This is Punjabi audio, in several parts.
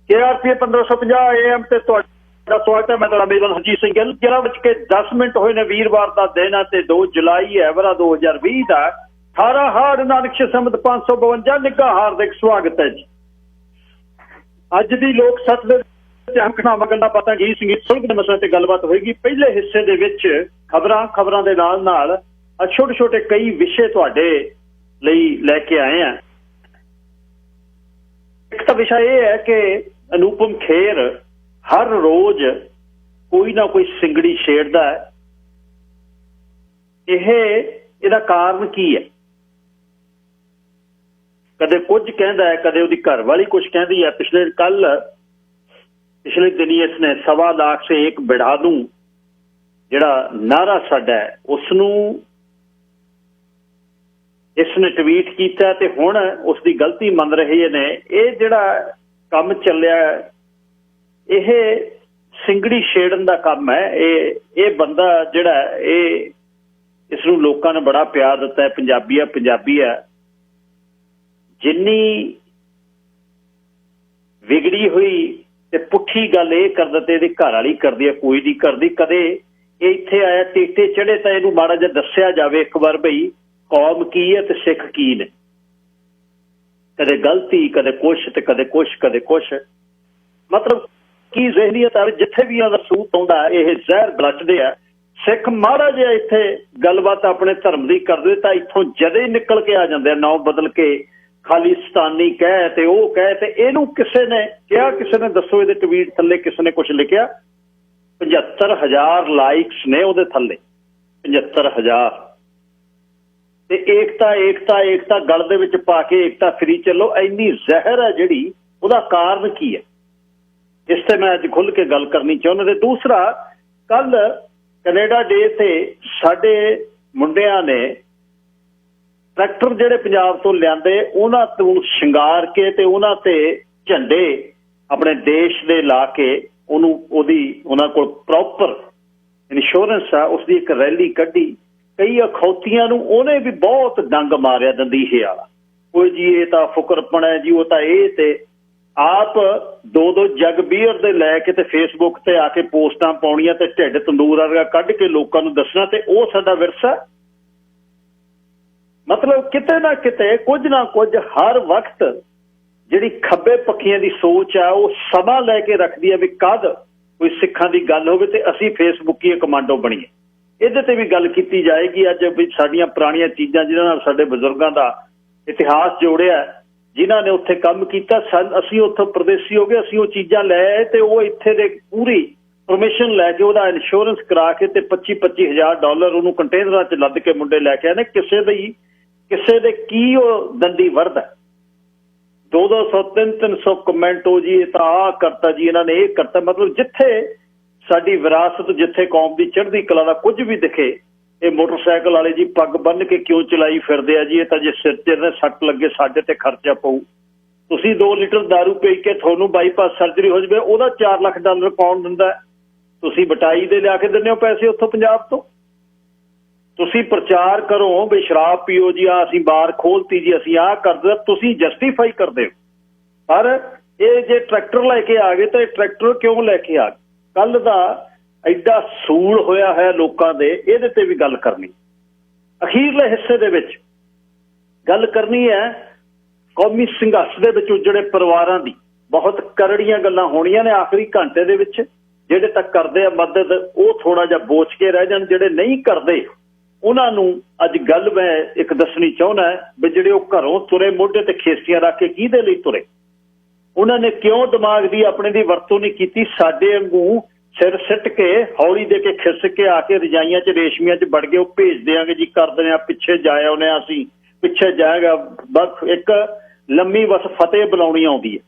KRP 1550 AM ਤੇ ਤੁਹਾਡਾ ਸਵਾਗਤ ਹੈ। ਮੈਂ ਤੁਹਾਡਾ ਮੇਜ਼ਬਾਨ ਹਰਜੀਤ ਸਿੰਘ ਗਿੱਲ। 11:10 ਹੋਏ ਨੇ। ਵੀਰਵਾਰ ਦਾ ਦਿਨ ਹੈ ਤੇ 2 ਜੁਲਾਈ ਹੈ ਵਰਾ 2020 ਦਾ। 18 ਹਾੜ ਨਾਨਕ ਸੰਮਤ 552 ਨਿੱਘਾ ਹਾਰਦਿਕ ਸਵਾਗਤ ਹੈ ਜੀ। ਅੱਜ ਦੀ ਲੋਕ ਸੱਤ ਦੇ ਅਹਿਮ ਘਟਨਾਵਾਂ ਗੱਲਾਂ ਬਾਤਾਂ ਗੀਤ ਸੰਗੀਤ ਸੁਲਝ ਦੇ ਮਸਲੇ ਤੇ ਗੱਲਬਾਤ ਹੋਏਗੀ। ਪਹਿਲੇ ਹਿੱਸੇ ਦੇ ਵਿੱਚ ਖਬਰਾਂ ਦੇ ਨਾਲ ਛੋਟੇ ਛੋਟੇ ਕਈ ਵਿਸ਼ੇ ਤੁਹਾਡੇ ਲਈ ਲੈ ਕੇ ਆਏ ਆ। ਇੱਕ ਤਾਂ ਵਿਸ਼ਾ ਇਹ ਹੈ ਕਿ ਅਨੂਪਮ ਖੇਰ ਹਰ ਰੋਜ਼ ਕੋਈ ਨਾ ਕੋਈ ਸਿੰਗੜੀ ਛੇੜਦਾ ਹੈ। ਇਹਦਾ ਕਾਰਨ ਕੀ ਹੈ? ਕਦੇ ਕੁਝ ਕਹਿੰਦਾ ਹੈ, ਕਦੇ ਉਹਦੀ ਘਰ ਵਾਲੀ ਕੁਝ ਕਹਿੰਦੀ ਹੈ। ਪਿਛਲੇ ਦਿਨੀ ਇਸਨੇ 1.25 ਲੱਖ ਸੇ ਇੱਕ ਬਿੜਾ ਦੂੰ ਜਿਹੜਾ ਨਾਰਾ ਸਾਡਾ ਹੈ ਉਸਨੂੰ ਇਸਨੇ ਟਵੀਟ ਕੀਤਾ ਤੇ ਹੁਣ ਉਸ ਦੀ ਗਲਤੀ ਮੰਨ ਰਹੇ ਨੇ। ਇਹ ਜਿਹੜਾ ਕੰਮ ਚੱਲਿਆ ਇਹ ਸਿੰਗੜੀ ਛੇੜਨ ਦਾ ਕੰਮ ਹੈ। ਇਹ ਬੰਦਾ ਜਿਹੜਾ ਇਸ ਨੂੰ ਲੋਕਾਂ ਨੇ ਬੜਾ ਪਿਆਰ ਦਿੱਤਾ ਹੈ। ਪੰਜਾਬੀ ਹੈ। ਜਿੰਨੀ ਵਿਗੜੀ ਹੋਈ ਤੇ ਪੁੱਠੀ ਗੱਲ ਇਹ ਕਰਦਾ ਤੇ ਇਹਦੀ ਘਰ ਵਾਲੀ ਕਰਦੀ ਹੈ, ਕੋਈ ਨਹੀਂ ਕਰਦੀ। ਕਦੇ ਇਹ ਇੱਥੇ ਆਇਆ ਟੇਟੇ ਚੜੇ ਤਾਂ ਇਹਨੂੰ ਮਾੜਾ ਜਿਹਾ ਦੱਸਿਆ ਜਾਵੇ ਇੱਕ ਵਾਰ ਬਈ ਕੌਮ ਕੀ ਹੈ ਤੇ ਸਿੱਖ ਕੀ ਨੇ। ਕਦੇ ਗਲਤੀ, ਕਦੇ ਕੁਛ ਤੇ ਕਦੇ ਕੁਛ ਮਤਲਬ ਕੀ ਜ਼ਹਿਨੀਅਤ ਆ। ਜਿੱਥੇ ਵੀ ਇਹਦਾ ਸੂਤ ਆਉਂਦਾ ਇਹ ਜ਼ਹਿਰ ਬਲੱਚਦੇ ਆ। ਸਿੱਖ ਮਾੜਾ ਜਿਹਾ ਇੱਥੇ ਗੱਲਬਾਤ ਆਪਣੇ ਧਰਮ ਦੀ ਕਰਦੇ ਤਾਂ ਇੱਥੋਂ ਜਦੇ ਹੀ ਨਿਕਲ ਕੇ ਆ ਜਾਂਦੇ ਆ, ਨਾਂ ਬਦਲ ਕੇ ਖਾਲਿਸਤਾਨੀ ਕਹਿ ਤੇ ਉਹ ਕਹਿ। ਤੇ ਇਹਨੂੰ ਕਿਸੇ ਨੇ ਕਿਹਾ, ਕਿਸੇ ਨੇ ਦੱਸੋ ਇਹਦੇ ਟਵੀਟ ਥੱਲੇ ਕਿਸੇ ਨੇ ਕੁਛ ਲਿਖਿਆ। 75,000 ਲਾਈਕਸ ਨੇ ਉਹਦੇ ਥੱਲੇ, 75,000। ਤੇ ਏਕਤਾ ਗਲ ਦੇ ਵਿੱਚ ਪਾ ਕੇ ਏਕਤਾ ਫਰੀ ਚੱਲੋ। ਇੰਨੀ ਜ਼ਹਿਰ ਹੈ ਜਿਹੜੀ, ਉਹਦਾ ਕਾਰਨ ਕੀ ਹੈ? ਇਸ ਤੇ ਮੈਂ ਅੱਜ ਖੁੱਲ ਕੇ ਗੱਲ ਕਰਨੀ ਚਾਹੁੰਦਾ। ਤੇ ਦੂਸਰਾ, ਕੱਲ ਕੈਨੇਡਾ ਡੇ ਤੇ ਸਾਡੇ ਮੁੰਡਿਆਂ ਨੇ ਟਰੈਕਟਰ ਜਿਹੜੇ ਪੰਜਾਬ ਤੋਂ ਲਿਆਂਦੇ ਉਹਨਾਂ ਤੋਂ ਸ਼ਿੰਗਾਰ ਕੇ ਤੇ ਉਹਨਾਂ ਤੇ ਝੰਡੇ ਆਪਣੇ ਦੇਸ਼ ਦੇ ਲਾ ਕੇ ਉਹਨਾਂ ਕੋਲ ਪ੍ਰੋਪਰ ਇੰਸ਼ੋਰੈਂਸ ਆ, ਉਸਦੀ ਇੱਕ ਰੈਲੀ ਕੱਢੀ। ਕਈ ਅਖੌਤੀਆਂ ਨੂੰ ਉਹਨੇ ਵੀ ਬਹੁਤ ਡੰਗ ਮਾਰਿਆ ਦੰਦੀਹੇ ਵਾਲਾ। ਕੋਈ ਜੀ ਇਹ ਤਾਂ ਫੁਕਰਪਣ ਹੈ ਜੀ, ਉਹ ਤਾਂ ਇਹ। ਤੇ ਆਪ ਦੋ ਜੱਗ ਬੀਅਰ ਦੇ ਲੈ ਕੇ ਤੇ ਫੇਸਬੁੱਕ ਤੇ ਆ ਕੇ ਪੋਸਟਾਂ ਪਾਉਣੀਆਂ ਤੇ ਢਿੱਡ ਤੰਦੂਰ ਵਰਗਾ ਕੱਢ ਕੇ ਲੋਕਾਂ ਨੂੰ ਦੱਸਣਾ। ਤੇ ਉਹ ਸਾਡਾ ਵਿਰਸਾ। ਮਤਲਬ ਕਿਤੇ ਨਾ ਕਿਤੇ ਕੁਝ ਨਾ ਕੁਝ ਹਰ ਵਕਤ ਜਿਹੜੀ ਖੱਬੇ ਪੱਖੀਆਂ ਦੀ ਸੋਚ ਆ ਉਹ ਸਮਾਂ ਲੈ ਕੇ ਰੱਖਦੀ ਹੈ ਵੀ ਕਦ ਕੋਈ ਸਿੱਖਾਂ ਦੀ ਗੱਲ ਹੋਵੇ ਤੇ ਅਸੀਂ ਫੇਸਬੁੱਕੀ ਕਮਾਂਡੋ ਬਣੀਏ। ਇਹਦੇ ਤੇ ਵੀ ਗੱਲ ਕੀਤੀ ਜਾਏਗੀ ਅੱਜ ਵੀ ਸਾਡੀਆਂ ਪੁਰਾਣੀਆਂ ਚੀਜ਼ਾਂ ਜਿਹਨਾਂ ਨਾਲ ਸਾਡੇ ਬਜ਼ੁਰਗਾਂ ਦਾ ਇਤਿਹਾਸ ਜੋੜਿਆ, ਜਿਨ੍ਹਾਂ ਨੇ ਉੱਥੇ ਕੰਮ ਕੀਤਾ। ਅਸੀਂ ਉੱਥੋਂ ਪ੍ਰਦੇਸੀ ਹੋ ਗਏ, ਅਸੀਂ ਉਹ ਚੀਜ਼ਾਂ ਲੈ ਆਏ ਤੇ ਉਹ ਇੱਥੇ ਦੇ ਪੂਰੀ ਪਰਮਿਸ਼ਨ ਲੈ ਕੇ ਉਹਦਾ ਇੰਸ਼ੋਰੈਂਸ ਕਰਾ ਕੇ ਤੇ $25,000 ਉਹਨੂੰ ਕੰਟੇਨਰਾਂ 'ਚ ਲੱਦ ਕੇ ਮੁੰਡੇ ਲੈ ਕੇ ਆਏ ਨੇ। ਕਿਸੇ ਦੇ ਕੀ ਉਹ ਦੰਦੀ ਵਰਦ ਹੈ। 200 300 ਕਮੈਂਟ ਹੋ ਜੀ ਇਹ ਤਾਂ ਆਹ ਕਰਤਾ ਜੀ ਇਹਨਾਂ ਨੇ, ਇਹ ਕਰਤਾ। ਮਤਲਬ ਜਿੱਥੇ ਸਾਡੀ ਵਿਰਾਸਤ, ਜਿੱਥੇ ਕੌਮ ਦੀ ਚੜ੍ਹਦੀ ਕਲਾ ਦਾ ਕੁਝ ਵੀ ਦਿਖੇ, ਇਹ ਮੋਟਰਸਾਈਕਲ ਵਾਲੇ ਜੀ ਪੱਗ ਬੰਨ੍ਹ ਕੇ ਕਿਉਂ ਚਲਾਈ ਫਿਰਦੇ ਆ ਜੀ? ਇਹ ਤਾਂ ਜੇ ਸਿਰ 'ਚ ਸੱਟ ਲੱਗੇ ਸਾਡੇ ਤੇ ਖਰਚਾ ਪਊ। ਤੁਸੀਂ 2 ਲੀਟਰ ਦਾਰੂ ਪੀ ਕੇ ਤੁਹਾਨੂੰ ਬਾਈਪਾਸ ਸਰਜਰੀ ਹੋ ਜਾਵੇ, ਉਹਦਾ $4 ਲੱਖ ਕੌਣ ਦਿੰਦਾ? ਤੁਸੀਂ ਬਟਾਈ ਦੇ ਲਿਆ ਕੇ ਦਿੰਦੇ ਹੋ ਪੈਸੇ ਉੱਥੋਂ ਪੰਜਾਬ ਤੋਂ। ਤੁਸੀਂ ਪ੍ਰਚਾਰ ਕਰੋ ਵੀ ਸ਼ਰਾਬ ਪੀਓ ਜੀ, ਅਸੀਂ ਬਾਰ ਖੋਲਤੀ ਜੀ, ਅਸੀਂ ਆਹ ਕਰਦੇ, ਤੁਸੀਂ ਜਸਟੀਫਾਈ ਕਰਦੇ ਹੋ। ਪਰ ਇਹ ਜੇ ਟਰੈਕਟਰ ਲੈ ਕੇ ਆ ਗਏ ਤਾਂ ਇਹ ਟਰੈਕਟਰ ਕਿਉਂ ਲੈ ਕੇ ਆ ਗਏ? ਕੱਲ ਦਾ ਐਡਾ ਸੂਲ ਹੋਇਆ ਹੈ ਲੋਕਾਂ ਦੇ, ਇਹਦੇ ਤੇ ਵੀ ਗੱਲ ਕਰਨੀ। ਅਖੀਰਲੇ ਹਿੱਸੇ ਦੇ ਵਿੱਚ ਗੱਲ ਕਰਨੀ ਹੈ ਕੌਮੀ ਸੰਘਰਸ਼ ਦੇ ਵਿੱਚ ਉਜੜੇ ਪਰਿਵਾਰਾਂ ਦੀ। ਬਹੁਤ ਕਰੜੀਆਂ ਗੱਲਾਂ ਹੋਣੀਆਂ ਨੇ ਆਖਰੀ ਘੰਟੇ ਦੇ ਵਿੱਚ। ਜਿਹੜੇ ਤੱਕ ਕਰਦੇ ਆ ਮਦਦ ਉਹ ਥੋੜਾ ਜਿਹਾ ਬੋਚ ਕੇ ਰਹਿ ਜਾਣ, ਜਿਹੜੇ ਨਹੀਂ ਕਰਦੇ ਉਹਨਾਂ ਨੂੰ ਅੱਜ ਗੱਲ ਮੈਂ ਇੱਕ ਦੱਸਣੀ ਚਾਹੁੰਦਾ ਵੀ ਜਿਹੜੇ ਉਹ ਘਰੋਂ ਤੁਰੇ ਮੋਢੇ ਤੇ ਖੇਸੀਆਂ ਰੱਖ ਕੇ ਕਿਹਦੇ ਲਈ ਤੁਰੇ? ਉਹਨਾਂ ਨੇ ਕਿਉਂ ਦਿਮਾਗ ਦੀ ਆਪਣੇ ਦੀ ਵਰਤੋਂ ਨਹੀਂ ਕੀਤੀ? ਸਾਡੇ ਵਾਂਗੂ ਸਿਰ ਸਿੱਟ ਕੇ ਹੌਲੀ ਦੇ ਕੇ ਖਿੱਸ ਕੇ ਆ ਕੇ ਰਜਾਈਆਂ 'ਚ ਰੇਸ਼ਮੀਆਂ 'ਚ ਵੜ ਗਏ। ਉਹ ਭੇਜ ਦਿਆਂਗੇ ਜੀ, ਕਰ ਦਿੰਦੇ ਆ, ਪਿੱਛੇ ਜਾ ਆਉਂਦੇ ਆ, ਅਸੀਂ ਪਿੱਛੇ ਜਾਏਗਾ। ਬਸ ਇੱਕ ਲੰਮੀ ਬਸ ਫਤਿਹ ਬੁਲਾਉਣੀ ਆਉਂਦੀ ਹੈ।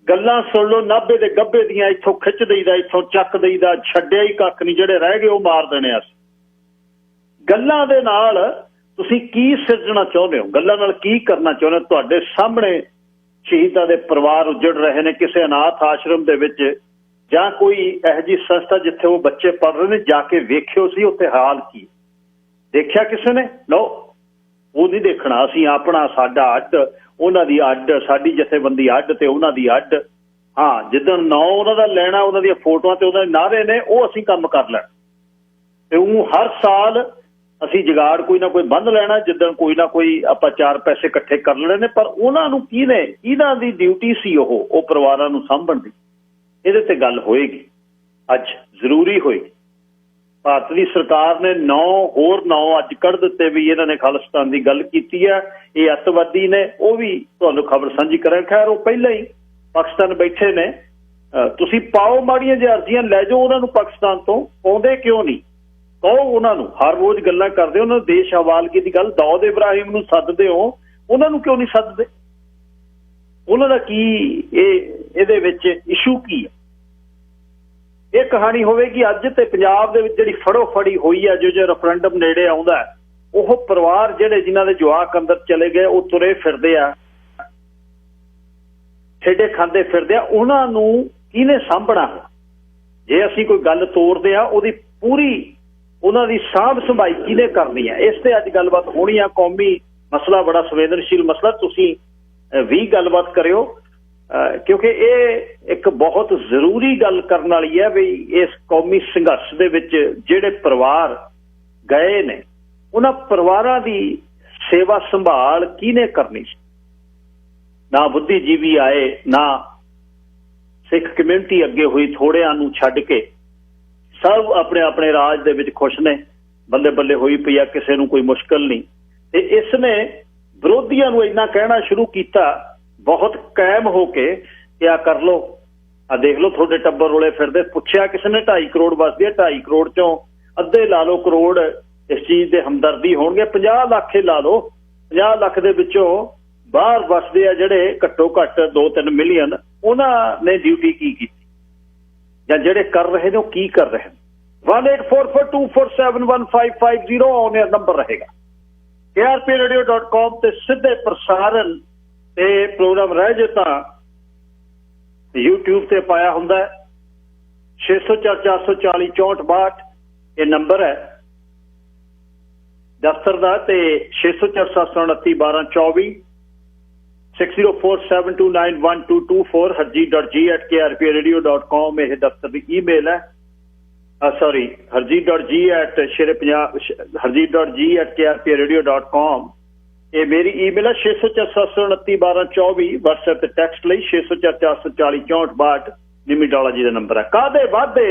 ਗੱਲਾਂ ਸੁਣ ਲਓ ਨਾਭੇ ਦੇ ਗੱਭੇ ਦੀਆਂ, ਇੱਥੋਂ ਖਿੱਚ ਦਈਦਾ, ਇੱਥੋਂ ਚੱਕ ਦਈਦਾ, ਛੱਡਿਆ ਹੀ ਕੱਖ ਨਹੀਂ। ਜਿਹੜੇ ਰਹਿ ਗਏ ਉਹ ਮਾਰ ਦੇਣੇ ਅਸੀਂ। ਗੱਲਾਂ ਦੇ ਨਾਲ ਤੁਸੀਂ ਕੀ ਸਿਰਜਣਾ ਚਾਹੁੰਦੇ ਹੋ? ਗੱਲਾਂ ਨਾਲ ਕੀ ਕਰਨਾ ਚਾਹੁੰਦੇ ਹੋ? ਤੁਹਾਡੇ ਸਾਹਮਣੇ ਸ਼ਹੀਦਾਂ ਦੇ ਪਰਿਵਾਰ ਉੱਜੜ ਰਹੇ ਨੇ ਕਿਸੇ ਅਨਾਥ ਆਸ਼ਰਮ ਦੇ ਵਿੱਚ, ਜਾਂ ਕੋਈ ਇਹੋ ਜਿਹੀ ਸੰਸਥਾ ਜਿੱਥੇ ਉਹ ਬੱਚੇ ਪੜ੍ਹ ਰਹੇ ਨੇ। ਜਾ ਕੇ ਵੇਖਿਓ ਸੀ ਉੱਥੇ ਹਾਲ ਕੀ? ਦੇਖਿਆ ਕਿਸੇ ਨੇ? ਲੋ, ਉਹ ਨਹੀਂ ਦੇਖਣਾ। ਅਸੀਂ ਆਪਣਾ, ਸਾਡਾ ਅੱਡ, ਉਹਨਾਂ ਦੀ ਅੱਡ, ਸਾਡੀ ਜਥੇਬੰਦੀ ਅੱਡ ਤੇ ਉਹਨਾਂ ਦੀ ਅੱਡ। हाँ जिदन नौ उन्होंने लेना उन्होंने फोटोआं ते उन्होंने नारे ने वो असीं काम कर लेना ते वो हर साल असीं जुगाड़ कोई ना कोई बंद लेना जिदन कोई ना कोई आपां चार पैसे इकट्ठे कर लेने ने पर उन्हां नूं किहने इन्हां दी ड्यूटी सी वो परिवारां नूं सांभण दी इहदे ते गल होएगी अज जरूरी होएगी। भारत की सरकार ने 9 होर 9 अज कढ़ दिते भी इन्होंने खालिस्तान की गल की है ये अतवादी ने वो भी तुहानूं खबर साझी करें। खैर वो पहले ही पाकिस्तान बैठे ने तुसीं पाओ माड़ियां जिहियां अर्जियां लै जाओ उन्होंने पाकिस्तान तो पाउंदे क्यों नहीं कहो उन्होंने हर रोज़ गल्लां करदे उन्होंने देश हवालगी की गल दाऊद इब्राहिम नूं सददे हो उन्होंने क्यों नहीं सददे उन्होंने की इहदे विच इशू की है ये कहानी होगी अज तो पंजाब दे विच जिहड़ी फड़ो फड़ी हुई है जो रेफरेंडम नेड़े आउंदा है वो परिवार जिहड़े जिन्हां दे जवाक अंदर चले गए वो तुरे फिरदे आ ठेडे खांदे फिरदे आ उन्हां नूं किहने सांभणा जे असीं कोई गल तोड़दे आ उहदी पूरी उन्हां दी साਂਭ संभाई किहने करनी है इस ते अज गलबात होनी है। कौमी मसला बड़ा संवेदनशील मसला तुसीं भी गलबात करियो क्योंकि ये एक बहुत जरूरी गल करने वाली है भी इस कौमी संघर्ष दे विच जिहड़े परिवार गए ने उन्हां परिवारां दी सेवा संभाल किहने करनी सी ना बुद्धिजीवी आए ना सिख कम्यूनिटी अगे हुई थोड़ियां नूं छड्ड के सब अपने अपने राज दे विच खुश ने बल्ले बल्ले हुई पई है किसी नूं कोई मुश्किल नहीं ते इसने विरोधियों नूं इन्ना कहना शुरू किया बहुत कायम होके क्या कर लो आ देख लो थोड़े टब्बर रोले फिरदे पुछया किसी ने 2.5 करोड़ बसदी 2.5 करोड़ चों अद्धे ला लो करोड़ इस चीज़ दे हमदर्दी होणगे 50 लाख ला लो 50 लाख दे विचों बाहर बसदे आ जिहड़े घट्टो घट्ट 2-3 मिलियन उन्हां ने ड्यूटी की जां जिहड़े कर रहे ने की कर रहे हैं 184424715550 ऑन एयर नंबर रहेगा krpradio.com ते सीधे प्रसारण ते प्रोग्राम रह जे तां यूट्यूब ते पाया हुंदा है 604 440 6462 ये नंबर है दफ्तर दा ते 604 729 1224 6047291224 harjeet.g@krpradio.com यह दफ्तर की ईमेल है सॉरी harjeet.g@krpradio.com ये मेरी ईमेल है 604 729 1224 WhatsApp ते टैक्सट लई 604 440 6462 निमी डॉला जी का नंबर है। कादे वादे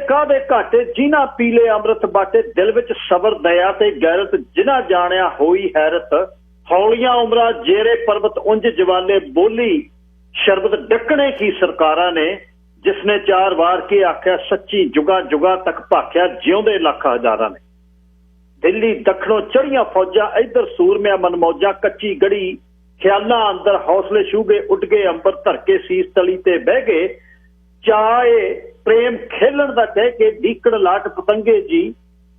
कादे घाटे जिन्हां पीले अमृत बाटे दिल विच सबर दया ते गैरत जिन्हां जाणिया होई हैरत हौलियां उमरा जेरे पर्वत उंज जवाले बोली शरबत डकने की सरकारा ने जिसने 4 वार के आख्या सच्ची जुगा जुगा तक भाख्या जिउंदे लख हजारा ने दिल्ली दखणों चढ़िया फौजा इधर सूरमिया मनमौजा कच्ची गड़ी ख्यालां अंदर हौसले शूगे उड गए अंबर धर के सीस तली ते बह गए चाहे प्रेम खेलन दा कह के डीकड़ लाट पतंगे जी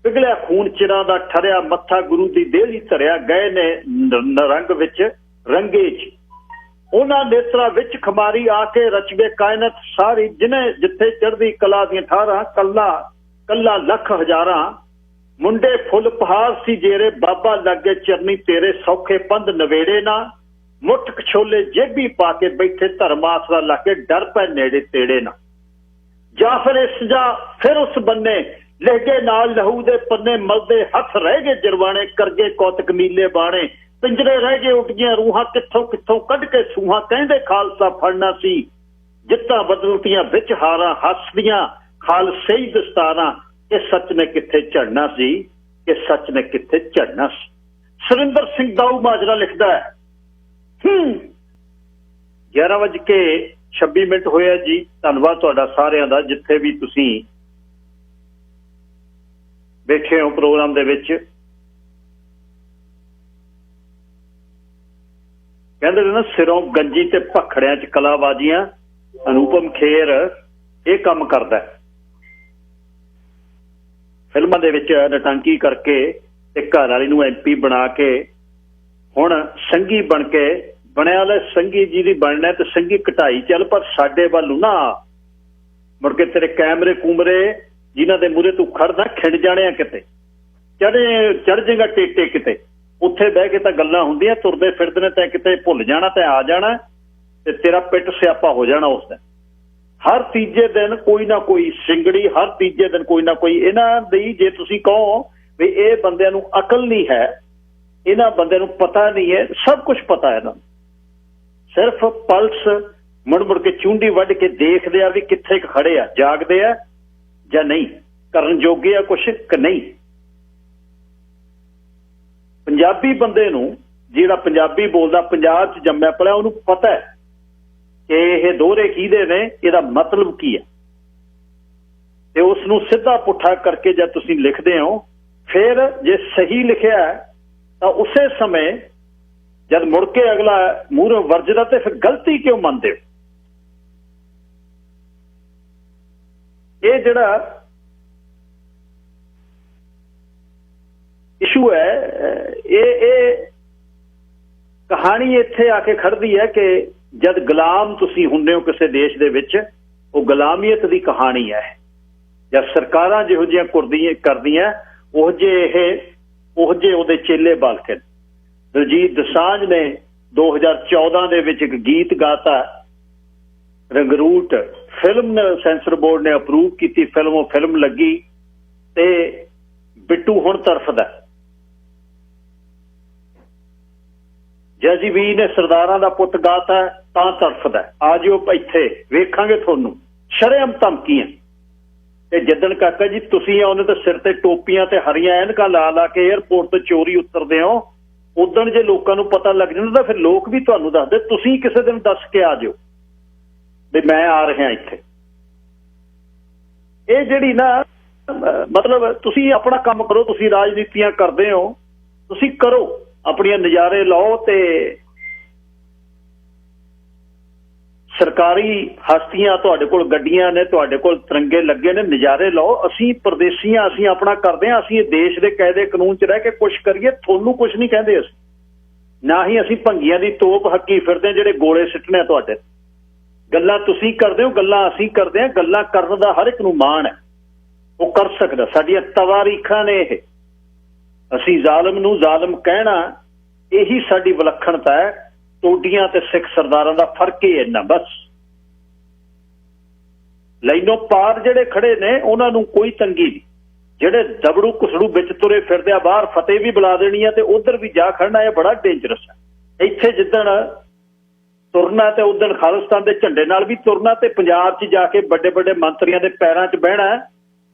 पिघलिया खून चिरां दा ठरिया मत्था गुरु दी देहली धरिया गए ने नरंग विच रंगे जी उन्हां नेत्रा विच खमारी आके रच गए कायनत सारी जिन्हें जिथे चढ़दी कला दी 18 कल्ला लख हजारां मुंडे फुल पहाड़ सी जेरे बाबा लगे चरनी तेरे सौखे पंध नवेड़े ना मुठ कछोले जेबी पाके बैठे धर्म आसरा लाके डर पै नेड़े तेड़े ना जा फिर उस बन्ने लहगे नाल लहू दे पन्ने मलदे हथ रह गए जरवाने करगे कौतक नीले बाणे पिंजरे रह गए उठगियां रूहां कित्थों कित्थों कढ के सूहां कहंदे खालसा फड़ना सी जित्तां बदलतियां विच हारां हसदियां खालसे ही दस्तारां कि सच ने कित्थे झड़ना सी कि सच ने कित्थे झड़ना सी। सुरिंदर सिंह दाऊ माजरा लिखदा है 11:26 होया जी। धन्नवाद तुहाडा सारिआं दा जिथे भी तुसीं बैठे हो प्रोग्राम दे विच। कहंदे ने ना सिरों गंजी ते भखड़ियां च कलाबाजियां अनुपम खेर ये काम करदा है फिल्मां दे विच नटंकी करके ते घर वाली नूं MP बना के हुण संगी बन के बनया वाले संगी जी दी बनना ते संगी घटाई चल पर साडे वालू ना मुड़ के तेरे कैमरे कूमरे जिन्हां दे मूहरे तू खड़दा खिंड जाने किते चढ़ जाएगा टेटे किते उत्थे बह के तां गल्लां हुंदियां तुरदे फिरदे ने तैं किते भुल जाना तैं आ जाना ਤੇ ਤੇਰਾ ਪਿੱਟ ਸਿਆਪਾ ਹੋ ਜਾਣਾ ਉਸ ਦਿਨ। ਹਰ ਤੀਜੇ ਦਿਨ ਕੋਈ ਨਾ ਕੋਈ ਸਿੰਗੜੀ, ਹਰ ਤੀਜੇ ਦਿਨ ਕੋਈ ਨਾ ਕੋਈ। ਇਹਨਾਂ ਦੀ ਜੇ ਤੁਸੀਂ ਕਹੋ ਵੀ ਇਹ ਬੰਦਿਆਂ ਨੂੰ ਅਕਲ ਨਹੀਂ ਹੈ, ਇਹਨਾਂ ਬੰਦਿਆਂ ਨੂੰ ਪਤਾ ਨਹੀਂ ਹੈ, ਸਭ ਕੁਝ ਪਤਾ ਇਹਨਾਂ ਨੂੰ। ਸਿਰਫ ਪਲਸ ਮੁੜ ਮੁੜ ਕੇ ਚੁੰਡੀ ਵੱਢ ਕੇ ਦੇਖਦੇ ਆ ਵੀ ਕਿੱਥੇ ਖੜੇ ਆ, ਜਾਗਦੇ ਆ ਜਾਂ ਨਹੀਂ, ਕਰਨ ਜੋਗੇ ਆ ਕੁਛ ਕਿ ਨਹੀਂ। ਪੰਜਾਬੀ ਬੰਦੇ ਨੂੰ, ਜਿਹੜਾ ਪੰਜਾਬੀ ਬੋਲਦਾ, ਪੰਜਾਬ 'ਚ ਜੰਮਿਆ ਪਲਿਆ, ਉਹਨੂੰ ਪਤਾ ਹੈ ਕਿ ਇਹ ਦੋਹਰੇ ਕਿਹਦੇ ਨੇ, ਇਹਦਾ ਮਤਲਬ ਕੀ ਹੈ। ਤੇ ਉਸ ਨੂੰ ਸਿੱਧਾ ਪੁੱਠਾ ਕਰਕੇ ਜਦ ਤੁਸੀਂ ਲਿਖਦੇ ਹੋ, ਫਿਰ ਜੇ ਸਹੀ ਲਿਖਿਆ ਤਾਂ ਉਸੇ ਸਮੇਂ ਜਦ ਮੁੜ ਕੇ ਅਗਲਾ ਮੂਹਰੋਂ ਵਰਜਦਾ ਤੇ ਫਿਰ ਗਲਤੀ ਕਿਉਂ ਮੰਨਦੇ ਹੋ? ਇਹ ਜਿਹੜਾ ਇਸ਼ੂ ਹੈ, ਇਹ ਕਹਾਣੀ ਇੱਥੇ ਆ ਕੇ ਖੜਦੀ ਹੈ ਕਿ ਜਦ ਗੁਲਾਮ ਤੁਸੀਂ ਹੁੰਦੇ ਹੋ ਕਿਸੇ ਦੇਸ਼ ਦੇ ਵਿੱਚ, ਉਹ ਗੁਲਾਮੀਅਤ ਦੀ ਕਹਾਣੀ ਹੈ। ਜਦ ਸਰਕਾਰਾਂ ਜਿਹੋ ਜਿਹੀਆਂ ਕਰਦੀਆਂ ਉਹ ਜਿਹੇ ਉਹਦੇ ਚੇਲੇ ਬਾਲਕੇ। ਦਲਜੀਤ ਦੋਸਾਂਝ ਨੇ 2014 ਦੇ ਵਿੱਚ ਇੱਕ ਗੀਤ ਗਾਤਾ, ਰੰਗਰੂਟ, ਫਿਲਮ ਸੈਂਸਰ ਬੋਰਡ ਨੇ ਅਪਰੂਵ ਕੀਤੀ ਫਿਲਮ, ਉਹ ਫਿਲਮ ਲੱਗੀ ਤੇ ਬਿੱਟੂ ਹੁਣ ਤੜਫਦਾ। ਜੈਜੀ ਵੀ ਨੇ ਸਰਦਾਰਾਂ ਦਾ ਪੁੱਤ ਗਾਤਾ ਤਾਂ ਤੜਫਦਾ। ਆ ਜਿਓ ਇੱਥੇ ਵੇਖਾਂਗੇ ਤੁਹਾਨੂੰ, ਸ਼ਰੇਆਮ ਧਮਕੀਆਂ। ਤੇ ਜਿੱਦਣ ਕਾਕਾ ਜੀ ਤੁਸੀਂ ਆਉਂਦੇ ਤਾਂ ਸਿਰ ਤੇ ਟੋਪੀਆਂ ਤੇ ਹਰੀਆਂ ਐਨਕਾਂ ਲਾ ਲਾ ਕੇ ਏਅਰਪੋਰਟ ਤੋਂ ਚੋਰੀ ਉਤਰਦੇ ਹੋ, ਉਦਣ ਜੇ ਲੋਕਾਂ ਨੂੰ ਪਤਾ ਲੱਗ ਜਾਂਦਾ ਤਾਂ ਫਿਰ ਲੋਕ ਵੀ ਤੁਹਾਨੂੰ ਦੱਸਦੇ। ਤੁਸੀਂ ਕਿਸੇ ਦਿਨ ਦੱਸ ਕੇ ਆ ਜਾਓ ਵੀ ਮੈਂ ਆ ਰਿਹਾ ਇੱਥੇ। ਇਹ ਜਿਹੜੀ ਨਾ ਮਤਲਬ ਤੁਸੀਂ ਆਪਣਾ ਕੰਮ ਕਰੋ, ਤੁਸੀਂ ਰਾਜਨੀਤੀਆਂ ਕਰਦੇ ਹੋ, ਤੁਸੀਂ ਕਰੋ, ਆਪਣੀਆਂ ਨਜ਼ਾਰੇ ਲਓ ਤੇ ਸਰਕਾਰੀ ਹਸਤੀਆਂ ਤੁਹਾਡੇ ਕੋਲ ਗੱਡੀਆਂ ਨੇ, ਤੁਹਾਡੇ ਕੋਲ ਤਿਰੰਗੇ ਲੱਗੇ ਨੇ, ਨਜ਼ਾਰੇ ਲਓ। ਅਸੀਂ ਪਰਦੇਸੀਆਂ, ਅਸੀਂ ਆਪਣਾ ਕਰਦੇ ਹਾਂ। ਅਸੀਂ ਇਹ ਦੇਸ਼ ਦੇ ਕਾਇਦੇ ਕਾਨੂੰਨ 'ਚ ਰਹਿ ਕੇ ਕੁਛ ਕਰੀਏ, ਤੁਹਾਨੂੰ ਕੁਛ ਨਹੀਂ ਕਹਿੰਦੇ ਅਸੀਂ। ਨਾ ਹੀ ਅਸੀਂ ਭੰਗੀਆਂ ਦੀ ਤੋਪ ਹੱਕੀ ਫਿਰਦੇ ਜਿਹੜੇ ਗੋਲੇ ਸਿੱਟਣੇ ਤੁਹਾਡੇ। ਗੱਲਾਂ ਤੁਸੀਂ ਕਰਦੇ ਹੋ, ਗੱਲਾਂ ਅਸੀਂ ਕਰਦੇ ਹਾਂ। ਗੱਲਾਂ ਕਰਨ ਦਾ ਹਰ ਇੱਕ ਨੂੰ ਮਾਣ ਹੈ, ਉਹ ਕਰ ਸਕਦਾ। ਸਾਡੀਆਂ ਤਵਾਰੀਖਾਂ ਨੇ ਇਹ। ਅਸੀਂ ਜ਼ਾਲਮ ਨੂੰ ਜ਼ਾਲਮ ਕਹਿਣਾ, ਇਹੀ ਸਾਡੀ ਵਿਲੱਖਣਤਾ ਹੈ। ਟੋਡੀਆਂ ਤੇ ਸਿੱਖ ਸਰਦਾਰਾਂ ਦਾ ਫਰਕ ਹੀ ਇੰਨਾ ਬਸ। ਲਾਈਨੋਂ ਪਾਰ ਜਿਹੜੇ ਖੜੇ ਨੇ ਉਹਨਾਂ ਨੂੰ ਕੋਈ ਤੰਗੀ ਨਹੀਂ। ਜਿਹੜੇ ਦਬੜੂ ਘੁਸੜੂ ਵਿੱਚ ਤੁਰੇ ਫਿਰਦੇ ਆ, ਬਾਹਰ ਫਤਿਹ ਵੀ ਬੁਲਾ ਦੇਣੀ ਆ ਤੇ ਉਧਰ ਵੀ ਜਾ ਖੜਨਾ, ਇਹ ਬੜਾ ਡੇਂਜਰਸ ਹੈ। ਇੱਥੇ ਜਿੱਦਣ ਤੁਰਨਾ ਤੇ ਉਦਣ ਖਾਲਿਸਤਾਨ ਦੇ ਝੰਡੇ ਨਾਲ ਵੀ ਤੁਰਨਾ, ਤੇ ਪੰਜਾਬ 'ਚ ਜਾ ਕੇ ਵੱਡੇ ਵੱਡੇ ਮੰਤਰੀਆਂ ਦੇ ਪੈਰਾਂ 'ਚ ਬਹਿਣਾ,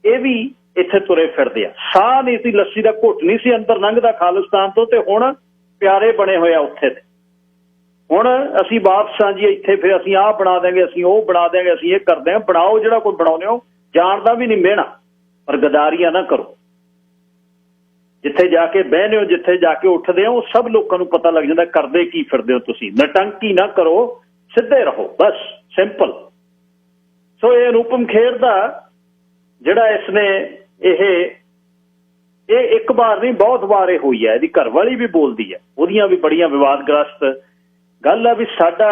ਇਹ ਵੀ ਇੱਥੇ ਤੁਰੇ ਫਿਰਦੇ ਆ। ਸਾਹ ਨਹੀਂ ਸੀ, ਲੱਸੀ ਦਾ ਘੁੱਟ ਨਹੀਂ ਸੀ ਅੰਦਰ ਲੰਘਦਾ ਖਾਲਿਸਤਾਨ ਤੋਂ, ਤੇ ਹੁਣ ਪਿਆਰੇ ਬਣੇ ਹੋਏ ਆ ਉੱਥੇ ਦੇ। ਹੁਣ ਅਸੀਂ ਵਾਪਸ ਆ ਜੀ ਇੱਥੇ, ਫਿਰ ਅਸੀਂ ਆਹ ਬਣਾ ਦੇਂਗੇ, ਅਸੀਂ ਉਹ ਬਣਾ ਦੇਂਗੇ, ਅਸੀਂ ਇਹ ਕਰਦੇ ਹਾਂ। ਬਣਾਓ ਜਿਹੜਾ ਕੋਈ ਬਣਾਉਂਦੇ ਹੋ, ਜਾਣਦਾ ਵੀ ਨਹੀਂ ਮਿਹਣਾ, ਪਰ ਗਦਾਰੀਆਂ ਨਾ ਕਰੋ। ਜਿੱਥੇ ਜਾ ਕੇ ਬਹਿਨੇ ਹੋ, ਜਿੱਥੇ ਜਾ ਕੇ ਉੱਠਦੇ ਹੋ, ਸਭ ਲੋਕਾਂ ਨੂੰ ਪਤਾ ਲੱਗ ਜਾਂਦਾ ਕਰਦੇ ਕੀ ਫਿਰਦੇ ਹੋ ਤੁਸੀਂ। ਨਟੰਕੀ ਨਾ ਕਰੋ, ਸਿੱਧੇ ਰਹੋ, ਬਸ ਸਿੰਪਲ। ਸੋ ਇਹ ਅਨੁਪਮ ਖੇਰ ਦਾ ਜਿਹੜਾ ਇਸਨੇ ਇਹ ਇੱਕ ਵਾਰ ਨਹੀਂ ਬਹੁਤ ਵਾਰ ਇਹ ਹੋਈ ਹੈ। ਇਹਦੀ ਘਰਵਾਲੀ ਵੀ ਬੋਲਦੀ ਹੈ, ਉਹਦੀਆਂ ਵੀ ਬੜੀਆਂ ਵਿਵਾਦਗ੍ਰਸਤ ਗੱਲ ਆ ਵੀ ਸਾਡਾ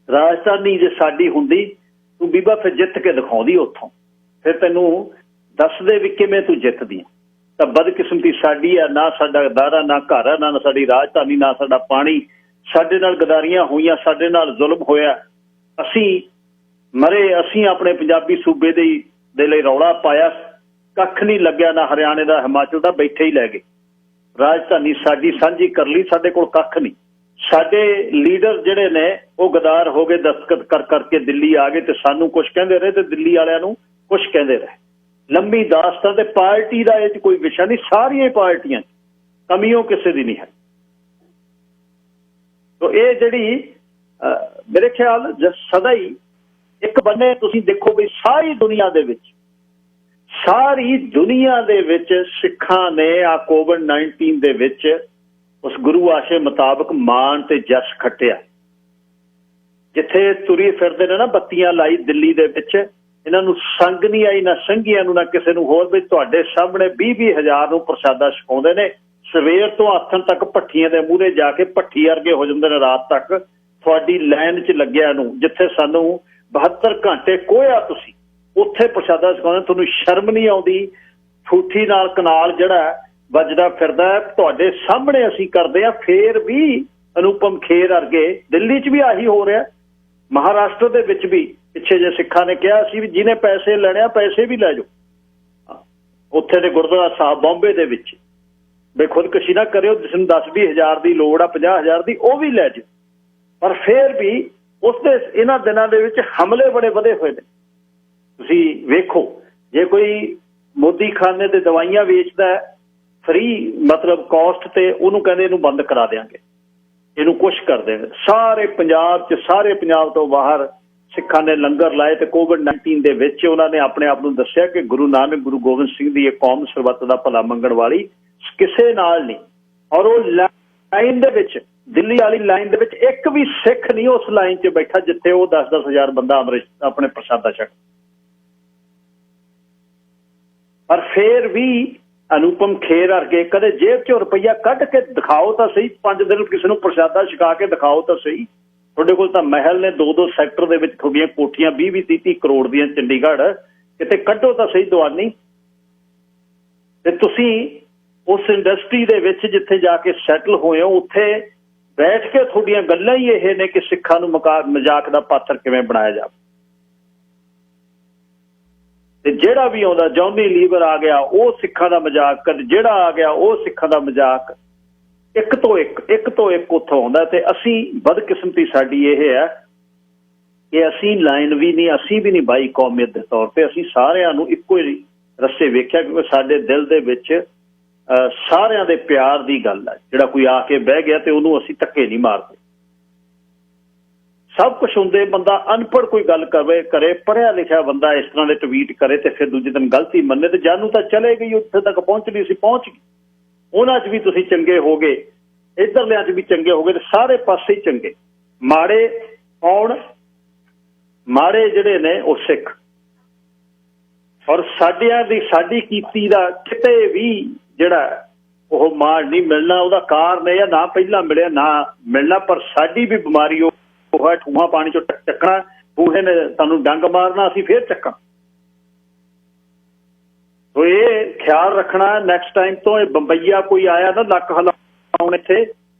ਰਾਜਧਾਨੀ ਜੇ ਸਾਡੀ ਹੁੰਦੀ, ਤੂੰ ਬੀਬਾ ਫਿਰ ਜਿੱਤ ਕੇ ਦਿਖਾਉਂਦੀ ਉੱਥੋਂ, ਫਿਰ ਤੈਨੂੰ ਦੱਸਦੇ ਵੀ ਕਿਵੇਂ ਤੂੰ ਜਿੱਤਦੀ ਆ। ਤਾਂ ਬਦਕਿਸਮਤੀ ਸਾਡੀ ਆ, ਨਾ ਸਾਡਾ ਦਾਰਾ, ਨਾ ਘਰ ਆ, ਨਾ ਸਾਡੀ ਰਾਜਧਾਨੀ, ਨਾ ਸਾਡਾ ਪਾਣੀ। ਸਾਡੇ ਨਾਲ ਗਦਾਰੀਆਂ ਹੋਈਆਂ, ਸਾਡੇ ਨਾਲ ਜ਼ੁਲਮ ਹੋਇਆ, ਅਸੀਂ ਮਰੇ। ਅਸੀਂ ਆਪਣੇ ਪੰਜਾਬੀ ਸੂਬੇ ਦੇ ਲਈ ਰੌਲਾ ਪਾਇਆ, ਕੱਖ ਨਹੀਂ ਲੱਗਿਆ, ਨਾ ਹਰਿਆਣੇ ਦਾ, ਹਿਮਾਚਲ ਦਾ, ਬੈਠੇ ਹੀ ਲੈ ਗਏ। ਰਾਜਧਾਨੀ ਸਾਡੀ ਸਾਂਝੀ ਕਰ ਲਈ, ਸਾਡੇ ਕੋਲ ਕੱਖ ਨਹੀਂ। ਸਾਡੇ ਲੀਡਰ ਜਿਹੜੇ ਨੇ ਉਹ ਗਦਾਰ ਹੋ ਗਏ, ਦਸਤਖਤ ਕਰ ਕਰਕੇ ਦਿੱਲੀ ਆ ਗਏ ਤੇ ਸਾਨੂੰ ਕੁਛ ਕਹਿੰਦੇ ਰਹੇ ਤੇ ਦਿੱਲੀ ਵਾਲਿਆਂ ਨੂੰ ਕੁਛ ਕਹਿੰਦੇ ਰਹੇ। ਲੰਮੀ ਦਾਸਤਾਨ। ਤੇ ਪਾਰਟੀ ਦਾ ਇਹ 'ਚ ਕੋਈ ਵਿਸ਼ਾ ਨਹੀਂ, ਸਾਰੀਆਂ ਪਾਰਟੀਆਂ 'ਚ ਕਮੀਓ ਕਿਸੇ ਦੀ ਨਹੀਂ ਹੈ। ਤੋ ਇਹ ਜਿਹੜੀ ਮੇਰੇ ਖਿਆਲ ਸਦਾ ਹੀ ਇੱਕ ਬੰਨੇ ਤੁਸੀਂ ਦੇਖੋ ਵੀ ਸਾਰੀ ਦੁਨੀਆ ਦੇ ਵਿੱਚ ਸਿੱਖਾਂ ਨੇ ਆ COVID-19 ਦੇ ਵਿੱਚ ਉਸ ਗੁਰੂ ਆਸ਼ੇ ਮੁਤਾਬਕ ਮਾਣ ਤੇ ਜਸ ਖੱਟਿਆ। ਜਿੱਥੇ ਤੁਰੀ ਫਿਰਦੇ ਨੇ ਨਾ ਬੱਤੀਆਂ ਲਾਈ ਦਿੱਲੀ ਦੇ ਵਿੱਚ, ਇਹਨਾਂ ਨੂੰ ਸੰਗ ਨਹੀਂ ਆਈ, ਨਾ ਸੰਘੀਆਂ ਨੂੰ, ਨਾ ਕਿਸੇ ਨੂੰ ਹੋਰ। ਵੀ ਤੁਹਾਡੇ ਸਾਹਮਣੇ 20-20 ਹਜ਼ਾਰ ਨੂੰ ਪ੍ਰਸ਼ਾਦਾ ਛਕਾਉਂਦੇ ਨੇ, ਸਵੇਰ ਤੋਂ ਆਥਣ ਤੱਕ ਭੱਠੀਆਂ ਦੇ ਮੂਹਰੇ ਜਾ ਕੇ ਭੱਠੀ ਵਰਗੇ ਹੋ ਜਾਂਦੇ ਨੇ ਰਾਤ ਤੱਕ ਤੁਹਾਡੀ ਲਾਈਨ 'ਚ ਲੱਗਿਆ ਨੂੰ। ਜਿੱਥੇ ਸਾਨੂੰ 72 ਘੰਟੇ ਕੋਇਆ, ਤੁਸੀਂ ਉੱਥੇ ਪ੍ਰਸ਼ਾਦਾ ਛਕਾਉਂਦੇ। ਤੁਹਾਨੂੰ ਸ਼ਰਮ ਨਹੀਂ ਆਉਂਦੀ? ਠੂਠੀ ਨਾਲ ਕਨਾਲ ਜਿਹੜਾ ਵੱਜਦਾ ਫਿਰਦਾ ਤੁਹਾਡੇ ਸਾਹਮਣੇ ਅਸੀਂ ਕਰਦੇ ਹਾਂ, ਫੇਰ ਵੀ ਅਨੂਪਮ ਖੇਰ ਵਰਗੇ। ਦਿੱਲੀ 'ਚ ਵੀ ਆਹੀ ਹੋ ਰਿਹਾ, ਮਹਾਰਾਸ਼ਟਰ ਦੇ ਵਿੱਚ ਵੀ ਪਿੱਛੇ ਜੇ ਸਿੱਖਾਂ ਨੇ ਕਿਹਾ ਸੀ ਵੀ ਜਿਹਨੇ ਪੈਸੇ ਲੈਣੇ ਆ ਪੈਸੇ ਵੀ ਲੈ ਜਾਓ। ਉੱਥੇ ਦੇ ਗੁਰਦੁਆਰਾ ਸਾਹਿਬ ਬੰਬੇ ਦੇ ਵਿੱਚ ਵੀ ਖੁਦਕੁਸ਼ੀ ਨਾ ਕਰਿਓ, ਜਿਸ ਨੂੰ 10-20 ਹਜ਼ਾਰ ਦੀ ਲੋੜ ਆ, 50 ਹਜ਼ਾਰ ਦੀ, ਉਹ ਵੀ ਲੈ ਜਾਓ। ਪਰ ਫਿਰ ਵੀ ਉਸਦੇ ਇਹਨਾਂ ਦਿਨਾਂ ਦੇ ਵਿੱਚ ਹਮਲੇ ਬੜੇ ਵਧੇ ਹੋਏ ਨੇ। ਤੁਸੀਂ ਵੇਖੋ, ਜੇ ਕੋਈ ਮੋਦੀ ਖਾਨੇ ਦੇ ਦਵਾਈਆਂ ਵੇਚਦਾ ਫਰੀ ਮਤਲਬ ਕਾਸਟ ਤੇ, ਉਹਨੂੰ ਕਹਿੰਦੇ ਇਹਨੂੰ ਬੰਦ ਕਰਾ ਦਿਆਂਗੇ, ਇਹਨੂੰ ਕੁਛ ਕਰ ਦੇਣਗੇ। ਸਾਰੇ ਪੰਜਾਬ 'ਚ, ਸਾਰੇ ਪੰਜਾਬ ਤੋਂ ਬਾਹਰ ਸਿੱਖਾਂ ਨੇ ਲੰਗਰ ਲਾਏ ਤੇ COVID-19 ਦੇ ਵਿੱਚ ਉਹਨਾਂ ਨੇ ਆਪਣੇ ਆਪ ਨੂੰ ਦੱਸਿਆ ਕਿ ਗੁਰੂ ਨਾਨਕ, ਗੁਰੂ ਗੋਬਿੰਦ ਸਿੰਘ ਦੀ ਇਹ ਕੌਮ ਸਰਬੱਤ ਦਾ ਭਲਾ ਮੰਗਣ ਵਾਲੀ ਕਿਸੇ ਨਾਲ ਨਹੀਂ। ਔਰ ਉਹ ਲਾਈਨ ਦੇ ਵਿੱਚ, ਦਿੱਲੀ ਵਾਲੀ ਲਾਈਨ ਦੇ ਵਿੱਚ ਇੱਕ ਵੀ ਸਿੱਖ ਨਹੀਂ ਉਸ ਲਾਈਨ 'ਚ ਬੈਠਾ ਜਿੱਥੇ ਉਹ 10-10 ਹਜ਼ਾਰ ਬੰਦਾ ਅੰਮ੍ਰਿਤ ਆਪਣੇ ਪ੍ਰਸ਼ਾਦਾ ਛਕ। ਪਰ ਫਿਰ ਵੀ ਅਨੂਪਮ ਖੇਰ ਵਰਗੇ ਕਦੇ ਜੇਬ 'ਚੋਂ ਰੁਪਈਆ ਕੱਢ ਕੇ ਦਿਖਾਓ ਤਾਂ ਸਹੀ, 5 ਦਿਨ ਕਿਸੇ ਨੂੰ ਪ੍ਰਸ਼ਾਦਾ ਛਕਾ ਕੇ ਦਿਖਾਓ ਤਾਂ ਸਹੀ। ਤੁਹਾਡੇ ਕੋਲ ਤਾਂ ਮਹਿਲ ਨੇ 2-2 ਸੈਕਟਰ ਦੇ ਵਿੱਚ, ਤੁਹਾਡੀਆਂ ਕੋਠੀਆਂ 20-20-30 ਕਰੋੜ ਦੀਆਂ ਚੰਡੀਗੜ੍ਹ, ਕਿਤੇ ਕੱਢੋ ਤਾਂ ਸਹੀ ਦੀਵਾਨੀ। ਤੇ ਤੁਸੀਂ ਉਸ ਇੰਡਸਟਰੀ ਦੇ ਵਿੱਚ ਜਿੱਥੇ ਜਾ ਕੇ ਸੈਟਲ ਹੋਏ ਹੋ, ਉੱਥੇ ਬੈਠ ਕੇ ਤੁਹਾਡੀਆਂ ਗੱਲਾਂ ਹੀ ਇਹ ਨੇ ਕਿ ਸਿੱਖਾਂ ਨੂੰ ਮਜ਼ਾਕ ਦਾ ਪਾਤਰ ਕਿਵੇਂ ਬਣਾਇਆ ਜਾਵੇ। ਤੇ ਜਿਹੜਾ ਵੀ ਆਉਂਦਾ, ਜੌਨੀ ਲੀਵਰ ਆ ਗਿਆ ਉਹ ਸਿੱਖਾਂ ਦਾ ਮਜ਼ਾਕ, ਜਿਹੜਾ ਆ ਗਿਆ ਉਹ ਸਿੱਖਾਂ ਦਾ ਮਜ਼ਾਕ, ਇੱਕ ਤੋਂ ਇੱਕ ਉੱਥੋਂ ਆਉਂਦਾ। ਤੇ ਅਸੀਂ ਬਦਕਿਸਮਤੀ ਸਾਡੀ ਇਹ ਹੈ ਕਿ ਅਸੀਂ ਲਾਈਨ ਵੀ ਨਹੀਂ, ਅਸੀਂ ਵੀ ਨਹੀਂ ਬਾਈ ਕੌਮੀਅਤ ਦੇ ਤੌਰ ਤੇ, ਅਸੀਂ ਸਾਰਿਆਂ ਨੂੰ ਇੱਕੋ ਹੀ ਰਸਤੇ ਵੇਖਿਆ, ਕਿਉਂਕਿ ਸਾਡੇ ਦਿਲ ਦੇ ਵਿੱਚ ਸਾਰਿਆਂ ਦੇ ਪਿਆਰ ਦੀ ਗੱਲ ਹੈ। ਜਿਹੜਾ ਕੋਈ ਆ ਕੇ ਬਹਿ ਗਿਆ ਤੇ ਉਹਨੂੰ ਅਸੀਂ ਧੱਕੇ ਨਹੀਂ ਮਾਰਦੇ। ਸਭ ਕੁਛ ਹੁੰਦੇ, ਬੰਦਾ ਅਨਪੜ੍ਹ ਕੋਈ ਗੱਲ ਕਰੇ, ਪੜ੍ਹਿਆ ਲਿਖਿਆ ਬੰਦਾ ਇਸ ਤਰ੍ਹਾਂ ਦੇ ਟਵੀਟ ਕਰੇ ਤੇ ਫਿਰ ਦੂਜੇ ਦਿਨ ਗਲਤੀ ਮੰਨੇ, ਤੇ ਜਾਨੂੰ ਤਾਂ ਚਲੇ ਗਈ, ਉੱਥੇ ਤੱਕ ਪਹੁੰਚਣੀ ਸੀ ਪਹੁੰਚ ਗਈ। ਉਹਨਾਂ 'ਚ ਵੀ ਤੁਸੀਂ ਚੰਗੇ ਹੋ ਗਏ, ਇੱਧਰਲਿਆਂ 'ਚ ਵੀ ਚੰਗੇ ਹੋ ਗਏ, ਤੇ ਸਾਰੇ ਪਾਸੇ ਹੀ ਚੰਗੇ। ਮਾੜੇ ਕੌਣ? ਮਾੜੇ ਜਿਹੜੇ ਨੇ ਉਹ ਸਿੱਖ। ਔਰ ਸਾਡੀ ਕੀਤੀ ਦਾ ਕਿਤੇ ਵੀ ਜਿਹੜਾ ਉਹ ਮਾਣ ਨਹੀਂ ਮਿਲਣਾ, ਉਹਦਾ ਕਾਰਨ ਇਹ ਨਾ ਪਹਿਲਾਂ ਮਿਲਿਆ ਨਾ ਮਿਲਣਾ। ਪਰ ਸਾਡੀ ਵੀ ਬਿਮਾਰੀ ਉਹ ਹੈ, ਠੂਹਾਂ ਪਾਣੀ 'ਚੋਂ ਚੱਕਣਾ, ਬੂਹੇ ਨੇ ਤੁਹਾਨੂੰ ਡੰਗ ਮਾਰਨਾ, ਅਸੀਂ ਫੇਰ ਚੱਕਾਂ। ਸੋ ਇਹ ਖਿਆਲ ਰੱਖਣਾ ਨੈਕਸਟ ਟਾਈਮ ਤੋਂ। ਇਹ ਬੰਬਈਆ ਕੋਈ ਆਇਆ ਨਾ ਲੱਕ ਹਿਲਾਉਣ ਇੱਥੇ,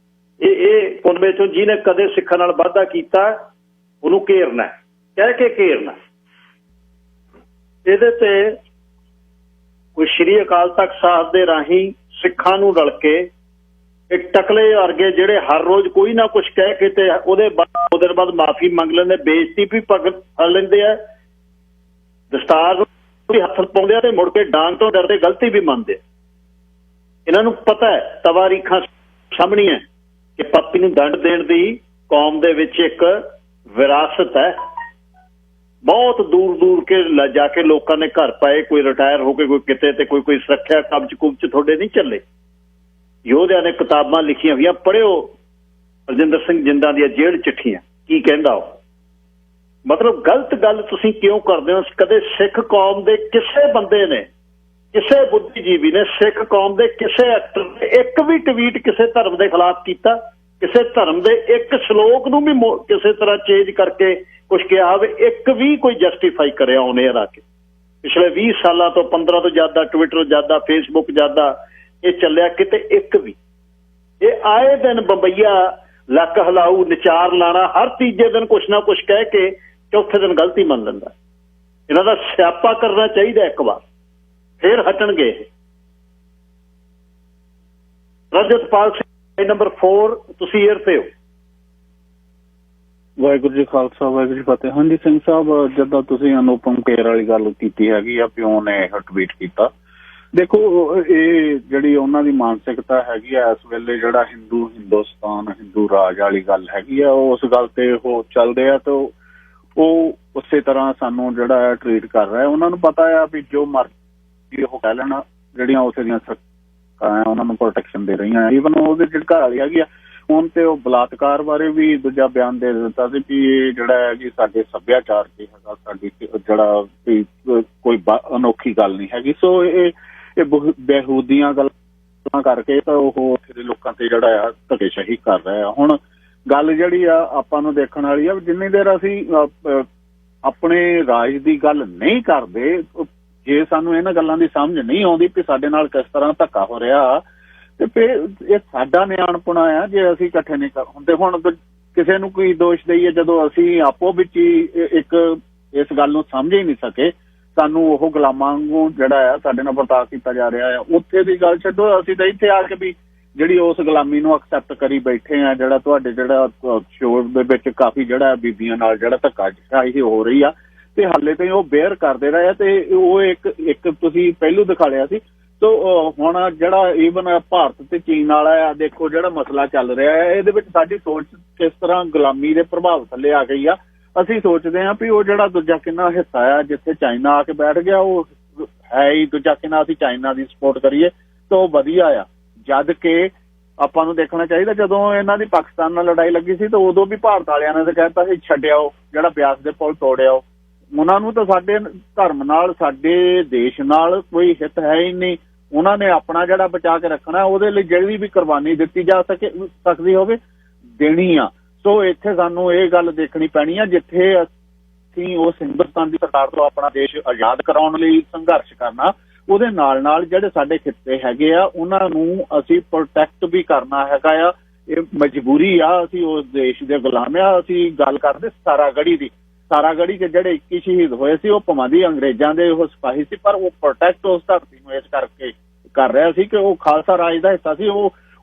ਇਹ ਕੁੰਬੇ 'ਚੋਂ ਜਿਹਨੇ ਕਦੇ ਸਿੱਖਾਂ ਨਾਲ ਵਾਅਦਾ ਕੀਤਾ ਉਹਨੂੰ ਘੇਰਨਾ, ਕਹਿ ਕੇ ਘੇਰਨਾ। ਇਹਦੇ ਤੇ ਕੋਈ ਸ਼੍ਰੀ ਅਕਾਲ ਤਖਤ ਸਾਹਿਬ ਦੇ ਰਾਹੀਂ ਸਿੱਖਾਂ ਨੂੰ ਰਲ ਕੇ ਇੱਕ ਟਕਲੇ ਵਰਗੇ ਜਿਹੜੇ ਹਰ ਰੋਜ਼ ਕੋਈ ਨਾ ਕੁਛ ਕਹਿ ਕੇ ਤੇ ਉਹਦੇ ਬਾਅਦ ਮਾਫੀ ਮੰਗ ਲੈਂਦੇ, ਬੇਇੱਜ਼ਤੀ ਵੀ ਫੜ ਲੈਂਦੇ ਆ, ਦਸਤਾਰ ਨੂੰ ਹੱਥ ਪਾਉਂਦੇ ਆ ਤੇ ਮੁੜ ਕੇ ਡਾਂਗ ਤੋਂ ਡਰਦੇ ਗਲਤੀ ਵੀ ਮੰਨਦੇ। ਇਹਨਾਂ ਨੂੰ ਪਤਾ ਹੈ, ਤਵਾਰੀਖਾਂ ਸਾਹਮਣੇ ਹੈ ਕਿ ਪਾਪੀ ਨੂੰ ਦੰਡ ਦੇਣ ਦੀ ਕੌਮ ਦੇ ਵਿੱਚ ਇੱਕ ਵਿਰਾਸਤ ਹੈ। ਬਹੁਤ ਦੂਰ ਕੇ ਜਾ ਕੇ ਲੋਕਾਂ ਨੇ ਘਰ ਪਾਏ, ਕੋਈ ਰਿਟਾਇਰ ਹੋ ਕੇ ਕੋਈ ਕਿਤੇ, ਤੇ ਕੋਈ ਸੁਰੱਖਿਆ ਕਬਜ਼ ਤੁਹਾਡੇ ਨਹੀਂ ਚੱਲੇ। ਯੋਧਿਆਂ ਨੇ ਕਿਤਾਬਾਂ ਲਿਖੀਆਂ ਹੋਈਆਂ, ਪੜ੍ਹਿਓ ਰਜਿੰਦਰ ਸਿੰਘ ਜਿੰਦਾਂ ਦੀਆਂ ਜੇਲ੍ਹ ਚਿੱਠੀਆਂ, ਕੀ ਕਹਿੰਦਾ ਉਹ। ਮਤਲਬ ਗਲਤ ਗੱਲ ਤੁਸੀਂ ਕਿਉਂ ਕਰਦੇ ਹੋ? ਕਦੇ ਸਿੱਖ ਕੌਮ ਦੇ ਕਿਸੇ ਬੰਦੇ ਨੇ, ਕਿਸੇ ਬੁੱਧੀਜੀਵੀ ਨੇ ਸਿੱਖ ਕੌਮ ਦੇ ਕਿਸੇ ਐਕਟਰ ਨੇ ਇੱਕ ਵੀ ਟਵੀਟ ਕਿਸੇ ਧਰਮ ਦੇ ਖਿਲਾਫ ਕੀਤਾ? ਕਿਸੇ ਧਰਮ ਦੇ ਇੱਕ ਸ਼ਲੋਕ ਨੂੰ ਵੀ ਕਿਸੇ ਤਰ੍ਹਾਂ ਚੇਂਜ ਕਰਕੇ ਕੁਛ ਕਿਹਾ ਹੋਵੇ? ਇੱਕ ਵੀ ਕੋਈ ਜਸਟੀਫਾਈ ਕਰਿਆ ਉਹਨੇ ਆ ਕੇ? ਪਿਛਲੇ 20 ਸਾਲਾਂ ਤੋਂ, 15 ਤੋਂ ਜ਼ਿਆਦਾ ਟਵਿੱਟਰ ਜ਼ਿਆਦਾ, ਫੇਸਬੁੱਕ ਜ਼ਿਆਦਾ ਇਹ ਚੱਲਿਆ, ਕਿਤੇ ਇੱਕ ਵੀ। ਇਹ ਆਏ ਦਿਨ ਬੰਬਈਆ ਲੱਕ ਹਿਲਾਊ, ਨਚਾਰ ਲਾਣਾ, ਹਰ ਤੀਜੇ ਦਿਨ ਕੁਛ ਨਾ ਕੁਛ ਕਹਿ ਕੇ ਚੌਥੇ ਦਿਨ ਗਲਤੀ ਮੰਨ ਲੈਂਦਾ। ਇਹਨਾਂ ਦਾ ਸਿਆਪਾ ਕਰਨਾ ਚਾਹੀਦਾ ਇੱਕ ਵਾਰ, ਫੇਰ ਹਟਣਗੇ। ਰਜਤਪਾਲ ਸਿੰਘ ਨੰਬਰ 4, ਤੁਸੀਂ ਏਅਰ ਤੇ ਹੋ। ਵਾਹਿਗੁਰੂ ਜੀ ਖਾਲਸਾ, ਵਾਹਿਗੁਰੂ ਜੀ ਫਤਿਹ। ਹਾਂਜੀ ਸਿੰਘ ਸਾਹਿਬ, ਜਿੱਦਾਂ ਤੁਸੀਂ ਅਨੂਪਮ ਖੇਰ ਵਾਲੀ ਗੱਲ ਕੀਤੀ ਹੈਗੀ ਆ, ਪਿਓ ਨੇ ਟਵੀਟ ਕੀਤਾ, ਦੇਖੋ ਇਹ ਜਿਹੜੀ ਉਹਨਾਂ ਦੀ ਮਾਨਸਿਕਤਾ ਹੈਗੀ ਆ ਇਸ ਵੇਲੇ, ਜਿਹੜਾ ਹਿੰਦੁਸਤਾਨ ਹਿੰਦੂ ਰਾਜ ਵਾਲੀ ਗੱਲ ਹੈਗੀ ਆ, ਉਸ ਗੱਲ ਤੇ ਉਹ ਚੱਲਦੇ ਆ, ਤੇ ਉਹ ਉਸੇ ਤਰ੍ਹਾਂ ਸਾਨੂੰ ਜਿਹੜਾ ਟਰੀਟ ਕਰ ਰਿਹਾ। ਉਹਨਾਂ ਨੂੰ ਪਤਾ ਆ ਵੀ ਜੋ ਮਰਜ਼ੀ ਉਹ ਕਹਿ ਲੈਣ, ਜਿਹੜੀਆਂ ਉਸੇ ਦੀਆਂ ਸਰਕਾਰਾਂ ਉਹਨਾਂ ਨੂੰ ਪ੍ਰੋਟੈਕਸ਼ਨ ਦੇ ਰਹੀਆਂ। ਈਵਨ ਉਹਦੇ ਜਿਹੜੀ ਘਰ ਵਾਲੀ ਹੈਗੀ ਆ, ਹੁਣ ਤੇ ਉਹ ਬਲਾਤਕਾਰ ਬਾਰੇ ਵੀ ਦੂਜਾ ਬਿਆਨ ਦੇ ਦਿੱਤਾ ਸੀ ਵੀ ਇਹ ਜਿਹੜਾ ਹੈ ਕਿ ਸਾਡੇ ਸੱਭਿਆਚਾਰ 'ਚ ਹੈਗਾ, ਸਾਡੀ ਜਿਹੜਾ ਵੀ ਕੋਈ ਅਨੋਖੀ ਗੱਲ ਨਹੀਂ ਹੈਗੀ। ਸੋ ਇਹ ਬੇਹੂਦੀਆਂ ਗੱਲਾਂ ਕਰਕੇ ਤਾਂ ਉਹ ਇੱਥੇ ਦੇ ਲੋਕਾਂ ਤੇ ਜਿਹੜਾ ਆ ਧੱਕੇਸ਼ਾਹੀ ਕਰ ਰਿਹਾ। ਹੁਣ ਗੱਲ ਜਿਹੜੀ ਆ ਆਪਾਂ ਨੂੰ ਦੇਖਣ ਵਾਲੀ ਆ, ਜਿੰਨੀ ਦੇਰ ਅਸੀਂ ਆਪਣੇ ਰਾਜ ਦੀ ਗੱਲ ਨਹੀਂ ਕਰਦੇ, ਜੇ ਸਾਨੂੰ ਇਹਨਾਂ ਗੱਲਾਂ ਦੀ ਸਮਝ ਨਹੀਂ ਆਉਂਦੀ ਕਿ ਸਾਡੇ ਨਾਲ ਕਿਸ ਤਰ੍ਹਾਂ ਧੱਕਾ ਹੋ ਰਿਹਾ, ਤੇ ਫਿਰ ਇਹ ਸਾਡਾ ਨਿਆਣਪੁਣਾ ਆ ਜੇ ਅਸੀਂ ਇਕੱਠੇ ਨਹੀਂ ਹੁੰਦੇ। ਹੁਣ ਕਿਸੇ ਨੂੰ ਕੋਈ ਦੋਸ਼ ਦਈਏ ਜਦੋਂ ਅਸੀਂ ਆਪੋ ਵਿੱਚ ਹੀ ਇੱਕ ਇਸ ਗੱਲ ਨੂੰ ਸਮਝ ਹੀ ਨਹੀਂ ਸਕੇ, ਸਾਨੂੰ ਉਹ ਗੁਲਾਮਾਂ ਵਾਂਗੂ ਜਿਹੜਾ ਆ ਸਾਡੇ ਨਾਲ ਵਰਤਾਅ ਕੀਤਾ ਜਾ ਰਿਹਾ ਆ। ਉੱਥੇ ਦੀ ਗੱਲ ਛੱਡੋ, ਅਸੀਂ ਤਾਂ ਇੱਥੇ ਆ ਕੇ ਵੀ ਜਿਹੜੀ ਉਸ ਗੁਲਾਮੀ ਨੂੰ ਐਕਸੈਪਟ ਕਰੀ ਬੈਠੇ ਆ। ਜਿਹੜਾ ਤੁਹਾਡੇ ਜਿਹੜਾ ਸ਼ੋਅ ਦੇ ਵਿੱਚ ਕਾਫੀ ਜਿਹੜਾ ਬੀਬੀਆਂ ਨਾਲ ਜਿਹੜਾ ਧੱਕਾਸ਼ਾਹੀ ਹੋ ਰਹੀ ਆ ਤੇ ਹਾਲੇ ਤਾਈਂ ਉਹ ਬੇਅਰ ਕਰਦੇ ਰਹੇ ਆ। ਤੇ ਉਹ ਇੱਕ ਤੁਸੀਂ ਪਹਿਲੂ ਦਿਖਾ ਲਿਆ ਸੀ। ਤੋ ਹੁਣ ਜਿਹੜਾ ਈਵਨ ਭਾਰਤ ਤੇ ਚੀਨ ਵਾਲਾ ਆ, ਦੇਖੋ ਜਿਹੜਾ ਮਸਲਾ ਚੱਲ ਰਿਹਾ ਹੈ, ਇਹਦੇ ਵਿੱਚ ਸਾਡੀ ਸੋਚ ਕਿਸ ਤਰ੍ਹਾਂ ਗੁਲਾਮੀ ਦੇ ਪ੍ਰਭਾਵ ਥੱਲੇ ਆ ਗਈ ਆ। ਅਸੀਂ ਸੋਚਦੇ ਹਾਂ ਵੀ ਉਹ ਜਿਹੜਾ ਦੂਜਾ ਕਿੰਨਾ ਹਿੱਸਾ ਆ ਜਿੱਥੇ ਚਾਈਨਾ ਆ ਕੇ ਬੈਠ ਗਿਆ, ਉਹ ਹੈ ਹੀ ਦੂਜਾ ਕਿੰਨਾ ਅਸੀਂ ਚਾਈਨਾ ਦੀ ਸਪੋਰਟ ਕਰੀਏ ਤਾਂ ਉਹ ਵਧੀਆ ਆ। ਜਦ ਕਿ ਆਪਾਂ ਨੂੰ ਦੇਖਣਾ ਚਾਹੀਦਾ ਜਦੋਂ ਇਹਨਾਂ ਦੀ ਪਾਕਿਸਤਾਨ ਨਾਲ ਲੜਾਈ ਲੱਗੀ ਸੀ ਤਾਂ ਉਦੋਂ ਵੀ ਭਾਰਤ ਵਾਲਿਆਂ ਨੇ ਤਾਂ ਕਹਿਤਾ ਸੀ ਛੱਡਿਆਓ, ਜਿਹੜਾ ਬਿਆਸ ਦੇ ਪੁਲ ਤੋੜਿਆਓ। ਉਹਨਾਂ ਨੂੰ ਤਾਂ ਸਾਡੇ ਧਰਮ ਨਾਲ, ਸਾਡੇ ਦੇਸ਼ ਨਾਲ ਕੋਈ ਹਿੱਤ ਹੈ ਹੀ ਨਹੀਂ। ਉਹਨਾਂ ਨੇ ਆਪਣਾ ਜਿਹੜਾ ਬਚਾ ਕੇ ਰੱਖਣਾ, ਉਹਦੇ ਲਈ ਜਿਹੜੀ ਵੀ ਕੁਰਬਾਨੀ ਦਿੱਤੀ ਜਾ ਸਕਦੀ ਹੋਵੇ ਦੇਣੀ ਆ। ਸੋ ਇੱਥੇ ਸਾਨੂੰ ਇਹ ਗੱਲ ਦੇਖਣੀ ਪੈਣੀ ਆ, ਜਿੱਥੇ ਅਸੀਂ ਉਸ ਹਿੰਦੁਸਤਾਨ ਦੀ ਸਰਕਾਰ ਤੋਂ ਆਪਣਾ ਦੇਸ਼ ਆਜ਼ਾਦ ਕਰਾਉਣ ਲਈ ਸੰਘਰਸ਼ ਕਰਨਾ, ਉਹਦੇ ਨਾਲ ਨਾਲ ਜਿਹੜੇ ਸਾਡੇ ਖਿੱਤੇ ਹੈਗੇ ਆ ਉਹਨਾਂ ਨੂੰ ਅਸੀਂ ਪ੍ਰੋਟੈਕਟ ਵੀ ਕਰਨਾ ਹੈਗਾ ਆ। ਇਹ ਮਜਬੂਰੀ ਆ, ਅਸੀਂ ਉਸ ਦੇਸ਼ ਦੇ ਗੁਲਾਮ ਆ। ਅਸੀਂ ਗੱਲ ਕਰਦੇ ਸਾਰਾਗੜ੍ਹੀ ਦੀ। ਸਾਰਾਗੜ੍ਹੀ ਦੇ ਜਿਹੜੇ 21 ਸ਼ਹੀਦ ਹੋਏ ਸੀ ਉਹ ਭਾਵੇਂ ਦੀ ਅੰਗਰੇਜ਼ਾਂ ਦੇ ਉਹ ਸਿਪਾਹੀ ਸੀ, ਪਰ ਉਹ ਪ੍ਰੋਟੈਕਟ ਉਸ ਧਰਤੀ ਨੂੰ ਇਸ ਕਰਕੇ ਕਰ ਰਿਹਾ ਸੀ ਕਿ ਉਹ ਖਾਲਸਾ ਰਾਜ ਦਾ ਹਿੱਸਾ ਸੀ।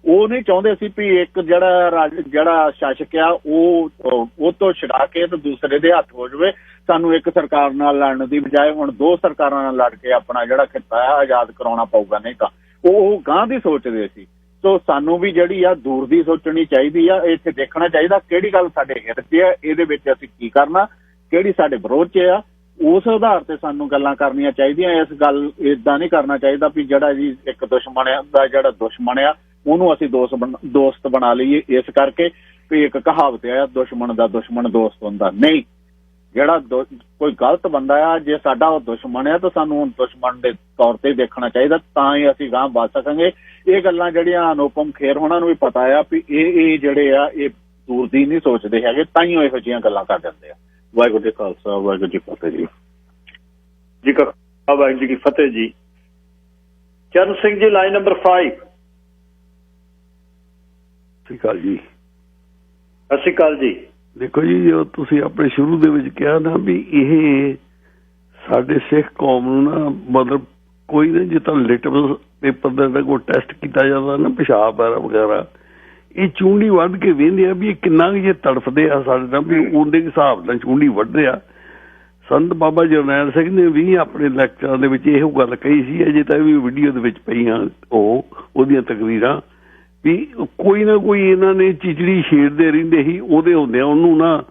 ਉਹ ਨਹੀਂ ਚਾਹੁੰਦੇ ਸੀ ਵੀ ਇੱਕ ਜਿਹੜਾ ਸ਼ਾਸਕ ਆ ਉਹ ਤੋਂ ਛਡਾ ਕੇ ਤੇ ਦੂਸਰੇ ਦੇ ਹੱਥ ਹੋ ਜਾਵੇ। ਸਾਨੂੰ ਇੱਕ ਸਰਕਾਰ ਨਾਲ ਲੜਨ ਦੀ ਬਜਾਏ ਹੁਣ ਦੋ ਸਰਕਾਰਾਂ ਨਾਲ ਲੜ ਕੇ ਆਪਣਾ ਜਿਹੜਾ ਖਿੱਤਾ ਆ ਆਜ਼ਾਦ ਕਰਾਉਣਾ ਪਊਗਾ, ਨਹੀਂ ਤਾਂ ਉਹ ਗਾਂਹ ਦੀ ਸੋਚਦੇ ਸੀ। ਸੋ ਸਾਨੂੰ ਵੀ ਜਿਹੜੀ ਆ ਦੂਰ ਦੀ ਸੋਚਣੀ ਚਾਹੀਦੀ ਆ। ਇੱਥੇ ਦੇਖਣਾ ਚਾਹੀਦਾ ਕਿਹੜੀ ਗੱਲ ਸਾਡੇ ਹਿੱਤ 'ਚ ਆ, ਇਹਦੇ ਵਿੱਚ ਅਸੀਂ ਕੀ ਕਰਨਾ, ਕਿਹੜੀ ਸਾਡੇ ਵਿਰੋਧ 'ਚ ਆ, ਉਸ ਆਧਾਰ ਤੇ ਸਾਨੂੰ ਗੱਲਾਂ ਕਰਨੀਆਂ ਚਾਹੀਦੀਆਂ। ਇਸ ਗੱਲ ਏਦਾਂ ਨਹੀਂ ਕਰਨਾ ਚਾਹੀਦਾ ਵੀ ਜਿਹੜਾ ਜੀ ਇੱਕ ਦੁਸ਼ਮਣ ਦਾ ਜਿਹੜਾ ਦੁਸ਼ਮਣ ਆ ਉਹਨੂੰ ਅਸੀਂ ਦੋਸਤ ਬਣਾ ਲਈਏ, ਇਸ ਕਰਕੇ ਵੀ ਇੱਕ ਕਹਾਵਤ ਆ ਦੁਸ਼ਮਣ ਦਾ ਦੁਸ਼ਮਣ ਦੋਸਤ ਹੁੰਦਾ। ਨਹੀਂ, ਜਿਹੜਾ ਕੋਈ ਗਲਤ ਬੰਦਾ ਆ ਜੇ ਸਾਡਾ ਉਹ ਦੁਸ਼ਮਣ ਆ ਤਾਂ ਸਾਨੂੰ ਦੁਸ਼ਮਣ ਦੇ ਤੌਰ ਤੇ ਦੇਖਣਾ ਚਾਹੀਦਾ, ਤਾਂ ਹੀ ਅਸੀਂ ਗਾਂਹ ਵੱਧ ਸਕਾਂਗੇ। ਇਹ ਗੱਲਾਂ ਜਿਹੜੀਆਂ ਅਨੁਪਮ ਖੇਰ ਹੋਣਾ ਨੂੰ ਵੀ ਪਤਾ ਆ ਵੀ ਇਹ ਜਿਹੜੇ ਆ ਇਹ ਦੂਰ ਦੀ ਨਹੀਂ ਸੋਚਦੇ ਹੈਗੇ, ਤਾਂ ਹੀ ਇਹੋ ਜਿਹੀਆਂ ਗੱਲਾਂ ਕਰ ਦਿੰਦੇ ਆ। ਵਾਹਿਗੁਰੂ ਜੀ ਖਾਲਸਾ, ਵਾਹਿਗੁਰੂ ਜੀ ਫਤਿਹ ਜੀ। ਜੀ ਕਾ ਵਾਹਿਗੁਰੂ ਜੀ ਕੀ ਫਤਿਹ ਜੀ। Charan Singh ji, line number 5। ਸਤਿ ਸ਼੍ਰੀ ਅਕਾਲ ਜੀ। ਸਤਿ ਸ਼੍ਰੀ ਅਕਾਲ ਜੀ। ਦੇਖੋ ਜੀ, ਜੋ ਤੁਸੀਂ ਆਪਣੇ ਸ਼ੁਰੂ ਦੇ ਵਿੱਚ ਕਿਹਾ ਨਾ ਵੀ ਇਹ ਸਾਡੇ ਸਿੱਖ ਕੌਮ ਨੂੰ ਨਾ ਮਤਲਬ ਕੋਈ ਨਾ ਜਿੱਦਾਂ ਲਿਟਮਸ ਪੇਪਰ ਦਾ ਕੋਈ ਟੈਸਟ ਕੀਤਾ ਜਾਂਦਾ ਨਾ ਪਿਸ਼ਾਬ ਵਗੈਰਾ, ਇਹ ਚੂੰਡੀ ਵੱਢ ਕੇ ਵੇਖਦੇ ਆ ਵੀ ਇਹ ਕਿੰਨਾ ਕੁ ਜੇ ਤੜਫਦੇ ਆ ਸਾਡੇ ਨਾਲ, ਵੀ ਉਹਦੇ ਹਿਸਾਬ ਨਾਲ ਚੂੰਡੀ ਵੱਢਦੇ ਆ। ਸੰਤ ਬਾਬਾ ਜਰਨੈਲ ਸਿੰਘ ਨੇ ਵੀ ਆਪਣੇ ਲੈਕਚਰਾਂ ਦੇ ਵਿੱਚ ਇਹੋ ਗੱਲ ਕਹੀ ਸੀ, ਅਜੇ ਤਾਂ ਵੀ ਵੀਡੀਓ ਦੇ ਵਿੱਚ ਪਈਆਂ ਉਹਦੀਆਂ ਤਕਰੀਰਾਂ, ਵੀ ਕੋਈ ਨਾ ਕੋਈ ਇਹਨਾਂ ਨੇ ਚਿਚੜੀ ਛੇੜਦੇ ਰਹਿੰਦੇ ਸੀ। ਉਹਦੇ ਹੁੰਦਿਆਂ ਉਹਨੂੰ ਨਾ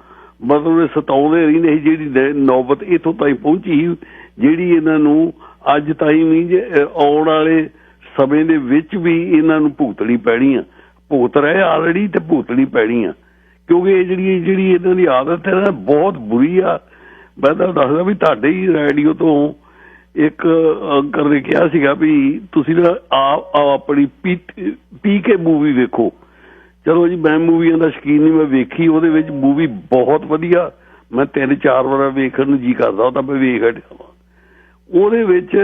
ਮਤਲਬ ਸਤਾਉਂਦੇ ਰਹਿੰਦੇ ਸੀ। ਜਿਹੜੀ ਨੌਬਤ ਇੱਥੋਂ ਤਾਈਂ ਪਹੁੰਚੀ ਸੀ, ਜਿਹੜੀ ਇਹਨਾਂ ਨੂੰ ਅੱਜ ਤਾਈਂ ਵੀ ਆਉਣ ਵਾਲੇ ਸਮੇਂ ਦੇ ਵਿੱਚ ਵੀ ਇਹਨਾਂ ਨੂੰ ਭੁਗਤਣੀ ਪੈਣੀ ਆ। ਭੁਗਤ ਰਹੇ ਆਲਰੇਡੀ ਤੇ ਭੁਗਤਣੀ ਪੈਣੀ ਆ, ਕਿਉਂਕਿ ਇਹ ਜਿਹੜੀ ਇਹਨਾਂ ਦੀ ਆਦਤ ਹੈ ਨਾ ਬਹੁਤ ਬੁਰੀ ਆ। ਮੈਂ ਤਾਂ ਦੱਸਦਾ ਵੀ ਤੁਹਾਡੇ ਹੀ ਰੇਡੀਓ ਤੋਂ ਇੱਕ ਅੰਕਰ ਨੇ ਕਿਹਾ ਸੀਗਾ ਵੀ ਤੁਸੀਂ ਨਾ ਆਪਣੀ ਪੀ ਕੇ ਮੂਵੀ ਵੇਖੋ। ਚਲੋ ਜੀ, ਮੈਂ ਮੂਵੀਆਂ ਦਾ ਸ਼ੌਕੀਨ ਨਹੀਂ, ਮੈਂ ਵੇਖੀ, ਉਹਦੇ ਵਿੱਚ ਮੂਵੀ ਬਹੁਤ ਵਧੀਆ, ਮੈਂ 3-4 ਵਾਰ ਵੇਖਣ ਨੂੰ ਜੀ ਕਰਦਾ, ਉਹ ਤਾਂ ਮੈਂ ਵੇਖ ਹਟਿਆ ਵਾ। ਉਹਦੇ ਵਿੱਚ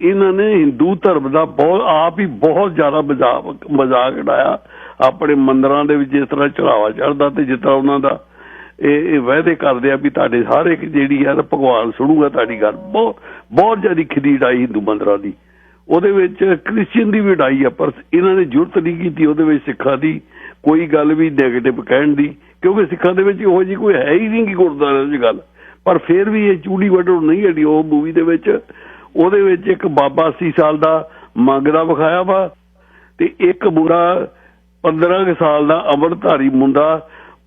ਇਹਨਾਂ ਨੇ ਹਿੰਦੂ ਧਰਮ ਦਾ ਆਪ ਹੀ ਬਹੁਤ ਜ਼ਿਆਦਾ ਮਜ਼ਾਕ ਉਡਾਇਆ। ਆਪਣੇ ਮੰਦਰਾਂ ਦੇ ਵਿੱਚ ਜਿਸ ਤਰ੍ਹਾਂ ਚੜਾਵਾ ਚੜ੍ਹਦਾ ਤੇ ਜਿਸ ਤਰ੍ਹਾਂ ਉਹਨਾਂ ਦਾ ਇਹ ਵਾਅਦੇ ਕਰਦੇ ਆ ਵੀ ਤੁਹਾਡੇ ਹਰ ਇੱਕ ਜਿਹੜੀ ਆ ਭਗਵਾਨ ਸੁਣੂਗਾ ਤੁਹਾਡੀ ਗੱਲ। ਬਹੁਤ ਜ਼ਿਆਦਾ ਖਿੱਦੀ ਉਡਾਈ ਹਿੰਦੂ ਮੰਦਰਾਂ ਦੀ। ਉਹਦੇ ਵਿੱਚ ਕ੍ਰਿਸਚਨ ਦੀ ਵੀ ਉਡਾਈ ਆ, ਪਰ ਇਹਨਾਂ ਨੇ ਜ਼ਰੂਰਤ ਨਹੀਂ ਕੀਤੀ ਉਹਦੇ ਵਿੱਚ ਸਿੱਖਾਂ ਦੀ ਕੋਈ ਗੱਲ ਵੀ ਨੈਗੇਟਿਵ ਕਹਿਣ ਦੀ, ਕਿਉਂਕਿ ਸਿੱਖਾਂ ਦੇ ਵਿੱਚ ਇਹੋ ਜਿਹੀ ਕੋਈ ਹੈ ਹੀ ਨਹੀਂ ਕਿ ਗੁਰਦੁਆਰਿਆਂ 'ਚ ਗੱਲ। ਪਰ ਫਿਰ ਵੀ ਇਹ ਚੂੜੀ ਵੱਢਣ ਨਹੀਂ ਹਟੀ ਉਹ ਮੂਵੀ ਦੇ ਵਿੱਚ। ਉਹਦੇ ਵਿੱਚ ਇੱਕ ਬਾਬਾ 80 ਸਾਲ ਦਾ ਮੰਗਦਾ ਵਿਖਾਇਆ ਵਾ ਤੇ ਇੱਕ ਮੁੰਡਾ 15 ਕੁ ਸਾਲ ਦਾ ਅੰਮ੍ਰਿਤਧਾਰੀ ਮੁੰਡਾ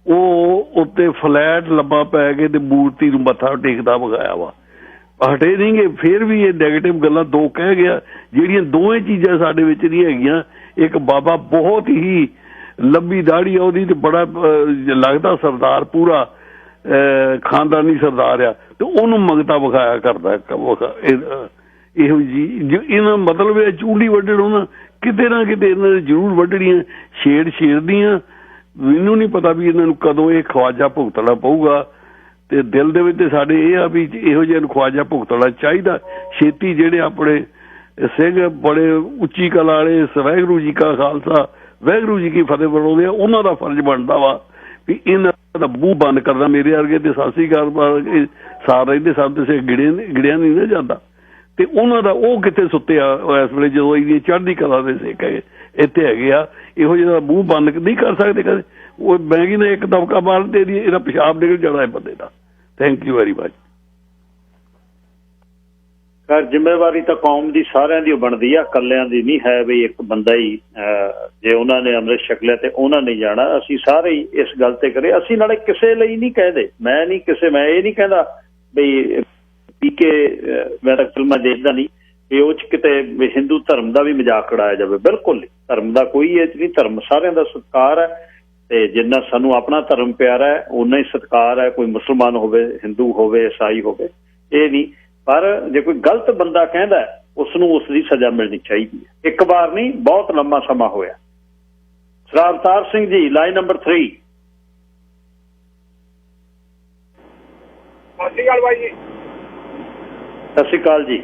ਉਹ ਉੱਤੇ ਫਲੈਟ ਲੰਬਾ ਪੈ ਕੇ ਤੇ ਮੂਰਤੀ ਨੂੰ ਮੱਥਾ ਟੇਕਦਾ ਵਿਖਾਇਆ ਵਾ। ਹਟੇ ਨਹੀਂ ਗੇ, ਫਿਰ ਵੀ ਇਹ ਨੈਗੇਟਿਵ ਗੱਲਾਂ ਦੋ ਕਹਿ ਗਿਆ, ਜਿਹੜੀਆਂ ਦੋਵੇਂ ਚੀਜ਼ਾਂ ਸਾਡੇ ਵਿੱਚ ਨਹੀਂ ਹੈਗੀਆਂ। ਇੱਕ ਬਾਬਾ ਬਹੁਤ ਹੀ ਲੰਬੀ ਦਾੜੀ ਆ ਉਹਦੀ ਤੇ ਬੜਾ ਲੱਗਦਾ ਸਰਦਾਰ, ਪੂਰਾ ਖਾਨਦਾਨੀ ਸਰਦਾਰ ਆ, ਤੇ ਉਹਨੂੰ ਮੰਗਤਾ ਵਿਖਾਇਆ ਕਰਦਾ। ਇਹੋ ਜੀ ਇਹਨਾਂ ਮਤਲਬ ਇਹ ਚੂੰਡੀ ਵੱਢਣ ਨਾ ਕਿਤੇ ਨਾ ਕਿਤੇ ਇਹਨਾਂ ਨੇ ਜ਼ਰੂਰ ਵੱਢਣੀਆਂ, ਛੇੜਦੀਆਂ। ਮੈਨੂੰ ਨਹੀਂ ਪਤਾ ਵੀ ਇਹਨਾਂ ਨੂੰ ਕਦੋਂ ਇਹ ਖਵਾਜਾ ਭੁਗਤਣਾ ਪਊਗਾ। ਤੇ ਦਿਲ ਦੇ ਵਿੱਚ ਸਾਡੇ ਇਹ ਆ ਵੀ ਇਹੋ ਜਿਹੇ ਨੂੰ ਖਵਾਜਾ ਭੁਗਤਣਾ ਚਾਹੀਦਾ ਛੇਤੀ, ਜਿਹੜੇ ਆਪਣੇ ਸਿੰਘ ਬੜੇ ਉੱਚੀ ਕਲਾ ਵਾਲੇ ਵਾਹਿਗੁਰੂ ਜੀ ਕਾ ਖਾਲਸਾ ਵਾਹਿਗੁਰੂ ਜੀ ਕੀ ਫਤਿਹ ਬੁਲਾਉਂਦੇ ਆ, ਉਹਨਾਂ ਦਾ ਫਰਜ਼ ਬਣਦਾ ਵਾ ਵੀ ਇਹਨਾਂ ਦਾ ਮੂੰਹ ਬੰਦ ਕਰਨਾ। ਮੇਰੇ ਵਰਗੇ ਤੇ ਸਤਿ ਸ੍ਰੀ ਅਕਾਲ ਸਾਰ ਰਹਿੰਦੇ ਸਭ ਦੇ ਸਿੱਖ ਗਿੜਿਆ ਨਹੀਂ ਨਾ ਜਾਂਦਾ, ਤੇ ਉਹਨਾਂ ਦਾ ਉਹ ਕਿੱਥੇ ਸੁੱਤੇ ਆ ਇਸ ਵੇਲੇ ਜਦੋਂ ਇਹਦੀ ਚੜ੍ਹਦੀ ਕਲਾ ਦੇ ਸਿੱਖ ਹੈਗੇ ਇੱਥੇ ਹੈਗੇ ਆ। ਇਹੋ ਜਿਹਾ ਮੂੰਹ ਬੰਦ ਨਹੀਂ ਕਰ ਸਕਦੇ ਕਦੇ। ਉਹ ਮੈਗੀ ਨੇ ਇੱਕ ਦਬਕਾ ਮਾਰ ਤੇ ਇਹਦਾ ਪਿਸ਼ਾਬ ਨਿਕਲ ਜਾਣਾ ਹੈ ਬੰਦੇ ਦਾ। Thank you very much. Sir ਜ਼ਿੰਮੇਵਾਰੀ ਤਾਂ ਕੌਮ ਦੀ ਸਾਰਿਆਂ ਦੀ ਬਣਦੀ ਆ, ਇਕੱਲਿਆਂ ਦੀ ਨਹੀਂ ਹੈ ਵੀ ਇੱਕ ਬੰਦਾ ਹੀ ਜੇ ਉਹਨਾਂ ਨੇ ਅੰਮ੍ਰਿਤ ਛਕ ਲਿਆ ਤੇ ਉਹਨਾਂ ਨੇ ਜਾਣਾ। ਅਸੀਂ ਸਾਰੇ ਹੀ ਇਸ ਗੱਲ ਤੇ ਕਰੇ। ਅਸੀਂ ਨਾਲੇ ਕਿਸੇ ਲਈ ਨਹੀਂ ਕਹਿੰਦੇ, ਮੈਂ ਇਹ ਨਹੀਂ ਕਹਿੰਦਾ ਬਈ ਪੀ ਕੇ ਮੈਂ ਤਾਂ ਫਿਲਮਾਂ ਦੇਖਦਾ ਨਹੀਂ ਵੀ ਉਹ 'ਚ ਕਿਤੇ ਹਿੰਦੂ ਧਰਮ ਦਾ ਵੀ ਮਜ਼ਾਕ ਉਡਾਇਆ ਜਾਵੇ। ਬਿਲਕੁਲ ਨਹੀਂ, ਧਰਮ ਦਾ ਕੋਈ ਇਹ 'ਚ ਨਹੀਂ। ਧਰਮ ਸਾਰਿਆਂ ਦਾ ਸਤਿਕਾਰ ਹੈ ਤੇ ਜਿੰਨਾ ਸਾਨੂੰ ਆਪਣਾ ਧਰਮ ਪਿਆਰਾ ਹੈ ਓਨਾ ਹੀ ਸਤਿਕਾਰ ਹੈ। ਕੋਈ ਮੁਸਲਮਾਨ ਹੋਵੇ, ਹਿੰਦੂ ਹੋਵੇ, ਈਸਾਈ ਹੋਵੇ, ਇਹ ਨਹੀਂ। ਪਰ ਜੇ ਕੋਈ ਗਲਤ ਬੰਦਾ ਕਹਿੰਦਾ ਉਸ ਨੂੰ ਉਸ ਦੀ ਸਜ਼ਾ ਮਿਲਣੀ ਚਾਹੀਦੀ ਹੈ। ਇੱਕ ਵਾਰ ਨਹੀਂ, ਬਹੁਤ ਲੰਮਾ ਸਮਾਂ ਹੋਇਆ। ਸਰਦਾਰ ਅਵਤਾਰ ਸਿੰਘ ਜੀ, ਲਾਈਨ ਨੰਬਰ 3। ਸਤਿ ਸ਼੍ਰੀ ਅਕਾਲ ਬਾਈ ਜੀ। ਸਤਿ ਸ਼੍ਰੀ ਅਕਾਲ ਜੀ।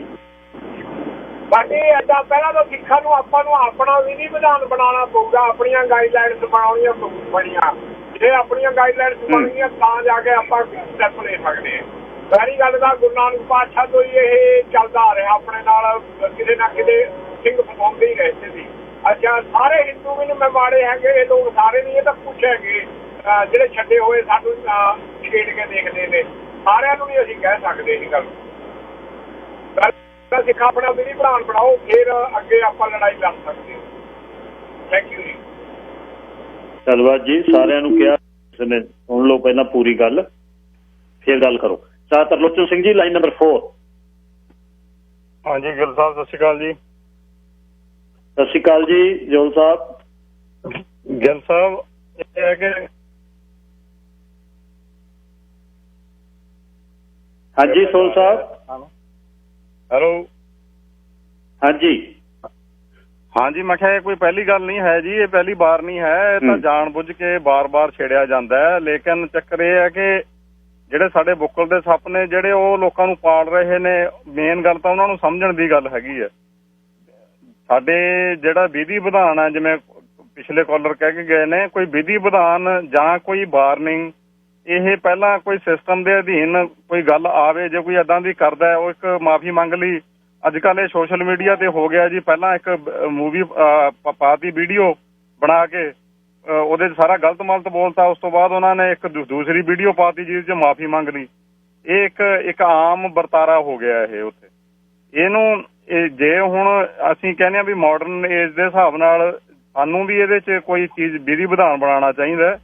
ਬਾਕੀ ਏਦਾਂ ਪਹਿਲਾਂ ਤਾਂ ਸਿੱਖਾਂ ਨੂੰ ਆਪਾਂ ਨੂੰ ਆਪਣਾ ਵੀ ਨਹੀਂ ਵਿਧਾਨ ਬਣਾਉਣਾ ਪਊਗਾ, ਆਪਣੀਆਂ ਗਾਈਡਲਾਈਨਸ ਬਣਾਉਣੀਆਂ ਪਊਗੀਆਂ। ਜੇ ਆਪਣੀਆਂ ਗਾਈਡਲਾਈਨਸ ਬਣਨੀਆਂ ਤਾਂ ਜਾ ਕੇ ਆਪਾਂ ਸਟੈਪ ਲੈ ਸਕਦੇ ਹਾਂ। ਸਾਰੀ ਗੱਲ ਦਾ ਗੁਰੂ ਨਾਨਕ ਪਾਤਸ਼ਾਹ ਤੋਂ ਹੀ ਇਹ ਚੱਲਦਾ ਆ ਰਿਹਾ, ਆਪਣੇ ਨਾਲ ਕਿਤੇ ਨਾ ਕਿਤੇ ਸਿੰਘ ਫਸਾਉਂਦੇ ਹੀ ਰਹਿੰਦੇ ਸੀ। ਅੱਛਾ, ਸਾਰੇ ਹਿੰਦੂ ਵੀ ਮੈਂ ਮਾੜੇ ਹੈਗੇ, ਇਹ ਲੋਕ ਸਾਰੇ ਨਹੀਂ, ਇਹ ਤਾਂ ਕੁਛ ਹੈਗੇ ਜਿਹੜੇ ਛੱਡੇ ਹੋਏ ਸਾਨੂੰ ਛੇੜ ਕੇ ਦੇਖਦੇ ਨੇ। ਸਾਰਿਆਂ ਨੂੰ ਨਹੀਂ ਅਸੀਂ ਕਹਿ ਸਕਦੇ ਇਹ ਗੱਲ। ਸਿੱਖ ਆਪਣਾ ਵੀ ਭਰਾਨ ਬਣਾਓ, ਫਿਰ ਅੱਗੇ ਆਪਾਂ ਲੜਾਈ ਲੜ ਸਕਦੇ ਹਾਂ। ਥੈਂਕ ਯੂ ਜੀ। ਧੰਨਵਾਦ ਜੀ। ਸਾਰਿਆਂ ਨੂੰ ਕਿਹਾ ਨੇ ਸੁਣ ਲਓ ਪਹਿਲਾਂ ਪੂਰੀ ਗੱਲ, ਫਿਰ ਗੱਲ ਕਰੋ। ਸਰਦਾਰ ਤਰਲੋਚਨ ਸਿੰਘ ਜੀ, ਲਾਈਨ ਨੰਬਰ 4। ਹਾਂਜੀ ਗਿੱਲ ਸਾਹਿਬ, ਸਤਿ ਸ਼੍ਰੀ ਅਕਾਲ ਜੀ। ਸਤਿ ਸ਼੍ਰੀ ਅਕਾਲ ਜੀ ਜੋਲ ਸਾਹਿਬ। ਗਿੱਲ ਸਾਹਿਬ, ਇਹ ਹੈ ਕਿ ਹਾਂਜੀ ਸੋਲ ਸਾਹਿਬ। ਹੈਲੋ। ਹਾਂਜੀ ਹਾਂਜੀ, ਮੈਂ ਕਿਹਾ ਇਹ ਕੋਈ ਪਹਿਲੀ ਗੱਲ ਨਹੀਂ ਹੈ ਜੀ, ਇਹ ਪਹਿਲੀ ਵਾਰ ਨਹੀਂ ਹੈ। ਇਹ ਤਾਂ ਜਾਣ ਬੁੱਝ ਕੇ ਬਾਰ-ਬਾਰ ਛੇੜਿਆ ਜਾਂਦਾ ਹੈ। ਲੇਕਿਨ ਚੱਕਰ ਇਹ ਹੈ ਕਿ ਜਿਹੜੇ ਸਾਡੇ ਬੁੱਕਲ ਦੇ ਸੱਪ ਨੇ, ਜਿਹੜੇ ਉਹ ਲੋਕਾਂ ਨੂੰ ਪਾਲ ਰਹੇ ਨੇ, ਮੇਨ ਗੱਲ ਤਾਂ ਉਹਨਾਂ ਨੂੰ ਸਮਝਣ ਦੀ ਗੱਲ ਹੈਗੀ ਹੈ। ਸਾਡੇ ਜਿਹੜਾ ਵਿਧੀ ਵਿਧਾਨ ਹੈ, ਜਿਵੇਂ ਪਿਛਲੇ ਕਾਲਰ ਕਹਿ ਕੇ ਗਏ ਨੇ, ਕੋਈ ਵਿਧੀ ਵਿਧਾਨ ਜਾਂ ਕੋਈ ਵਾਰਨਿੰਗ, ਇਹ ਪਹਿਲਾਂ ਕੋਈ ਸਿਸਟਮ ਦੇ ਅਧੀਨ ਕੋਈ ਗੱਲ ਆਵੇ। ਜੇ ਕੋਈ ਏਦਾਂ ਦੀ ਕਰਦਾ ਹੈ, ਉਹ ਇੱਕ ਮਾਫੀ ਮੰਗ ਲਈ। ਅੱਜ ਕੱਲ੍ਹ ਇਹ ਸੋਸ਼ਲ ਮੀਡੀਆ ਤੇ ਹੋ ਗਿਆ ਜੀ। ਪਹਿਲਾਂ ਇੱਕ ਮੂਵੀ ਪਾਤੀ, ਵੀਡੀਓ ਬਣਾ ਕੇ ਉਹਦੇ 'ਚ ਸਾਰਾ ਗਲਤ ਮਲਤ ਬੋਲਤਾ। ਉਸ ਤੋਂ ਬਾਅਦ ਉਹਨਾਂ ਨੇ ਇੱਕ ਦੂਸਰੀ ਵੀਡੀਓ ਪਾਤੀ ਜਿਹਦੇ 'ਚ ਮਾਫੀ ਮੰਗ ਲਈ। ਇਹ ਇੱਕ ਆਮ ਵਰਤਾਰਾ ਹੋ ਗਿਆ ਇਹ ਉੱਥੇ। ਇਹਨੂੰ ਜੇ ਹੁਣ ਅਸੀਂ ਕਹਿੰਦੇ ਹਾਂ ਵੀ ਮਾਡਰਨ ਏਜ ਦੇ ਹਿਸਾਬ ਨਾਲ ਸਾਨੂੰ ਵੀ ਇਹਦੇ 'ਚ ਕੋਈ ਚੀਜ਼ ਵਿਧੀ ਵਿਧਾਨ ਬਣਾਉਣਾ ਚਾਹੀਦਾ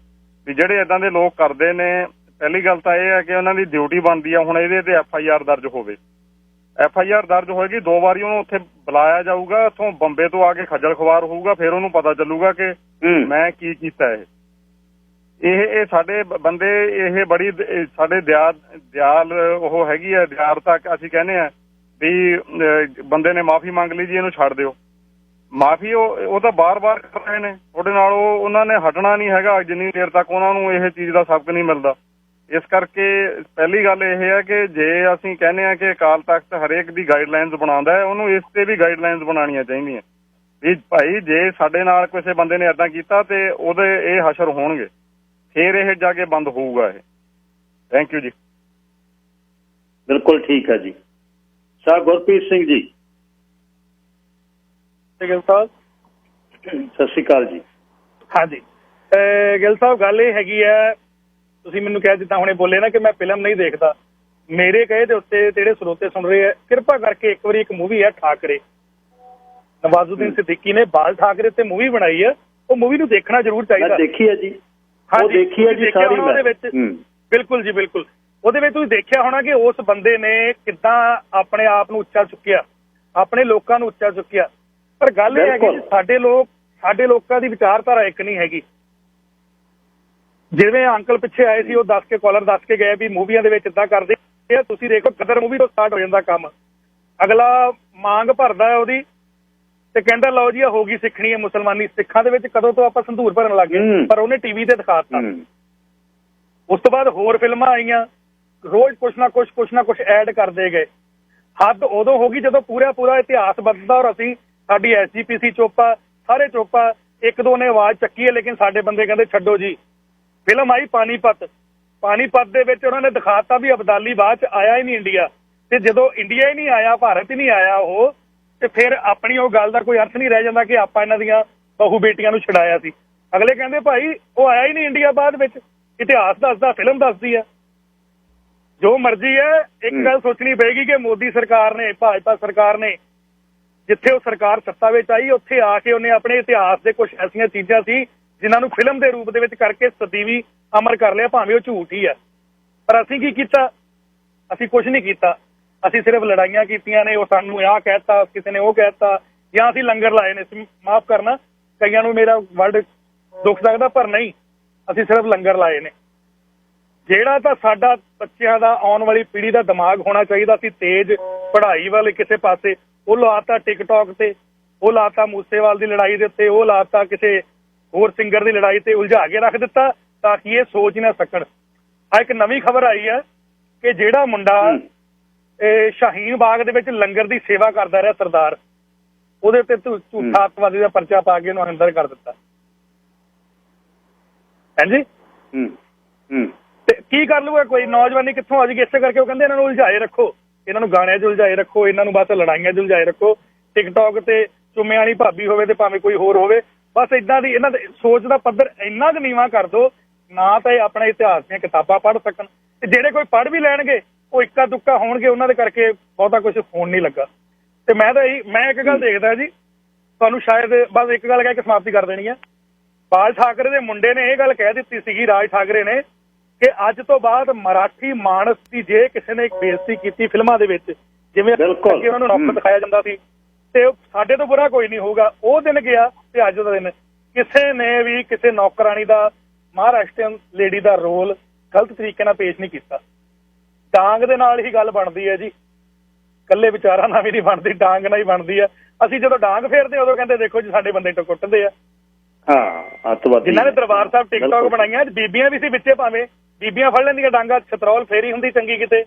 ਵੀ ਜਿਹੜੇ ਏਦਾਂ ਦੇ ਲੋਕ ਕਰਦੇ ਨੇ। ਪਹਿਲੀ ਗੱਲ ਤਾਂ ਇਹ ਹੈ ਕਿ ਉਹਨਾਂ ਦੀ ਡਿਊਟੀ ਬਣਦੀ ਆ ਹੁਣ ਇਹਦੇ ਤੇ FIR ਦਰਜ ਹੋਵੇ। FIR ਦਰਜ ਹੋਏਗੀ, 2 ਵਾਰੀ ਉਹਨੂੰ ਉੱਥੇ ਬੁਲਾਇਆ ਜਾਊਗਾ, ਉੱਥੋਂ ਬੰਬੇ ਤੋਂ ਆ ਕੇ ਖੱਜਲ ਖਵਾਰ ਹੋਊਗਾ, ਫਿਰ ਉਹਨੂੰ ਪਤਾ ਚੱਲੂਗਾ ਕਿ ਮੈਂ ਕੀ ਕੀਤਾ। ਇਹ ਸਾਡੇ ਬੰਦੇ, ਇਹ ਬੜੀ ਸਾਡੇ ਦਿਆਲ ਉਹ ਹੈਗੀ ਆ, ਦਿਆਲਤਾ ਅਸੀਂ ਕਹਿੰਦੇ ਆ ਵੀ ਬੰਦੇ ਨੇ ਮਾਫੀ ਮੰਗ ਲਈ ਜੀ, ਇਹਨੂੰ ਛੱਡ ਦਿਓ। ਮਾਫੀ ਉਹ ਤਾਂ ਬਾਰ-ਬਾਰ ਕਰ ਰਹੇ ਨੇ ਤੁਹਾਡੇ ਨਾਲ, ਉਹਨਾਂ ਨੇ ਹਟਣਾ ਨਹੀਂ ਹੈਗਾ ਜਿੰਨੀ ਦੇਰ ਤੱਕ ਉਹਨਾਂ ਨੂੰ ਇਹ ਚੀਜ਼ ਦਾ ਸਬਕ ਨਹੀਂ ਮਿਲਦਾ। ਇਸ ਕਰਕੇ ਪਹਿਲੀ ਗੱਲ ਇਹ ਹੈ ਕਿ ਜੇ ਅਸੀਂ ਕਹਿੰਦੇ ਹਾਂ ਕਿ ਅਕਾਲ ਤਖਤ ਹਰੇਕ ਦੀ ਗਾਈਡਲਾਈਨਸ ਬਣਾਉਂਦਾ ਹੈ, ਉਹਨੂੰ ਇਸ ਤੇ ਵੀ ਗਾਈਡਲਾਈਨਸ ਬਣਾਉਣੀਆਂ ਚਾਹੀਦੀਆਂ ਵੀ ਭਾਈ ਜੇ ਸਾਡੇ ਨਾਲ ਕਿਸੇ ਬੰਦੇ ਨੇ ਏਦਾਂ ਕੀਤਾ ਤੇ ਉਹਦੇ ਇਹ ਹਸ਼ਰ ਹੋਣਗੇ, ਫਿਰ ਇਹ ਜਾ ਕੇ ਬੰਦ ਹੋਊਗਾ ਇਹ। ਥੈਂਕ ਯੂ ਜੀ। ਬਿਲਕੁਲ ਠੀਕ ਹੈ ਜੀ। ਸਾਹਿਬ ਗੁਰਪ੍ਰੀਤ ਸਿੰਘ ਜੀ। ਗਿੱਲ ਸਾਹਿਬ ਸਤਿ ਸ਼੍ਰੀ ਅਕਾਲ ਜੀ। ਹਾਂਜੀ ਗਿੱਲ ਸਾਹਿਬ, ਗੱਲ ਇਹ ਹੈਗੀ ਹੈ, ਤੁਸੀਂ ਮੈਨੂੰ ਕਹਿ ਦਿੱਤਾ ਹੁਣੇ ਬੋਲੇ ਨਾ ਕਿ ਮੈਂ ਫਿਲਮ ਨਹੀਂ ਦੇਖਦਾ। ਮੇਰੇ ਕਹੇ ਦੇ ਉੱਤੇ ਜਿਹੜੇ ਸਰੋਤੇ ਸੁਣ ਰਹੇ ਆ, ਕਿਰਪਾ ਕਰਕੇ ਇੱਕ ਵਾਰੀ ਇੱਕ ਮੂਵੀ ਹੈ ਠਾਕਰੇ, ਨਵਾਜ਼ੁਦੀਨ ਸਿੱਦੀਕੀ ਨੇ ਬਾਲ ਠਾਕਰੇ ਤੇ ਮੂਵੀ ਬਣਾਈ ਹੈ, ਉਹ ਮੂਵੀ ਨੂੰ ਦੇਖਣਾ ਜ਼ਰੂਰ ਚਾਹੀਦਾ। ਦੇਖੀ ਹੈ ਜੀ, ਹਾਂ ਦੇਖੀ ਹੈ ਜੀ ਸਾਰੀ। ਉਹਦੇ ਵਿੱਚ ਬਿਲਕੁਲ ਜੀ ਬਿਲਕੁਲ, ਉਹਦੇ ਵਿੱਚ ਤੁਸੀਂ ਦੇਖਿਆ ਹੋਣਾ ਕਿ ਉਸ ਬੰਦੇ ਨੇ ਕਿੱਦਾਂ ਆਪਣੇ ਆਪ ਨੂੰ ਉੱਚਾ ਚੁੱਕਿਆ, ਆਪਣੇ ਲੋਕਾਂ ਨੂੰ ਉੱਚਾ ਚੁੱਕਿਆ। ਪਰ ਗੱਲ ਇਹ ਹੈਗੀ ਸਾਡੇ ਲੋਕਾਂ ਦੀ ਵਿਚਾਰਧਾਰਾ ਇੱਕ ਨਹੀਂ ਹੈਗੀ। ਜਿਵੇਂ ਅੰਕਲ ਪਿੱਛੇ ਆਏ ਸੀ, ਉਹ ਕਾਲਰ ਦੱਸ ਕੇ ਗਏ ਵੀ ਮੂਵੀਆਂ ਦੇ ਵਿੱਚ ਏਦਾਂ ਕਰਦੇ ਆ। ਤੁਸੀਂ ਦੇਖੋ ਕਦਰ ਮੂਵੀ ਤੋਂ ਸਟਾਰਟ ਹੋ ਜਾਂਦਾ ਕੰਮ, ਅਗਲਾ ਮੰਗ ਭਰਦਾ ਉਹਦੀ ਤੇ ਕਹਿੰਦਾ ਲਓ ਜੀ ਹੋ ਗਈ ਸਿੱਖਣੀ ਹੈ ਮੁਸਲਮਾਨੀ। ਸਿੱਖਾਂ ਦੇ ਵਿੱਚ ਕਦੋਂ ਤੋਂ ਆਪਾਂ ਸੰਧੂਰ ਭਰਨ ਲੱਗ ਗਏ, ਪਰ ਉਹਨੇ TV ਤੇ ਦਿਖਾਤਾ। ਉਸ ਤੋਂ ਬਾਅਦ ਹੋਰ ਫਿਲਮਾਂ ਆਈਆਂ, ਰੋਜ਼ ਕੁਛ ਨਾ ਕੁਛ ਐਡ ਕਰਦੇ ਗਏ। ਹੱਦ ਉਦੋਂ ਹੋ ਗਈ ਜਦੋਂ ਪੂਰਾ ਇਤਿਹਾਸ ਬਦਲਦਾ, ਔਰ ਅਸੀਂ ਸਾਡੀ SGPC ਚੁੱਪ ਆ, ਸਾਰੇ ਚੁੱਪ ਆ, ਇੱਕ ਦੋ ਨੇ ਆਵਾਜ਼ ਚੱਕੀ ਹੈ, ਲੇਕਿਨ ਸਾਡੇ ਬੰਦੇ ਕਹਿੰਦੇ ਛੱਡੋ ਜੀ। ਫਿਲਮ ਆਈ ਪਾਣੀਪਤ ਦੇ ਵਿੱਚ ਉਹਨਾਂ ਨੇ ਦਿਖਾਤਾ ਵੀ ਅਬਦਾਲੀ ਬਾਅਦ ਚ ਆਇਆ ਹੀ ਨਹੀਂ ਇੰਡੀਆ, ਤੇ ਜਦੋਂ ਇੰਡੀਆ ਹੀ ਨਹੀਂ ਆਇਆ, ਭਾਰਤ ਹੀ ਨਹੀਂ ਆਇਆ ਉਹ, ਤੇ ਫਿਰ ਆਪਣੀ ਉਹ ਗੱਲ ਦਾ ਕੋਈ ਅਰਥ ਨਹੀਂ ਰਹਿ ਜਾਂਦਾ ਕਿ ਆਪਾਂ ਇਹਨਾਂ ਦੀਆਂ ਬਹੂ ਬੇਟੀਆਂ ਨੂੰ ਛਡਾਇਆ ਸੀ। ਅਗਲੇ ਕਹਿੰਦੇ ਭਾਈ ਉਹ ਆਇਆ ਹੀ ਨਹੀਂ ਇੰਡੀਆ ਬਾਅਦ ਵਿੱਚ, ਇਤਿਹਾਸ ਦੱਸਦਾ, ਫਿਲਮ ਦੱਸਦੀ ਹੈ। ਜੋ ਮਰਜ਼ੀ ਹੈ, ਇੱਕ ਗੱਲ ਸੋਚਣੀ ਪਏਗੀ ਕਿ ਮੋਦੀ ਸਰਕਾਰ ਨੇ, ਭਾਜਪਾ ਸਰਕਾਰ ਨੇ, ਜਿੱਥੇ ਉਹ ਸਰਕਾਰ ਸੱਤਾ ਵਿੱਚ ਆਈ, ਉੱਥੇ ਆ ਕੇ ਉਹਨੇ ਆਪਣੇ ਇਤਿਹਾਸ ਦੇ ਕੁਝ ਐਸੀਆਂ ਚੀਜ਼ਾਂ ਸੀ ਜਿਨ੍ਹਾਂ ਨੂੰ ਫਿਲਮ ਦੇ ਰੂਪ ਦੇ ਵਿੱਚ ਕਰਕੇ ਸਦੀਵੀ ਅਮਰ ਕਰ ਲਿਆ, ਭਾਵੇਂ ਉਹ ਝੂਠ ਹੀ ਹੈ। ਪਰ ਅਸੀਂ ਕੀ ਕੀਤਾ? ਅਸੀਂ ਕੁਝ ਨਹੀਂ ਕੀਤਾ। ਅਸੀਂ ਸਿਰਫ ਲੜਾਈਆਂ ਕੀਤੀਆਂ ਨੇ, ਉਹ ਸਾਨੂੰ ਆਹ ਕਹਿਤਾ, ਕਿਸੇ ਨੇ ਉਹ ਕਹਿਤਾ, ਜਾਂ ਅਸੀਂ ਲੰਗਰ ਲਾਏ ਨੇ। ਮਾਫ ਕਰਨਾ, ਕਈਆਂ ਨੂੰ ਮੇਰਾ ਵਰਡ ਦੁੱਖ ਸਕਦਾ, ਪਰ ਨਹੀਂ, ਅਸੀਂ ਸਿਰਫ ਲੰਗਰ ਲਾਏ ਨੇ। ਜਿਹੜਾ ਤਾਂ ਸਾਡਾ ਬੱਚਿਆਂ ਦਾ, ਆਉਣ ਵਾਲੀ ਪੀੜ੍ਹੀ ਦਾ ਦਿਮਾਗ ਹੋਣਾ ਚਾਹੀਦਾ ਸੀ ਤੇਜ਼ ਪੜ੍ਹਾਈ ਵਾਲੇ ਕਿਸੇ ਪਾਸੇ, ਉਹ ਲਾਤਾ ਟਿਕਟੌਕ ਤੇ, ਉਹ ਲਾਤਾ ਮੂਸੇਵਾਲ ਦੀ ਲੜਾਈ ਦੇ ਉੱਤੇ, ਉਹ ਲਾਤਾ ਕਿਸੇ ਹੋਰ ਸਿੰਗਰ ਦੀ ਲੜਾਈ ਤੇ ਉਲਝਾ ਕੇ ਰੱਖ ਦਿੱਤਾ ਤਾਂ ਕਿ ਇਹ ਸੋਚ ਹੀ ਨਾ ਸਕਣ। ਆ ਇੱਕ ਨਵੀਂ ਖਬਰ ਆਈ ਹੈ ਕਿ ਜਿਹੜਾ ਮੁੰਡਾ ਸ਼ਾਹੀਨ ਬਾਗ ਦੇ ਵਿੱਚ ਲੰਗਰ ਦੀ ਸੇਵਾ ਕਰਦਾ ਰਿਹਾ, ਸਰਦਾਰ, ਉਹਦੇ ਉੱਤੇ ਝੂਠਾ ਅੱਤਵਾਦੀ ਦਾ ਪਰਚਾ ਪਾ ਕੇ ਉਹਨੂੰ ਅੰਦਰ ਕਰ ਦਿੱਤਾ। ਹਾਂਜੀ, ਤੇ ਕੀ ਕਰ ਲੂਗਾ ਕੋਈ? ਨੌਜਵਾਨੀ ਕਿੱਥੋਂ ਆ ਜਾਏਗੀ? ਇਸੇ ਕਰਕੇ ਉਹ ਕਹਿੰਦੇ ਇਹਨਾਂ ਨੂੰ ਉਲਝਾਏ ਰੱਖੋ, ਇਹਨਾਂ ਨੂੰ ਗਾਣਿਆਂ 'ਚ ਉਲਝਾਏ ਰੱਖੋ, ਇਹਨਾਂ ਨੂੰ ਬਸ ਲੜਾਈਆਂ 'ਚ ਉਲਝਾਏ ਰੱਖੋ। ਟਿਕਟੌਕ ਤੇ ਚੁੰਮੇ ਵਾਲੀ ਭਾਬੀ ਹੋਵੇ ਤੇ ਭਾਵੇਂ ਕੋਈ ਹੋਰ ਹੋਵੇ, ਬਸ ਏਦਾਂ ਦੀ ਇਹਨਾਂ ਦੇ ਸੋਚ ਦਾ ਪੱਧਰ ਇੰਨਾ ਕੁ ਨੀਵਾਂ ਕਰ ਦੋ, ਨਾ ਤਾਂ ਇਹ ਆਪਣੇ ਇਤਿਹਾਸ ਦੀਆਂ ਕਿਤਾਬਾਂ ਪੜ੍ਹ ਸਕਣ, ਤੇ ਜਿਹੜੇ ਕੋਈ ਪੜ੍ਹ ਵੀ ਲੈਣਗੇ ਉਹ ਇੱਕਾ ਦੁੱਕਾ ਹੋਣਗੇ, ਉਹਨਾਂ ਦੇ ਕਰਕੇ ਬਹੁਤਾ ਕੁਝ ਹੋਣ ਨਹੀਂ ਲੱਗਾ। ਤੇ ਮੈਂ ਇੱਕ ਗੱਲ ਦੇਖਦਾ ਜੀ, ਤੁਹਾਨੂੰ ਸ਼ਾਇਦ ਬਸ ਇੱਕ ਗੱਲ ਕਹਿ ਕੇ ਸਮਾਪਤੀ ਕਰ ਦੇਣੀ ਹੈ। ਰਾਜ ਠਾਕਰੇ ਦੇ ਮੁੰਡੇ ਨੇ ਇਹ ਗੱਲ ਕਹਿ ਦਿੱਤੀ ਸੀਗੀ, ਰਾਜ ਠਾਕਰੇ ਨੇ, ਕਿ ਅੱਜ ਤੋਂ ਬਾਅਦ ਮਰਾਠੀ ਮਾਨਸ ਦੀ ਜੇ ਕਿਸੇ ਨੇ ਇੱਕ ਬੇਇੱਜ਼ਤੀ ਕੀਤੀ ਫਿਲਮਾਂ ਦੇ ਵਿੱਚ, ਜਿਵੇਂ ਅੱਗੇ ਉਹਨਾਂ ਨੂੰ ਨੌਕਰ ਦਿਖਾਇਆ ਜਾਂਦਾ ਸੀ, ਤੇ ਸਾਡੇ ਤੋਂ ਬੁਰਾ ਕੋਈ ਨਹੀਂ ਹੋਊਗਾ। ਉਹ ਦਿਨ ਗਿਆ ਤੇ ਅੱਜ ਦਾ ਦਿਨ, ਕਿਸੇ ਨੇ ਵੀ ਕਿਸੇ ਨੌਕਰਾਣੀ ਦਾ, ਮਹਾਰਾਸ਼ਟਰੀਅਨ ਲੇਡੀ ਦਾ ਰੋਲ ਗਲਤ ਤਰੀਕੇ ਨਾਲ ਪੇਸ਼ ਨਹੀਂ ਕੀਤਾ। ਡਾਂਗ ਦੇ ਨਾਲ ਹੀ ਗੱਲ ਬਣਦੀ ਹੈ ਜੀ, ਇਕੱਲੇ ਵਿਚਾਰਾਂ ਨਾਲ ਵੀ ਨਹੀਂ ਬਣਦੀ, ਡਾਂਗ ਨਾਲ ਹੀ ਬਣਦੀ ਹੈ। ਅਸੀਂ ਜਦੋਂ ਡਾਂਗ ਫੇਰਦੇ ਉਦੋਂ ਕਹਿੰਦੇ ਦੇਖੋ ਜੀ ਸਾਡੇ ਬੰਦੇ ਟੋ ਕੁੱਟਦੇ ਆ। ਜਿਨ੍ਹਾਂ ਨੇ ਦਰਬਾਰ ਸਾਹਿਬ ਟਿਕਟੌਕ ਬਣਾਈਆਂ, ਬੀਬੀਆਂ ਵੀ ਸੀ ਵਿੱਚੇ, ਭਾਵੇਂ ਬੀਬੀਆਂ ਫੜ ਲੈਂਦੀਆਂ ਡਾਂਗਾ, ਛਤਰੌਲ ਫੇਰੀ ਹੁੰਦੀ ਚੰਗੀ, ਕਿਤੇ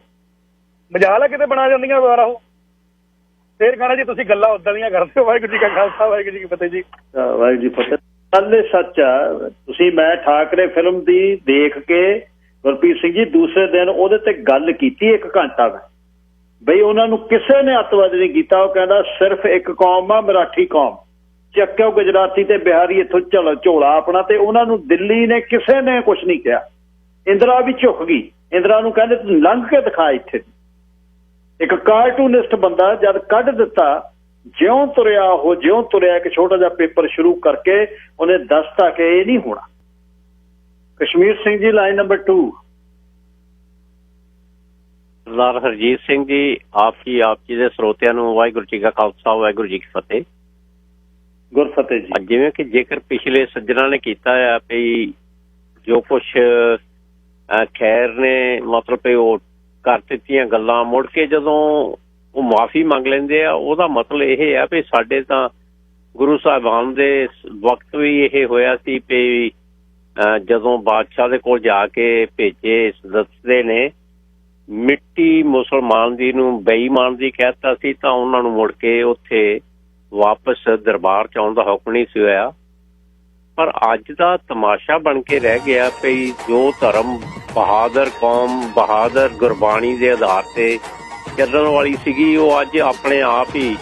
ਮਜਾਲ ਆ, ਕਿਤੇ ਬਣਾ ਜਾਂਦੀਆਂ ਦੁਬਾਰਾ ਉਹ। ਫੇਰ ਕਹਿਣਾ ਜੀ ਤੁਸੀਂ ਗੱਲਾਂ ਉਦਾਂ ਦੀਆਂ ਕਰਦੇ ਹੋ। ਵਾਹਿਗੁਰੂ ਜੀ ਕਾ ਖਾਲਸਾ, ਵਾਹਿਗੁਰੂ ਜੀ ਕੀ ਫਤਿਹ ਜੀ। ਵਾਹਿਗੁਰੂ ਜੀ ਫਤਿਹ। ਗੱਲ ਸੱਚ ਆ। ਤੁਸੀਂ ਮੈਂ ਠਾਕਰੇ ਫਿਲਮ ਦੀ ਦੇਖ ਕੇ, ਗੁਰਪ੍ਰੀਤ ਸਿੰਘ ਜੀ, ਦੂਸਰੇ ਦਿਨ ਉਹਦੇ ਤੇ ਗੱਲ ਕੀਤੀ 1 ਘੰਟਾ ਦਾ, ਬਈ ਉਹਨਾਂ ਨੂੰ ਕਿਸੇ ਨੇ ਅੱਤਵਾਦੀ ਨਹੀਂ ਕੀਤਾ। ਉਹ ਕਹਿੰਦਾ ਸਿਰਫ ਇੱਕ ਕੌਮ ਆ, ਮਰਾਠੀ ਕੌਮ, ਚੱਕਿਓ ਗੁਜਰਾਤੀ ਤੇ ਬਿਹਾਰੀ ਇੱਥੋਂ ਝੋਲਾ ਆਪਣਾ, ਤੇ ਉਹਨਾਂ ਨੂੰ ਦਿੱਲੀ ਨੇ ਕਿਸੇ ਨੇ ਕੁਛ ਨਹੀਂ ਕਿਹਾ। ਇੰਦਰਾ ਵੀ ਝੁਕ ਗਈ, ਇੰਦਰਾ ਨੂੰ ਕਹਿੰਦੇ ਤੂੰ ਲੰਘ ਕੇ ਦਿਖਾ ਇੱਥੇ। ਇੱਕ ਕਾਰਟੂਨਿਸਟ ਬੰਦਾ ਜਦ ਕੱਢ ਦਿੱਤਾ, ਜਿਉਂ ਤੁਰਿਆ ਇੱਕ ਛੋਟਾ ਜਿਹਾ ਪੇਪਰ ਸ਼ੁਰੂ ਕਰਕੇ ਉਹਨੇ ਦੱਸਤਾ ਕਿ ਇਹ ਨਹੀਂ ਹੋਣਾ। Kashmir Singh ji, line number 2। ਸਰਦਾਰ ਹਰਜੀਤ ਸਿੰਘ ਜੀ, ਆਪ ਜੀ ਦੇ ਸਰੋਤਿਆਂ ਨੂੰ ਵਾਹਿਗੁਰੂ ਜੀ ਕਾ ਖਾਲਸਾ, ਵਾਹਿਗੁਰੂ ਜੀ ਕੀ ਫਤਿਹ। ਗੁਰਫਤਿਹ ਜੀ। ਜਿਵੇਂ ਕਿ ਜੇਕਰ ਪਿਛਲੇ ਸੱਜਣਾ ਨੇ ਕੀਤਾ ਆ ਵੀ ਜੋ ਕੁਛ ਖੈਰ ਨੇ ਮਤਲਬ ਕਿ ਉਹ ਕਰ ਦਿੱਤੀਆਂ ਗੱਲਾਂ, ਮੁੜ ਕੇ ਜਦੋਂ ਉਹ ਮਾਫੀ ਮੰਗ ਲੈਂਦੇ ਆ, ਉਹਦਾ ਮਤਲਬ ਇਹ ਆ ਵੀ ਸਾਡੇ ਤਾਂ ਗੁਰੂ ਸਾਹਿਬਾਨ ਦੇ ਵਕਤ ਵੀ ਇਹ ਹੋਇਆ ਸੀ ਵੀ ਜਦੋਂ ਬਾਦਸ਼ਾਹ ਦੇ ਕੋਲ ਜਾ ਕੇ ਭੇਜੇ, ਦੱਸਦੇ ਨੇ ਮਿੱਟੀ ਮੁਸਲਮਾਨ ਦੀ ਨੂੰ ਬੇਈਮਾਨ ਦੀ ਕਹਿਤਾ ਸੀ, ਤਾਂ ਉਹਨਾਂ ਨੂੰ ਮੁੜ ਕੇ ਉੱਥੇ ਵਾਪਸ ਦਰਬਾਰ ਚ ਆਉਣ ਦਾ ਹੁਕਮ ਨਹੀਂ ਸੀ ਹੋਇਆ। ਪਰ ਅੱਜ ਦਾ ਤਮਾਸ਼ਾ ਬਣ ਕੇ ਰਹਿ ਗਿਆ ਵੀ ਜੋ ਧਰਮ ਬਹਾਦਰ ਕੌਮ, ਬਹਾਦਰ ਗੁਰਬਾਣੀ ਦੇ ਆਧਾਰ ਤੇ ਚੱਲਣ ਵਾਲੀ ਸੀਗੀ, ਉਹ ਅੱਜ ਆਪਣੇ ਆਪ ਹੀ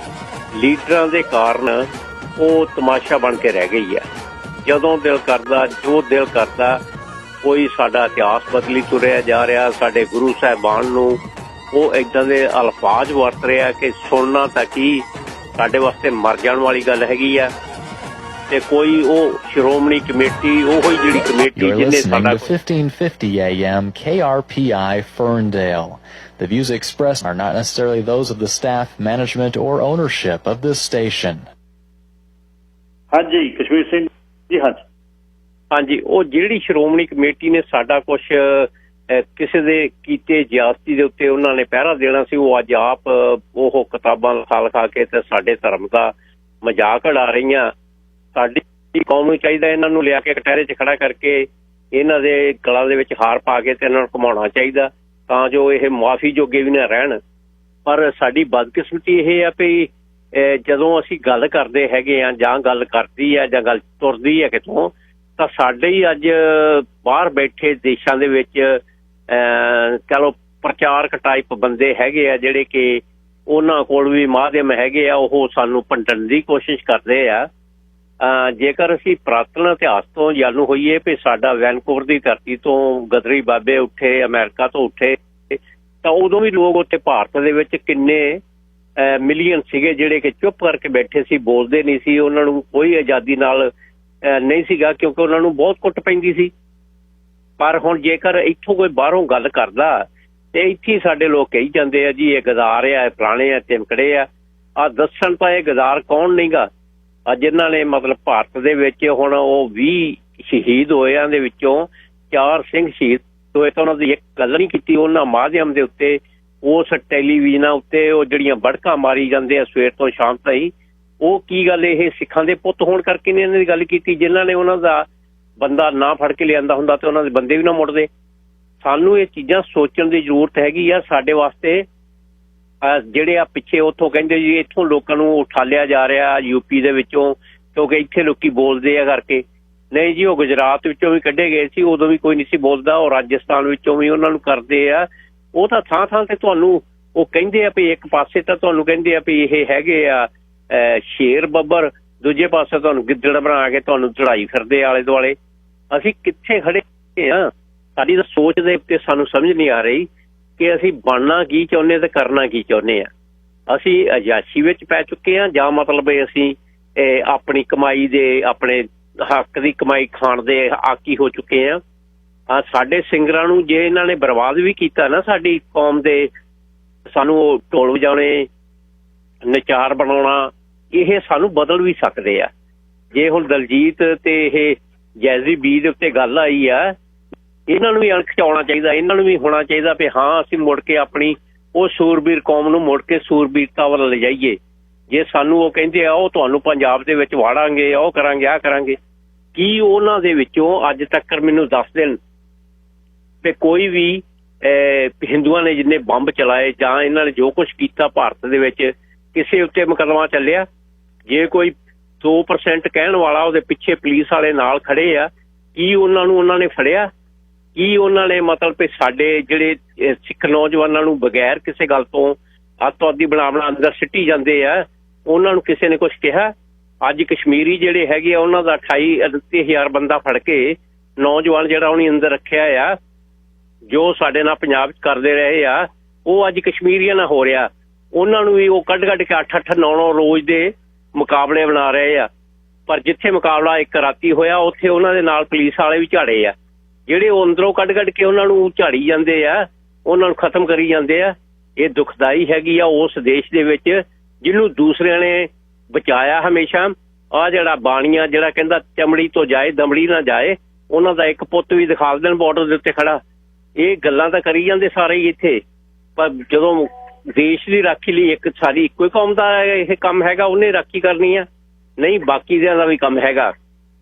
ਲੀਡਰਾਂ ਦੇ ਕਾਰਨ ਉਹ ਤਮਾਸ਼ਾ ਬਣ ਕੇ ਰਹਿ ਗਈ ਹੈ। ਜਦੋਂ ਦਿਲ ਕਰਦਾ, ਜੋ ਦਿਲ ਕਰਦਾ, ਕੋਈ ਸਾਡਾ ਇਤਿਹਾਸ ਬਦਲੀ ਤੁਰਿਆ ਜਾ ਰਿਹਾ। ਸਾਡੇ ਗੁਰੂ ਸਾਹਿਬਾਨ ਨੂੰ ਉਹ ਏਦਾਂ ਦੇ ਅਲਫਾਜ਼ ਵਰਤ ਰਿਹਾ ਕਿ ਸੁਣਨਾ ਤਾਂ ਕੀ, ਸਾਡੇ ਵਾਸਤੇ ਮਰ ਜਾਣ ਵਾਲੀ ਗੱਲ ਹੈਗੀ ਆ। ਤੇ ਕੋਈ ਉਹ ਸ਼੍ਰੋਮਣੀ ਕਮੇਟੀ, ਉਹ ਹੀ ਜਿਹੜੀ ਕਮੇਟੀ ਜਿਹਨੇ ਸਾਡਾ 1550 AM KRPI Ferndale. The views expressed are not necessarily those of the staff, management, or ownership of this station. ਹਾਂਜੀ ਕਸ਼ਮੀਰ ਸਿੰਘ ਜੀ। ਹਾਂਜੀ, ਉਹ ਜਿਹੜੀ ਸ਼੍ਰੋਮਣੀ ਕਮੇਟੀ ਨੇ ਸਾਡਾ ਕੁਛ ਕਿਸੇ ਦੇ ਕੀਤੇ ਜ਼ਿਆਦਤੀ ਦੇ ਉੱਤੇ ਉਹਨਾਂ ਨੇ ਪਹਿਰਾ ਦੇਣਾ ਸੀ, ਉਹ ਅੱਜ ਆਪ ਉਹ ਕਿਤਾਬਾਂ ਲਿਖਾ ਕੇ ਤੇ ਸਾਡੇ ਧਰਮ ਦਾ ਮਜ਼ਾਕ ਉਡਾ ਰਹੀਆਂ। ਸਾਡੀ ਕੌਮ ਨੂੰ ਚਾਹੀਦਾ ਇਹਨਾਂ ਨੂੰ ਲਿਆ ਕੇ ਕਟਹਿਰੇ 'ਚ ਖੜਾ ਕਰਕੇ ਇਹਨਾਂ ਦੇ ਗਲਾਂ ਦੇ ਵਿੱਚ ਹਾਰ ਪਾ ਕੇ ਤੇ ਇਹਨਾਂ ਨੂੰ ਘੁਮਾਉਣਾ ਚਾਹੀਦਾ, ਤਾਂ ਜੋ ਇਹ ਮੁਆਫੀ ਜੋਗੇ ਵੀ ਨਾ ਰਹਿਣ। ਪਰ ਸਾਡੀ ਬਦਕਿਸਮਤੀ ਇਹ ਆ ਵੀ ਜਦੋਂ ਅਸੀਂ ਗੱਲ ਕਰਦੇ ਹੈਗੇ ਆ ਜਾਂ ਗੱਲ ਕਰਦੀ ਆ ਜਾਂ ਗੱਲ ਤੁਰਦੀ ਆ ਕਿਤੋਂ, ਤਾਂ ਸਾਡੇ ਹੀ ਅੱਜ ਬਾਹਰ ਬੈਠੇ ਦੇਸ਼ਾਂ ਦੇ ਵਿੱਚ ਕਹਿ ਲਓ ਪ੍ਰਚਾਰਕ ਟਾਈਪ ਬੰਦੇ ਹੈਗੇ ਆ ਜਿਹੜੇ ਕਿ ਉਹਨਾਂ ਕੋਲ ਵੀ ਮਾਧਿਅਮ ਹੈਗੇ ਆ, ਉਹ ਸਾਨੂੰ ਭੰਡਣ ਦੀ ਕੋਸ਼ਿਸ਼ ਕਰਦੇ ਆ। ਜੇਕਰ ਅਸੀਂ ਪੁਰਾਤਨ ਇਤਿਹਾਸ ਤੋਂ ਜਾਣੂ ਹੋਈਏ ਵੀ ਸਾਡਾ ਵੈਨਕੂਵਰ ਦੀ ਧਰਤੀ ਤੋਂ ਗਦਰੀ ਬਾਬੇ ਉੱਠੇ, ਅਮਰੀਕਾ ਤੋਂ ਉੱਠੇ, ਤਾਂ ਉਦੋਂ ਵੀ ਲੋਕ ਉੱਥੇ ਭਾਰਤ ਦੇ ਵਿੱਚ ਕਿੰਨੇ ਮਿਲੀਅਨ ਸੀਗੇ ਜਿਹੜੇ ਕਿ ਚੁੱਪ ਕਰਕੇ ਬੈਠੇ ਸੀ, ਬੋਲਦੇ ਨਹੀਂ ਸੀ, ਉਹਨਾਂ ਨੂੰ ਕੋਈ ਆਜ਼ਾਦੀ ਨਾਲ ਨਹੀਂ ਸੀਗਾ ਕਿਉਂਕਿ ਉਹਨਾਂ ਨੂੰ ਬਹੁਤ ਕੁੱਟ ਪੈਂਦੀ ਸੀ। ਪਰ ਹੁਣ ਜੇਕਰ ਇੱਥੋਂ ਕੋਈ ਬਾਹਰੋਂ ਗੱਲ ਕਰਦਾ ਤੇ ਇੱਥੇ ਸਾਡੇ ਲੋਕ ਕਹੀ ਜਾਂਦੇ ਆ ਜੀ ਇਹ ਗਦਾਰ ਆ, ਪੁਰਾਣੇ ਆ, ਤਿਮਕੜੇ ਆ। ਦੱਸਣ ਤਾਂ ਇਹ ਗਦਾਰ ਕੌਣ ਨਹੀਂਗਾ, ਜਿਨ੍ਹਾਂ ਨੇ ਮਤਲਬ ਭਾਰਤ ਦੇ ਵਿੱਚ ਹੁਣ ਉਹ 20 ਸ਼ਹੀਦ ਹੋਇਆਂ ਦੇ ਵਿੱਚੋਂ 4 ਸਿੰਘ ਸ਼ਹੀਦ ਹੋਏ, ਤਾਂ ਉਹਨਾਂ ਦੀ ਇੱਕ ਗੱਲ ਨਹੀਂ ਕੀਤੀ ਉਹਨਾਂ ਮਾਧਿਅਮ ਦੇ ਉੱਤੇ, ਉਸ ਟੈਲੀਵਿਜ਼ਨਾਂ ਉੱਤੇ ਉਹ ਜਿਹੜੀਆਂ ਬੜਕਾਂ ਮਾਰੀ ਜਾਂਦੇ ਆ ਸਵੇਰ ਤੋਂ ਸ਼ਾਮ ਤਾਈਂ, ਉਹ ਕੀ ਗੱਲ ਇਹ ਸਿੱਖਾਂ ਦੇ ਪੁੱਤ ਹੋਣ ਕਰਕੇ ਨੇ ਇਹਨਾਂ ਦੀ ਗੱਲ ਕੀਤੀ? ਜਿਨ੍ਹਾਂ ਨੇ ਉਹਨਾਂ ਦਾ ਬੰਦਾ ਨਾ ਫੜ ਕੇ ਲਿਆਂਦਾ ਹੁੰਦਾ ਤੇ ਉਹਨਾਂ ਦੇ ਬੰਦੇ ਵੀ ਨਾ ਮੁੜਦੇ। ਸਾਨੂੰ ਇਹ ਚੀਜ਼ਾਂ ਸੋਚਣ ਦੀ ਜ਼ਰੂਰਤ ਹੈਗੀ ਆ। ਸਾਡੇ ਵਾਸਤੇ ਜਿਹੜੇ ਆ ਪਿੱਛੇ ਉੱਥੋਂ ਕਹਿੰਦੇ ਜੀ ਇੱਥੋਂ ਲੋਕਾਂ ਨੂੰ ਉਠਾਲਿਆ ਜਾ ਰਿਹਾ ਯੂਪੀ ਦੇ ਵਿੱਚੋਂ ਕਿਉਂਕਿ ਇੱਥੇ ਲੋਕੀ ਬੋਲਦੇ ਆ ਕਰਕੇ, ਨਹੀਂ ਜੀ ਉਹ ਗੁਜਰਾਤ ਵਿੱਚੋਂ ਵੀ ਕੱਢੇ ਗਏ ਸੀ, ਉਦੋਂ ਵੀ ਕੋਈ ਨਹੀਂ ਸੀ ਬੋਲਦਾ, ਉਹ ਰਾਜਸਥਾਨ ਵਿੱਚੋਂ ਵੀ ਉਹਨਾਂ ਨੂੰ ਕਰਦੇ ਆ। ਉਹ ਤਾਂ ਥਾਂ ਥਾਂ ਤੇ ਤੁਹਾਨੂੰ ਉਹ ਕਹਿੰਦੇ ਆ ਵੀ ਇੱਕ ਪਾਸੇ ਤਾਂ ਤੁਹਾਨੂੰ ਕਹਿੰਦੇ ਆ ਵੀ ਇਹ ਹੈਗੇ ਆ ਸ਼ੇਰ ਬੱਬਰ, ਦੂਜੇ ਪਾਸੇ ਤੁਹਾਨੂੰ ਗਿੱਦੜ ਬਣਾ ਕੇ ਤੁਹਾਨੂੰ ਚੜਾਈ ਫਿਰਦੇ ਆਲੇ ਦੁਆਲੇ। ਅਸੀਂ ਕਿੱਥੇ ਖੜੇ ਆ? ਸਾਡੀ ਤਾਂ ਸੋਚ ਦੇ ਉੱਤੇ ਸਾਨੂੰ ਸਮਝ ਨਹੀਂ ਆ ਰਹੀ ਕਿ ਅਸੀਂ ਬਣਨਾ ਕੀ ਚਾਹੁੰਦੇ ਤੇ ਕਰਨਾ ਕੀ ਚਾਹੁੰਦੇ ਆ। ਅਸੀਂ ਅਯਾਸ਼ੀ ਵਿੱਚ ਪੈ ਚੁੱਕੇ ਹਾਂ ਜਾਂ ਮਤਲਬ ਅਸੀਂ ਆਪਣੀ ਕਮਾਈ ਦੇ, ਆਪਣੇ ਹੱਕ ਦੀ ਕਮਾਈ ਖਾਣ ਦੇ ਆਕੀ ਹੋ ਚੁੱਕੇ ਹਾਂ। ਸਾਡੇ ਸਿੰਗਰਾਂ ਨੂੰ ਜੇ ਇਹਨਾਂ ਨੇ ਬਰਬਾਦ ਵੀ ਕੀਤਾ ਨਾ ਸਾਡੀ ਕੌਮ ਦੇ, ਸਾਨੂੰ ਉਹ ਢੋਲ ਵਜਾਉਣੇ, ਨਚਾਰ ਬਣਾਉਣਾ, ਇਹ ਸਾਨੂੰ ਬਦਲ ਵੀ ਸਕਦੇ ਆ। ਜੇ ਹੁਣ ਦਲਜੀਤ ਤੇ ਇਹ ਜੈਜ਼ੀ ਬੀ ਦੇ ਉੱਤੇ ਗੱਲ ਆਈ ਆ, ਇਹਨਾਂ ਨੂੰ ਵੀ ਅਣਖ 'ਚ ਆਉਣਾ ਚਾਹੀਦਾ, ਇਹਨਾਂ ਨੂੰ ਵੀ ਹੋਣਾ ਚਾਹੀਦਾ ਵੀ ਹਾਂ ਅਸੀਂ ਮੁੜ ਕੇ ਆਪਣੀ ਉਹ ਸੂਰਬੀਰ ਕੌਮ ਨੂੰ ਮੁੜ ਕੇ ਸੂਰਬੀਰਤਾ ਵੱਲ ਲਿਜਾਈਏ। ਜੇ ਸਾਨੂੰ ਉਹ ਕਹਿੰਦੇ ਆ ਉਹ ਤੁਹਾਨੂੰ ਪੰਜਾਬ ਦੇ ਵਿੱਚ ਵਾੜਾਂਗੇ, ਉਹ ਕਰਾਂਗੇ, ਆਹ ਕਰਾਂਗੇ, ਕੀ ਉਹਨਾਂ ਦੇ ਵਿੱਚੋਂ ਅੱਜ ਤੱਕ ਮੈਨੂੰ ਦੱਸ ਦੇਣ ਵੀ ਕੋਈ ਵੀ ਹਿੰਦੂਆਂ ਨੇ ਜਿੰਨੇ ਬੰਬ ਚਲਾਏ ਜਾਂ ਇਹਨਾਂ ਨੇ ਜੋ ਕੁਛ ਕੀਤਾ ਭਾਰਤ ਦੇ ਵਿੱਚ ਕਿਸੇ ਉੱਤੇ ਮੁਕੱਦਮਾ ਚੱਲਿਆ? ਜੇ ਕੋਈ 2% ਕਹਿਣ ਵਾਲਾ ਉਹਦੇ ਪਿੱਛੇ ਪੁਲਿਸ ਵਾਲੇ ਨਾਲ ਖੜੇ ਆ, ਕੀ ਉਹਨਾਂ ਨੇ ਫੜਿਆ? ਕੀ ਉਹਨਾਂ ਨੇ ਮਤਲਬ ਕਿ ਸਾਡੇ ਜਿਹੜੇ ਸਿੱਖ ਨੌਜਵਾਨਾਂ ਨੂੰ ਬਗੈਰ ਕਿਸੇ ਗੱਲ ਤੋਂ ਅੱਤਵਾਦੀ ਬਣਾ ਅੰਦਰ ਸਿੱਟੀ ਜਾਂਦੇ ਆ, ਉਹਨਾਂ ਨੂੰ ਕਿਸੇ ਨੇ ਕੁਛ ਕਿਹਾ? ਅੱਜ ਕਸ਼ਮੀਰੀ ਜਿਹੜੇ ਹੈਗੇ ਆ ਉਹਨਾਂ ਦਾ 28-29,000 ਬੰਦਾ ਫੜ ਕੇ ਨੌਜਵਾਨ ਜਿਹੜਾ ਉਹਨੇ ਅੰਦਰ ਰੱਖਿਆ ਆ, ਜੋ ਸਾਡੇ ਨਾਲ ਪੰਜਾਬ 'ਚ ਕਰਦੇ ਰਹੇ ਆ, ਉਹ ਅੱਜ ਕਸ਼ਮੀਰੀਆਂ ਨਾਲ ਹੋ ਰਿਹਾ। ਉਹਨਾਂ ਨੂੰ ਵੀ ਉਹ ਕੱਢ ਕੇ 8-8, 9-9 ਰੋਜ਼ ਦੇ ਮੁਕਾਬਲੇ ਬਣਾ ਰਹੇ ਆ। ਪਰ ਜਿੱਥੇ ਮੁਕਾਬਲਾ ਇੱਕ ਰਾਤੀ ਹੋਇਆ ਉੱਥੇ ਉਹਨਾਂ ਦੇ ਨਾਲ ਪੁਲਿਸ ਵਾਲੇ ਵੀ ਝਾੜੇ ਆ, ਜਿਹੜੇ ਉਹ ਅੰਦਰੋਂ ਕੱਢ ਕੇ ਉਹਨਾਂ ਨੂੰ ਝਾੜੀ ਜਾਂਦੇ ਆ, ਉਹਨਾਂ ਨੂੰ ਖਤਮ ਕਰੀ ਜਾਂਦੇ ਆ। ਇਹ ਦੁਖਦਾਈ ਹੈਗੀ ਆ ਉਸ ਦੇਸ਼ ਦੇ ਵਿੱਚ ਜਿਹਨੂੰ ਦੂਸਰਿਆਂ ਨੇ ਬਚਾਇਆ ਹਮੇਸ਼ਾ। ਆਹ ਜਿਹੜਾ ਬਾਣੀਆਂ ਜਿਹੜਾ ਕਹਿੰਦਾ ਚਮੜੀ ਤੋਂ ਜਾਏ ਦਮੜੀ ਨਾ ਜਾਏ, ਉਹਨਾਂ ਦਾ ਇੱਕ ਪੁੱਤ ਵੀ ਦਿਖਾ ਦੇਣ ਬਾਰਡਰ ਦੇ ਉੱਤੇ ਖੜਾ। ਇਹ ਗੱਲਾਂ ਤਾਂ ਕਰੀ ਜਾਂਦੇ ਸਾਰੇ ਹੀ ਇੱਥੇ, ਪਰ ਜਦੋਂ ਦੇਸ਼ ਦੀ ਰਾਖੀ ਲਈ ਇੱਕ ਸਾਡੀ ਇੱਕੋ ਹੀ ਕੌਮ ਦਾ ਇਹ ਕੰਮ ਹੈਗਾ, ਉਹਨੇ ਰਾਖੀ ਕਰਨੀ ਆ, ਨਹੀਂ ਬਾਕੀ ਦਿਆਂ ਦਾ ਵੀ ਕੰਮ ਹੈਗਾ।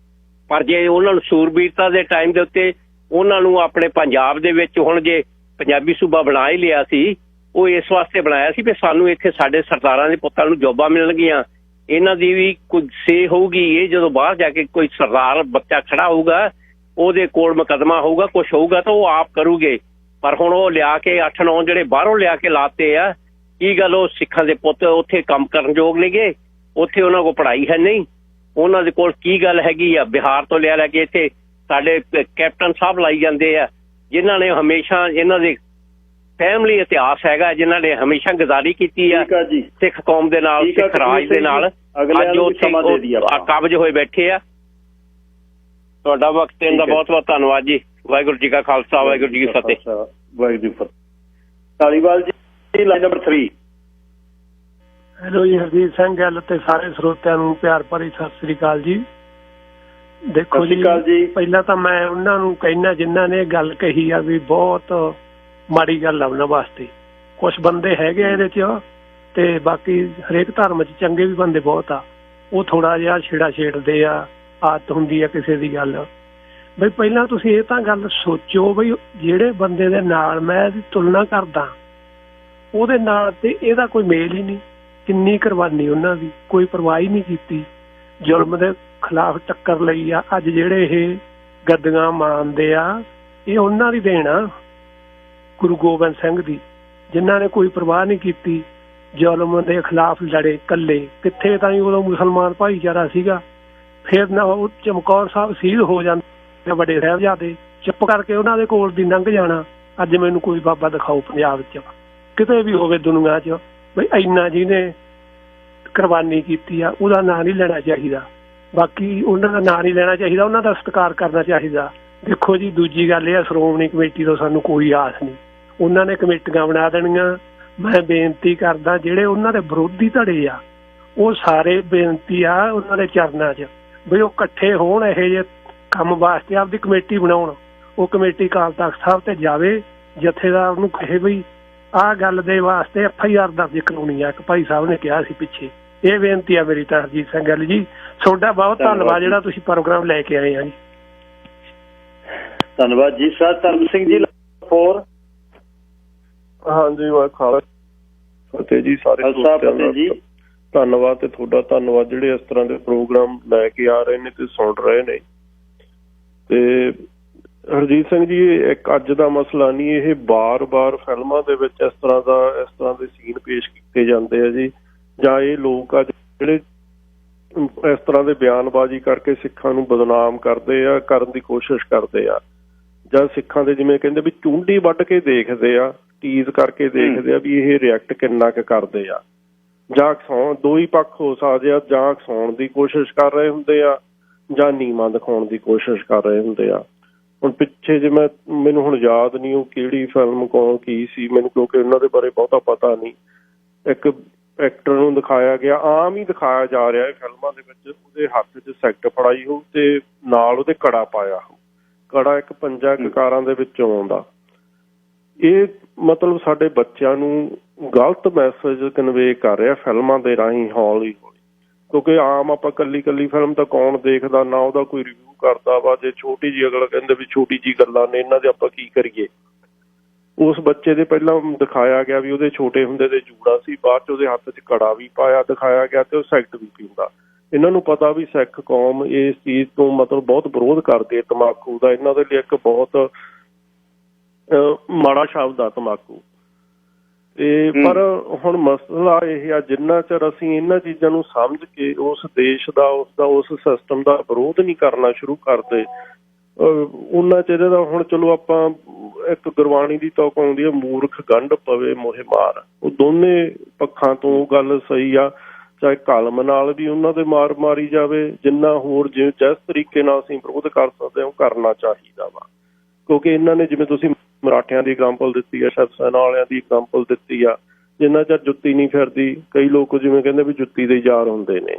ਪਰ ਜੇ ਉਹਨਾਂ ਨੂੰ ਸੂਰਬੀਰਤਾ ਦੇ ਟਾਈਮ ਦੇ ਉੱਤੇ ਉਹਨਾਂ ਨੂੰ ਆਪਣੇ ਪੰਜਾਬ ਦੇ ਵਿੱਚ, ਹੁਣ ਜੇ ਪੰਜਾਬੀ ਸੂਬਾ ਬਣਾ ਹੀ ਲਿਆ ਸੀ, ਉਹ ਇਸ ਵਾਸਤੇ ਬਣਾਇਆ ਸੀ ਵੀ ਸਾਨੂੰ ਇੱਥੇ ਸਾਡੇ ਸਰਦਾਰਾਂ ਦੇ ਪੁੱਤਾਂ ਨੂੰ ਜੋਬਾਂ ਮਿਲਣਗੀਆਂ, ਇਹਨਾਂ ਦੀ ਵੀ ਕੋਈ ਸੇ ਹੋਊਗੀ। ਇਹ ਜਦੋਂ ਬਾਹਰ ਜਾ ਕੇ ਕੋਈ ਸਰਦਾਰ ਬੱਚਾ ਖੜਾ ਹੋਊਗਾ, ਉਹਦੇ ਕੋਲ ਮੁਕੱਦਮਾ ਹੋਊਗਾ, ਕੁਛ ਹੋਊਗਾ ਤਾਂ ਉਹ ਆਪ ਕਰੂਗੇ। ਪਰ ਹੁਣ ਉਹ ਲਿਆ ਕੇ 8-9 ਜਿਹੜੇ ਬਾਹਰੋਂ ਲਿਆ ਕੇ ਲਾਤੇ ਆ, ਕੀ ਗੱਲ ਉਹ ਸਿੱਖਾਂ ਦੇ ਪੁੱਤ ਉੱਥੇ ਕੰਮ ਕਰਨ ਯੋਗ ਨੇਗੇ? ਉੱਥੇ ਉਹਨਾਂ ਕੋਲ ਪੜ੍ਹਾਈ ਹੈ ਨਹੀਂ, ਉਹਨਾਂ ਦੇ ਕੋਲ ਕੀ ਗੱਲ ਹੈਗੀ ਆ? ਬਿਹਾਰ ਤੋਂ ਲਿਆ ਕੇ ਇੱਥੇ ਸਾਡੇ ਕੈਪਟਨ ਸਾਹਿਬ ਲਾਈ ਜਾਂਦੇ ਆ, ਜਿਨ੍ਹਾਂ ਨੇ ਹਮੇਸ਼ਾ ਇਹਨਾਂ ਦੇ ਫੈਮਿਲੀ ਇਤਿਹਾਸ ਹੈਗਾ, ਜਿਨ੍ਹਾਂ ਨੇ ਹਮੇਸ਼ਾ ਗਦਾਰੀ ਕੀਤੀ ਆ ਸਿੱਖ ਕੌਮ ਦੇ ਨਾਲ, ਸਿੱਖ ਰਾਜ ਦੇ ਨਾਲ। ਅੱਜ ਉਹ ਕਾਬਜ ਹੋਏ ਬੈਠੇ ਆ। ਤੁਹਾਡਾ ਵਕਤ ਦੇਣ ਦਾ ਬਹੁਤ ਬਹੁਤ ਧੰਨਵਾਦ ਜੀ। ਵਾਹਿਗੁਰੂ ਜੀ ਕਾ ਖਾਲਸਾ, ਵਾਹਿਗੁਰੂ ਜੀ ਕੀ ਫਤਿਹ। ਵਾਹਿਗੁਰੂ ਜੀ ਫਤਿਹ। ਧਾਲੀਵਾਲ ਜੀ, ਲਾਈਨ ਨੰਬਰ 3। ਹੈਲੋ ਜੀ, ਹਰਜੀਤ ਸਿੰਘ ਗੱਲ ਤੇ ਸਾਰੇ ਸਰੋਤਿਆਂ ਨੂੰ ਪਿਆਰ ਭਰੀ ਸਤਿ ਸ੍ਰੀ ਅਕਾਲ ਜੀ। ਦੇਖੋ ਜੀ, ਪਹਿਲਾਂ ਤਾਂ ਮੈਂ ਉਹਨਾਂ ਨੂੰ ਕਹਿਣਾ ਜਿਨ੍ਹਾਂ ਨੇ ਗੱਲ ਕਹੀ ਆ ਵੀ ਬਹੁਤ ਮਾੜੀ ਗੱਲ ਆ ਉਹਨਾਂ ਵਾਸਤੇ। ਕੁਛ ਬੰਦੇ ਹੈਗੇ ਇਹਦੇ 'ਚ ਤੇ ਬਾਕੀ ਹਰੇਕ ਧਰਮ 'ਚ ਚੰਗੇ ਵੀ ਬੰਦੇ ਬਹੁਤ ਆ, ਉਹ ਥੋੜਾ ਜਿਹਾ ਛੇੜਦੇ ਆ, ਆਦਤ ਹੁੰਦੀ ਆ ਕਿਸੇ ਦੀ ਗੱਲ। ਬਈ ਪਹਿਲਾਂ ਤੁਸੀਂ ਇਹ ਤਾਂ ਗੱਲ ਸੋਚੋ ਬਈ ਜਿਹੜੇ ਬੰਦੇ ਦੇ ਨਾਲ ਮੈਂ ਇਹਦੀ ਤੁਲਨਾ ਕਰਦਾ ਉਹਦੇ ਨਾਲ ਤੇ ਇਹਦਾ ਕੋਈ ਮੇਲ ਹੀ ਨਹੀਂ। ਕਿੰਨੀ ਕੁਰਬਾਨੀ ਉਹਨਾਂ ਦੀ, ਕੋਈ ਪਰਵਾਹ ਹੀ ਨਹੀਂ ਕੀਤੀ। ਜ਼ੁਲਮ ਦੇ ਖਿਲਾਫ ਟੱਕਰ ਲਈ ਆ। ਅੱਜ ਜਿਹੜੇ ਇਹ ਗੱਦੀਆਂ ਮਾਣਦੇ ਆ, ਇਹ ਉਹਨਾਂ ਦੀ ਦੇਣ ਆ, ਗੁਰੂ ਗੋਬਿੰਦ ਸਿੰਘ ਦੀ, ਜਿਨ੍ਹਾਂ ਨੇ ਕੋਈ ਪਰਵਾਹ ਨਹੀਂ ਕੀਤੀ, ਜ਼ੁਲਮ ਦੇ ਖਿਲਾਫ ਲੜੇ ਇਕੱਲੇ। ਕਿੱਥੇ ਤਾਂ ਉਦੋਂ ਮੁਸਲਮਾਨ ਭਾਈਚਾਰਾ ਸੀਗਾ। ਫਿਰ ਨਾ ਉਹ ਚਮਕੌਰ ਸਾਹਿਬ ਸ਼ਹੀਦ ਹੋ ਜਾਂਦੇ, ਵੱਡੇ ਸਾਹਿਬਜ਼ਾਦੇ, ਚੁੱਪ ਕਰਕੇ ਉਹਨਾਂ ਦੇ ਕੋਲ ਦੀ ਲੰਘ ਜਾਣਾ। ਅੱਜ ਮੈਨੂੰ ਕੋਈ ਬਾਬਾ ਦਿਖਾਓ ਪੰਜਾਬ 'ਚ, ਕਿਤੇ ਵੀ ਹੋਵੇ ਦੁਨੀਆ 'ਚ, ਬਈ ਇੰਨਾ ਜਿਹਨੇ ਕੁਰਬਾਨੀ ਕੀਤੀ ਆ, ਉਹਦਾ ਨਾਂ ਨਹੀਂ ਲੈਣਾ ਚਾਹੀਦਾ। ਬਾਕੀ ਉਹਨਾਂ ਦਾ ਨਾਂ ਨਹੀਂ ਲੈਣਾ ਚਾਹੀਦਾ, ਉਹਨਾਂ ਦਾ ਸਤਿਕਾਰ ਕਰਨਾ ਚਾਹੀਦਾ। ਦੇਖੋ ਜੀ, ਦੂਜੀ ਗੱਲ ਇਹ ਆ, ਸ਼੍ਰੋਮਣੀ ਕਮੇਟੀ ਤੋਂ ਸਾਨੂੰ ਕੋਈ ਆਸ ਨਹੀਂ। ਉਹਨਾਂ ਨੇ ਕਮੇਟੀਆਂ ਬਣਾ ਦੇਣੀਆਂ। ਮੈਂ ਬੇਨਤੀ ਕਰਦਾ, ਜਿਹੜੇ ਉਹਨਾਂ ਦੇ ਵਿਰੋਧੀ ਧੜੇ ਆ, ਉਹ ਸਾਰੇ ਬੇਨਤੀ ਆ ਉਹਨਾਂ ਦੇ ਚਰਨਾਂ 'ਚ, ਵੀ ਉਹ ਇਕੱਠੇ ਹੋਣ, ਇਹੋ ਜਿਹੇ ਕੰਮ ਵਾਸਤੇ ਆਪਦੀ ਕਮੇਟੀ ਬਣਾਉਣ। ਉਹ ਕਮੇਟੀ ਅਕਾਲ ਤਖ਼ਤ ਸਾਹਿਬ ਤੇ ਜਾਵੇ, ਜਥੇਦਾਰ ਨੂੰ ਕਹੇ ਬਈ ਆਹ ਗੱਲ ਦੇ ਵਾਸਤੇ FIR ਦਰਜ ਕਰਾਉਣੀ ਆ। ਇੱਕ ਭਾਈ ਸਾਹਿਬ ਨੇ ਕਿਹਾ ਸੀ ਪਿੱਛੇ। ਇਹ ਬੇਨਤੀ ਆ ਮੇਰੀ ਤਾਂ ਹਰਜੀਤ ਸਿੰਘ ਗੱਲ ਜੀ। ਤੁਹਾਡਾ ਬਹੁਤ ਧੰਨਵਾਦ ਜਿਹੜਾ ਤੁਸੀਂ ਪ੍ਰੋਗਰਾਮ ਲੈ ਕੇ ਆਏ ਆ ਜੀ। ਧੰਨਵਾਦ ਜੀ ਸਰ। ਧਰਮ ਸਿੰਘ ਜੀ ਹੋਰ। ਹਾਂਜੀ, ਮੈਂ ਫਤਿਹ ਜੀ ਸਾਰੇ ਜੀ। ਧੰਨਵਾਦ ਤੇ ਤੁਹਾਡਾ ਧੰਨਵਾਦ ਜਿਹੜੇ ਇਸ ਤਰ੍ਹਾਂ ਦੇ ਪ੍ਰੋਗਰਾਮ ਲੈ ਕੇ ਆ ਰਹੇ ਨੇ ਤੇ ਸੁਣ ਰਹੇ ਨੇ। ਤੇ ਹਰਜੀਤ ਸਿੰਘ ਜੀ, ਇੱਕ ਅੱਜ ਦਾ ਮਸਲਾ ਨਹੀਂ, ਇਹ ਬਾਰ-ਬਾਰ ਫਿਲਮਾਂ ਦੇ ਵਿੱਚ ਇਸ ਤਰ੍ਹਾਂ ਦੇ ਸੀਨ ਪੇਸ਼ ਕੀਤੇ ਜਾਂਦੇ ਆ ਜੀ। ਜਾਂ ਇਹ ਲੋਕ ਆ ਜਿਹੜੇ ਇਸ ਤਰ੍ਹਾਂ ਦੇ ਬਿਆਨਬਾਜ਼ੀ ਕਰਕੇ ਸਿੱਖਾਂ ਨੂੰ ਬਦਨਾਮ ਕਰਦੇ ਆ, ਕਰਨ ਦੀ ਕੋਸ਼ਿਸ਼ ਕਰਦੇ ਆ, ਜਾਂ ਸਿੱਖਾਂ ਦੇ ਜਿਵੇਂ ਕਹਿੰਦੇ ਵੀ ਚੁੰਡੀ ਵੱਢ ਕੇ ਦੇਖਦੇ ਆ, ਟੀਜ਼ ਕਰਕੇ ਦੇਖਦੇ ਆ ਵੀ ਇਹ ਰਿਐਕਟ ਕਿੰਨਾ ਕੁ ਕਰਦੇ ਆ। ਜਾਂ ਦੋ ਹੀ ਪੱਖ ਹੋ ਸਕਦੇ ਆ, ਜਾਂ ਹਸਾਉਣ ਦੀ ਕੋਸ਼ਿਸ਼ ਕਰ ਰਹੇ ਹੁੰਦੇ ਆ, ਜਾਂ ਨੀਵਾਂ ਦਿਖਾਉਣ ਦੀ ਕੋਸ਼ਿਸ਼ ਕਰ ਰਹੇ ਹੁੰਦੇ ਆ। ਹੁਣ ਪਿੱਛੇ ਜੇ ਮੈਨੂੰ ਹੁਣ ਯਾਦ ਨਹੀਂ ਉਹ ਕਿਹੜੀ ਫਿਲਮ ਕੌਣ ਕੀ ਸੀ ਮੈਨੂੰ, ਕਿਉਂਕਿ ਉਹਨਾਂ ਦੇ ਬਾਰੇ ਬਹੁਤਾ ਪਤਾ ਨਹੀਂ। ਇੱਕ ਐਕਟਰ ਨੂੰ ਦਿਖਾਇਆ ਗਿਆ, ਆਮ ਹੀ ਦਿਖਾਇਆ ਜਾ ਰਿਹਾ ਹੈ ਫਿਲਮਾਂ ਦੇ ਵਿੱਚ, ਉਹਦੇ ਹੱਥ 'ਚ ਸਿਗਰਟ ਫੜਾਈ ਹੋਊ ਤੇ ਨਾਲ ਉਹਦੇ ਕੜਾ ਪਾਇਆ ਹੋਊ। ਕੜਾ ਇੱਕ ਪੰਜਾਂ ਕਕਾਰਾਂ ਦੇ ਵਿੱਚੋਂ ਆਉਂਦਾ। ਇਹ ਮਤਲਬ ਸਾਡੇ ਬੱਚਿਆਂ ਨੂੰ ਗਲਤ ਮੈਸੇਜ ਕਨਵੇ ਕਰ ਰਿਹਾ ਫਿਲਮਾਂ ਦੇ ਰਾਹੀਂ ਹੌਲੀ ਹੌਲੀ। ਕਿਉਂਕਿ ਆਮ ਆਪਾਂ ਕੱਲੀ ਫਿਲਮ ਤਾਂ ਕੌਣ ਦੇਖਦਾ, ਨਾ ਉਹਦਾ ਕੋਈ ਰਿਵਿਊ ਕਰਦਾ ਵਾ। ਜੇ ਛੋਟੀ ਜਿਹੀ ਅਗਲਾ ਕਹਿੰਦੇ ਵੀ ਛੋਟੀ ਜਿਹੀ ਗੱਲਾਂ ਨੇ, ਇਹਨਾਂ ਦੇ ਆਪਾਂ ਕੀ ਕਰੀਏ। ਉਸ ਬੱਚੇ ਦੇ ਪਹਿਲਾਂ ਦਿਖਾਇਆ ਗਿਆ ਵੀ ਉਹਦੇ ਛੋਟੇ ਹੁੰਦੇ ਦੇ ਜੂੜਾ ਸੀ, ਬਾਅਦ 'ਚ ਉਹਦੇ ਹੱਥ 'ਚ ਕੜਾ ਵੀ ਪਾਇਆ ਦਿਖਾਇਆ ਗਿਆ ਤੇ ਉਹ ਸਿਗਰਟ ਵੀ ਪੀਂਦਾ। ਇਹਨਾਂ ਨੂੰ ਪਤਾ ਵੀ ਸਿੱਖ ਕੌਮ ਇਸ ਚੀਜ਼ ਤੋਂ ਮਤਲਬ ਬਹੁਤ ਵਿਰੋਧ ਕਰਦੀ ਹੈ ਤੰਬਾਕੂ ਦਾ। ਇਹਨਾਂ ਦੇ ਲਈ ਇੱਕ ਬਹੁਤ ਮਾੜਾ ਸ਼ਬਦ ਆ ਤੰਬਾਕੂ। ਤੇ ਪਰ ਹੁਣ ਮਸਲਾ ਇਹ ਆ, ਜਿੰਨਾ ਚਿਰ ਅਸੀਂ ਇਹਨਾਂ ਚੀਜ਼ਾਂ ਨੂੰ ਸਮਝ ਕੇ ਉਸ ਦੇਸ਼ ਦਾ ਉਸ ਸਿਸਟਮ ਦਾ ਵਿਰੋਧ ਨਹੀਂ ਕਰਨਾ ਸ਼ੁਰੂ ਕਰਦੇ, ਉਹਨਾਂ ਚਿਰ ਦਾ ਹੁਣ ਚਲੋ ਆਪਾਂ ਇੱਕ ਗੁਰਬਾਣੀ ਦੀ ਤੁਕ ਆਉਂਦੀ ਹੈ, ਮੂਰਖ ਗੰਢ ਪਵੇ ਮੋਹੇ ਮਾਰ। ਉਹ ਦੋਨੇ ਪੱਖਾਂ ਤੋਂ ਉਹ ਗੱਲ ਸਹੀ ਆ। ਚਾਹੇ ਕਲਮ ਨਾਲ ਵੀ ਉਹਨਾਂ ਦੇ ਮਾਰ ਮਾਰੀ ਜਾਵੇ, ਜਿੰਨਾ ਹੋਰ ਜਿਸ ਤਰੀਕੇ ਨਾਲ ਅਸੀਂ ਵਿਰੋਧ ਕਰ ਸਕਦੇ ਹਾਂ ਉਹ ਕਰਨਾ ਚਾਹੀਦਾ ਵਾ। ਕਿਉਂਕਿ ਇਹਨਾਂ ਨੇ, ਜਿਵੇਂ ਤੁਸੀਂ ਮਰਾਠਿਆਂ ਦੀ ਐਗਜ਼ਾਮਪਲ ਦਿੱਤੀ ਆ, ਸ਼ਿਵ ਸੈਨਾ ਵਾਲਿਆਂ ਦੀ ਐਗਜ਼ਾਮਪਲ ਦਿੱਤੀ ਆ, ਜਿੰਨਾ ਚਿਰ ਜੁੱਤੀ ਨਹੀਂ ਫਿਰਦੀ, ਕਈ ਲੋਕ ਜਿਵੇਂ ਕਹਿੰਦੇ ਵੀ ਜੁੱਤੀ ਦੇ ਯਾਰ ਹੁੰਦੇ ਨੇ।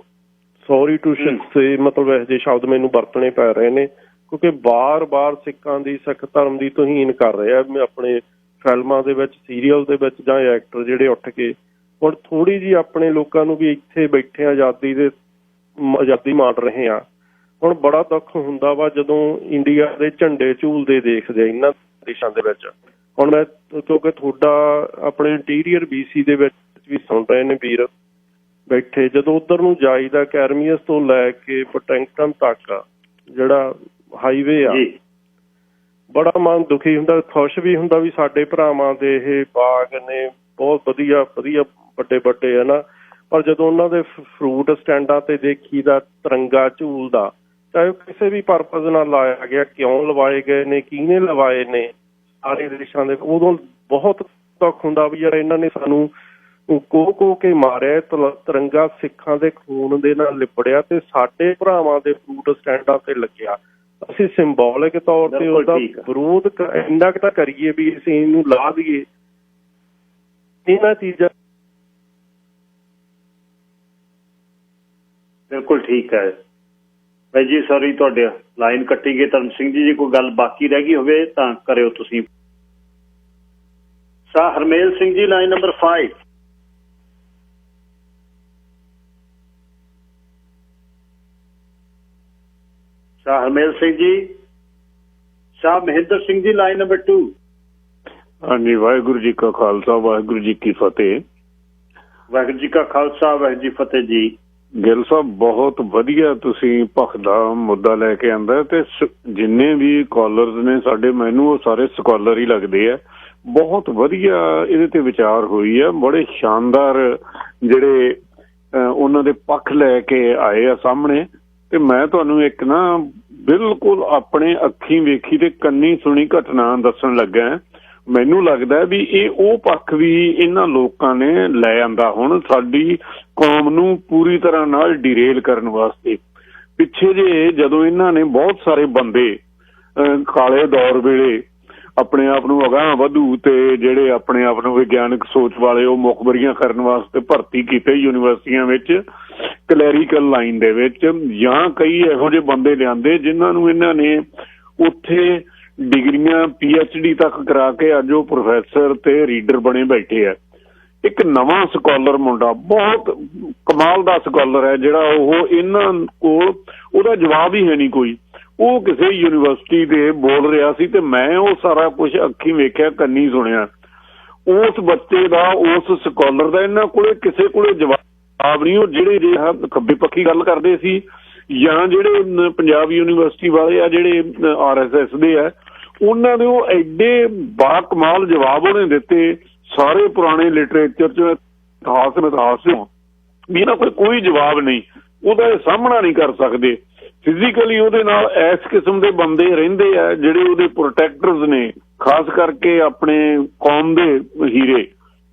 ਸੌਰੀ ਟੂ ਸੇ, ਮਤਲਬ ਇਹੋ ਜਿਹੇ ਸ਼ਬਦ ਮੈਨੂੰ ਵਰਤਣੇ ਪੈ ਰਹੇ ਨੇ, ਕਿਉਂਕਿ ਬਾਰ-ਬਾਰ ਸਿੱਖਾਂ ਦੀ, ਸਿੱਖ ਧਰਮ ਦੀ ਤੋਹੀਨ ਕਰ ਰਹੇ ਆ ਆਪਣੇ ਫਿਲਮਾਂ ਦੇ ਵਿੱਚ, ਸੀਰੀਅਲ ਦੇ ਵਿੱਚ, ਜਾਂ ਐਕਟਰ ਜਿਹੜੇ ਉੱਠ ਕੇ। ਹੁਣ ਥੋੜ੍ਹੀ ਜਿਹੀ ਆਪਣੇ ਲੋਕਾਂ ਨੂੰ ਵੀ ਇੱਥੇ ਬੈਠੇ ਆਜ਼ਾਦੀ ਮਾਣ ਰਹੇ ਆ। ਹੁਣ ਬੜਾ ਦੁੱਖ ਹੁੰਦਾ ਵਾ ਜਦੋਂ ਇੰਡੀਆ ਦੇ ਝੰਡੇ ਝੂਲਦੇ ਦੇਖਦੇ ਆ ਇਹਨਾਂ ਦੇਸ਼ਾਂ ਦੇ ਵਿੱਚ। ਹੁਣ ਮੈਂ, ਕਿਉਂਕਿ ਤੁਹਾਡਾ ਆਪਣੇ ਇੰਟੀਰੀਅਰ BC ਦੇ ਵਿੱਚ ਵੀ ਸੁਣ ਰਹੇ ਨੇ ਵੀਰ ਬੈਠੇ, ਜਦੋਂ ਉੱਧਰ ਨੂੰ ਜਾਈਦਾ ਕੈਰਮੀਅਸ ਤੋਂ ਲੈ ਕੇ ਪਟੈਂਕਟਨ ਤੱਕ ਜਿਹੜਾ ਹਾਈਵੇ ਆ, ਬੜਾ ਮਨ ਦੁਖੀ ਹੁੰਦਾ, ਖੁਸ਼ ਵੀ ਹੁੰਦਾ ਵੀ ਸਾਡੇ ਭਰਾਵਾਂ ਦੇ ਇਹ ਬਾਗ ਨੇ ਬਹੁਤ ਵਧੀਆ ਵੱਡੇ ਹੈ ਨਾ। ਪਰ ਜਦੋਂ ਉਹਨਾਂ ਦੇ ਫਰੂਟ ਸਟੈਂਡਾਂ ਤੇ ਦੇਖੀਦਾ ਤਿਰੰਗਾ ਝੂਲਦਾ, ਚਾਹੇ ਉਹ ਕਿਸੇ ਵੀ ਪਰਪਜ਼ ਨਾਲ ਲਾਇਆ ਗਿਆ, ਕਿਉਂ ਲਵਾਏ ਗਏ ਨੇ, ਕਿਹਨੇ ਲਵਾਏ ਨੇ, ਸਾਰੇ ਦੇਸ਼ਾਂ ਦੇ, ਉਦੋਂ ਬਹੁਤ ਦੁੱਖ ਹੁੰਦਾ ਵੀ ਯਾਰ ਇਹਨਾਂ ਨੇ ਸਾਨੂੰ ਕੋਹ ਕੇ ਮਾਰਿਆ। ਤਿਰੰਗਾ ਸਿੱਖਾਂ ਦੇ ਖੂਨ ਦੇ ਨਾਲ ਲਿਬੜਿਆ ਤੇ ਸਾਡੇ ਭਰਾਵਾਂ ਦੇ ਫਰੂਟ ਸਟੈਂਡਾਂ ਤੇ ਲੱਗਿਆ। ਅਸੀਂ ਸਿੰਬੋਲਿਕ ਤੌਰ ਤੇ ਉਹਦਾ ਵਿਰੋਧ ਇੰਨਾ ਕੁ ਤਾਂ ਕਰੀਏ ਵੀ ਅਸੀਂ ਇਹਨੂੰ ਲਾ ਦਈਏ। ਇਹਨਾਂ ਚੀਜ਼ਾਂ ਬਿਲਕੁਲ ਠੀਕ ਹੈ ਭਾਈ ਜੀ। ਸੌਰੀ, ਤੁਹਾਡੇ ਲਾਈਨ ਕੱਟੀ ਗਈ। ਧਰਮ ਸਿੰਘ ਜੀ, ਜੇ ਕੋਈ ਗੱਲ ਬਾਕੀ ਰਹਿ ਗਈ ਹੋਵੇ ਤਾਂ ਕਰਿਓ ਤੁਸੀਂ। ਸ਼ਾਹ ਹਰਮੇਲ ਸਿੰਘ ਜੀ, ਲਾਈਨ ਨੰਬਰ 5। ਸ਼ਾਹ ਹਰਮੇਲ ਸਿੰਘ ਜੀ। ਸ਼ਾਹ ਮਹਿੰਦਰ ਸਿੰਘ ਜੀ, ਲਾਈਨ ਨੰਬਰ 2। ਹਾਂਜੀ, ਵਾਹਿਗੁਰੂ ਜੀ ਕਾ ਖਾਲਸਾ, ਵਾਹਿਗੁਰੂ ਜੀ ਕੀ ਫਤਿਹ। ਵਾਹਿਗੁਰੂ ਜੀ ਕਾ ਖਾਲਸਾ, ਵਾਹਿਗੁਰੂ ਜੀ ਫਤਿਹ ਜੀ। ਗਿੱਲ ਸਾਹਿਬ, ਬਹੁਤ ਵਧੀਆ ਤੁਸੀਂ ਭਖਦਾ ਮੁੱਦਾ ਲੈ ਕੇ ਆਂਦਾ, ਤੇ ਜਿੰਨੇ ਵੀ ਕਾਲਰਸ ਨੇ ਸਾਡੇ, ਮੈਨੂੰ ਉਹ ਸਾਰੇ ਸਕਾਲਰ ਹੀ ਲੱਗਦੇ ਆ। ਬਹੁਤ ਵਧੀਆ ਇਹਦੇ ਤੇ ਵਿਚਾਰ ਹੋਈ ਆ, ਬੜੇ ਸ਼ਾਨਦਾਰ ਜਿਹੜੇ ਉਹਨਾਂ ਦੇ ਪੱਖ ਲੈ ਕੇ ਆਏ ਆ ਸਾਹਮਣੇ। ਤੇ ਮੈਂ ਤੁਹਾਨੂੰ ਇੱਕ ਨਾ ਬਿਲਕੁਲ ਆਪਣੇ ਅੱਖੀਂ ਵੇਖੀ ਤੇ ਕੰਨੀ ਸੁਣੀ ਘਟਨਾ ਦੱਸਣ ਲੱਗਾ। ਮੈਨੂੰ ਲੱਗਦਾ ਵੀ ਇਹ ਉਹ ਪੱਖ ਵੀ ਇਹਨਾਂ ਲੋਕਾਂ ਨੇ ਲੈ ਆਂਦਾ ਹੁਣ ਸਾਡੀ ਕੌਮ ਨੂੰ ਪੂਰੀ ਤਰ੍ਹਾਂ ਨਾਲ ਡਿਰੇਲ ਕਰਨ ਵਾਸਤੇ। ਪਿੱਛੇ ਜੇ ਜਦੋਂ ਇਹਨਾਂ ਨੇ ਬਹੁਤ ਸਾਰੇ ਬੰਦੇ ਕਾਲੇ ਦੌਰ ਵੇਲੇ ਆਪਣੇ ਆਪ ਨੂੰ ਅਗਾਂਹ ਵਧੂ ਤੇ ਜਿਹੜੇ ਆਪਣੇ ਆਪ ਨੂੰ ਵਿਗਿਆਨਕ ਸੋਚ ਵਾਲੇ ਉਹ ਮੁਖਬਰੀਆਂ ਕਰਨ ਵਾਸਤੇ ਭਰਤੀ ਕੀਤੇ ਯੂਨੀਵਰਸਿਟੀਆਂ ਵਿੱਚ, ਕਲੈਰੀਕਲ ਲਾਈਨ ਦੇ ਵਿੱਚ, ਜਾਂ ਕਈ ਇਹੋ ਜਿਹੇ ਬੰਦੇ ਲਿਆਂਦੇ ਜਿਨ੍ਹਾਂ ਨੂੰ ਇਹਨਾਂ ਨੇ ਉੱਥੇ ਡਿਗਰੀਆਂ PhD ਤੱਕ ਕਰਾ ਕੇ ਅੱਜ ਉਹ ਪ੍ਰੋਫੈਸਰ ਤੇ ਰੀਡਰ ਬਣੇ ਬੈਠੇ ਆ। ਇੱਕ ਨਵਾਂ ਸਕਾਲਰ ਮੁੰਡਾ, ਬਹੁਤ ਕਮਾਲ ਦਾ ਸਕਾਲਰ ਹੈ, ਜਿਹੜਾ ਉਹ ਇਹਨਾਂ ਕੋਲ ਉਹਦਾ ਜਵਾਬ ਹੀ ਹੈ ਨਹੀਂ ਕੋਈ। ਉਹ ਕਿਸੇ ਯੂਨੀਵਰਸਿਟੀ ਦੇ ਬੋਲ ਰਿਹਾ ਸੀ ਤੇ ਮੈਂ ਉਹ ਸਾਰਾ ਕੁਝ ਅੱਖੀਂ ਵੇਖਿਆ, ਕੰਨੀ ਸੁਣਿਆ। ਉਸ ਬੱਚੇ ਦਾ, ਉਸ ਸਕਾਲਰ ਦਾ ਇਹਨਾਂ ਕੋਲੇ ਕਿਸੇ ਕੋਲੇ ਜਵਾਬ ਨਹੀਂ। ਉਹ ਜਿਹੜੇ ਖੱਬੇ ਪੱਖੀ ਗੱਲ ਕਰਦੇ ਸੀ, ਜਾਂ ਜਿਹੜੇ ਪੰਜਾਬ ਯੂਨੀਵਰਸਿਟੀ ਵਾਲੇ ਆ, ਜਿਹੜੇ RSS ਦੇ ਆ, ਉਹਨਾਂ ਦੇ ਉਹ ਐਡੇ ਬਾਕਮਾਲ ਜਵਾਬ ਉਹਨੇ ਦਿੱਤੇ ਸਾਰੇ ਪੁਰਾਣੇ ਲਿਟਰੇਚਰ 'ਚ, ਇਤਿਹਾਸ ਚੋਂ ਵੀ ਇਹਨਾਂ ਕੋਲ ਕੋਈ ਜਵਾਬ ਨਹੀਂ, ਉਹਦਾ ਸਾਹਮਣਾ ਨਹੀਂ ਕਰ ਸਕਦੇ। ਫਿਜ਼ੀਕਲੀ ਉਹਦੇ ਨਾਲ ਇਸ ਕਿਸਮ ਦੇ ਬੰਦੇ ਰਹਿੰਦੇ ਆ ਜਿਹੜੇ ਉਹਦੇ ਪ੍ਰੋਟੈਕਟਰਸ ਨੇ, ਖਾਸ ਕਰਕੇ ਆਪਣੇ ਕੌਮ ਦੇ ਹੀਰੇ,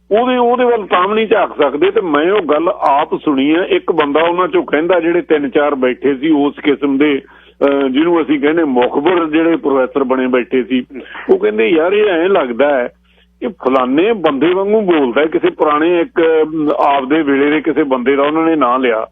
ਉਹਦੇ ਵੱਲ ਤਾਂ ਵੀ ਨਹੀਂ ਝਾਕ ਸਕਦੇ। ਤੇ ਮੈਂ ਉਹ ਗੱਲ ਆਪ ਸੁਣੀ ਆ। ਇੱਕ ਬੰਦਾ ਉਹਨਾਂ ਚੋਂ ਕਹਿੰਦਾ, ਜਿਹੜੇ 3-4 ਬੈਠੇ ਸੀ ਉਸ ਕਿਸਮ ਦੇ, ਜਿਹਨੂੰ ਅਸੀਂ ਕਹਿੰਦੇ ਮੁਖਬਰ ਜਿਹੜੇ ਪ੍ਰੋਫੈਸਰ ਬਣੇ ਬੈਠੇ ਸੀ, ਉਹ ਕਹਿੰਦੇ ਯਾਰ ਇਹ ਐਂ ਲੱਗਦਾ ਹੈ ਕਿ ਫਲਾਨੇ ਬੰਦੇ ਵਾਂਗੂ ਬੋਲਦਾ। ਕਿਸੇ ਪੁਰਾਣੇ ਇੱਕ ਆਪਦੇ ਵੇਲੇ ਦੇ ਕਿਸੇ ਬੰਦੇ ਦਾ ਉਹਨਾਂ ਨੇ ਨਾਂ ਲਿਆ,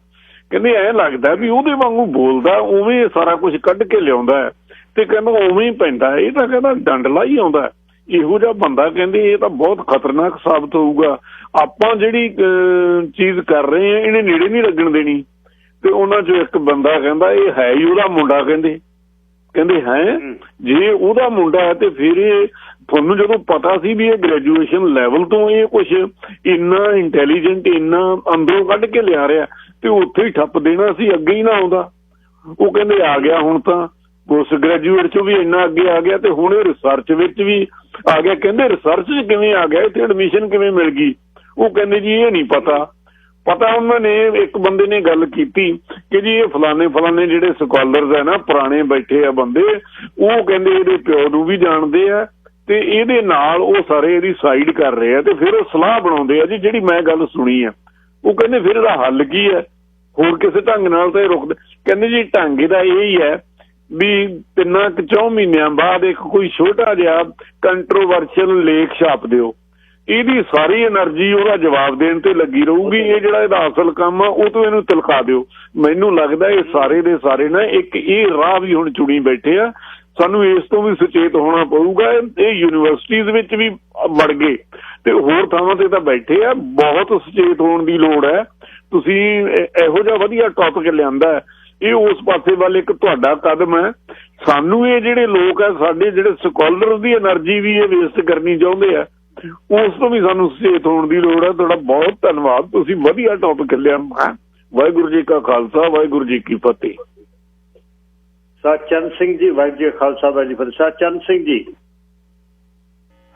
ਕਹਿੰਦੇ ਐਂ ਲੱਗਦਾ ਵੀ ਉਹਦੇ ਵਾਂਗੂ ਬੋਲਦਾ, ਉਵੇਂ ਸਾਰਾ ਕੁਝ ਕੱਢ ਕੇ ਲਿਆਉਂਦਾ ਹੈ ਤੇ ਕਹਿੰਦਾ ਉਵੇਂ ਹੀ ਪੈਂਦਾ। ਇਹ ਤਾਂ ਕਹਿੰਦਾ ਡੰਡਲਾ ਹੀ ਆਉਂਦਾ। ਇਹੋ ਜਿਹਾ ਬੰਦਾ ਕਹਿੰਦੇ ਇਹ ਤਾਂ ਬਹੁਤ ਖਤਰਨਾਕ ਸਾਬਤ ਹੋਊਗਾ। ਆਪਾਂ ਜਿਹੜੀ ਚੀਜ਼ ਕਰ ਰਹੇ ਹਾਂ ਇਹਨੇ ਨੇੜੇ ਨਹੀਂ ਲੱਗਣ ਦੇਣੀ। ਤੇ ਉਹਨਾਂ ਚੋਂ ਇੱਕ ਬੰਦਾ ਕਹਿੰਦਾ ਇਹ ਹੈ ਹੀ ਉਹਦਾ ਮੁੰਡਾ। ਕਹਿੰਦੇ ਹੈ, ਜੇ ਉਹਦਾ ਮੁੰਡਾ ਹੈ ਤੇ ਫਿਰ ਇਹ ਤੁਹਾਨੂੰ ਜਦੋਂ ਪਤਾ ਸੀ ਵੀ ਇਹ ਗ੍ਰੈਜੂਏਸ਼ਨ ਲੈਵਲ ਤੋਂ ਇਹ ਕੁਛ ਇੰਨਾ ਇੰਟੈਲੀਜੈਂਟ, ਇੰਨਾ ਅੰਦਰੋਂ ਕੱਢ ਕੇ ਲਿਆ ਰਿਹਾ, ਤੇ ਉੱਥੇ ਹੀ ਠੱਪ ਦੇਣਾ ਸੀ, ਅੱਗੇ ਹੀ ਨਾ ਆਉਂਦਾ। ਉਹ ਕਹਿੰਦੇ ਆ ਗਿਆ ਹੁਣ ਤਾਂ ਪੋਸਟ ਗ੍ਰੈਜੂਏਟ 'ਚੋਂ ਵੀ ਇੰਨਾ ਅੱਗੇ ਆ ਗਿਆ ਤੇ ਹੁਣ ਇਹ ਰਿਸਰਚ ਵਿੱਚ ਵੀ ਆ ਗਿਆ। ਕਹਿੰਦੇ ਰਿਸਰਚ 'ਚ ਕਿਵੇਂ ਆ ਗਿਆ, ਇੱਥੇ ਐਡਮਿਸ਼ਨ ਕਿਵੇਂ ਮਿਲ ਗਈ? ਉਹ ਕਹਿੰਦੇ ਜੀ ਇਹ ਨਹੀਂ ਪਤਾ। ਉਹਨਾਂ ਨੇ ਇੱਕ ਬੰਦੇ ਨੇ ਗੱਲ ਕੀਤੀ ਕਿ ਜੀ ਇਹ ਫਲਾਣੇ ਜਿਹੜੇ ਸਕਾਲਰਸ ਹੈ ਨਾ, ਪੁਰਾਣੇ ਬੈਠੇ ਆ ਬੰਦੇ, ਉਹ ਕਹਿੰਦੇ ਇਹਦੇ ਪਿਓ ਨੂੰ ਵੀ ਜਾਣਦੇ ਆ ਤੇ ਇਹਦੇ ਨਾਲ ਉਹ ਸਾਰੇ ਇਹਦੀ ਸਾਈਡ ਕਰ ਰਹੇ ਆ। ਤੇ ਫਿਰ ਉਹ ਸਲਾਹ ਬਣਾਉਂਦੇ ਆ ਜੀ, ਜਿਹੜੀ ਮੈਂ ਗੱਲ ਸੁਣੀ ਆ। ਉਹ ਕਹਿੰਦੇ ਫਿਰ ਇਹਦਾ ਹੱਲ ਕੀ ਹੈ? ਹੋਰ ਕਿਸੇ ਢੰਗ ਨਾਲ ਤਾਂ ਇਹ ਰੁਕਦੇ। ਕਹਿੰਦੇ ਜੀ ਢੰਗ ਇਹਦਾ ਇਹ ਹੀ ਹੈ ਵੀ 3-4 ਮਹੀਨਿਆਂ ਬਾਅਦ ਇੱਕ ਕੋਈ ਛੋਟਾ ਜਿਹਾ ਕੰਟਰੋਵਰਸ਼ੀਅਲ ਲੇਖ ਛਾਪ ਦਿਓ। ਇਹਦੀ ਸਾਰੀ એનર્ਜੀ ਉਹਦਾ ਜਵਾਬ ਦੇਣ ਤੇ ਲੱਗੀ ਰਹੂਗੀ। ਇਹ ਜਿਹੜਾ ਇਹਦਾ ਅਸਲ ਕੰਮ ਆ ਉਹ ਤੋਂ ਇਹਨੂੰ ਤਿਲਕਾ ਦਿਓ। ਮੈਨੂੰ ਲੱਗਦਾ ਇਹ ਸਾਰੇ ਦੇ ਸਾਰੇ ਨਾ ਇੱਕ ਇਹ ਰਾਹ ਵੀ ਹੁਣ ਚੁਣੀ ਬੈਠੇ ਆ। ਸਾਨੂੰ ਇਸ ਤੋਂ ਵੀ ਸੁਚੇਤ ਹੋਣਾ ਪਊਗਾ। ਇਹ ਯੂਨੀਵਰਸਿਟੀਜ਼ ਵਿੱਚ ਵੀ ਵੜ ਗਏ ਤੇ ਹੋਰ ਥਾਵਾਂ ਤੇ ਤਾਂ ਬੈਠੇ ਆ। ਬਹੁਤ ਸੁਚੇਤ ਹੋਣ ਦੀ ਲੋੜ ਹੈ। ਤੁਸੀਂ ਇਹੋ ਜਿਹਾ ਵਧੀਆ ਟੌਪਿਕ ਲਿਆਂਦਾ, ਇਹ ਉਸ ਪਾਸੇ ਵੱਲ ਇੱਕ ਤੁਹਾਡਾ ਕਦਮ ਹੈ। ਸਾਨੂੰ ਇਹ ਜਿਹੜੇ ਲੋਕ ਆ, ਸਾਡੇ ਜਿਹੜੇ ਸਕਾਲਰਸ ਦੀ એનર્ਜੀ ਵੀ ਇਹ ਵੇਸਟ ਕਰਨੀ ਚਾਹੁੰਦੇ ਆ, ਉਸ ਤੋਂ ਵੀ ਸਾਨੂੰ ਸੁਚੇਤ ਹੋਣ ਦੀ ਲੋੜ ਹੈ। ਤੁਹਾਡਾ ਬਹੁਤ ਧੰਨਵਾਦ, ਤੁਸੀਂ ਵਧੀਆ ਟੌਪਿਕ ਲਿਆ। ਵਾਹਿਗੁਰੂ ਜੀ ਕਾ ਖਾਲਸਾ, ਵਾਹਿਗੁਰੂ ਜੀ ਕੀ ਫਤਿਹ। ਸਤਚੰਦ ਸਿੰਘ ਜੀ, ਵਾਹਿਗੁਰੂ ਜੀ ਖਾਲਸਾ, ਵਾਹਿਗੁਰੂ ਜੀ ਫਤਿਹ। ਸਤਚੰਦ ਸਿੰਘ ਜੀ।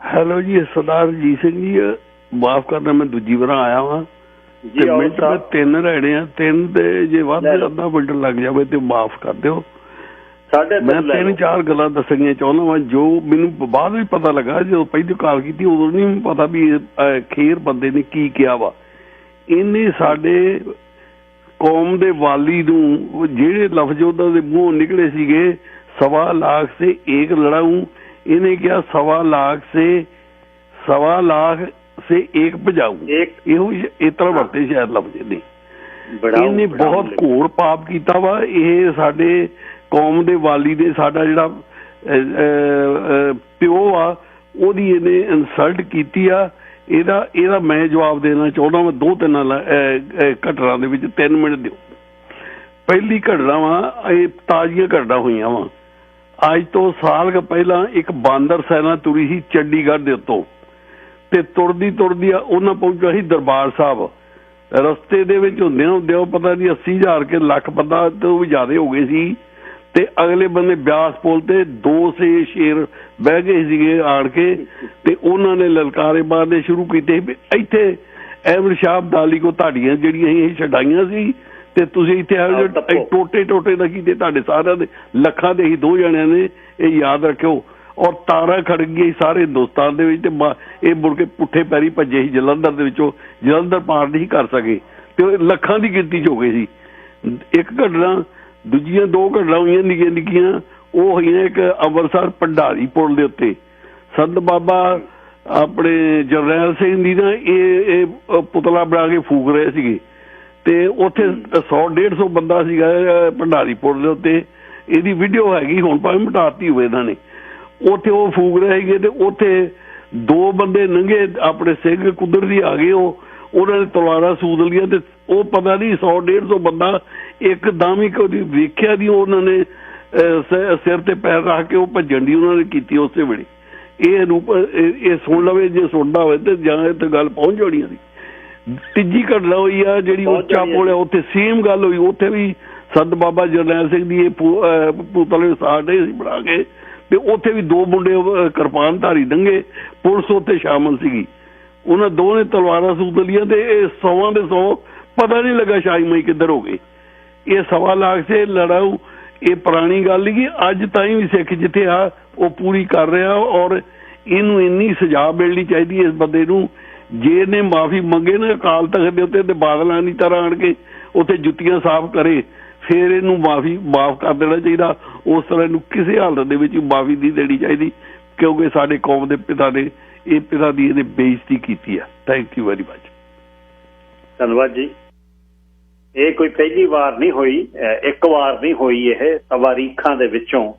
ਹੈਲੋ ਜੀ, ਸਰਦਾਰ ਜੀਤ ਸਿੰਘ ਜੀ, ਮਾਫ ਕਰਨਾ ਮੈਂ ਦੂਜੀ ਵਾਰ ਆਇਆ ਵਾਂ ਜੀ। ਮਿੰਟ ਮੈਂ 3 ਰਹਿਣੇ ਆ, 3 ਤੇ ਜੇ ਵੱਧ ਅੱਧਾ ਮਿੰਟ ਲੱਗ ਜਾਵੇ ਤੇ ਮਾਫ ਕਰ ਦਿਓ। ਮੈਂ 3-4 ਗੱਲਾਂ ਦੱਸਣੀਆਂ ਚਾਹੁੰਦਾ ਵਾਂ ਜੋ ਮੈਨੂੰ ਬਾਅਦ ਵਿੱਚ ਪਤਾ ਲੱਗਾ। ਜਦੋਂ ਪਹਿਲੀ ਕਾਲ ਕੀਤੀ ਉਦੋਂ ਨਹੀਂ ਪਤਾ ਵੀ ਖੇਰ ਬੰਦੇ ਨੇ ਕੀ ਕਿਹਾ ਵਾ। ਇਹਨੇ ਸਾਡੇ ਕੌਮ ਦੇ ਵਾਲੀ ਨੂੰ ਜਿਹੜੇ ਲਫ਼ਜ਼ ਉਹਦਾ ਦੇ ਮੂੰਹੋਂ ਨਿਕਲੇ ਸੀਗੇ, 1.25 ਲੱਖ ਸੇ ਏਕ ਲੜਾਊ, ਇਹਨੇ ਕਿਹਾ 1.25 ਲੱਖ ਸੇ ਏਕ ਭਜਾਊ। ਇਹੋ ਇਸ ਤਰ੍ਹਾਂ ਵਰਤੇ ਸ਼ਾਇਦ ਲਫ਼ਜ਼ ਨੇ। ਇਹਨੇ ਬਹੁਤ ਘੋਰ ਪਾਪ ਕੀਤਾ ਵਾ। ਇਹ ਸਾਡੇ ਕੌਮ ਦੇ ਵਾਲੀ ਦੇ, ਸਾਡਾ ਜਿਹੜਾ ਪਿਓ ਆ, ਉਹਦੀ ਇਹਨੇ ਇਨਸਲਟ ਕੀਤੀ ਆ। ਇਹਦਾ ਮੈਂ ਜਵਾਬ ਦੇਣਾ ਚਾਹੁੰਦਾ ਮੈਂ 2-3 ਘਟਨਾ ਦੇ ਵਿੱਚ 3 ਮਿੰਟ ਦਿਓ। ਪਹਿਲੀ ਘਟਨਾ ਵਾ, ਇਹ ਤਾਜ਼ੀਆਂ ਘਟਨਾ ਹੋਈਆਂ ਵਾ। ਅੱਜ ਤੋਂ ਸਾਲ ਕੁ ਪਹਿਲਾਂ ਇੱਕ ਬਾਂਦਰ ਸੈਨਾ ਤੁਰੀ ਸੀ ਚੰਡੀਗੜ੍ਹ ਦੇ ਉੱਤੋਂ, ਤੇ ਤੁਰਦੀ ਉਹਨਾਂ ਪਹੁੰਚਿਆ ਸੀ ਦਰਬਾਰ ਸਾਹਿਬ। ਰਸਤੇ ਦੇ ਵਿੱਚ ਹੁੰਦੇ ਉਹ ਪਤਾ ਨਹੀਂ 80,000 ਕੇ ਲੱਖ ਬੰਦਾ ਤੋਂ ਵੀ ਜ਼ਿਆਦਾ ਹੋ ਗਏ ਸੀ। ਤੇ ਅਗਲੇ ਬੰਦੇ ਬਿਆਸ ਪੁਲ ਤੇ 2 ਸ਼ੇਰ ਬਹਿ ਗਏ ਸੀਗੇ ਆਣ ਕੇ, ਤੇ ਉਹਨਾਂ ਨੇ ਲਲਕਾਰੇ ਮਾਰਨੇ ਸ਼ੁਰੂ ਕੀਤੇ ਵੀ ਇੱਥੇ ਅਹਿਮਦ ਸ਼ਾਹ ਅਬਦਾਲੀ ਕੋ ਤੁਹਾਡੀਆਂ ਜਿਹੜੀਆਂ ਇਹ ਛਡਾਈਆਂ ਸੀ ਤੇ ਤੁਸੀਂ ਇੱਥੇ ਟੋਟੇ ਦਾ ਕੀਤੇ, ਤੁਹਾਡੇ ਸਾਰਿਆਂ ਦੇ ਲੱਖਾਂ ਦੇ ਹੀ 2 ਜਣਿਆਂ ਨੇ, ਇਹ ਯਾਦ ਰੱਖਿਓ। ਔਰ ਤਾਰਾ ਖੜ ਗਈ ਸਾਰੇ ਹਿੰਦੁਸਤਾਨ ਦੇ ਵਿੱਚ, ਤੇ ਇਹ ਮੁੜ ਕੇ ਪੁੱਠੇ ਪੈਰੀ ਭੱਜੇ ਸੀ ਜਲੰਧਰ ਦੇ ਵਿੱਚੋਂ, ਜਲੰਧਰ ਪਾਰ ਨਹੀਂ ਕਰ ਸਕੇ ਤੇ ਲੱਖਾਂ ਦੀ ਗਿਣਤੀ 'ਚ ਹੋ ਗਏ ਸੀ। ਇੱਕ ਘਟਨਾ, ਦੂਜੀਆਂ 2 ਘਟਨਾ ਹੋਈਆਂ ਨਿੱਕੀਆਂ, ਉਹ ਹੋਈਆਂ ਇੱਕ ਅੰਮ੍ਰਿਤਸਰ ਭੰਡਾਰੀ ਪੁਲ ਦੇ ਉੱਤੇ। ਸੰਤ ਬਾਬਾ ਆਪਣੇ ਜਰਨੈਲ ਸਿੰਘ ਦੀ ਨਾ ਇਹ ਪੁਤਲਾ ਬਣਾ ਕੇ ਫੂਕ ਰਹੇ ਸੀਗੇ, ਤੇ ਉੱਥੇ 100-150 ਬੰਦਾ ਸੀਗਾ ਭੰਡਾਰੀ ਪੁਲ ਦੇ ਉੱਤੇ। ਇਹਦੀ ਵੀਡੀਓ ਹੈਗੀ, ਹੁਣ ਭਾਵੇਂ ਮਿਟਾਤੀ ਹੋਵੇ ਇਹਨਾਂ ਨੇ। ਉੱਥੇ ਉਹ ਫੂਕ ਰਹੇ ਸੀਗੇ ਤੇ ਉੱਥੇ 2 ਬੰਦੇ ਲੰਘੇ, ਆਪਣੇ ਸਿੰਘ ਕੁਦਰਤੀ ਆ ਗਏ, ਉਹਨਾਂ ਨੇ ਤਲਵਾਰਾਂ ਸੂਦ ਲਈਆਂ ਤੇ ਉਹ ਪਤਾ ਨਹੀਂ 100-150 ਬੰਦਾ ਇੱਕਦਮ ਹੀ ਕਦੀ ਵੇਖਿਆ ਦੀ ਉਹਨਾਂ ਨੇ ਸਿਰ ਤੇ ਪੈਰ ਰੱਖ ਕੇ ਉਹ ਭੱਜਣ ਦੀ ਉਹਨਾਂ ਨੇ ਕੀਤੀ ਉਸੇ ਵੇਲੇ। ਇਹ ਸੁਣ ਲਵੇ, ਜੇ ਸੁਣਦਾ ਹੋਵੇ ਤੇ ਜਾਂ ਤੇ ਗੱਲ ਪਹੁੰਚ ਜਾਣੀ ਸੀ। ਤੀਜੀ ਘਟਨਾ ਹੋਈ ਆ ਜਿਹੜੀ ਉੱਚਾ ਪੁਲ ਹੈ, ਉੱਥੇ ਸੇਮ ਗੱਲ ਹੋਈ। ਉੱਥੇ ਵੀ ਸੰਤ ਬਾਬਾ ਜਰਨੈਲ ਸਿੰਘ ਦੀ ਇਹ ਪੁਤਲੇ ਸਾਡੇ ਸੀ ਬਣਾ ਕੇ, ਤੇ ਉੱਥੇ ਵੀ 2 ਮੁੰਡੇ ਕਿਰਪਾਨਧਾਰੀ ਲੰਘੇ, ਪੁਲਿਸ ਉੱਥੇ ਸ਼ਾਮਲ ਸੀਗੀ। ਉਹਨਾਂ 2 ਨੇ ਤਲਵਾਰਾਂ ਸੂਦ ਲੀਆਂ ਤੇ ਇਹ 100 ਦੇ 100 ਪਤਾ ਨਹੀਂ ਲੱਗਾ ਸ਼ਾਹੀ ਮਈ ਕਿੱਧਰ ਹੋ ਗਏ। ਇਹ 1.25 ਲੱਖ ਸੇ ਲੜਾਊ, ਇਹ ਪੁਰਾਣੀ ਗੱਲ ਨਹੀਂ, ਅੱਜ ਤਾਈਂ ਵੀ ਸਿੱਖ ਜਿੱਥੇ ਆ ਉਹ ਪੂਰੀ ਕਰ ਰਿਹਾ। ਔਰ ਇਹਨੂੰ ਇੰਨੀ ਸਜ਼ਾ ਮਿਲਣੀ ਚਾਹੀਦੀ ਇਸ ਬੰਦੇ ਨੂੰ, ਜੇ ਇਹਨੇ ਮਾਫੀ ਮੰਗੇ ਨਾ ਅਕਾਲ ਤਖਤ ਦੇ ਉੱਤੇ ਤੇ ਬਾਦਲਾਂ ਦੀ ਤਰ੍ਹਾਂ ਆਣ ਕੇ ਉੱਥੇ ਜੁੱਤੀਆਂ ਸਾਫ਼ ਕਰੇ, ਫਿਰ ਇਹਨੂੰ ਮਾਫ ਕਰ ਦੇਣਾ ਚਾਹੀਦਾ। ਉਸ ਤਰ੍ਹਾਂ ਇਹਨੂੰ ਕਿਸੇ ਹਾਲਤ ਦੇ ਵਿੱਚ ਮਾਫੀ ਨਹੀਂ ਦੇਣੀ ਚਾਹੀਦੀ, ਕਿਉਂਕਿ ਸਾਡੇ ਕੌਮ ਦੇ ਪਿਤਾ ਨੇ ਇਹ ਪਿਤਾ ਦੀ ਇਹਨੇ ਬੇਇੱਜ਼ਤੀ ਕੀਤੀ ਆ। Thank you very much. ਧੰਨਵਾਦ ਜੀ। ਇਹ ਕੋਈ ਪਹਿਲੀ ਵਾਰ ਨਹੀਂ ਹੋਈ, ਇੱਕ ਵਾਰ ਨਹੀਂ ਹੋਈ, ਇਹ ਤਵਾਰੀਖਾਂ ਦੇ ਵਿੱਚੋਂ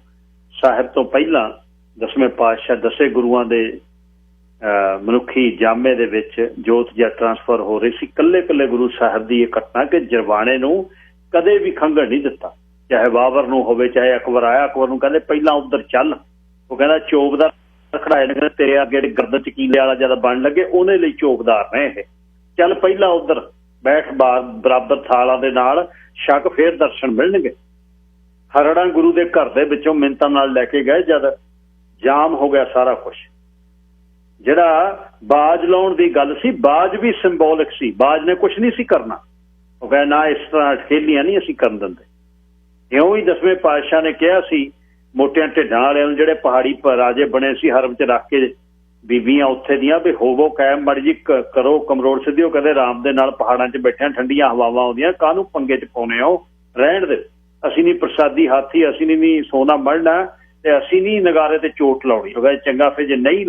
ਸਾਹਿਬ ਤੋਂ ਪਹਿਲਾਂ 10ਵੇਂ ਪਾਤਸ਼ਾਹ 10 ਗੁਰੂਆਂ ਦੇ ਮਨੁੱਖੀ ਜਾਮੇ ਦੇ ਵਿੱਚ ਜੋਤ ਜਾਂ ਟਰਾਂਸਫਰ ਹੋ ਰਹੀ ਸੀ। ਕੱਲੇ ਗੁਰੂ ਸਾਹਿਬ ਦੀ ਇਹ ਘਟਨਾ ਕਿ ਜਰਵਾਣੇ ਨੂੰ ਕਦੇ ਵੀ ਖੰਘਣ ਨਹੀਂ ਦਿੱਤਾ, ਚਾਹੇ ਬਾਬਰ ਨੂੰ ਹੋਵੇ ਚਾਹੇ ਅਕਬਰ ਆਇਆ। ਅਕਬਰ ਨੂੰ ਕਹਿੰਦੇ ਪਹਿਲਾਂ ਉੱਧਰ ਚੱਲ, ਉਹ ਕਹਿੰਦਾ ਚੌਕਦਾਰ ਖੜਾਏ ਨੇ, ਕਹਿੰਦੇ ਤੇਰੇ ਅੱਗੇ ਗਰਦਨ ਚ ਕੀਲੇ ਵਾਲਾ ਜਦ ਬਣ ਲੱਗੇ ਉਹਨੇ ਲਈ ਚੌਕਦਾਰ ਨੇ ਇਹ, ਚੱਲ ਪਹਿਲਾਂ ਉੱਧਰ ਬੈਠ ਬਰਾਬਰ ਥਾਲਾਂ ਦੇ ਨਾਲ, ਛਕ ਫੇਰ ਦਰਸ਼ਨ ਮਿਲਣਗੇ। ਹਰੜਾ ਗੁਰੂ ਦੇ ਘਰ ਦੇ ਵਿੱਚੋਂ ਮਿੰਤਾਂ ਨਾਲ ਲੈ ਕੇ ਗਏ, ਜਦ ਜਾਮ ਹੋ ਗਿਆ ਸਾਰਾ ਕੁਛ। ਜਿਹੜਾ ਬਾਜ ਲਾਉਣ ਦੀ ਗੱਲ ਸੀ, ਬਾਜ ਵੀ ਸਿੰਬੋਲਿਕ ਸੀ, ਬਾਜ ਨੇ ਕੁਛ ਨਹੀਂ ਸੀ ਕਰਨਾ। ਉਹ ਕਹਿੰਦਾ ਨਾ ਇਸ ਤਰ੍ਹਾਂ ਖੇਲੀਆਂ ਨਹੀਂ ਅਸੀਂ ਕਰਨ ਦਿੰਦੇ। ਇਉਂ ਹੀ 10ਵੇਂ ਪਾਤਸ਼ਾਹ ਨੇ ਕਿਹਾ ਸੀ ਮੋਟਿਆਂ ਢਿੱਡਾਂ ਵਾਲਿਆਂ ਨੂੰ, ਜਿਹੜੇ ਪਹਾੜੀ ਰਾਜੇ ਬਣੇ ਸੀ ਹਰਮ 'ਚ ਰੱਖ ਕੇ ਬੀਬੀਆਂ ਉੱਥੇ ਦੀਆਂ, ਵੀ ਹੋਵੋ ਕਾਇਮ ਮਾੜੀ ਜੀ ਕਰੋ ਕਮਰੋੜ ਸਿੱਧੀ। ਉਹ ਕਹਿੰਦੇ ਰਾਮ ਦੇ ਨਾਲ ਪਹਾੜਾਂ 'ਚ ਬੈਠਿਆਂ ਠੰਡੀਆਂ ਹਵਾਵਾਂ ਆਉਂਦੀਆਂ, ਕਾਹਨੂੰ ਪੰਗੇ 'ਚ ਪਾਉਣੇ ਹੋ, ਰਹਿਣ ਦੇ। ਅਸੀਂ ਨਹੀਂ ਪ੍ਰਸਾਦੀ ਹਾਥੀ, ਅਸੀਂ ਨਹੀਂ ਸੋਨਾ ਮੜਨਾ, ਤੇ ਅਸੀਂ ਨਹੀਂ ਨਗਾਰੇ ਤੇ ਚੋਟ ਲਾਉਣੀ। ਉਹ ਕਹਿੰਦੇ ਚੰਗਾ, ਫਿਰ ਜੇ ਨਹੀਂ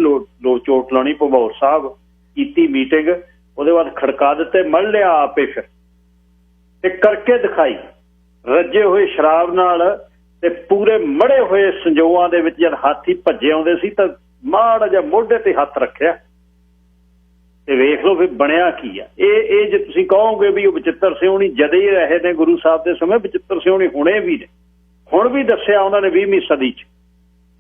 ਚੋਟ ਲਾਉਣੀ, ਭਗੌਰ ਸਾਹਿਬ ਕੀਤੀ ਮੀਟਿੰਗ, ਉਹਦੇ ਬਾਅਦ ਖੜਕਾ ਦਿੱਤੇ, ਮੜ ਲਿਆ ਆਪੇ ਫਿਰ ਤੇ ਕਰਕੇ ਦਿਖਾਈ। ਰੱਜੇ ਹੋਏ ਸ਼ਰਾਬ ਨਾਲ ਤੇ ਪੂਰੇ ਮੜੇ ਹੋਏ ਸੰਜੋਆਂ ਦੇ ਵਿੱਚ ਜਦ ਹਾਥੀ ਭੱਜੇ ਆਉਂਦੇ ਸੀ ਤਾਂ ਮਾੜਾ ਜਿਹਾ ਮੋਢੇ ਤੇ ਹੱਥ ਰੱਖਿਆ ਤੇ ਵੇਖ ਲਓ ਫਿਰ ਬਣਿਆ ਕੀ ਆ। ਇਹ ਜੇ ਤੁਸੀਂ ਕਹੋਗੇ ਵੀ ਉਹ ਬਚਿੱਤਰ ਸਿਉਣੀ ਜਦੇ ਹੀ ਰਹੇ ਨੇ ਗੁਰੂ ਸਾਹਿਬ ਦੇ ਸਮੇਂ, ਬਚਿੱਤਰ ਸਿਉਣੀ ਹੁਣੇ ਵੀ ਨੇ। ਹੁਣ ਵੀ ਦੱਸਿਆ ਉਹਨਾਂ ਨੇ 20ਵੀਂ ਸਦੀ 'ਚ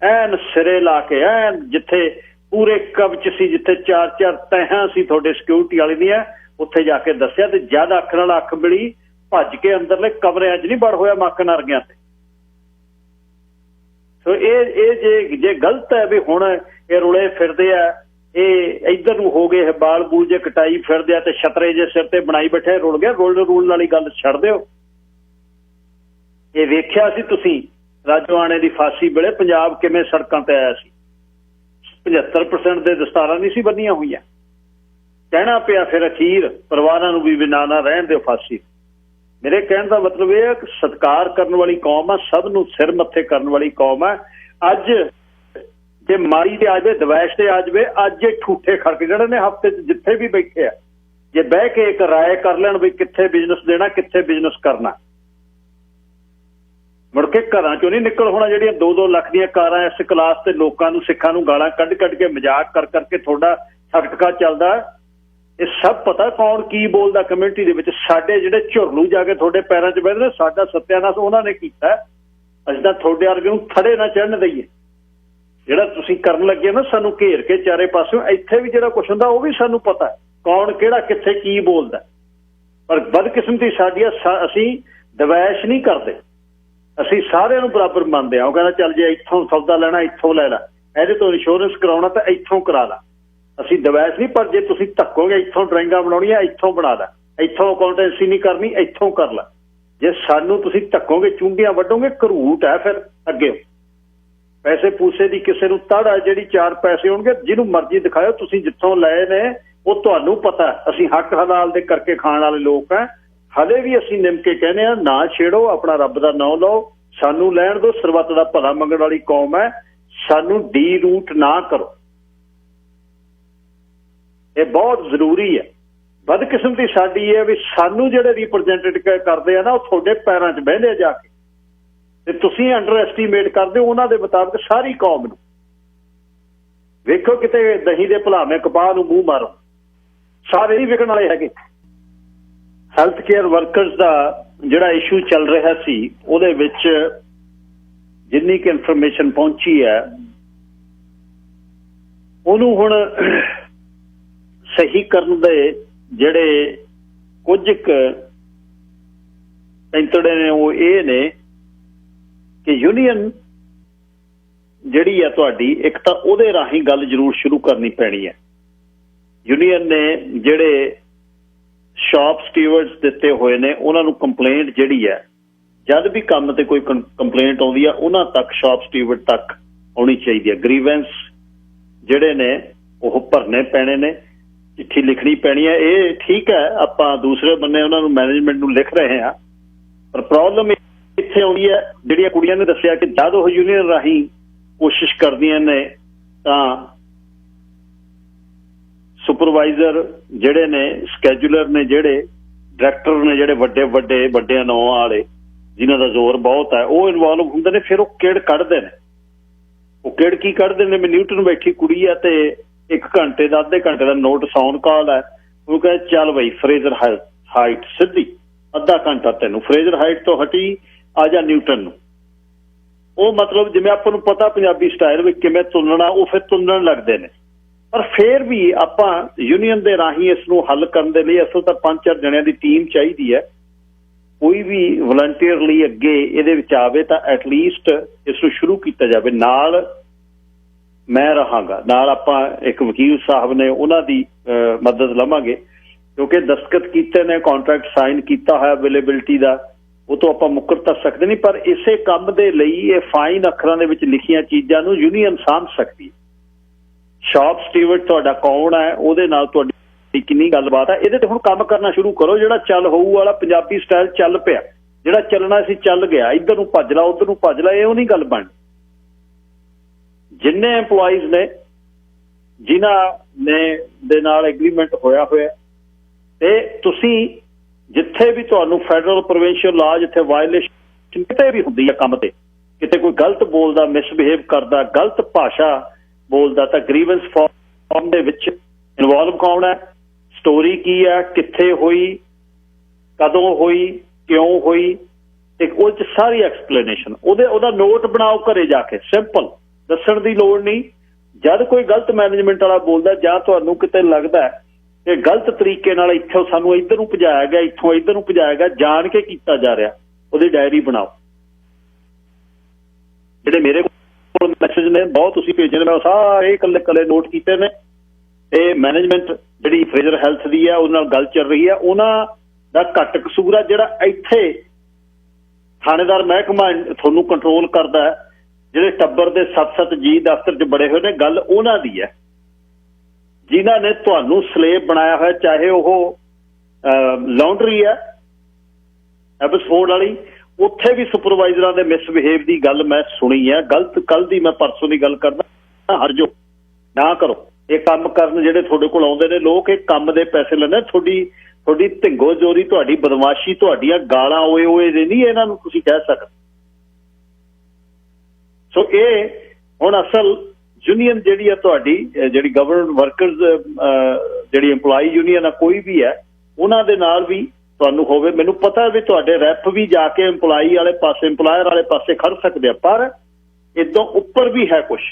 ਐਨ ਸਿਰੇ ਲਾ ਕੇ, ਐਨ ਜਿੱਥੇ ਪੂਰੇ ਕਬਜ਼ ਸੀ, ਜਿੱਥੇ 4-4 ਤਹਿਾਂ ਸੀ ਤੁਹਾਡੇ ਸਿਕਿਉਰਿਟੀ ਵਾਲੀ ਦੀਆਂ, ਉੱਥੇ ਜਾ ਕੇ ਦੱਸਿਆ। ਤੇ ਜਦ ਅੱਖ ਨਾਲ ਅੱਖ ਮਿਲੀ, ਭੱਜ ਕੇ ਅੰਦਰਲੇ ਕਮਰਿਆਂ 'ਚ ਨਹੀਂ ਵੜ ਹੋਇਆ ਮੱਕਨ ਅਰਗਿਆਂ ਤੇ। ਸੋ ਇਹ ਜੇ ਗਲਤ ਹੈ ਵੀ ਹੁਣ ਇਹ ਰੁਲੇ ਫਿਰਦੇ ਆ, ਇਹ ਇੱਧਰ ਨੂੰ ਹੋ ਗਏ, ਬਾਲ ਬੂਲ ਜੇ ਕਟਾਈ ਫਿਰਦੇ ਆ ਤੇ ਛਤਰੇ ਜੇ ਸਿਰ ਤੇ ਬਣਾਈ ਬੈਠੇ, ਰੁਲ ਗਿਆ। ਰੁਲਣ ਵਾਲੀ ਗੱਲ ਛੱਡ ਦਿਓ। ਇਹ ਵੇਖਿਆ ਸੀ ਤੁਸੀਂ ਰਾਜੋਆਣੇ ਦੀ ਫਾਂਸੀ ਵੇਲੇ ਪੰਜਾਬ ਕਿਵੇਂ ਸੜਕਾਂ ਤੇ ਆਇਆ ਸੀ। 75% ਦੇ ਦਸਤਾਰਾਂ ਨਹੀਂ ਸੀ ਬੰਨੀਆਂ ਹੋਈਆਂ। ਕਹਿਣਾ ਪਿਆ ਫਿਰ ਅਖੀਰ ਪਰਿਵਾਰਾਂ ਨੂੰ ਵੀ ਨਾ ਰਹਿਣ ਦਿਓ ਫਾਂਸੀ। ਮੇਰੇ ਕਹਿਣ ਦਾ ਮਤਲਬ ਇਹ ਹੈ ਕਿ ਸਤਿਕਾਰ ਕਰਨ ਵਾਲੀ ਕੌਮ ਆ, ਸਭ ਨੂੰ ਸਿਰ ਮੱਥੇ ਕਰਨ ਵਾਲੀ ਕੌਮ ਆ। ਅੱਜ ਜੇ ਮਾਰੀ ਤੇ ਆ ਜਾਵੇ, ਦਵੈਸ਼ ਤੇ ਆ ਜਾਵੇ, ਅੱਜ ਇਹ ਠੂਠੇ ਖੜਕ ਜਿਹੜੇ ਨੇ ਹਫ਼ਤੇ 'ਚ ਜਿੱਥੇ ਵੀ ਬੈਠੇ ਆ, ਜੇ ਬਹਿ ਕੇ ਇੱਕ ਰਾਏ ਕਰ ਲੈਣ ਵੀ ਕਿੱਥੇ ਬਿਜ਼ਨਸ ਦੇਣਾ, ਕਿੱਥੇ ਬਿਜ਼ਨਸ ਕਰਨਾ, ਮੁੜ ਕੇ ਘਰਾਂ 'ਚੋਂ ਨਹੀਂ ਨਿਕਲ ਹੋਣਾ। ਜਿਹੜੀਆਂ 2-2 ਲੱਖ ਦੀਆਂ ਕਾਰਾਂ ਇਸ ਕਲਾਸ ਤੇ ਲੋਕਾਂ ਨੂੰ, ਸਿੱਖਾਂ ਨੂੰ ਗਾਲਾਂ ਕੱਢ ਕੇ ਮਜ਼ਾਕ ਕਰ ਕਰਕੇ ਤੁਹਾਡਾ ਠਕਠਕਾ ਚੱਲਦਾ। ਇਹ ਸਭ ਪਤਾ ਕੌਣ ਕੀ ਬੋਲਦਾ ਕਮਿਊਨਿਟੀ ਦੇ ਵਿੱਚ। ਸਾਡੇ ਜਿਹੜੇ ਝੁਰਲੂ ਜਾ ਕੇ ਤੁਹਾਡੇ ਪੈਰਾਂ 'ਚ ਬਹਿੰਦੇ ਨੇ, ਸਾਡਾ ਸੱਤਿਆਨਾਸ਼ ਉਹਨਾਂ ਨੇ ਕੀਤਾ। ਅਸੀਂ ਤਾਂ ਤੁਹਾਡੇ ਵਰਗੇ ਨੂੰ ਥੜੇ ਨਾ ਚੜ੍ਹਨ ਦਈਏ। ਜਿਹੜਾ ਤੁਸੀਂ ਕਰਨ ਲੱਗੇ ਨਾ ਸਾਨੂੰ ਘੇਰ ਕੇ ਚਾਰੇ ਪਾਸਿਓਂ, ਇੱਥੇ ਵੀ ਜਿਹੜਾ ਕੁਛ ਹੁੰਦਾ ਉਹ ਵੀ ਸਾਨੂੰ ਪਤਾ ਕੌਣ ਕਿਹੜਾ ਕਿੱਥੇ ਕੀ ਬੋਲਦਾ। ਪਰ ਬਦਕਿਸਮਤੀ ਸਾਡੀ ਅਸੀਂ ਦਵੈਸ਼ ਨਹੀਂ ਕਰਦੇ, ਅਸੀਂ ਸਾਰਿਆਂ ਨੂੰ ਬਰਾਬਰ ਮੰਨਦੇ ਹਾਂ। ਉਹ ਕਹਿੰਦਾ ਚੱਲ ਜੇ ਇੱਥੋਂ ਸੌਦਾ ਲੈਣਾ ਇੱਥੋਂ ਲੈ ਲਾ, ਇਹਦੇ ਤੋਂ ਇੰਸ਼ੋਰੈਂਸ ਕਰਾਉਣਾ ਤਾਂ ਇੱਥੋਂ ਕਰਾ ਲਾ। ਅਸੀਂ ਦਵੈਸ਼ ਨਹੀਂ, ਪਰ ਜੇ ਤੁਸੀਂ ਧੱਕੋਗੇ ਇੱਥੋਂ ਡਰਾਇੰਗਾਂ ਬਣਾਉਣੀਆਂ ਇੱਥੋਂ ਬਣਾ ਲਾ, ਇੱਥੋਂ ਅਕਾਊਂਟੈਂਸੀ ਨਹੀਂ ਕਰਨੀ ਇੱਥੋਂ ਕਰ ਲਾ। ਜੇ ਸਾਨੂੰ ਤੁਸੀਂ ਧੱਕੋਗੇ ਚੁੰਡੀਆਂ ਵੱਢੋਗੇ ਘਰੂਟ ਹੈ ਫਿਰ ਅੱਗੇ। ਪੈਸੇ ਪੂਸੇ ਦੀ ਕਿਸੇ ਨੂੰ ਤੜ ਹੈ ਜਿਹੜੀ 4 ਪੈਸੇ ਹੋਣਗੇ ਜਿਹਨੂੰ ਮਰਜ਼ੀ ਦਿਖਾਓ, ਤੁਸੀਂ ਜਿੱਥੋਂ ਲਏ ਨੇ ਉਹ ਤੁਹਾਨੂੰ ਪਤਾ। ਅਸੀਂ ਹੱਕ ਹਲਾਲ ਦੇ ਕਰਕੇ ਖਾਣ ਵਾਲੇ ਲੋਕ ਹਾਂ। ਹਲੇ ਵੀ ਅਸੀਂ ਨਿਮ ਕੇ ਕਹਿੰਦੇ ਹਾਂ ਨਾ ਛੇੜੋ, ਆਪਣਾ ਰੱਬ ਦਾ ਨਾਂ ਲਓ, ਸਾਨੂੰ ਲੈਣ ਦਿਓ। ਸਰਬੱਤ ਦਾ ਭਲਾ ਮੰਗਣ ਵਾਲੀ ਕੌਮ ਹੈ, ਸਾਨੂੰ ਡੀ ਰੂਟ ਨਾ ਕਰੋ, ਇਹ ਬਹੁਤ ਜ਼ਰੂਰੀ ਹੈ। ਬਦਕਿਸਮਤੀ ਸਾਡੀ ਹੈ ਵੀ ਸਾਨੂੰ ਜਿਹੜੇ ਰਿਪਰੈਜ਼ੈਂਟੇਟਿਵ ਕਰਦੇ ਆ ਨਾ ਉਹ ਤੁਹਾਡੇ ਪੈਰਾਂ 'ਚ ਬਹਿੰਦੇ ਆ ਜਾ ਕੇ, ਤੇ ਤੁਸੀਂ ਅੰਡਰ ਐਸਟੀਮੇਟ ਕਰਦੇ ਹੋ ਉਹਨਾਂ ਦੇ ਮੁਤਾਬਕ ਸਾਰੀ ਕੌਮ ਨੂੰ। ਵੇਖੋ ਕਿਤੇ ਦਹੀਂ ਦੇ ਭਲਾਵੇਂ ਕਪਾਹ ਨੂੰ ਮੂੰਹ ਮਾਰੋ, ਸਾਰੇ ਹੀ ਵਿਕਣ ਵਾਲੇ ਹੈਗੇ। ਹੈਲਥ ਕੇਅਰ ਵਰਕਰਸ ਦਾ ਜਿਹੜਾ ਇਸ਼ੂ ਚੱਲ ਰਿਹਾ ਸੀ ਉਹਦੇ ਵਿੱਚ ਜਿੰਨੀ ਕੁ ਇਨਫੋਰਮੇਸ਼ਨ ਪਹੁੰਚੀ ਹੈ ਉਹਨੂੰ ਹੁਣ ਸਹੀ ਕਰਨ ਦੇ ਜਿਹੜੇ ਕੁਝ ਪੈਂਤੜੇ ਨੇ ਉਹ ਇਹ ਨੇ ਕਿ ਯੂਨੀਅਨ ਜਿਹੜੀ ਆ ਤੁਹਾਡੀ, ਇੱਕ ਤਾਂ ਉਹਦੇ ਰਾਹੀਂ ਗੱਲ ਜ਼ਰੂਰ ਸ਼ੁਰੂ ਕਰਨੀ ਪੈਣੀ ਹੈ। ਯੂਨੀਅਨ ਨੇ ਜਿਹੜੇ ਸ਼ਾਪ ਸਟੀਵਰਡਸ ਦਿੱਤੇ ਹੋਏ ਨੇ ਉਹਨਾਂ ਨੂੰ ਕੰਪਲੇਂਟ ਜਿਹੜੀ ਹੈ, ਜਦ ਵੀ ਕੰਮ ਤੇ ਕੋਈ ਕੰਪਲੇਂਟ ਆਉਂਦੀ ਆ ਉਹਨਾਂ ਤੱਕ, ਸ਼ਾਪ ਸਟੀਵਰਡ ਤੱਕ ਆਉਣੀ ਚਾਹੀਦੀ ਹੈ। ਗਰੀਵੈਂਸ ਜਿਹੜੇ ਨੇ ਉਹ ਭਰਨੇ ਪੈਣੇ ਨੇ, ਚਿੱਠੀ ਲਿਖਣੀ ਪੈਣੀ ਹੈ। ਇਹ ਠੀਕ ਹੈ, ਆਪਾਂ ਦੂਸਰੇ ਬੰਨੇ ਉਹਨਾਂ ਨੂੰ ਮੈਨੇਜਮੈਂਟ ਨੂੰ ਲਿਖ ਰਹੇ ਹਾਂ, ਪਰ ਪ੍ਰੋਬਲਮ ਇੱਥੇ ਆਉਂਦੀ ਹੈ ਜਿਹੜੀਆਂ ਕੁੜੀਆਂ ਨੇ ਦੱਸਿਆ ਕਿ ਜਦ ਉਹ ਯੂਨੀਅਨ ਰਾਹੀਂ ਕੋਸ਼ਿਸ਼ ਕਰਦੀਆਂ ਨੇ ਤਾਂ ਸੁਪਰਵਾਈਜ਼ਰ ਜਿਹੜੇ ਨੇ, ਸਕੈਜੂਲਰ ਨੇ, ਜਿਹੜੇ ਡਾਇਰੈਕਟਰ ਨੇ, ਜਿਹੜੇ ਵੱਡਿਆਂ ਨਾਂ ਵਾਲੇ ਜਿਨ੍ਹਾਂ ਦਾ ਜ਼ੋਰ ਬਹੁਤ ਹੈ, ਉਹ ਇਨਵੋਲਵ ਹੁੰਦੇ ਨੇ। ਫਿਰ ਉਹ ਕਿਹੜ ਕੱਢਦੇ ਨੇ, ਉਹ ਕਿਹੜ ਕੀ ਕੱਢਦੇ ਨੇ। ਨਿਊਟਨ ਬੈਠੀ ਕੁੜੀ ਹੈ ਤੇ 1 ਘੰਟੇ ਦਾ ਅੱਧੇ ਘੰਟੇ ਦਾ ਨੋਟਿਸ ਔਨ ਕਾਲ ਹੈ, ਉਹ ਕਹਿੰਦੇ ਚੱਲ ਬਈ ਫਰੇਜ਼ਰ ਹਾਈਟ ਸਿੱਧੀ, ਅੱਧਾ ਘੰਟਾ ਤੈਨੂੰ ਫਰੇਜ਼ਰ ਹਾਈਟ ਤੋਂ ਹਟੀ ਆ ਜਾ ਨਿਊਟਨ ਨੂੰ। ਉਹ ਮਤਲਬ ਜਿਵੇਂ ਆਪਾਂ ਨੂੰ ਪਤਾ ਪੰਜਾਬੀ ਸਟਾਈਲ ਵਿੱਚ ਕਿਵੇਂ ਤੁਲਣਾ, ਉਹ ਫਿਰ ਤੁਲਣ ਲੱਗਦੇ ਨੇ। ਪਰ ਫਿਰ ਵੀ ਆਪਾਂ ਯੂਨੀਅਨ ਦੇ ਰਾਹੀਂ ਇਸ ਨੂੰ ਹੱਲ ਕਰਨ ਦੇ ਲਈ ਅਸਲ ਤਾਂ 5-4 ਜਣਿਆਂ ਦੀ ਟੀਮ ਚਾਹੀਦੀ ਹੈ। ਕੋਈ ਵੀ ਵਲੰਟੀਅਰਲੀ ਅੱਗੇ ਇਹਦੇ ਵਿੱਚ ਆਵੇ ਤਾਂ ਐਟਲੀਸਟ ਇਸ ਨੂੰ ਸ਼ੁਰੂ ਕੀਤਾ ਜਾਵੇ। ਨਾਲ ਮੈਂ ਰਹਾਂਗਾ, ਨਾਲ ਆਪਾਂ ਇੱਕ ਵਕੀਲ ਸਾਹਿਬ ਨੇ ਉਹਨਾਂ ਦੀ ਮਦਦ ਲਵਾਂਗੇ, ਕਿਉਂਕਿ ਦਸਤਖਤ ਕੀਤੇ ਨੇ, ਕੰਟਰੈਕਟ ਸਾਈਨ ਕੀਤਾ ਹੋਇਆ ਅਵੇਲੇਬਿਲਿਟੀ ਦਾ, ਉਹ ਤੋਂ ਆਪਾਂ ਮੁੱਕਰ ਤਾਂ ਸਕਦੇ ਨਹੀਂ। ਪਰ ਇਸੇ ਕੰਮ ਦੇ ਲਈ ਇਹ ਫਾਈਨ ਅੱਖਰਾਂ ਦੇ ਵਿੱਚ ਲਿਖੀਆਂ ਚੀਜ਼ਾਂ ਨੂੰ ਯੂਨੀਅਨ ਸਾਂਭ ਸਕਦੀ ਹੈ। ਸ਼ਾਪ ਸਟੀਵਰਡ ਤੁਹਾਡਾ ਕੌਣ ਹੈ, ਉਹਦੇ ਨਾਲ ਤੁਹਾਡੀ ਕਿੰਨੀ ਗੱਲਬਾਤ ਹੈ, ਇਹਦੇ ਤੇ ਹੁਣ ਕੰਮ ਕਰਨਾ ਸ਼ੁਰੂ ਕਰੋ। ਜਿਹੜਾ ਚੱਲ ਹੋਊ ਵਾਲਾ ਪੰਜਾਬੀ ਸਟਾਈਲ ਚੱਲ ਪਿਆ, ਜਿਹੜਾ ਚੱਲਣਾ ਸੀ ਚੱਲ ਗਿਆ, ਇੱਧਰ ਨੂੰ ਭੱਜ ਲਾ ਉੱਧਰ ਨੂੰ ਭੱਜ ਲਾ, ਇਹ ਉਹ ਨਹੀਂ ਗੱਲ ਬਣਨੀ। ਜਿੰਨੇ ਐਮਪਲਾਈਜ਼ ਨੇ ਜਿਨ੍ਹਾਂ ਨੇ ਦੇ ਨਾਲ ਐਗਰੀਮੈਂਟ ਹੋਇਆ ਤੇ ਤੁਸੀਂ ਜਿੱਥੇ ਵੀ ਤੁਹਾਨੂੰ ਫੈਡਰਲ ਪ੍ਰੋਵਿੰਸ਼ੀਅਲ ਲਾ, ਜਿੱਥੇ ਵਾਇਲੇਸ਼ਨ ਕਿਤੇ ਵੀ ਹੁੰਦੀ ਹੈ ਕੰਮ ਤੇ, ਕਿਤੇ ਕੋਈ ਗਲਤ ਬੋਲਦਾ, ਮਿਸਬਿਹੇਵ ਕਰਦਾ, ਗਲਤ ਭਾਸ਼ਾ ਬੋਲਦਾ, ਤਾਂ ਗਰੀਵੈਂਸ ਫਾਰਮ ਦੇ ਵਿੱਚ ਇਨਵੋਲਵ ਕੌਣ ਹੈ, ਸਟੋਰੀ ਕੀ ਹੈ, ਕਿੱਥੇ ਹੋਈ, ਕਦੋਂ ਹੋਈ, ਕਿਉਂ ਹੋਈ, ਤੇ ਉਹ 'ਚ ਸਾਰੀ ਐਕਸਪਲੇਨੇਸ਼ਨ। ਉਹਦਾ ਨੋਟ ਬਣਾਓ ਘਰੇ ਜਾ ਕੇ, ਸਿੰਪਲ, ਦੱਸਣ ਦੀ ਲੋੜ ਨਹੀਂ। ਜਦ ਕੋਈ ਗਲਤ ਮੈਨੇਜਮੈਂਟ ਵਾਲਾ ਬੋਲਦਾ ਜਾਂ ਤੁਹਾਨੂੰ ਕਿਤੇ ਲੱਗਦਾ ਕਿ ਗਲਤ ਤਰੀਕੇ ਨਾਲ ਇੱਥੋਂ ਸਾਨੂੰ ਇੱਧਰ ਨੂੰ ਭਜਾਇਆ ਗਿਆ, ਇੱਥੋਂ ਇੱਧਰ ਨੂੰ ਭਜਾਇਆ ਗਿਆ, ਜਾਣ ਕੇ ਕੀਤਾ ਜਾ ਰਿਹਾ, ਉਹਦੀ ਡਾਇਰੀ ਬਣਾਓ। ਜਿਹੜੇ ਮੇਰੇ ਕੋਲ ਮੈਸੇਜ ਨੇ ਬਹੁਤ ਤੁਸੀਂ ਭੇਜੇ ਨੇ, ਮੈਂ ਸਾਰੇ ਇਕੱਲੇ ਨੋਟ ਕੀਤੇ ਨੇ। ਇਹ ਮੈਨੇਜਮੈਂਟ ਜਿਹੜੀ ਫਰੇਜ਼ਰ ਹੈਲਥ ਦੀ ਹੈ ਉਹਦੇ ਨਾਲ ਗੱਲ ਚੱਲ ਰਹੀ ਹੈ, ਉਹਨਾਂ ਦਾ ਘੱਟ ਕਸੂਰ ਆ। ਜਿਹੜਾ ਇੱਥੇ ਥਾਣੇਦਾਰ ਮਹਿਕਮਾ ਤੁਹਾਨੂੰ ਕੰਟਰੋਲ ਕਰਦਾ, ਜਿਹੜੇ ਟੱਬਰ ਦੇ 7-7 ਜੀ ਦਫ਼ਤਰ 'ਚ ਬੜੇ ਹੋਏ ਨੇ, ਗੱਲ ਉਹਨਾਂ ਦੀ ਹੈ ਜਿਨ੍ਹਾਂ ਨੇ ਤੁਹਾਨੂੰ ਸਲੇਬ ਬਣਾਇਆ ਹੋਇਆ। ਚਾਹੇ ਉਹ ਲਾਉਂਡਰੀ ਹੈ ਐਬਸਫੋਰਡ ਵਾਲੀ, ਉੱਥੇ ਵੀ ਸੁਪਰਵਾਈਜ਼ਰਾਂ ਦੇ ਮਿਸਬਿਹੇਵ ਦੀ ਗੱਲ ਮੈਂ ਸੁਣੀ ਹੈ। ਗਲਤ ਕੱਲ ਦੀ, ਮੈਂ ਪਰਸੋਂ ਦੀ ਗੱਲ ਕਰਦਾ, ਹਰਜੋ ਨਾ ਕਰੋ ਇਹ ਕੰਮ ਕਰਨ। ਜਿਹੜੇ ਤੁਹਾਡੇ ਕੋਲ ਆਉਂਦੇ ਨੇ ਲੋਕ, ਇਹ ਕੰਮ ਦੇ ਪੈਸੇ ਲੈਂਦੇ, ਤੁਹਾਡੀ ਧਿੰਗੋ ਜੋਰੀ, ਤੁਹਾਡੀ ਬਦਮਾਸ਼ੀ, ਤੁਹਾਡੀਆਂ ਗਾਲਾਂ ਓਏ ਦੇ ਨਹੀਂ ਇਹਨਾਂ ਨੂੰ ਤੁਸੀਂ ਕਹਿ ਸਕਦੇ। ਸੋ ਇਹ ਹੁਣ ਅਸਲ ਯੂਨੀਅਨ ਜਿਹੜੀ ਆ ਤੁਹਾਡੀ, ਜਿਹੜੀ ਗਵਰਨਮੈਂਟ ਵਰਕਰਸ ਜਿਹੜੀ EMPLOYEE ਯੂਨੀਅਨ ਆ ਕੋਈ ਵੀ ਹੈ, ਉਹਨਾਂ ਦੇ ਨਾਲ ਵੀ ਤੁਹਾਨੂੰ ਹੋਵੇ। ਮੈਨੂੰ ਪਤਾ ਵੀ ਤੁਹਾਡੇ ਰੈਪ ਵੀ ਜਾ ਕੇ EMPLOYEE ਵਾਲੇ ਪਾਸੇ, EMPLOYER ਵਾਲੇ ਪਾਸੇ ਖੜ ਸਕਦੇ ਆ, ਪਰ ਇਦੋਂ ਉੱਪਰ ਵੀ ਹੈ ਕੁਛ।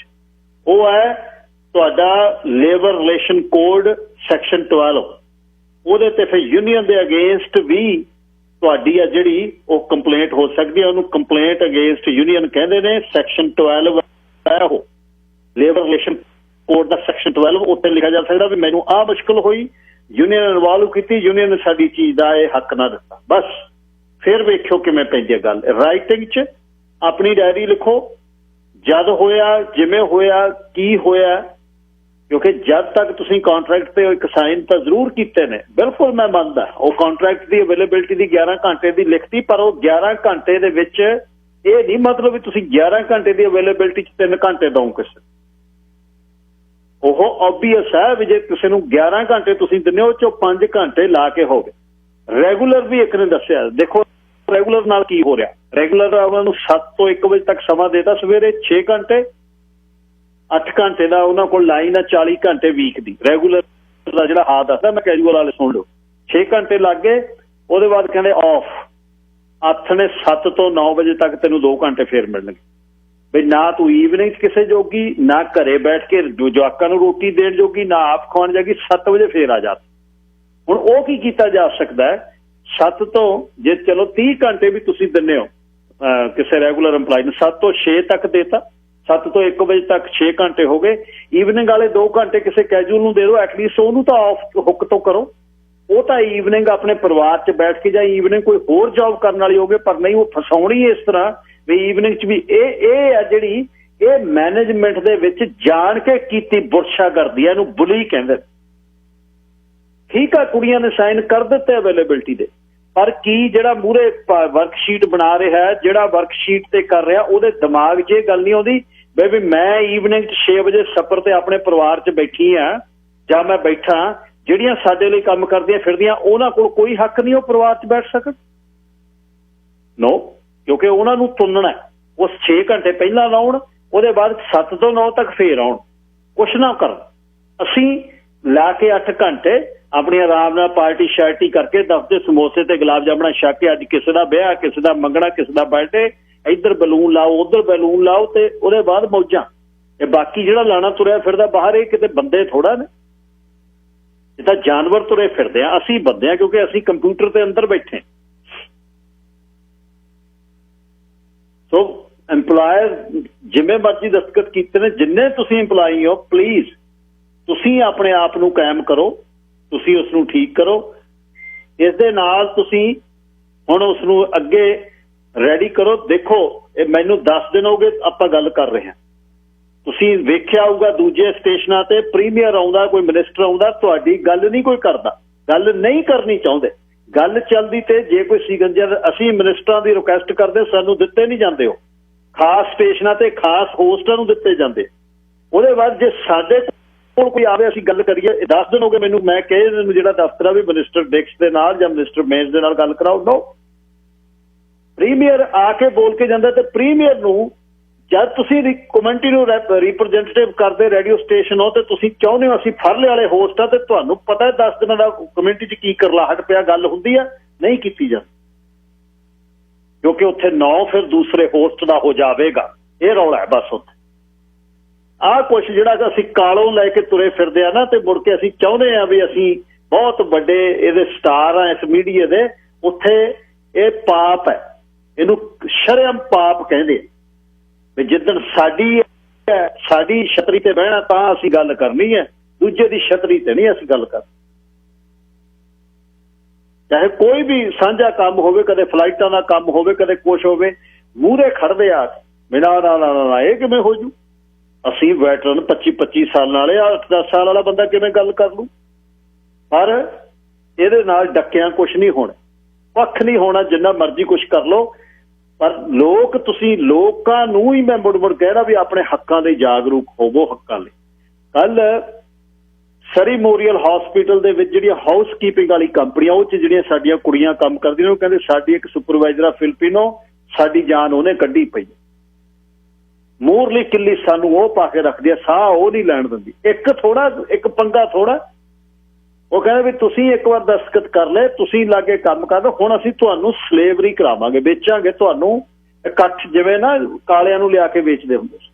ਉਹ ਹੈ ਤੁਹਾਡਾ ਲੇਬਰ ਰਿਲੇਸ਼ਨ ਕੋਡ ਸੈਕਸ਼ਨ 12। ਉਹਦੇ ਤੇ ਫਿਰ ਯੂਨੀਅਨ ਦੇ ਅਗੇਂਸਟ ਵੀ ਤੁਹਾਡੀ ਆ ਜਿਹੜੀ ਉਹ ਕੰਪਲੇਂਟ ਹੋ ਸਕਦੀ ਹੈ। ਉਹਨੂੰ ਕੰਪਲੇਂਟ ਅਗੇਂਸਟ ਯੂਨੀਅਨ ਕਹਿੰਦੇ ਨੇ। ਸੈਕਸ਼ਨ 12 ਹੈ ਉਹ ਲੇਬਰ ਰਿਲੇਸ਼ਨ ਕੋਡ ਦਾ ਸੈਕਸ਼ਨ 12। ਉੱਤੇ ਲਿਖਿਆ ਜਾ ਸਕਦਾ ਵੀ ਮੈਨੂੰ ਆਹ ਮੁਸ਼ਕਲ ਹੋਈ, ਯੂਨੀਅਨ ਇਨਵੋਲਵ ਕੀਤੀ, ਯੂਨੀਅਨ ਨੇ ਸਾਡੀ ਚੀਜ਼ ਦਾ ਇਹ ਹੱਕ ਨਾ ਦਿੱਤਾ। ਬਸ ਫਿਰ ਵੇਖਿਓ ਕਿਵੇਂ ਪੈਂਦੀ ਹੈ ਗੱਲ। ਰਾਈਟਿੰਗ 'ਚ ਆਪਣੀ ਡਾਇਰੀ ਲਿਖੋ, ਜਦ ਹੋਇਆ, ਜਿਵੇਂ ਹੋਇਆ, ਕੀ ਹੋਇਆ, ਕਿਉਂਕਿ ਜਦ ਤੱਕ ਤੁਸੀਂ ਕੰਟਰੈਕਟ ਤੇ ਇੱਕ ਸਾਈਨ ਤਾਂ ਜ਼ਰੂਰ ਕੀਤੇ ਨੇ। ਬਿਲਕੁਲ ਮੈਂ ਮੰਨਦਾ ਉਹ ਕੰਟਰੈਕਟ ਦੀ ਅਵੇਲੇਬਿਲਿਟੀ ਦੀ 11 ਘੰਟੇ ਦੀ ਲਿਖਤੀ, ਪਰ ਉਹ 11 ਘੰਟੇ ਦੇ ਵਿੱਚ ਇਹ ਨਹੀਂ ਮਤਲਬ ਵੀ ਤੁਸੀਂ 11 ਘੰਟੇ ਦੀ ਅਵੇਲੇਬਿਲਿਟੀ 'ਚ 3 ਘੰਟੇ ਦਿਓ ਕਿਸੇ। ਉਹ ਓਬਵੀਅਸ ਹੈ ਵੀ ਜੇ ਕਿਸੇ ਨੂੰ 11 ਘੰਟੇ ਤੁਸੀਂ ਦਿੰਦੇ ਹੋ, ਉਹ 'ਚੋਂ 5 ਘੰਟੇ ਲਾ ਕੇ ਹੋਵੇ। ਰੈਗੂਲਰ ਵੀ ਇੱਕ ਨੇ ਦੱਸਿਆ, ਦੇਖੋ ਰੈਗੂਲਰ ਨਾਲ ਕੀ ਹੋ ਰਿਹਾ। ਰੈਗੂਲਰ ਉਹਨਾਂ ਨੂੰ 7 ਤੋਂ 1 ਵਜੇ ਤੱਕ ਸਮਾਂ ਦੇਤਾ, ਸਵੇਰੇ 6 ਘੰਟੇ 8 ਘੰਟੇ ਦਾ ਉਹਨਾਂ ਕੋਲ ਲਾਈਨ ਆ, 40 ਘੰਟੇ ਵੀਕ ਦੀ। ਰੈਗੂਲਰ ਦਾ ਜਿਹੜਾ ਹਾਲ ਦੱਸਦਾ, ਮੈਂ ਕੈਜੂਅਲ ਵਾਲੇ ਸੁਣ ਲਓ। 6 ਘੰਟੇ ਲੱਗ ਗਏ, ਉਹਦੇ ਬਾਅਦ ਕਹਿੰਦੇ ਆਫ। ਆਥਣੇ 7 ਤੋਂ 9 ਵਜੇ ਤੱਕ ਤੈਨੂੰ 2 ਘੰਟੇ ਫੇਰ ਮਿਲਣਗੇ। ਬਈ ਨਾ ਤੂੰ ਈਵਨਿੰਗ 'ਚ ਕਿਸੇ ਜੋਗੀ, ਨਾ ਘਰੇ ਬੈਠ ਕੇ ਜਵਾਕਾਂ ਨੂੰ ਰੋਟੀ ਦੇਣ ਜੋਗੀ, ਨਾ ਆਪ ਖਾਣ ਜਾਗੀ। 7 ਵਜੇ ਫੇਰ ਆ ਜਾ। ਹੁਣ ਉਹ ਕੀ ਕੀਤਾ ਜਾ ਸਕਦਾ ਹੈ? 7 ਤੋਂ ਜੇ ਚਲੋ 30 ਘੰਟੇ ਵੀ ਤੁਸੀਂ ਦਿੰਦੇ ਹੋ ਕਿਸੇ ਰੈਗੂਲਰ EMPLOYEE ਨੂੰ, 7 ਤੋਂ 6 ਤੱਕ ਦੇਤਾ, 7 ਤੋਂ 1 ਵਜੇ ਤੱਕ 6 ਘੰਟੇ ਹੋ ਗਏ। ਈਵਨਿੰਗ ਵਾਲੇ 2 ਘੰਟੇ ਕਿਸੇ ਕੈਜੂਅਲ ਨੂੰ ਦੇ ਦਿਓ, ਐਟਲੀਸਟ ਉਹਨੂੰ ਤਾਂ ਆਫ ਹੁੱਕ ਤੋਂ ਕਰੋ। ਉਹ ਤਾਂ ਈਵਨਿੰਗ ਆਪਣੇ ਪਰਿਵਾਰ 'ਚ ਬੈਠ ਕੇ, ਜਾਂ ਈਵਨਿੰਗ ਕੋਈ ਹੋਰ ਜੌਬ ਕਰਨ ਵਾਲੀ ਹੋਵੇ, ਪਰ ਨਹੀਂ ਉਹ ਫਸਾਉਣੀ ਇਸ ਤਰ੍ਹਾਂ ਵੀ ਈਵਨਿੰਗ 'ਚ ਵੀ। ਇਹ ਹੈ ਜਿਹੜੀ ਇਹ ਮੈਨੇਜਮੈਂਟ ਦੇ ਵਿੱਚ ਜਾਣ ਕੇ ਕੀਤੀ ਬੁਰਸ਼ਾਗਰਦੀ ਹੈ, ਇਹਨੂੰ ਬੁਲੀ ਕਹਿੰਦੇ। ਠੀਕ ਆ, ਕੁੜੀਆਂ ਨੇ ਸਾਈਨ ਕਰ ਦਿੱਤੇ ਅਵੇਲੇਬਿਲਿਟੀ ਦੇ, ਪਰ ਕੀ ਜਿਹੜਾ ਮੂਹਰੇ ਵਰਕਸ਼ੀਟ ਬਣਾ ਰਿਹਾ, ਜਿਹੜਾ ਵਰਕਸ਼ੀਟ ਤੇ ਕਰ ਰਿਹਾ, ਉਹਦੇ ਦਿਮਾਗ 'ਚ ਇਹ ਗੱਲ ਨਹੀਂ ਆਉਂਦੀ ਵੀ ਮੈਂ ਈਵਨਿੰਗ 'ਚ 6 ਵਜੇ ਸਫ਼ਰ ਤੇ ਆਪਣੇ ਪਰਿਵਾਰ 'ਚ ਬੈਠੀ ਆ, ਜਾਂ ਮੈਂ ਬੈਠਾ, ਜਿਹੜੀਆਂ ਸਾਡੇ ਲਈ ਕੰਮ ਕਰਦੀਆਂ ਫਿਰਦੀਆਂ ਉਹਨਾਂ ਕੋਲ ਕੋਈ ਹੱਕ ਨਹੀਂ ਉਹ ਪਰਿਵਾਰ 'ਚ ਬੈਠ ਸਕਣ। ਨੋ, ਕਿਉਂਕਿ ਉਹਨਾਂ ਨੂੰ ਤੁੰਨਣਾ। ਉਹ 6 ਘੰਟੇ ਪਹਿਲਾਂ ਲਾਉਣ, ਉਹਦੇ ਬਾਅਦ 7 ਤੋਂ 9 ਤੱਕ ਫੇਰ ਆਉਣ, ਕੁਛ ਨਾ ਕਰਨ। ਅਸੀਂ ਲਾ ਕੇ 8 ਘੰਟੇ ਆਪਣੀ ਆਰਾਮ ਨਾਲ ਪਾਰਟੀ ਸ਼ਾਰਟੀ ਕਰਕੇ, ਦਫ਼ਤੇ ਸਮੋਸੇ ਤੇ ਗੁਲਾਬ ਜਾਮਣਾ ਛਕ ਕੇ, ਅੱਜ ਕਿਸੇ ਦਾ ਵਿਆਹ, ਕਿਸੇ ਦਾ ਮੰਗਣਾ, ਕਿਸੇ ਦਾ ਬਰਥਡੇ, ਇੱਧਰ ਬਲੂਨ ਲਾਓ, ਉੱਧਰ ਬਲੂਨ ਲਾਓ, ਤੇ ਉਹਦੇ ਬਾਅਦ ਮੌਜਾਂ। ਇਹ ਬਾਕੀ ਜਿਹੜਾ ਲਾਣਾ ਤੁਰਿਆ ਫਿਰਦਾ ਬਾਹਰ, ਇਹ ਕਿਤੇ ਬੰਦੇ ਥੋੜਾ ਨੇ, ਇਹ ਤਾਂ ਜਾਨਵਰ ਤੁਰੇ ਫਿਰਦੇ ਆ। ਅਸੀਂ ਬੰਦੇ ਆ ਕਿਉਂਕਿ ਅਸੀਂ ਕੰਪਿਊਟਰ ਦੇ ਅੰਦਰ ਬੈਠੇ। ਸੋ EMPLOYER ਜਿਵੇਂ ਮਰਜ਼ੀ ਦਸਤਖਤ ਕੀਤੇ ਨੇ, ਜਿੰਨੇ ਤੁਸੀਂ EMPLOYEE ਹੋ, ਪਲੀਜ਼ ਤੁਸੀਂ ਆਪਣੇ ਆਪ ਨੂੰ ਕਾਇਮ ਕਰੋ, ਤੁਸੀਂ ਉਸ ਨੂੰ ਠੀਕ ਕਰੋ। ਇਸ ਦੇ ਨਾਲ ਤੁਸੀਂ ਹੁਣ ਉਸ ਨੂੰ ਅੱਗੇ ਰੈਡੀ ਕਰੋ। ਦੇਖੋ, ਇਹ ਮੈਨੂੰ 10 ਦਿਨ ਹੋ ਗਏ ਆਪਾਂ ਗੱਲ ਕਰ ਰਹੇ ਹਾਂ। ਤੁਸੀਂ ਵੇਖਿਆ ਹੋਊਗਾ ਦੂਜੇ ਸਟੇਸ਼ਨਾਂ ਤੇ ਪ੍ਰੀਮੀਅਰ ਆਉਂਦਾ, ਕੋਈ ਮਿਨਿਸਟਰ ਆਉਂਦਾ, ਤੁਹਾਡੀ ਗੱਲ ਨਹੀਂ ਕੋਈ ਕਰਦਾ, ਗੱਲ ਨਹੀਂ ਕਰਨੀ ਚਾਹੁੰਦੇ। ਗੱਲ ਚੱਲਦੀ ਤੇ ਜੇ ਕੋਈ ਸਿਗਨੇਚਰ ਅਸੀਂ ਮਿਨਿਸਟਰਾਂ ਦੀ ਰਿਕੁਐਸਟ ਕਰਦੇ, ਸਾਨੂੰ ਦਿੱਤੇ ਨਹੀਂ ਜਾਂਦੇ। ਉਹ ਖਾਸ ਸਟੇਸ਼ਨਾਂ ਤੇ ਖਾਸ ਹੋਸਟਾਂ ਨੂੰ ਦਿੱਤੇ ਜਾਂਦੇ। ਉਹਦੇ ਬਾਅਦ ਜੇ ਸਾਡੇ ਕੋਲ ਕੋਈ ਆਵੇ, ਅਸੀਂ ਗੱਲ ਕਰੀਏ। 10 ਦਿਨ ਹੋ ਗਏ ਮੈਨੂੰ, ਮੈਂ ਕਹੇ ਜਿਹੜਾ ਦਫ਼ਤਰ ਆ ਵੀ ਮਿਨਿਸਟਰ ਡਿਕਸ ਦੇ ਨਾਲ ਜਾਂ ਮਿਨਿਸਟਰ ਮੇਜ਼ ਦੇ ਨਾਲ ਗੱਲ ਕਰਾਓ। ਨੋ, ਪ੍ਰੀਮੀਅਰ ਆ ਕੇ ਬੋਲ ਕੇ ਜਾਂਦਾ। ਤੇ ਪ੍ਰੀਮੀਅਰ ਨੂੰ ਜਦ ਤੁਸੀਂ ਕਮਿਊਨਿਟੀ ਨੂੰ ਰਿਪਰੈਜ਼ੈਂਟੇਟਿਵ ਕਰਦੇ ਰੇਡੀਓ ਸਟੇਸ਼ਨ ਹੋ, ਤੇ ਤੁਸੀਂ ਚਾਹੁੰਦੇ ਹੋ ਅਸੀਂ ਫਰਲੇ ਵਾਲੇ ਹੋਸਟ ਆ, ਤੇ ਤੁਹਾਨੂੰ ਪਤਾ 10 ਦਿਨਾਂ ਦਾ ਕਮਿਊਨਿਟੀ 'ਚ ਕੀ ਕਰਲਾਹਟ ਪਿਆ, ਗੱਲ ਹੁੰਦੀ ਆ, ਨਹੀਂ ਕੀਤੀ ਜਾਂਦੀ, ਕਿਉਂਕਿ ਉੱਥੇ 9 ਫਿਰ ਦੂਸਰੇ ਹੋਸਟ ਦਾ ਹੋ ਜਾਵੇਗਾ। ਇਹ ਰੌਲਾ ਹੈ ਬਸ ਉੱਥੇ। ਆਹ ਕੁਛ ਜਿਹੜਾ ਅਸੀਂ ਕਾਲੋਂ ਲੈ ਕੇ ਤੁਰੇ ਫਿਰਦੇ ਆ ਨਾ, ਤੇ ਮੁੜ ਕੇ ਅਸੀਂ ਚਾਹੁੰਦੇ ਆ ਵੀ ਅਸੀਂ ਬਹੁਤ ਵੱਡੇ ਇਹਦੇ ਸਟਾਰ ਆ ਇਸ ਮੀਡੀਆ ਦੇ। ਉੱਥੇ ਇਹ ਪਾਪ ਹੈ, ਇਹਨੂੰ ਸ਼ਰਮ ਪਾਪ ਕਹਿੰਦੇ। ਵੀ ਜਿੱਦਣ ਸਾਡੀ ਛਤਰੀ ਤੇ ਬਹਿਣਾ ਤਾਂ ਅਸੀਂ ਗੱਲ ਕਰਨੀ ਹੈ, ਦੂਜੇ ਦੀ ਛਤਰੀ ਤੇ ਨਹੀਂ ਅਸੀਂ ਗੱਲ ਕਰਨੀ। ਚਾਹੇ ਕੋਈ ਵੀ ਸਾਂਝਾ ਕੰਮ ਹੋਵੇ, ਕਦੇ ਫਲਾਈਟਾਂ ਦਾ ਕੰਮ ਹੋਵੇ, ਕਦੇ ਕੁਛ ਹੋਵੇ, ਮੂਹਰੇ ਖੜਦੇ ਆ ਬਿਨਾਂ ਨਾ ਇਹ ਕਿਵੇਂ ਹੋ ਜੂ। ਅਸੀਂ ਵੈਟਰਨ 25 ਸਾਲ ਵਾਲੇ, 8-10 ਸਾਲ ਵਾਲਾ ਬੰਦਾ ਕਿਵੇਂ ਗੱਲ ਕਰ ਲੂ। ਪਰ ਇਹਦੇ ਨਾਲ ਡੱਕਿਆਂ ਕੁਛ ਨਹੀਂ ਹੋਣਾ, ਪੱਖ ਨਹੀਂ ਹੋਣਾ, ਜਿੰਨਾ ਮਰਜ਼ੀ ਕੁਛ ਕਰ ਲਓ। ਪਰ ਤੁਸੀਂ ਲੋਕਾਂ ਨੂੰ ਹੀ ਮੈਂ ਮੁੜ ਕਹਿ ਰਿਹਾ ਵੀ ਆਪਣੇ ਹੱਕਾਂ ਦੇ ਜਾਗਰੂਕ ਹੋਵੋ, ਹੱਕਾਂ ਲਈ। ਕੱਲ ਸਰੀ ਮੋਰੀਅਲ ਹਸਪੀਟਲ ਦੇ ਵਿੱਚ ਜਿਹੜੀਆਂ ਹਾਊਸ ਕੀਪਿੰਗ ਵਾਲੀ ਕੰਪਨੀਆਂ, ਉਹ 'ਚ ਜਿਹੜੀਆਂ ਸਾਡੀਆਂ ਕੁੜੀਆਂ ਕੰਮ ਕਰਦੀਆਂ, ਉਹ ਕਹਿੰਦੇ ਸਾਡੀ ਇੱਕ ਸੁਪਰਵਾਈਜ਼ਰ ਆ ਫਿਲਪੀਨੋ, ਸਾਡੀ ਜਾਨ ਉਹਨੇ ਕੱਢੀ ਪਈ। ਮੂਰਲੀ ਕਿੱਲੀ ਸਾਨੂੰ ਉਹ ਪਾ ਕੇ ਰੱਖਦੀ ਆ, ਸਾਹ ਉਹ ਨਹੀਂ ਲੈਣ ਦਿੰਦੀ। ਇੱਕ ਪੰਗਾ ਥੋੜਾ ਉਹ ਕਹਿੰਦੇ ਵੀ ਤੁਸੀਂ ਇੱਕ ਵਾਰ ਦਸਤਖਤ ਕਰ ਲਏ, ਤੁਸੀਂ ਲਾਗੇ ਕੰਮ ਕਰ ਲਓ, ਹੁਣ ਅਸੀਂ ਤੁਹਾਨੂੰ ਸਲੇਵਰੀ ਕਰਾਵਾਂਗੇ, ਵੇਚਾਂਗੇ ਤੁਹਾਨੂੰ, ਇਕੱਠ ਜਿਵੇਂ ਨਾ ਕਾਲਿਆਂ ਨੂੰ ਲਿਆ ਕੇ ਵੇਚਦੇ ਹੁੰਦੇ ਸੀ।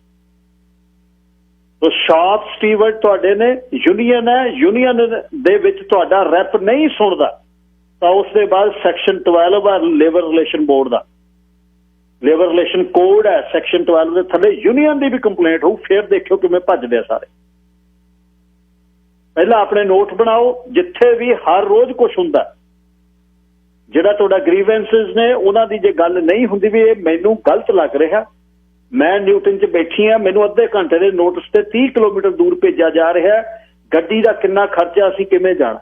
ਤੋ ਸ਼ਾਪ ਸਟੀਵਰਡ ਤੁਹਾਡੇ ਨੇ, ਯੂਨੀਅਨ ਹੈ, ਯੂਨੀਅਨ ਦੇ ਵਿੱਚ ਤੁਹਾਡਾ ਰੈਪ ਨਹੀਂ ਸੁਣਦਾ ਤਾਂ ਉਸ ਦੇ ਬਾਅਦ ਸੈਕਸ਼ਨ 12 ਹੈ ਲੇਬਰ ਰਿਲੇਸ਼ਨ ਬੋਰਡ ਦਾ, ਲੇਬਰ ਰਿਲੇਸ਼ਨ ਕੋਡ ਹੈ, ਸੈਕਸ਼ਨ 12 ਦੇ ਥੱਲੇ ਯੂਨੀਅਨ ਦੀ ਵੀ ਕੰਪਲੇਂਟ ਹੋਊ। ਫਿਰ ਦੇਖਿਓ ਕਿਵੇਂ ਭੱਜਦੇ ਆ ਸਾਰੇ। ਪਹਿਲਾਂ ਆਪਣੇ ਨੋਟ ਬਣਾਓ, ਜਿੱਥੇ ਵੀ ਹਰ ਰੋਜ਼ ਕੁਝ ਹੁੰਦਾ, ਜਿਹੜਾ ਤੁਹਾਡਾ ਗ੍ਰੀਵੈਂਸਸ ਨੇ ਉਹਨਾਂ ਦੀ ਜੇ ਗੱਲ ਨਹੀਂ ਹੁੰਦੀ ਵੀ ਇਹ ਮੈਨੂੰ ਗਲਤ ਲੱਗ ਰਿਹਾ, ਮੈਂ ਨਿਊਟਨ 'ਚ ਬੈਠੀ ਹਾਂ, ਮੈਨੂੰ ਅੱਧੇ ਘੰਟੇ ਦੇ ਨੋਟਿਸ ਤੇ 30 ਕਿਲੋਮੀਟਰ ਦੂਰ ਭੇਜਿਆ ਜਾ ਰਿਹਾ, ਗੱਡੀ ਦਾ ਕਿੰਨਾ ਖਰਚਾ, ਅਸੀਂ ਕਿਵੇਂ ਜਾਣਾ,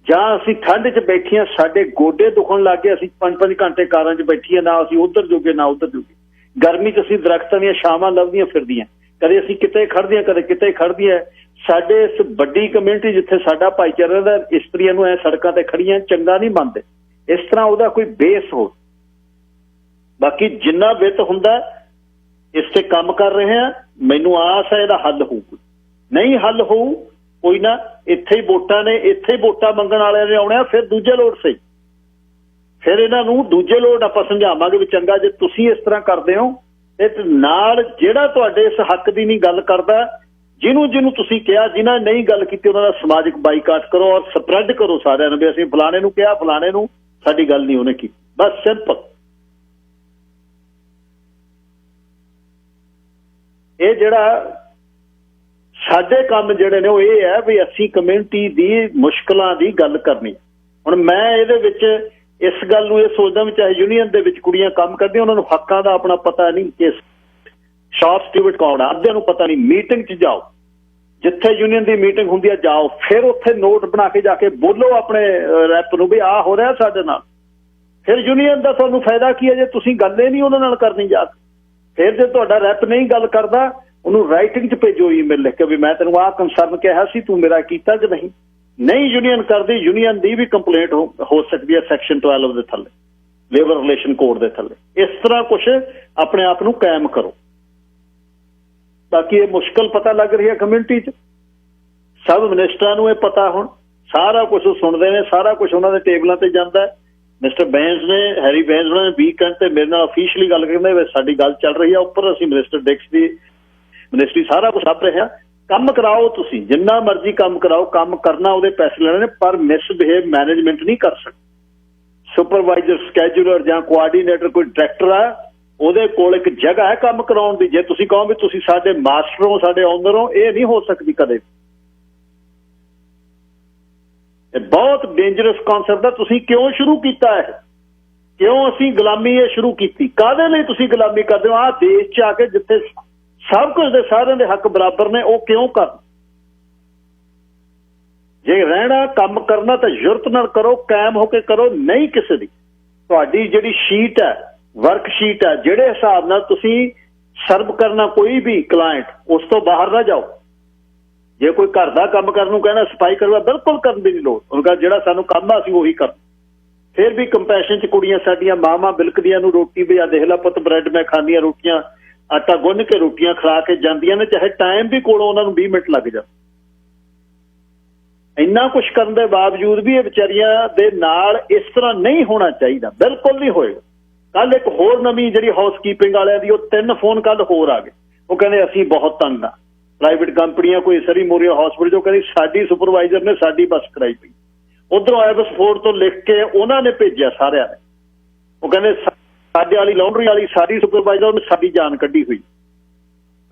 ਜਾਂ ਅਸੀਂ ਠੰਡ 'ਚ ਬੈਠੀਆਂ, ਸਾਡੇ ਗੋਡੇ ਦੁਖਣ ਲੱਗ ਗਏ, ਅਸੀਂ 5-5 ਘੰਟੇ ਕਾਰਾਂ 'ਚ ਬੈਠੀਆਂ, ਨਾ ਅਸੀਂ ਉੱਧਰ ਜੋਗੇ ਨਾ ਉੱਧਰ ਜੋਗੇ। ਗਰਮੀ 'ਚ ਅਸੀਂ ਦਰਖਤਾਂ ਦੀਆਂ ਛਾਵਾਂ ਲੱਭਦੀਆਂ ਫਿਰਦੀਆਂ, ਕਦੇ ਅਸੀਂ ਕਿਤੇ ਖੜਦੀਆਂ ਕਦੇ ਕਿਤੇ ਖੜਦੀਆਂ। ਸਾਡੇ ਇਸ ਵੱਡੀ ਕਮਿਊਨਿਟੀ ਜਿੱਥੇ ਸਾਡਾ ਭਾਈਚਾਰਾ ਦਾ, ਇਸਤਰੀਆਂ ਨੂੰ ਐ ਸੜਕਾਂ ਤੇ ਖੜੀਆਂ ਚੰਗਾ ਨਹੀਂ ਮੰਨਦੇ, ਇਸ ਤਰ੍ਹਾਂ ਉਹਦਾ ਕੋਈ ਬੇਸ ਹੋ। ਬਾਕੀ ਜਿੰਨਾ ਵਿੱਤ ਹੁੰਦਾ ਇਸ ਤੇ ਕੰਮ ਕਰ ਰਹੇ ਹਾਂ, ਮੈਨੂੰ ਆਸ ਹੈ ਇਹਦਾ ਹੱਲ ਹੋਊ। ਨਹੀਂ ਹੱਲ ਹੋਊ ਕੋਈ ਨਾ, ਇੱਥੇ ਹੀ ਵੋਟਾਂ ਨੇ, ਇੱਥੇ ਹੀ ਵੋਟਾਂ ਮੰਗਣ ਵਾਲਿਆਂ ਨੇ ਆਉਣਾ, ਫਿਰ ਦੂਜੇ ਲੋੜ ਸਹੀ, ਫਿਰ ਇਹਨਾਂ ਨੂੰ ਦੂਜੇ ਲੋੜ ਆਪਾਂ ਸਮਝਾਵਾਂਗੇ ਵੀ ਚੰਗਾ ਜੇ ਤੁਸੀਂ ਇਸ ਤਰ੍ਹਾਂ ਕਰਦੇ ਹੋ। ਤੇ ਨਾਲ ਜਿਹੜਾ ਤੁਹਾਡੇ ਇਸ ਹੱਕ ਦੀ ਨਹੀਂ ਗੱਲ ਕਰਦਾ, ਜਿਹਨੂੰ ਤੁਸੀਂ ਕਿਹਾ, ਜਿਨ੍ਹਾਂ ਨੇ ਨਹੀਂ ਗੱਲ ਕੀਤੀ, ਉਹਨਾਂ ਦਾ ਸਮਾਜਿਕ ਬਾਈਕਾਟ ਕਰੋ ਔਰ ਸਪਰੈਡ ਕਰੋ ਸਾਰਿਆਂ ਨੂੰ ਵੀ ਅਸੀਂ ਫਲਾਣੇ ਨੂੰ ਕਿਹਾ, ਫਲਾਣੇ ਨੂੰ ਸਾਡੀ ਗੱਲ ਨਹੀਂ ਉਹਨੇ ਕੀਤੀ। ਬਸ ਸਿੰਪਲ। ਇਹ ਜਿਹੜਾ ਸਾਡੇ ਕੰਮ ਜਿਹੜੇ ਨੇ ਉਹ ਇਹ ਹੈ ਵੀ ਅਸੀਂ ਕਮਿਊਨਿਟੀ ਦੀ ਮੁਸ਼ਕਲਾਂ ਦੀ ਗੱਲ ਕਰਨੀ। ਹੁਣ ਮੈਂ ਇਹਦੇ ਵਿੱਚ ਇਸ ਗੱਲ ਨੂੰ ਇਹ ਸੋਚਦਾ ਵੀ ਚਾਹੇ ਯੂਨੀਅਨ ਦੇ ਵਿੱਚ ਕੁੜੀਆਂ ਕੰਮ ਕਰਦੀਆਂ, ਉਹਨਾਂ ਨੂੰ ਹੱਕਾਂ ਦਾ ਆਪਣਾ ਪਤਾ ਨਹੀਂ ਕਿ ਸ਼ਾਪ ਸਟੀਵਰਡ ਕੌਣ ਆ, ਅੱਧਿਆਂ ਨੂੰ ਪਤਾ ਨਹੀਂ। ਮੀਟਿੰਗ 'ਚ ਜਾਓ, ਜਿੱਥੇ ਯੂਨੀਅਨ ਦੀ ਮੀਟਿੰਗ ਹੁੰਦੀ ਹੈ ਜਾਓ, ਫਿਰ ਉੱਥੇ ਨੋਟ ਬਣਾ ਕੇ ਜਾ ਕੇ ਬੋਲੋ ਆਪਣੇ ਰੈਪ ਨੂੰ ਵੀ ਆਹ ਹੋ ਰਿਹਾ ਸਾਡੇ ਨਾਲ। ਫਿਰ ਯੂਨੀਅਨ ਦਾ ਤੁਹਾਨੂੰ ਫਾਇਦਾ ਕੀ ਹੈ ਜੇ ਤੁਸੀਂ ਗੱਲ ਹੀ ਨਹੀਂ ਉਹਨਾਂ ਨਾਲ ਕਰਨੀ ਜਾ ਕੇ। ਫਿਰ ਜੇ ਤੁਹਾਡਾ ਰੈਪ ਨਹੀਂ ਗੱਲ ਕਰਦਾ, ਉਹਨੂੰ ਰਾਈਟਿੰਗ 'ਚ ਭੇਜੋ ਈਮੇਲ ਲਿਖ ਕੇ ਵੀ ਮੈਂ ਤੈਨੂੰ ਆਹ ਕੰਸਰਨ ਕਿਹਾ ਸੀ, ਤੂੰ ਮੇਰਾ ਕੀਤਾ ਕਿ ਨਹੀਂ। ਨਹੀਂ ਯੂਨੀਅਨ ਕਰਦੀ, ਯੂਨੀਅਨ ਦੀ ਵੀ ਕੰਪਲੇਂਟ ਹੋ ਸਕਦੀ ਹੈ ਸੈਕਸ਼ਨ 12 ਦੇ ਥੱਲੇ, ਲੇਬਰ ਰਿਲੇਸ਼ਨ ਕੋਡ ਦੇ ਥੱਲੇ। ਇਸ ਤਰ੍ਹਾਂ ਕੁਛ ਆਪਣੇ ਆਪ ਨੂੰ ਕਾਇਮ ਕਰੋ। ਬਾਕੀ ਇਹ ਮੁਸ਼ਕਲ ਪਤਾ ਲੱਗ ਰਹੀ ਹੈ ਕਮਿਊਨਿਟੀ 'ਚ, ਸਭ ਮਿਨਿਸਟਰਾਂ ਨੂੰ ਇਹ ਪਤਾ, ਹੁਣ ਸਾਰਾ ਕੁਝ ਸੁਣਦੇ ਨੇ, ਸਾਰਾ ਕੁਝ ਉਹਨਾਂ ਦੇ ਟੇਬਲਾਂ ਤੇ ਜਾਂਦਾ। ਮਿਸਟਰ ਬੈਂਸ ਨੇ, ਹੈਰੀ ਬੈਂਸ ਨੇ ਵੀਕਐਂਡ ਤੇ ਮੇਰੇ ਨਾਲ ਅਫੀਸ਼ੀਅਲੀ ਗੱਲ ਕਰਦੇ, ਸਾਡੀ ਗੱਲ ਚੱਲ ਰਹੀ ਹੈ ਉੱਪਰ, ਅਸੀਂ ਮਿਨਿਸਟਰ ਡਿਕਸ ਦੀ ਮਿਨਿਸਟਰੀ ਸਾਰਾ ਕੁਝ ਲੱਭ ਰਿਹਾ। ਕੰਮ ਕਰਾਓ, ਤੁਸੀਂ ਜਿੰਨਾ ਮਰਜ਼ੀ ਕੰਮ ਕਰਾਓ, ਕੰਮ ਕਰਨਾ, ਉਹਦੇ ਪੈਸੇ ਲੈਣੇ ਨੇ, ਪਰ ਮਿਸਬਿਹੇਵ ਮੈਨੇਜਮੈਂਟ ਨਹੀਂ ਕਰ ਸਕਦੇ। ਸੁਪਰਵਾਈਜ਼ਰ, ਸਕੈਜੂਲਰ ਜਾਂ ਕੋਆਰਡੀਨੇਟਰ ਕੋਈ ਡਾਇਰੈਕਟਰ ਆ, ਉਹਦੇ ਕੋਲ ਇੱਕ ਜਗ੍ਹਾ ਹੈ ਕੰਮ ਕਰਾਉਣ ਦੀ। ਜੇ ਤੁਸੀਂ ਕਹੋ ਵੀ ਤੁਸੀਂ ਸਾਡੇ ਮਾਸਟਰ ਹੋ, ਸਾਡੇ ਓਨਰ ਹੋ, ਇਹ ਨਹੀਂ ਹੋ ਸਕਦੀ ਕਦੇ। ਇਹ ਬਹੁਤ ਡੇਂਜਰਸ ਕਨਸੈਪਟ ਹੈ। ਤੁਸੀਂ ਕਿਉਂ ਸ਼ੁਰੂ ਕੀਤਾ ਹੈ? ਕਿਉਂ ਅਸੀਂ ਗੁਲਾਮੀ ਇਹ ਸ਼ੁਰੂ ਕੀਤੀ? ਕਾਹਦੇ ਲਈ ਤੁਸੀਂ ਗੁਲਾਮੀ ਕਰਦੇ ਹੋ? ਆਹ ਦੇਸ਼ 'ਚ ਆ ਕੇ ਜਿੱਥੇ ਸਭ ਕੁਝ ਦੇ ਸਾਰਿਆਂ ਦੇ ਹੱਕ ਬਰਾਬਰ ਨੇ, ਉਹ ਕਿਉਂ ਕਰ? ਜੇ ਰਹਿਣਾ, ਕੰਮ ਕਰਨਾ ਤਾਂ ਜੁਰਤ ਨਾਲ ਕਰੋ, ਕਾਇਮ ਹੋ ਕੇ ਕਰੋ, ਨਹੀਂ ਕਿਸੇ ਦੀ। ਤੁਹਾਡੀ ਜਿਹੜੀ ਸ਼ੀਟ ਹੈ, ਵਰਕ ਸ਼ੀਟ ਹੈ, ਜਿਹੜੇ ਹਿਸਾਬ ਨਾਲ ਤੁਸੀਂ ਸਰਵ ਕਰਨਾ ਕੋਈ ਵੀ ਕਲਾਇੰਟ, ਉਸ ਤੋਂ ਬਾਹਰ ਨਾ ਜਾਓ। ਜੇ ਕੋਈ ਘਰ ਦਾ ਕੰਮ ਕਰਨ ਨੂੰ ਕਹਿਣਾ, ਸਫਾਈ ਕਰਵਾ, ਬਿਲਕੁਲ ਕਰਨ ਦੀ ਨਹੀਂ ਲੋੜ। ਉਹਨੂੰ ਕਹਾਂ ਜਿਹੜਾ ਸਾਨੂੰ ਕੰਮ ਆ ਅਸੀਂ ਉਹੀ ਕਰ। ਫਿਰ ਵੀ ਕੰਪੈਸ਼ਨ 'ਚ ਕੁੜੀਆਂ ਸਾਡੀਆਂ ਮਾਵਾਂ ਬਿਲਕਦੀਆਂ ਨੂੰ ਰੋਟੀ ਵੀ ਆ ਦੇਖ ਲਾ ਪੁੱਤ, ਬ੍ਰੈਡ ਮੈਂ ਖਾਂਦੀਆਂ, ਰੋਟੀਆਂ ਆਟਾ ਗੁੰਨ ਕੇ ਰੋਟੀਆਂ ਖਿਲਾ ਕੇ ਜਾਂਦੀਆਂ ਨੇ, ਚਾਹੇ ਟਾਈਮ ਵੀ ਕੋਲੋਂ ਉਹਨਾਂ ਨੂੰ 20 ਮਿੰਟ ਲੱਗ ਜਾ। ਇੰਨਾ ਕੁਛ ਕਰਨ ਦੇ ਬਾਵਜੂਦ ਵੀ ਇਹ ਵਿਚਾਰੀਆਂ ਦੇ ਨਾਲ ਇਸ ਤਰ੍ਹਾਂ ਨਹੀਂ ਹੋਣਾ ਚਾਹੀਦਾ, ਬਿਲਕੁਲ ਨਹੀਂ ਹੋਏਗਾ। ਕੱਲ ਇੱਕ ਹੋਰ ਨਵੀਂ ਜਿਹੜੀ ਹਾਊਸਕੀਪਿੰਗ ਵਾਲਿਆਂ ਦੀ, ਉਹ 3 ਫੋਨ ਕੱਲ ਹੋਰ ਆ ਗਏ। ਉਹ ਕਹਿੰਦੇ ਅਸੀਂ ਬਹੁਤ ਤੰਗ ਆ, ਪ੍ਰਾਈਵੇਟ ਕੰਪਨੀਆਂ, ਕੋਈ ਸਰੀ ਮੋਰੀਅਲ ਹਸਪੀਟਲ ਜੋ ਕਹਿੰਦੀ ਸਾਡੀ ਸੁਪਰਵਾਈਜ਼ਰ ਨੇ ਸਾਡੀ ਬੱਸ ਕਰਾਈ ਪਈ। ਉਧਰੋਂ ਐਬਸਫੋਰਡ ਤੋਂ ਲਿਖ ਕੇ ਉਹਨਾਂ ਨੇ ਭੇਜਿਆ ਸਾਰਿਆਂ ਨੇ। ਉਹ ਕਹਿੰਦੇ ਸਾਡੇ ਵਾਲੀ ਲਾਉਂਡਰੀ ਵਾਲੀ ਸਾਡੀ ਸੁਪਰਵਾਈਜ਼ਰ ਨੇ ਸਾਡੀ ਜਾਨ ਕੱਢੀ ਹੋਈ।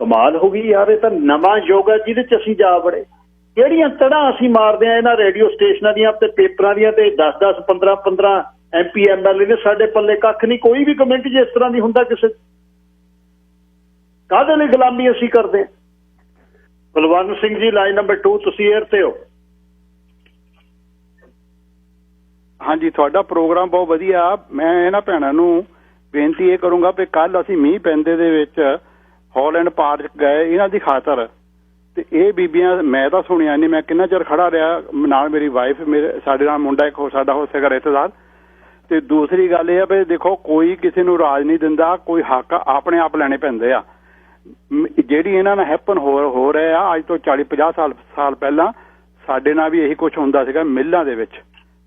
ਕਮਾਲ ਹੋ ਗਈ ਯਾਰ, ਇਹ ਤਾਂ ਨਵਾਂ ਯੁੱਗ ਹੈ ਜਿਹਦੇ 'ਚ ਅਸੀਂ ਜਾ ਵੜੇ। ਕਿਹੜੀਆਂ ਤੜਾਂ ਅਸੀਂ ਮਾਰਦੇ ਹਾਂ ਇਹਨਾਂ ਰੇਡੀਓ ਸਟੇਸ਼ਨਾਂ ਦੀਆਂ ਤੇ ਪੇਪਰਾਂ ਦੀਆਂ, ਤੇ 10-10, 15-15 MP MLA ਨੇ, ਸਾਡੇ ਪੱਲੇ ਕੱਖ ਨਹੀਂ। ਕੋਈ ਵੀ ਕਮਿਊਨਿਟੀ 'ਚ ਇਸ ਤਰ੍ਹਾਂ ਦੀ ਹੁੰਦਾ ਕਿਸੇ, ਕਾਹਦੇ ਲਈ ਗੁਲਾਮੀ ਅਸੀਂ ਕਰਦੇ? ਬਲਵੰਤ ਸਿੰਘ ਜੀ, ਲਾਈਨ ਨੰਬਰ 2, ਤੁਸੀਂ ਏਅਰ ਤੇ ਹੋ। ਹਾਂਜੀ, ਤੁਹਾਡਾ ਪ੍ਰੋਗਰਾਮ ਬਹੁਤ ਵਧੀਆ। ਮੈਂ ਇਹਨਾਂ ਭੈਣਾਂ ਨੂੰ ਬੇਨਤੀ ਇਹ ਕਰੂੰਗਾ ਵੀ ਕੱਲ ਅਸੀਂ ਮੀਂਹ ਪੈਂਦੇ ਦੇ ਵਿੱਚ ਹਾਲੈਂਡ ਪਾਰਕ ਗਏ ਇਹਨਾਂ ਦੀ ਖਾਤਰ, ਤੇ ਇਹ ਬੀਬੀਆਂ, ਮੈਂ ਤਾਂ ਸੁਣਿਆ ਨਹੀਂ, ਮੈਂ ਕਿੰਨਾ ਚਿਰ ਖੜਾ ਰਿਹਾ, ਨਾਲ ਮੇਰੀ ਵਾਈਫ, ਮੇਰੇ ਸਾਡੇ ਨਾਲ ਮੁੰਡਾ ਇੱਕ ਸਾਡਾ ਹੋ ਸਕਦਾ ਰਿਸ਼ਤੇਦਾਰ। ਤੇ ਦੂਸਰੀ ਗੱਲ ਇਹ ਆ ਵੀ ਦੇਖੋ, ਕੋਈ ਕਿਸੇ ਨੂੰ ਰਾਜ ਨਹੀਂ ਦਿੰਦਾ, ਕੋਈ ਹੱਕ ਆਪਣੇ ਆਪ ਲੈਣੇ ਪੈਂਦੇ ਆ। ਜਿਹੜੀ ਇਹਨਾਂ ਨਾਲ ਹੈਪਨ ਹੋ ਰਿਹਾ ਅੱਜ ਤੋਂ 40-50 ਸਾਲ ਪਹਿਲਾਂ ਸਾਡੇ ਨਾਲ ਵੀ ਇਹੀ ਕੁਝ ਹੁੰਦਾ ਸੀਗਾ ਮਿੱਲਾਂ ਦੇ ਵਿੱਚ,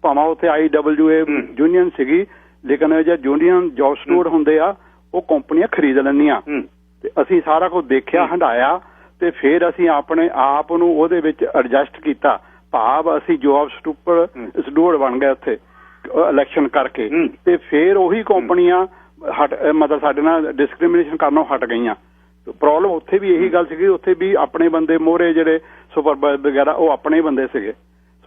ਭਾਵੇਂ ਉੱਥੇ IWA ਯੂਨੀਅਨ ਸੀਗੀ, ਲੇਕਿਨ ਜੇ ਯੂਨੀਅਨ ਜੌਬ ਸਟੂਅਰਡ ਹੁੰਦੇ ਆ ਉਹ ਕੰਪਨੀਆਂ ਖਰੀਦ ਲੈਂਦੀਆਂ। ਤੇ ਅਸੀਂ ਸਾਰਾ ਕੁਝ ਦੇਖਿਆ, ਹੰਢਾਇਆ, ਤੇ ਫਿਰ ਅਸੀਂ ਆਪਣੇ ਆਪ ਨੂੰ ਉਹਦੇ ਵਿੱਚ ਐਡਜਸਟ ਕੀਤਾ। ਭਾਵ ਅਸੀਂ ਜੌਬ ਸਟੂਅਰਡ ਬਣ ਗਏ ਉੱਥੇ ਇਲੈਕਸ਼ਨ ਕਰਕੇ, ਤੇ ਫਿਰ ਉਹੀ ਕੰਪਨੀਆਂ ਮਤਲਬ ਸਾਡੇ ਨਾਲ ਡਿਸਕ੍ਰਿਮੀਨੇਸ਼ਨ ਕਰਨੋਂ ਹਟ ਗਈਆਂ। ਪ੍ਰੋਬਲਮ ਉੱਥੇ ਵੀ ਇਹੀ ਗੱਲ ਸੀਗੀ, ਉੱਥੇ ਵੀ ਆਪਣੇ ਬੰਦੇ ਮੋਹਰੇ ਜਿਹੜੇ ਸੁਪਰਵਾਈਜ਼ਰ ਵਗੈਰਾ ਉਹ ਆਪਣੇ ਬੰਦੇ ਸੀਗੇ।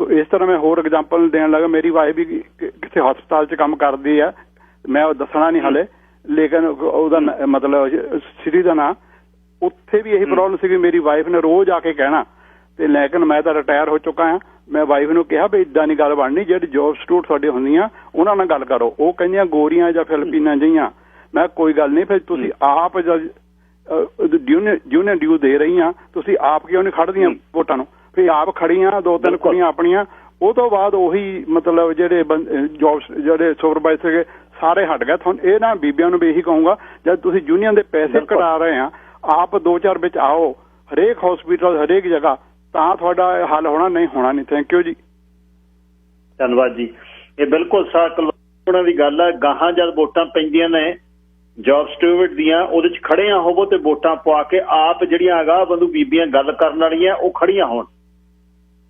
ਸੋ ਇਸ ਤਰ੍ਹਾਂ ਮੈਂ ਹੋਰ ਐਗਜ਼ਾਮਪਲ ਦੇਣ ਲੱਗਾ। ਮੇਰੀ ਵਾਈਫ ਵੀ ਕਿਸੇ ਹਸਪਤਾਲ 'ਚ ਕੰਮ ਕਰਦੀ ਆ, ਮੈਂ ਉਹ ਦੱਸਣਾ ਨਹੀਂ ਹਾਲੇ, ਲੇਕਿਨ ਉਹਦਾ ਮਤਲਬ ਸਿਟੀ ਦਾ ਨਾਂ, ਉੱਥੇ ਵੀ ਇਹੀ ਪ੍ਰੋਬਲਮ ਸੀਗੀ। ਮੇਰੀ ਵਾਈਫ ਨੇ ਰੋਜ਼ ਆ ਕੇ ਕਹਿਣਾ, ਤੇ ਲੇਕਿਨ ਮੈਂ ਤਾਂ ਰਿਟਾਇਰ ਹੋ ਚੁੱਕਾ ਹਾਂ। ਮੈਂ ਵਾਈਫ ਨੂੰ ਕਿਹਾ ਵੀ ਇੱਦਾਂ ਨਹੀਂ ਗੱਲ ਬਣਨੀ, ਜਿਹੜੀ ਜੌਬ ਸਟੂਅਰਡ ਤੁਹਾਡੇ ਹੁੰਦੀਆਂ ਉਹਨਾਂ ਨਾਲ ਗੱਲ ਕਰੋ। ਉਹ ਕਹਿੰਦੀਆਂ ਗੋਰੀਆਂ ਜਾਂ ਫਿਲਪੀਨਾਂ ਜਿਹੀਆਂ। ਮੈਂ ਕੋਈ ਗੱਲ ਨਹੀਂ, ਫਿਰ ਤੁਸੀਂ ਆਪ ਯੂਨੀਅਨ ਡਿਊ ਦੇ ਰਹੀ ਆ, ਤੁਸੀਂ ਆਪ ਕਿਉਂ ਨਹੀਂ ਖੜਦੀਆਂ ਵੋਟਾਂ ਨੂੰ? ਫਿਰ ਆਪ ਖੜੀਆਂ 2-3 ਕੁੜੀਆਂ ਆਪਣੀਆਂ। ਉਹ ਤੋਂ ਬਾਅਦ ਉਹੀ ਮਤਲਬ ਜਿਹੜੇ ਜਿਹੜੇ ਸੁਪਰਵਾਈਜ਼ਰ ਸੀਗੇ ਸਾਰੇ ਹਟ ਗਏ। ਤੁਹਾਨੂੰ ਇਹ ਨਾ ਬੀਬੀਆਂ ਨੂੰ ਵੀ ਇਹੀ ਕਹੂੰਗਾ, ਜਦ ਤੁਸੀਂ ਯੂਨੀਅਨ ਦੇ ਪੈਸੇ ਕਢਾ ਰਹੇ ਆ, ਆਪ 2-4 ਵਿੱਚ ਆਓ, ਹਰੇਕ ਹਸਪੀਟਲ ਹਰੇਕ ਜਗ੍ਹਾ, ਤਾਂ ਤੁਹਾਡਾ ਹੱਲ ਹੋਣਾ, ਨਹੀਂ ਹੋਣਾ ਨਹੀਂ। ਥੈਂਕ ਯੂ ਜੀ। ਧੰਨਵਾਦ ਜੀ। ਇਹ ਬਿਲਕੁਲ ਉਹਨਾਂ ਦੀ ਗੱਲ ਹੈ। ਗਾਹਾਂ ਜਦ ਵੋਟਾਂ ਪੈਂਦੀਆਂ ਨੇ ਜੌਬ ਸਟੂਅਰਡ ਦੀਆਂ, ਉਹਦੇ 'ਚ ਖੜਿਆਂ ਹੋਵੋ ਤੇ ਵੋਟਾਂ ਪਵਾ ਕੇ ਆਪ ਜਿਹੜੀਆਂ ਅਗਾਂਹ ਬੰਦੂ ਬੀਬੀਆਂ ਗੱਲ ਕਰਨ ਵਾਲੀਆਂ ਉਹ ਖੜੀਆਂ ਹੋਣ,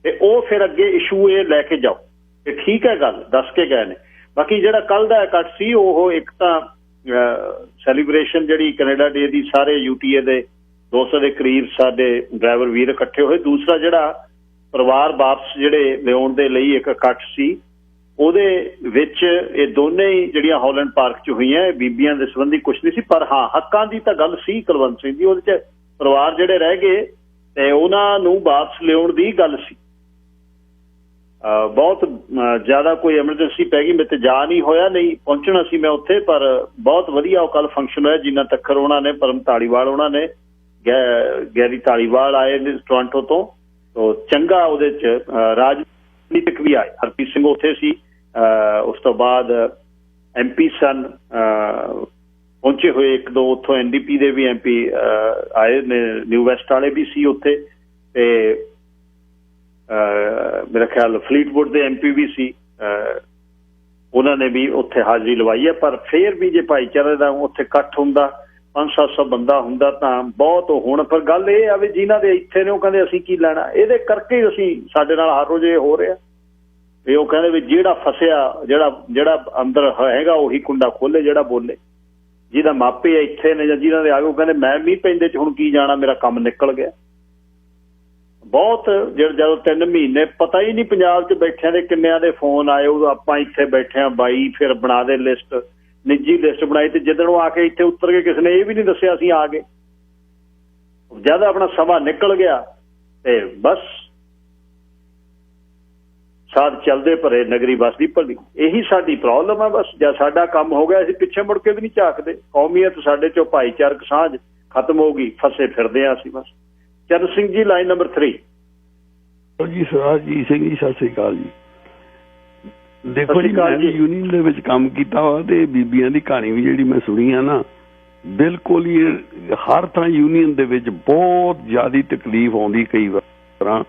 ਤੇ ਉਹ ਫਿਰ ਅੱਗੇ ਇਸ਼ੂ ਇਹ ਲੈ ਕੇ ਜਾਓ। ਤੇ ਠੀਕ ਹੈ, ਗੱਲ ਦੱਸ ਕੇ ਗਏ ਨੇ। ਬਾਕੀ ਜਿਹੜਾ ਕੱਲ ਦਾ ਇਕੱਠ ਸੀ, ਉਹ ਇੱਕ ਤਾਂ ਸੈਲੀਬ੍ਰੇਸ਼ਨ ਜਿਹੜੀ ਕੈਨੇਡਾ ਡੇ ਦੀ, ਸਾਰੇ UTA ਦੇ 200 ਦੇ ਕਰੀਬ ਸਾਡੇ ਡਰਾਈਵਰ ਵੀਰ ਇਕੱਠੇ ਹੋਏ। ਦੂਸਰਾ ਜਿਹੜਾ ਪਰਿਵਾਰ ਵਾਪਸ ਜਿਹੜੇ ਲਿਆਉਣ ਦੇ ਲਈ ਇੱਕ ਇਕੱਠ ਸੀ, ਉਹਦੇ ਵਿੱਚ ਇਹ ਦੋਨੇ ਹੀ ਜਿਹੜੀਆਂ ਹਾਲੈਂਡ ਪਾਰਕ 'ਚ ਹੋਈਆਂ, ਬੀਬੀਆਂ ਦੇ ਸੰਬੰਧੀ ਕੁਛ ਨਹੀਂ ਸੀ, ਪਰ ਹਾਂ ਹੱਕਾਂ ਦੀ ਤਾਂ ਗੱਲ ਸੀ ਕੁਲਵੰਤ ਸਿੰਘ ਦੀ। ਉਹਦੇ 'ਚ ਪਰਿਵਾਰ ਜਿਹੜੇ ਰਹਿ ਗਏ ਤੇ ਉਹਨਾਂ ਨੂੰ ਵਾਪਸ ਲਿਆਉਣ ਦੀ ਗੱਲ ਸੀ। ਬਹੁਤ ਜ਼ਿਆਦਾ ਕੋਈ ਐਮਰਜੈਂਸੀ ਪੈ ਗਈ, ਮੇਰੇ ਤੇ ਜਾ ਨਹੀਂ ਹੋਇਆ, ਨਹੀਂ ਪਹੁੰਚਣਾ ਸੀ ਮੈਂ ਉੱਥੇ, ਪਰ ਬਹੁਤ ਵਧੀਆ ਉਹ ਕੱਲ ਫੰਕਸ਼ਨ ਹੋਇਆ। ਜਿੰਨਾ ਤੱਕਰ ਉਹਨਾਂ ਨੇ, ਪਰਮ ਧਾਲੀਵਾਲ ਉਹਨਾਂ ਨੇ, ਗੈਰੀ ਧਾਲੀਵਾਲ ਆਏ ਨੇ ਟੋਰਾਂਟੋ ਤੋਂ, ਚੰਗਾ ਉਹਦੇ 'ਚ ਰਾਜਨੀਤਿਕ ਵੀ ਆਏ। ਹਰਪ੍ਰੀਤ ਸਿੰਘ ਉੱਥੇ ਸੀ, ਉਸ ਤੋਂ ਬਾਅਦ MP ਸਨ ਪਹੁੰਚੇ ਹੋਏ, 1-2 ਉੱਥੋਂ NDP ਦੇ ਵੀ MP ਆਏ ਨੇ, ਨਿਊ ਵੈਸਟ ਵਾਲੇ ਵੀ ਸੀ ਉੱਥੇ, ਤੇ ਮੇਰਾ ਖਿਆਲ ਫਲੀਟਵੁੱਡ ਦੇ MP ਵੀ ਸੀ, ਉਹਨਾਂ ਨੇ ਵੀ ਉੱਥੇ ਹਾਜ਼ਰੀ ਲਵਾਈ ਹੈ। ਪਰ ਫਿਰ ਵੀ ਜੇ ਭਾਈਚਾਰੇ ਦਾ ਉੱਥੇ ਇਕੱਠ ਹੁੰਦਾ, 500-700 ਬੰਦਾ ਹੁੰਦਾ ਤਾਂ ਬਹੁਤ ਹੁਣ। ਪਰ ਗੱਲ ਇਹ ਆ ਵੀ ਜਿਨ੍ਹਾਂ ਦੇ ਇੱਥੇ ਨੇ ਉਹ ਕਹਿੰਦੇ ਅਸੀਂ ਕੀ ਲੈਣਾ, ਇਹਦੇ ਕਰਕੇ ਅਸੀਂ ਸਾਡੇ ਨਾਲ ਹਰ ਰੋਜ਼ ਇਹ ਹੋ ਰਿਹਾ ਵੀ ਉਹ ਕਹਿੰਦੇ ਵੀ ਜਿਹੜਾ ਫਸਿਆ, ਜਿਹੜਾ ਅੰਦਰ ਹੈਗਾ ਉਹੀ ਕੁੰਡਾ ਖੋਲੇ, ਜਿਹੜਾ ਬੋਲੇ। ਜਿਹਦਾ ਮਾਪੇ ਇੱਥੇ ਨੇ ਜਾਂ ਜਿਹਨਾਂ ਦੇ ਆ ਗਏ, ਉਹ ਕਹਿੰਦੇ ਮੈਂ ਮੀਂਹ ਪੈਂਦੇ 'ਚ ਹੁਣ ਕੀ ਜਾਣਾ, ਮੇਰਾ ਕੰਮ ਨਿਕਲ ਗਿਆ। ਬਹੁਤ ਜਦੋਂ 3 ਮਹੀਨੇ ਪਤਾ ਹੀ ਨਹੀਂ ਪੰਜਾਬ 'ਚ ਬੈਠਿਆਂ ਦੇ ਕਿੰਨਿਆਂ ਦੇ ਫੋਨ ਆਏ, ਉਦੋਂ ਆਪਾਂ ਇੱਥੇ ਬੈਠੇ ਹਾਂ ਬਾਈ, ਫਿਰ ਬਣਾ ਦੇ ਲਿਸਟ, ਨਿੱਜੀ ਲਿਸਟ ਬਣਾਈ, ਤੇ ਜਦੋਂ ਆ ਕੇ ਇੱਥੇ ਉਤਰ ਕੇ ਕਿਸੇ ਨੇ ਇਹ ਵੀ ਨਹੀਂ ਦੱਸਿਆ ਅਸੀਂ ਆ ਗਏ। ਜਦ ਆਪਣਾ ਸਮਾਂ ਨਿਕਲ ਗਿਆ ਤੇ ਬਸ ਸਾਧ ਚੱਲਦੇ ਭਰੇ ਨਗਰੀ ਵਸਦੀ ਭਲੀ। ਇਹੀ ਸਾਡੀ ਪ੍ਰੋਬਲਮ ਹੈ। ਬਸ ਜਦ ਸਾਡਾ ਕੰਮ ਹੋ ਗਿਆ, ਅਸੀਂ ਪਿੱਛੇ ਮੁੜ ਕੇ ਵੀ ਨਹੀਂ ਝਾਕਦੇ। ਕੌਮੀਅਤ ਸਾਡੇ 'ਚੋਂ ਭਾਈਚਾਰਕ ਸਾਂਝ ਖਤਮ ਹੋ ਗਈ, ਫਸੇ ਫਿਰਦੇ ਹਾਂ ਅਸੀਂ ਬਸ। Charan Singh ji, line number 3। ਜੀ ਸਰਾਜੀਤ ਸਿੰਘ ਜੀ, ਸਤਿ ਸ੍ਰੀ ਅਕਾਲ ਜੀ। ਦੇਖੋ ਜੀ, ਮੈਂ ਯੂਨੀਅਨ ਦੇ ਵਿੱਚ ਕੰਮ ਕੀਤਾ ਵਾ, ਤੇ ਬੀਬੀਆਂ ਦੀ ਕਹਾਣੀ ਵੀ ਜਿਹੜੀ ਮੈਂ ਸੁਣੀ ਆ ਨਾ, ਬਿਲਕੁਲ ਹੀ ਹਰ ਤਰ੍ਹਾਂ ਯੂਨੀਅਨ ਦੇ ਵਿੱਚ ਬਹੁਤ ਜ਼ਿਆਦਾ ਤਕਲੀਫ ਆਉਂਦੀ ਕਈ ਵਾਰ।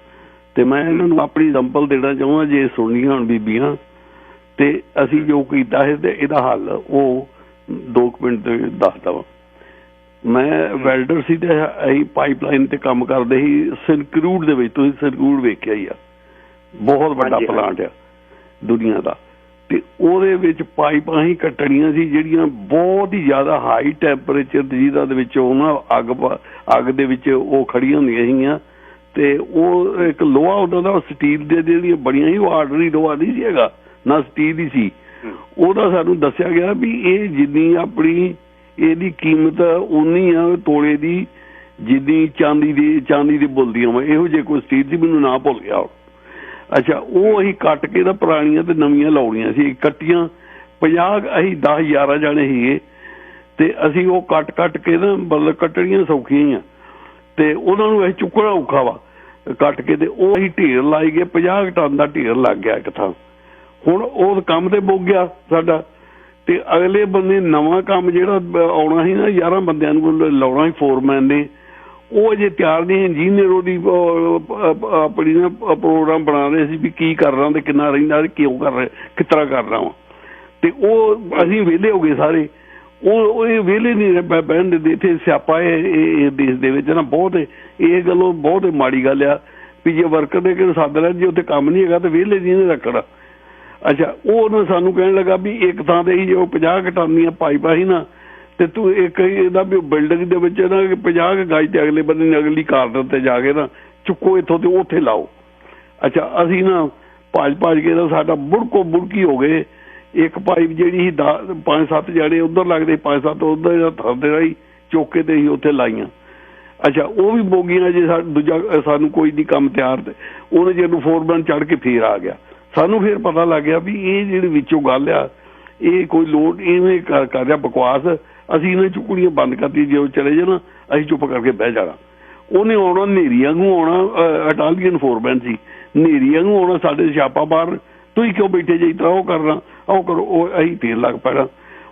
ਤੇ ਮੈਂ ਇਹਨਾਂ ਨੂੰ ਆਪਣੀ ਐਗਜ਼ਾਮਪਲ ਦੇਣਾ ਚਾਹੁੰਦਾ, ਜੇ ਸੁਣਨੀਆਂ ਹੁਣ ਬੀਬੀਆਂ, ਤੇ ਅਸੀਂ ਜੋ ਕੀਤਾ ਹੈ ਤੇ ਇਹਦਾ ਹੱਲ ਉਹ 2 ਮਿੰਟ ਤੇ ਦੱਸਦਾ ਵਾ। ਮੈਂ ਵੈਲਡਰ ਸੀ ਤੇ ਅਸੀਂ ਪਾਈਪਲਾਈਨ ਤੇ ਕੰਮ ਕਰਦੇ ਸੀ ਸਿਨਕਰੂਡ ਦੇ ਵਿੱਚ। ਤੁਸੀਂ ਸਿਨਕਰੂਡ ਵੇਖਿਆ ਹੀ ਆ, ਬਹੁਤ ਵੱਡਾ ਪਲਾਂਟ ਆ ਦੁਨੀਆ ਦਾ, ਤੇ ਉਹਦੇ ਵਿੱਚ ਪਾਈਪਾਂ ਹੀ ਕੱਟਣੀਆਂ ਸੀ ਜਿਹੜੀਆਂ ਬਹੁਤ ਹੀ ਜ਼ਿਆਦਾ ਹਾਈ ਟੈਂਪਰੇਚਰ, ਜਿਹਦਾ ਦੇ ਵਿੱਚ ਉਹਨਾਂ ਅੱਗ ਦੇ ਵਿੱਚ ਉਹ ਖੜੀਆਂ ਹੁੰਦੀਆਂ ਸੀਗੀਆਂ। ਤੇ ਉਹ ਇੱਕ ਲੋਹਾ ਉਹਨਾਂ ਦਾ ਸਟੀਲ ਦੇ ਜਿਹੜੀਆਂ ਬੜੀਆਂ ਸੀ, ਉਹ ਆਰਡਨਰੀ ਲੋਹਾ ਨਹੀਂ ਸੀ ਹੈਗਾ, ਨਾ ਸਟੀਲ ਹੀ ਸੀ। ਉਹਦਾ ਸਾਨੂੰ ਦੱਸਿਆ ਗਿਆ ਵੀ ਇਹ ਜਿੰਨੀ ਆਪਣੀ ਇਹਦੀ ਕੀਮਤ ਉਨੀ ਆ ਤੋਲੇ ਦੀ, ਜਿੰਨੀ ਚਾਂਦੀ ਦੀ ਬੁੱਲਦੀਆਂ ਵਾ। ਇਹੋ ਜਿਹੇ ਕੋਈ ਸਟੀਲ ਸੀ, ਮੈਨੂੰ ਨਾ ਭੁੱਲ ਗਿਆ। ਅੱਛਾ, ਉਹ ਅਸੀਂ ਕੱਟ ਕੇ ਤਾਂ ਪੁਰਾਣੀਆਂ ਤੇ ਨਵੀਆਂ ਲਾਉਣੀਆਂ ਸੀ ਇਕੱਠੀਆਂ। 50 ਅਸੀਂ 10-11 ਜਾਣੇ ਸੀਗੇ, ਤੇ ਅਸੀਂ ਉਹ ਕੱਟ ਕੇ ਨਾ ਮਤਲਬ ਕੱਟਣੀਆਂ ਸੌਖੀਆਂ ਹੀ ਆ, ਤੇ ਉਹਨਾਂ ਨੂੰ ਅਸੀਂ ਚੁੱਕਣਾ ਔਖਾ ਵਾ ਕੱਟ ਕੇ। ਤੇ ਉਹ ਅਸੀਂ ਢੇਰ ਲਾਈ ਗਏ, 50 ਟਨ ਦਾ ਢੇਰ ਲੱਗ ਗਿਆ ਇੱਕ ਥਾਂ। ਹੁਣ ਉਹ ਕੰਮ ਤੇ ਮੁੱਕ ਗਿਆ ਸਾਡਾ, ਤੇ ਅਗਲੇ ਬੰਦੇ ਨਵਾਂ ਕੰਮ ਜਿਹੜਾ ਆਉਣਾ ਸੀ ਨਾ, 11 ਬੰਦਿਆਂ ਨੂੰ ਲਾਉਣਾ ਸੀ ਫੋਰਮੈਨ ਨੇ, ਉਹ ਅਜੇ ਤਿਆਰ ਨਹੀਂ। ਇੰਜੀਨੀਅਰ ਉਹਦੀ ਆਪਣੀ ਨਾ ਪ੍ਰੋਗਰਾਮ ਬਣਾ ਰਹੇ ਸੀ ਵੀ ਕੀ ਕਰਨਾ ਤੇ ਕਿੰਨਾ ਰਹਿੰਦਾ, ਕਿਉਂ ਕਰ ਰਿਹਾ, ਕਿਸ ਤਰ੍ਹਾਂ ਕਰਨਾ ਵਾ। ਤੇ ਉਹ ਅਸੀਂ ਵਿਹਲੇ ਹੋ ਗਏ ਸਾਰੇ, ਉਹ ਇਹ ਵਿਹਲੇ ਨਹੀਂ ਬਹਿਣ ਦਿੰਦੇ। ਇੱਥੇ ਸਿਆਪਾ ਇਹ ਦੇਸ਼ ਦੇ ਵਿੱਚ ਨਾ ਬਹੁਤ, ਇਹ ਗੱਲੋਂ ਬਹੁਤ ਮਾੜੀ ਗੱਲ ਆ ਵੀ ਜੇ ਵਰਕਰ ਦੇ ਕਿ ਸੱਦ ਲੈਣ, ਜੇ ਉੱਥੇ ਕੰਮ ਨਹੀਂ ਹੈਗਾ ਤਾਂ ਵਿਹਲੇ ਨਹੀਂ ਰੱਖਣਾ। ਅੱਛਾ, ਉਹ ਨਾ ਸਾਨੂੰ ਕਹਿਣ ਲੱਗਾ ਵੀ ਇੱਕ ਥਾਂ ਤੇ ਹੀ ਜੋ 50 ਟਨ ਦੀਆਂ ਪਾਈਪਾਂ ਸੀ ਨਾ, ਤੇ ਤੂੰ ਇੱਕ ਇਹਦਾ ਵੀ ਬਿਲਡਿੰਗ ਦੇ ਵਿੱਚ ਨਾ 50 ਗਜ ਤੇ ਅਗਲੇ ਬੰਦੇ ਨੇ ਅਗਲੀ ਕਾਰਨਰ ਤੇ ਜਾ ਕੇ ਨਾ ਚੁੱਕੋ ਇੱਥੋਂ ਤੇ ਉੱਥੇ ਲਾਓ। ਅੱਛਾ, ਅਸੀਂ ਨਾ ਭੱਜ ਕੇ ਨਾ ਸਾਡਾ ਬੁੜਕੋ ਬੁੜਕੀ ਹੋ ਗਏ। ਇੱਕ ਪਾਈਪ ਜਿਹੜੀ ਸੀ 5-7 ਜਣੇ ਉੱਧਰ ਲੱਗਦੇ, 5-7 ਉੱਧਰ ਥਰਦੇ ਰਹੀ ਚੁੱਕ ਕੇ ਤੇ ਅਸੀਂ ਉੱਥੇ ਲਾਈਆਂ। ਅੱਛਾ, ਉਹ ਵੀ ਬੋਗੀਆਂ ਜੇ ਦੂਜਾ ਸਾਨੂੰ ਕੋਈ ਨਹੀਂ ਕੰਮ ਤਿਆਰ, ਤੇ ਉਹਨੇ ਜਦੋਂ ਫੋਰਮੈਨ ਚੜ੍ਹ ਕੇ ਫੇਰ ਆ ਗਿਆ। ਸਾਨੂੰ ਫਿਰ ਪਤਾ ਲੱਗ ਗਿਆ ਵੀ ਇਹ ਜਿਹੜੀ ਵਿੱਚੋਂ ਗੱਲ ਆ, ਇਹ ਕੋਈ ਲੋੜ ਇਵੇਂ ਕਰ ਰਿਹਾ ਬਕਵਾਸ। ਅਸੀਂ ਇਹਨਾਂ ਚੁੱਕਣੀਆਂ ਬੰਦ ਕਰਤੀ, ਜੇ ਉਹ ਚਲੇ ਜਾਣਾ ਅਸੀਂ ਚੁੱਪ ਕਰਕੇ ਬਹਿ ਜਾਣਾ। ਉਹਨੇ ਆਉਣਾ ਨੇਰੀਆਂ ਨੂੰ ਆਉਣਾ, ਇਟਾਲੀਅਨ ਫੋਰਮੈਨ ਸੀ, ਨੇਰੀਆਂ ਨੂੰ ਆਉਣਾ ਸਾਡੇ ਛਾਪਾ ਮਾਰਨ, ਤੁਸੀਂ ਕਿਉਂ ਬੈਠੇ ਜੇ ਤਾਂ ਉਹ ਕਰਨਾ, ਉਹ ਕਰੋ। ਉਹ ਅਸੀਂ ਫੇਰ ਲੱਗ ਪੈਣਾ।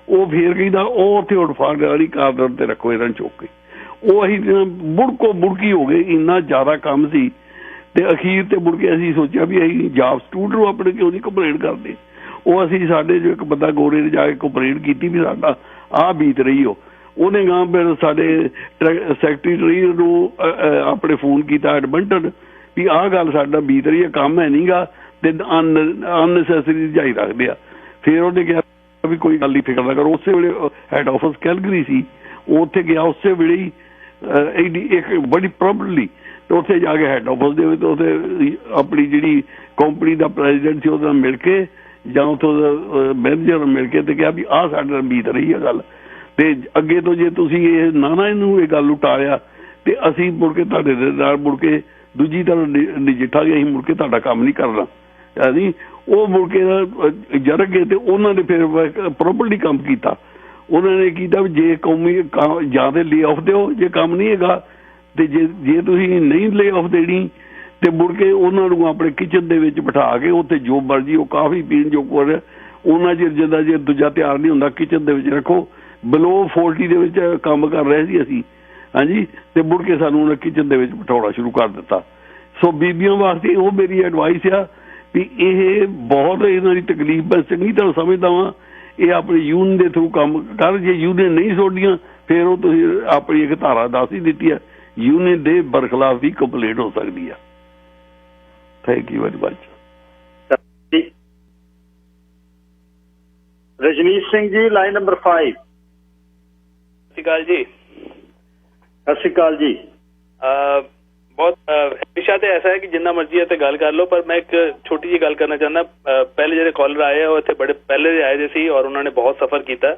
ਉਹ ਫੇਰ ਕਹਿੰਦਾ ਉਹ ਉੱਥੇ ਉਠਫਾੜ ਵਾਲੀ ਕਾਰਨਰ ਤੇ ਰੱਖੋ ਇਹਨਾਂ ਚੁੱਕ ਕੇ। ਉਹ ਅਸੀਂ ਬੁੜਕੋ ਬੁੜਕੀ ਹੋ ਗਏ, ਇੰਨਾ ਜ਼ਿਆਦਾ ਕੰਮ ਸੀ। ਤੇ ਅਖੀਰ ਤੇ ਮੁੜ ਕੇ ਅਸੀਂ ਸੋਚਿਆ ਵੀ ਅਸੀਂ ਜਾਬ ਸਟੂਡੈਂਟ ਨੂੰ ਆਪਣੇ ਕਿਉਂ ਨਹੀਂ ਕੰਪਲੇਂਟ ਕਰਦੇ। ਉਹ ਅਸੀਂ ਸਾਡੇ ਜੋ ਇੱਕ ਬੰਦਾ ਗੋਰੇ ਨੇ ਜਾ ਕੇ ਕੰਪਲੇਂਟ ਕੀਤੀ ਵੀ ਸਾਡਾ ਆਹ ਬੀਤ ਰਹੀ ਹੋ। ਉਹਨੇ ਗਾਂ ਫਿਰ ਸਾਡੇ ਸੈਕਟਰੀ ਨੂੰ ਆਪਣੇ ਫੋਨ ਕੀਤਾ ਐਡਮਿੰਟਨ ਵੀ ਆਹ ਗੱਲ ਸਾਡਾ ਬੀਤ ਰਹੀ ਹੈ, ਕੰਮ ਹੈ ਨੀਗਾ ਤੇ ਅਨਨੈਸੈਸਰੀ ਜਾਈ ਰੱਖਦੇ ਆ। ਫਿਰ ਉਹਨੇ ਕਿਹਾ ਵੀ ਕੋਈ ਗੱਲ ਨਹੀਂ, ਫਿਕਰ ਨਾ ਕਰੋ। ਉਸੇ ਵੇਲੇ ਹੈਡ ਆਫਿਸ ਕੈਲਗਰੀ ਸੀ, ਉਹ ਉੱਥੇ ਗਿਆ ਉਸੇ ਵੇਲੇ ਹੀ ਇੱਕ ਬੜੀ ਪ੍ਰੋਬਬਲੀ, ਤੇ ਉੱਥੇ ਜਾ ਕੇ ਹੈਡ ਆਫਿਸ ਦੇ ਵਿੱਚ ਉੱਥੇ ਆਪਣੀ ਜਿਹੜੀ ਕੰਪਨੀ ਦਾ ਪ੍ਰੈਜ਼ੀਡੈਂਟ ਸੀ ਉਹਦੇ ਨਾਲ ਮਿਲ ਕੇ ਜਾਂ ਉੱਥੋਂ ਦਾ ਮੈਨੇਜਰ ਨੂੰ ਮਿਲ ਕੇ ਤੇ ਕਿਹਾ ਵੀ ਆਹ ਸਾਡੇ ਨਾਲ ਬੀਤ ਰਹੀ ਹੈ ਗੱਲ, ਤੇ ਅੱਗੇ ਤੋਂ ਜੇ ਤੁਸੀਂ ਇਹ ਨਾ ਇਹਨੂੰ ਇਹ ਗੱਲ ਉਟਾਲਿਆ ਤੇ ਅਸੀਂ ਮੁੜ ਕੇ ਤੁਹਾਡੇ ਦੇ ਨਾਲ ਮੁੜ ਕੇ ਦੂਜੀ ਤਰ੍ਹਾਂ ਨਜਿੱਠਾਂਗੇ, ਅਸੀਂ ਮੁੜ ਕੇ ਤੁਹਾਡਾ ਕੰਮ ਨਹੀਂ ਕਰਨਾ। ਯਾਨੀ ਉਹ ਮੁੜ ਕੇ ਜਰਗ ਗਏ ਤੇ ਉਹਨਾਂ ਨੇ ਫਿਰ ਪ੍ਰੋਪਰਲੀ ਕੰਮ ਕੀਤਾ। ਉਹਨਾਂ ਨੇ ਕੀਤਾ ਵੀ ਜੇ ਕੌਮੀ ਜਾਂ ਤੇ ਲੇ ਆਫ ਦਿਓ, ਜੇ ਕੰਮ ਨਹੀਂ ਹੈਗਾ ਤੇ ਜੇ ਤੁਸੀਂ ਨਹੀਂ ਲੇ ਆਫ ਦੇਣੀ ਤੇ ਮੁੜ ਕੇ ਉਹਨਾਂ ਨੂੰ ਆਪਣੇ ਕਿਚਨ ਦੇ ਵਿੱਚ ਬਿਠਾ ਕੇ ਉੱਥੇ ਜੋ ਮਰਜ਼ੀ ਉਹ ਕਾਫੀ ਪੀਣ ਜੋ ਕੁਝ ਉਹਨਾਂ ਚਿਰ ਜਿੱਦਾਂ ਜੇ ਦੂਜਾ ਤਿਆਰ ਨਹੀਂ ਹੁੰਦਾ ਕਿਚਨ ਦੇ ਵਿੱਚ ਰੱਖੋ। ਬਿਲੋ 40 ਦੇ ਵਿੱਚ ਕੰਮ ਕਰ ਰਹੇ ਸੀ ਅਸੀਂ, ਹਾਂਜੀ, ਤੇ ਮੁੜ ਕੇ ਸਾਨੂੰ ਉਹਨਾਂ ਕਿਚਨ ਦੇ ਵਿੱਚ ਬਿਠਾਉਣਾ ਸ਼ੁਰੂ ਕਰ ਦਿੱਤਾ। ਸੋ ਬੀਬੀਆਂ ਵਾਸਤੇ ਉਹ ਮੇਰੀ ਐਡਵਾਈਸ ਆ ਵੀ ਇਹ ਬਹੁਤ ਇਹਨਾਂ ਦੀ ਤਕਲੀਫ ਮੈਂ ਚੰਗੀ ਤਰ੍ਹਾਂ ਸਮਝਦਾ ਵਾਂ। ਇਹ ਆਪਣੀ ਯੂਨੀਅਨ ਦੇ ਥਰੂ ਕੰਮ ਕਰ, ਜੇ ਯੂਨੀਅਨ ਨਹੀਂ ਛੋਡੀਆਂ ਫਿਰ ਉਹ ਤੁਸੀਂ ਆਪਣੀ ਇੱਕ ਧਾਰਾ ਦੱਸ ਹੀ ਦਿੱਤੀ ਹੈ, ਯੂਨੀਅਨ ਦੇ ਬਰਖਲਾਫ ਵੀ ਕੰਪਲੇਂਟ ਹੋ ਸਕਦੀ ਆ। Thank you very much. Rajneesh Singh ji, line number 5। ਸਤਿ ਸ਼੍ਰੀ ਅਕਾਲ ਜੀ। ਸਤਿ ਸ਼੍ਰੀ ਅਕਾਲ ਜੀ। ਬਹੁਤ ਵਿਸ਼ਾ ਤੇ ਐਸਾ ਹੈ ਕਿ ਜਿੰਨਾ ਮਰਜ਼ੀ ਹੈ ਤੇ ਗੱਲ ਕਰ ਲਓ, ਪਰ ਮੈਂ ਇੱਕ ਛੋਟੀ ਜਿਹੀ ਗੱਲ ਕਰਨਾ ਚਾਹੁੰਦਾ। ਪਹਿਲੇ ਜਿਹੜੇ ਕਾਲਰ ਆਏ ਆ ਉਹ ਇੱਥੇ ਬੜੇ ਪਹਿਲੇ ਦੇ ਆਏ ਦੇ ਸੀ ਔਰ ਉਹਨਾਂ ਨੇ ਬਹੁਤ ਸਫ਼ਰ ਕੀਤਾ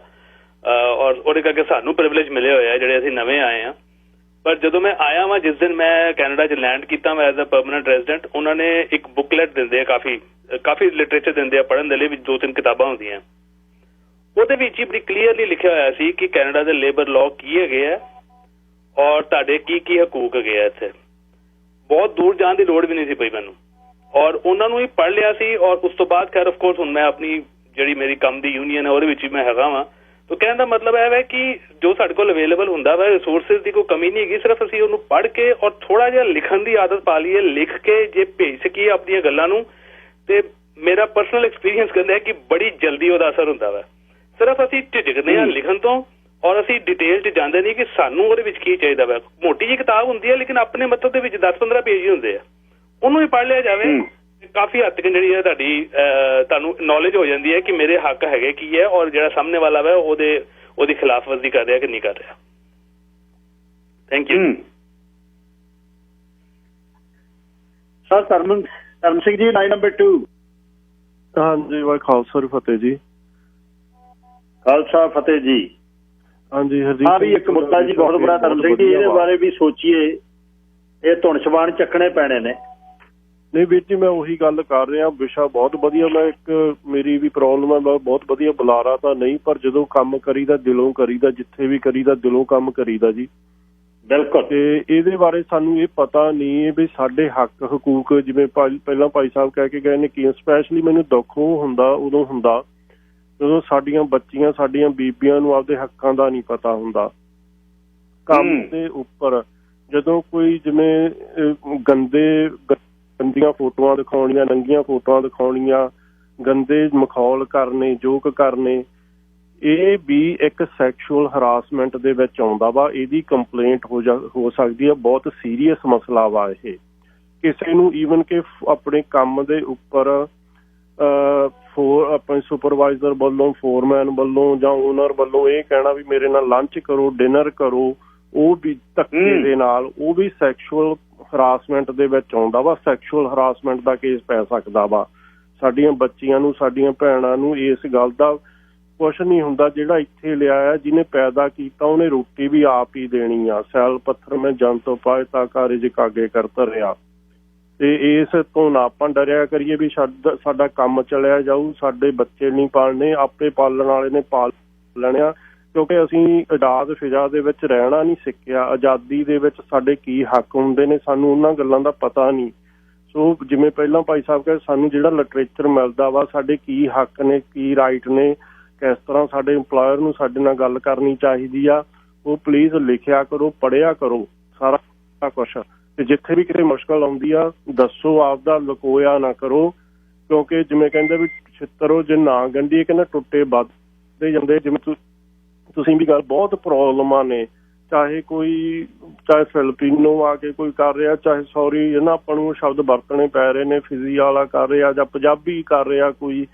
ਔਰ ਉਹਦੇ ਕਰਕੇ ਸਾਨੂੰ ਪ੍ਰਿਵਿਲੇਜ ਮਿਲੇ ਹੋਏ ਆ ਜਿਹੜੇ ਅਸੀਂ ਨਵੇਂ ਆਏ ਆ। ਪਰ ਜਦੋਂ ਮੈਂ ਆਇਆ ਵਾਂ, ਜਿਸ ਦਿਨ ਮੈਂ ਕੈਨੇਡਾ 'ਚ ਲੈਂਡ ਕੀਤਾ ਮੈਂ ਐਜ਼ ਅ ਪਰਮਾਨੈਂਟ ਰੈਜ਼ੀਡੈਂਟ, ਉਹਨਾਂ ਨੇ ਇੱਕ ਬੁਕਲੈਟ ਦਿੰਦੇ ਆ, ਕਾਫੀ ਲਿਟਰੇਚਰ ਦਿੰਦੇ ਆ ਪੜ੍ਹਨ ਦੇ ਲਈ, ਵਿੱਚ 2-3 ਕਿਤਾਬਾਂ ਹੁੰਦੀਆਂ। ਉਹਦੇ ਵਿੱਚ ਹੀ ਬੜੀ ਕਲੀਅਰਲੀ ਲਿਖਿਆ ਹੋਇਆ ਸੀ ਕਿ ਕੈਨੇਡਾ ਦੇ ਲੇਬਰ ਲਾਅ ਕੀ ਹੈਗੇ ਆ ਔਰ ਤੁਹਾਡੇ ਕੀ ਹਕੂਕ ਹੈਗੇ ਆ। ਇੱਥੇ ਬਹੁਤ ਦੂਰ ਜਾਣ ਦੀ ਲੋੜ ਵੀ ਨਹੀਂ ਸੀ ਪਈ ਮੈਨੂੰ, ਔਰ ਉਹਨਾਂ ਨੂੰ ਹੀ ਪੜ੍ਹ ਲਿਆ ਸੀ। ਔਰ ਉਸ ਤੋਂ ਬਾਅਦ ਖੈਰ ਆਫਕੋਰਸ ਹੁਣ ਮੈਂ ਆਪਣੀ ਜਿਹੜੀ ਮੇਰੀ ਕੰਮ ਦੀ ਯੂਨੀਅਨ ਹੈ ਉਹਦੇ ਵਿੱਚ ਹੀ ਮੈਂ ਹੈਗਾ ਵਾਂ। ਤਾਂ ਕਹਿਣ ਦਾ ਮਤਲਬ ਇਹ ਹੈ ਕਿ ਜੋ ਸਾਡੇ ਕੋਲ ਅਵੇਲੇਬਲ ਹੁੰਦਾ ਵਾ, ਰਿਸੋਰਸਿਸ ਦੀ ਕੋਈ ਕਮੀ ਨਹੀਂ ਹੈਗੀ, ਸਿਰਫ ਅਸੀਂ ਉਹਨੂੰ ਪੜ੍ਹ ਕੇ ਔਰ ਥੋੜਾ ਜਿਹਾ ਲਿਖਣ ਦੀ ਆਦਤ ਪਾ ਲਈਏ, ਲਿਖ ਕੇ ਜੇ ਭੇਜ ਸਕੀਏ ਆਪਣੀਆਂ ਗੱਲਾਂ ਨੂੰ, ਤੇ ਮੇਰਾ ਪਰਸਨਲ ਐਕਸਪੀਰੀਅੰਸ ਕਹਿੰਦਾ ਹੈ ਕਿ ਬੜੀ ਜਲਦੀ ਉਹਦਾ ਅਸਰ ਹੁੰਦਾ ਵਾ। ਸਿਰਫ ਅਸੀਂ ਝਿਜਕਦੇ ਹਾਂ ਲਿਖਣ ਤੋਂ ਔਰ ਅਸੀਂ ਡਿਟੇਲ 'ਚ ਜਾਂਦੇ ਨਹੀਂ ਕਿ ਸਾਨੂੰ ਉਹਦੇ ਵਿੱਚ ਕੀ ਚਾਹੀਦਾ ਵਾ। ਮੋਟੀ ਜਿਹੀ ਕਿਤਾਬ ਹੁੰਦੀ ਹੈ ਲੇਕਿਨ ਆਪਣੇ ਮਤਲਬ ਦੇ ਵਿੱਚ 10-15 ਪੇਜ ਹੀ ਹੁੰਦੇ ਆ, ਉਹਨੂੰ ਹੀ ਪੜ੍ਹ ਲਿਆ ਜਾਵੇ ਕਾਫੀ ਹੱਦ ਤੱਕ ਜਿਹੜੀ ਹੈ ਤੁਹਾਨੂੰ ਨੌਲੇਜ ਹੋ ਜਾਂਦੀ ਹੈ ਕਿ ਮੇਰੇ ਹੱਕ ਹੈਗੇ ਕੀ ਹੈ ਔਰ ਜਿਹੜਾ ਸਾਹਮਣੇ ਵਾਲਾ ਵਾ ਉਹਦੀ ਖਿਲਾਫਵਰਜ਼ੀ ਕਰ ਰਿਹਾ ਕਿ ਨਹੀਂ ਕਰ ਰਿਹਾ। Thank you sir. ਧਰਮ ਸਿੰਘ ਜੀ, ਲਾਈਨ ਨੰਬਰ 2। ਹਾਂਜੀ, ਵਾਹਿ ਖਾਲਸਾ ਫਤਿਹ ਜੀ। ਖਾਲਸਾ ਫਤਿਹ ਜੀ। ਹਾਂਜੀ ਹਰਜੀਤ, ਆ ਵੀ ਇੱਕ ਮੁੱਦਾ ਜੀ ਬਹੁਤ ਬੜਾ ਧਰਮ ਸਿੰਘ ਜੀ, ਇਹਦੇ ਬਾਰੇ ਵੀ ਸੋਚੀਏ, ਇਹ ਧੁਨ ਛਬਾਣ ਚੱਕਣੇ ਪੈਣੇ ਨੇ। ਨਹੀਂ ਵੀਰ ਜੀ, ਮੈਂ ਉਹੀ ਗੱਲ ਕਰ ਰਿਹਾ, ਵਿਸ਼ਾ ਬਹੁਤ ਵਧੀਆ। ਮੈਂ ਇੱਕ ਮੇਰੀ ਵੀ ਪ੍ਰੋਬਲਮ ਹੈ, ਮੈਂ ਬਹੁਤ ਵਧੀਆ ਬੁਲਾਰਾ ਤਾਂ ਨਹੀਂ, ਪਰ ਜਦੋਂ ਕੰਮ ਕਰੀਦਾ ਦਿਲੋਂ ਕਰੀਦਾ, ਜਿੱਥੇ ਵੀ ਕਰੀਦਾ ਦਿਲੋਂ ਕੰਮ ਕਰੀਦਾ ਜੀ। ਬਿਲਕੁਲ। ਤੇ ਇਹਦੇ ਬਾਰੇ ਸਾਨੂੰ ਇਹ ਪਤਾ ਨਹੀਂ ਵੀ ਸਾਡੇ ਹੱਕ ਹਕੂਕ, ਜਿਵੇਂ ਪਹਿਲਾਂ ਭਾਈ ਸਾਹਿਬ ਕਹਿ ਕੇ ਗਏ ਨੇ ਕਿ ਸਪੈਸ਼ਲੀ ਮੈਨੂੰ ਦੁੱਖ ਉਦੋਂ ਹੁੰਦਾ ਜਦੋਂ ਸਾਡੀਆਂ ਬੱਚੀਆਂ, ਸਾਡੀਆਂ ਬੀਬੀਆਂ ਨੂੰ ਆਪਦੇ ਹੱਕਾਂ ਦਾ ਨਹੀਂ ਪਤਾ ਹੁੰਦਾ। ਕੰਮ ਦੇ ਉੱਪਰ ਜਦੋਂ ਕੋਈ ਜਿਵੇਂ ਗੰਦੀਆਂ ਫੋਟੋਆਂ ਦਿਖਾਉਣੀਆਂ, ਨੰਗੀਆਂ ਫੋਟੋਆਂ ਦਿਖਾਉਣੀਆਂ, ਗੰਦੇ ਮਖੌਲ ਕਰਨੇ, ਜੋਕ ਕਰਨੇ, ਇਹ ਵੀ ਇੱਕ ਸੈਕਸ਼ੂਅਲ ਹਰਾਸਮੈਂਟ ਦੇ ਵਿੱਚ ਆਉਂਦਾ ਵਾ। ਇਹਦੀ ਕੰਪਲੇਂਟ ਹੋ ਸਕਦੀ ਹੈ। ਬਹੁਤ ਸੀਰੀਅਸ ਮਸਲਾ ਵਾ ਇਹ। ਕਿਸੇ ਨੂੰ ਈਵਨ ਕਿ ਆਪਣੇ ਕੰਮ ਦੇ ਉੱਪਰ ਆਪਣੇ ਸੁਪਰਵਾਈਜ਼ਰ ਵੱਲੋਂ, ਫੋਰਮੈਨ ਵੱਲੋਂ ਜਾਂ ਓਨਰ ਵੱਲੋਂ ਇਹ ਕਹਿਣਾ ਵੀ ਮੇਰੇ ਨਾਲ ਲੰਚ ਕਰੋ, ਡਿਨਰ ਕਰੋ, ਉਹ ਵੀ ਧੱਕੇ ਦੇ ਨਾਲ, ਉਹ ਵੀ ਸੈਕਸ਼ੂਅਲ ਹਰਾਸਮੈਂਟ ਦੇ ਵਿੱਚ ਆਉਂਦਾ ਵਾ। ਸੈਕਸ਼ੂਅਲ ਹਰਾਸਮੈਂਟ ਦਾ ਕੇਸ ਪੈ ਸਕਦਾ ਵਾ। ਸਾਡੀਆਂ ਬੱਚੀਆਂ ਨੂੰ, ਸਾਡੀਆਂ ਭੈਣਾਂ ਨੂੰ ਇਸ ਗੱਲ ਦਾ ਕੁਛ ਨਹੀਂ ਹੁੰਦਾ। ਜਿਹੜਾ ਇੱਥੇ ਲਿਆ ਆ, ਜਿਹਨੇ ਪੈਦਾ ਕੀਤਾ, ਉਹਨੇ ਰੋਟੀ ਵੀ ਆਪ ਹੀ ਦੇਣੀ ਆ। ਸੈਲ ਪੱਥਰ ਮੈਂ ਜੰਤੋਂ ਪਾਏ ਤਾਂ ਕਾਰਜ ਕਾਗੇ ਕਰ ਧਰਿਆ। ਤੇ ਇਸ ਤੋਂ ਨਾ ਆਪਾਂ ਡਰਿਆ ਕਰੀਏ ਵੀ ਸਾਡਾ ਕੰਮ ਚਲਿਆ ਜਾਊ, ਸਾਡੇ ਬੱਚੇ ਨਹੀਂ ਪਾਲਣੇ, ਆਪੇ ਪਾਲਣ ਵਾਲੇ ਨੇ ਪਾਲ ਲੈਣੇ ਆ। ਕਿਉਂਕਿ ਅਸੀਂ ਆਜ਼ਾਦ ਫਿਜ਼ਾ ਦੇ ਵਿੱਚ ਰਹਿਣਾ ਨਹੀਂ ਸਿੱਖਿਆ। ਆਜ਼ਾਦੀ ਦੇ ਵਿੱਚ ਸਾਡੇ ਕੀ ਹੱਕ ਹੁੰਦੇ ਨੇ, ਸਾਨੂੰ ਉਹਨਾਂ ਗੱਲਾਂ ਦਾ ਪਤਾ ਨਹੀਂ। ਸੋ ਜਿਵੇਂ ਪਹਿਲਾਂ ਭਾਈ ਸਾਹਿਬ ਕਹਿੰਦੇ, ਸਾਨੂੰ ਜਿਹੜਾ ਲਿਟਰੇਚਰ ਮਿਲਦਾ ਵਾ, ਸਾਡੇ ਕੀ ਹੱਕ ਨੇ, ਕੀ ਰਾਈਟ ਨੇ, ਕਿਸ ਤਰ੍ਹਾਂ ਸਾਡੇ ਇੰਪਲਾਇਰ ਨੂੰ ਸਾਡੇ ਨਾਲ ਗੱਲ ਕਰਨੀ ਚਾਹੀਦੀ ਆ, ਉਹ ਪਲੀਜ਼ ਲਿਖਿਆ ਕਰੋ, ਪੜ੍ਹਿਆ ਕਰੋ ਸਾਰਾ ਕੁਛ। ਤੇ ਜਿੱਥੇ ਵੀ ਕਿਤੇ ਮੁਸ਼ਕਲ ਆਉਂਦੀ ਆ, ਦੱਸੋ, ਆਪਦਾ ਲੁਕੋਇਆ ਨਾ ਕਰੋ। ਕਿਉਂਕਿ ਜਿਵੇਂ ਕਹਿੰਦੇ ਵੀ ਛਿੱਤਰੋ ਜੇ ਨਾ ਗੰਢੀਏ, ਕਹਿੰਦਾ ਟੁੱਟੇ ਵੱਧਦੇ ਜਾਂਦੇ। ਜਿਵੇਂ ਤੁਸੀਂ ਵੀ ਗੱਲ, ਬਹੁਤ ਪ੍ਰੋਬਲਮਾਂ ਨੇ। ਚਾਹੇ ਫਿਲਪੀਨੋ ਆ ਕੇ ਕੋਈ ਕਰ ਰਿਹਾ, ਚਾਹੇ ਸੌਰੀ ਆਪਾਂ ਨੂੰ ਸ਼ਬਦ ਵਰਤਣੇ ਪੈ ਰਹੇ ਨੇ, ਫਿਜ਼ੀ ਵਾਲਾ ਕਰ ਰਿਹਾ ਜਾਂ ਪੰਜਾਬੀ ਕਰ ਰਿਹਾ, ਕੋਈ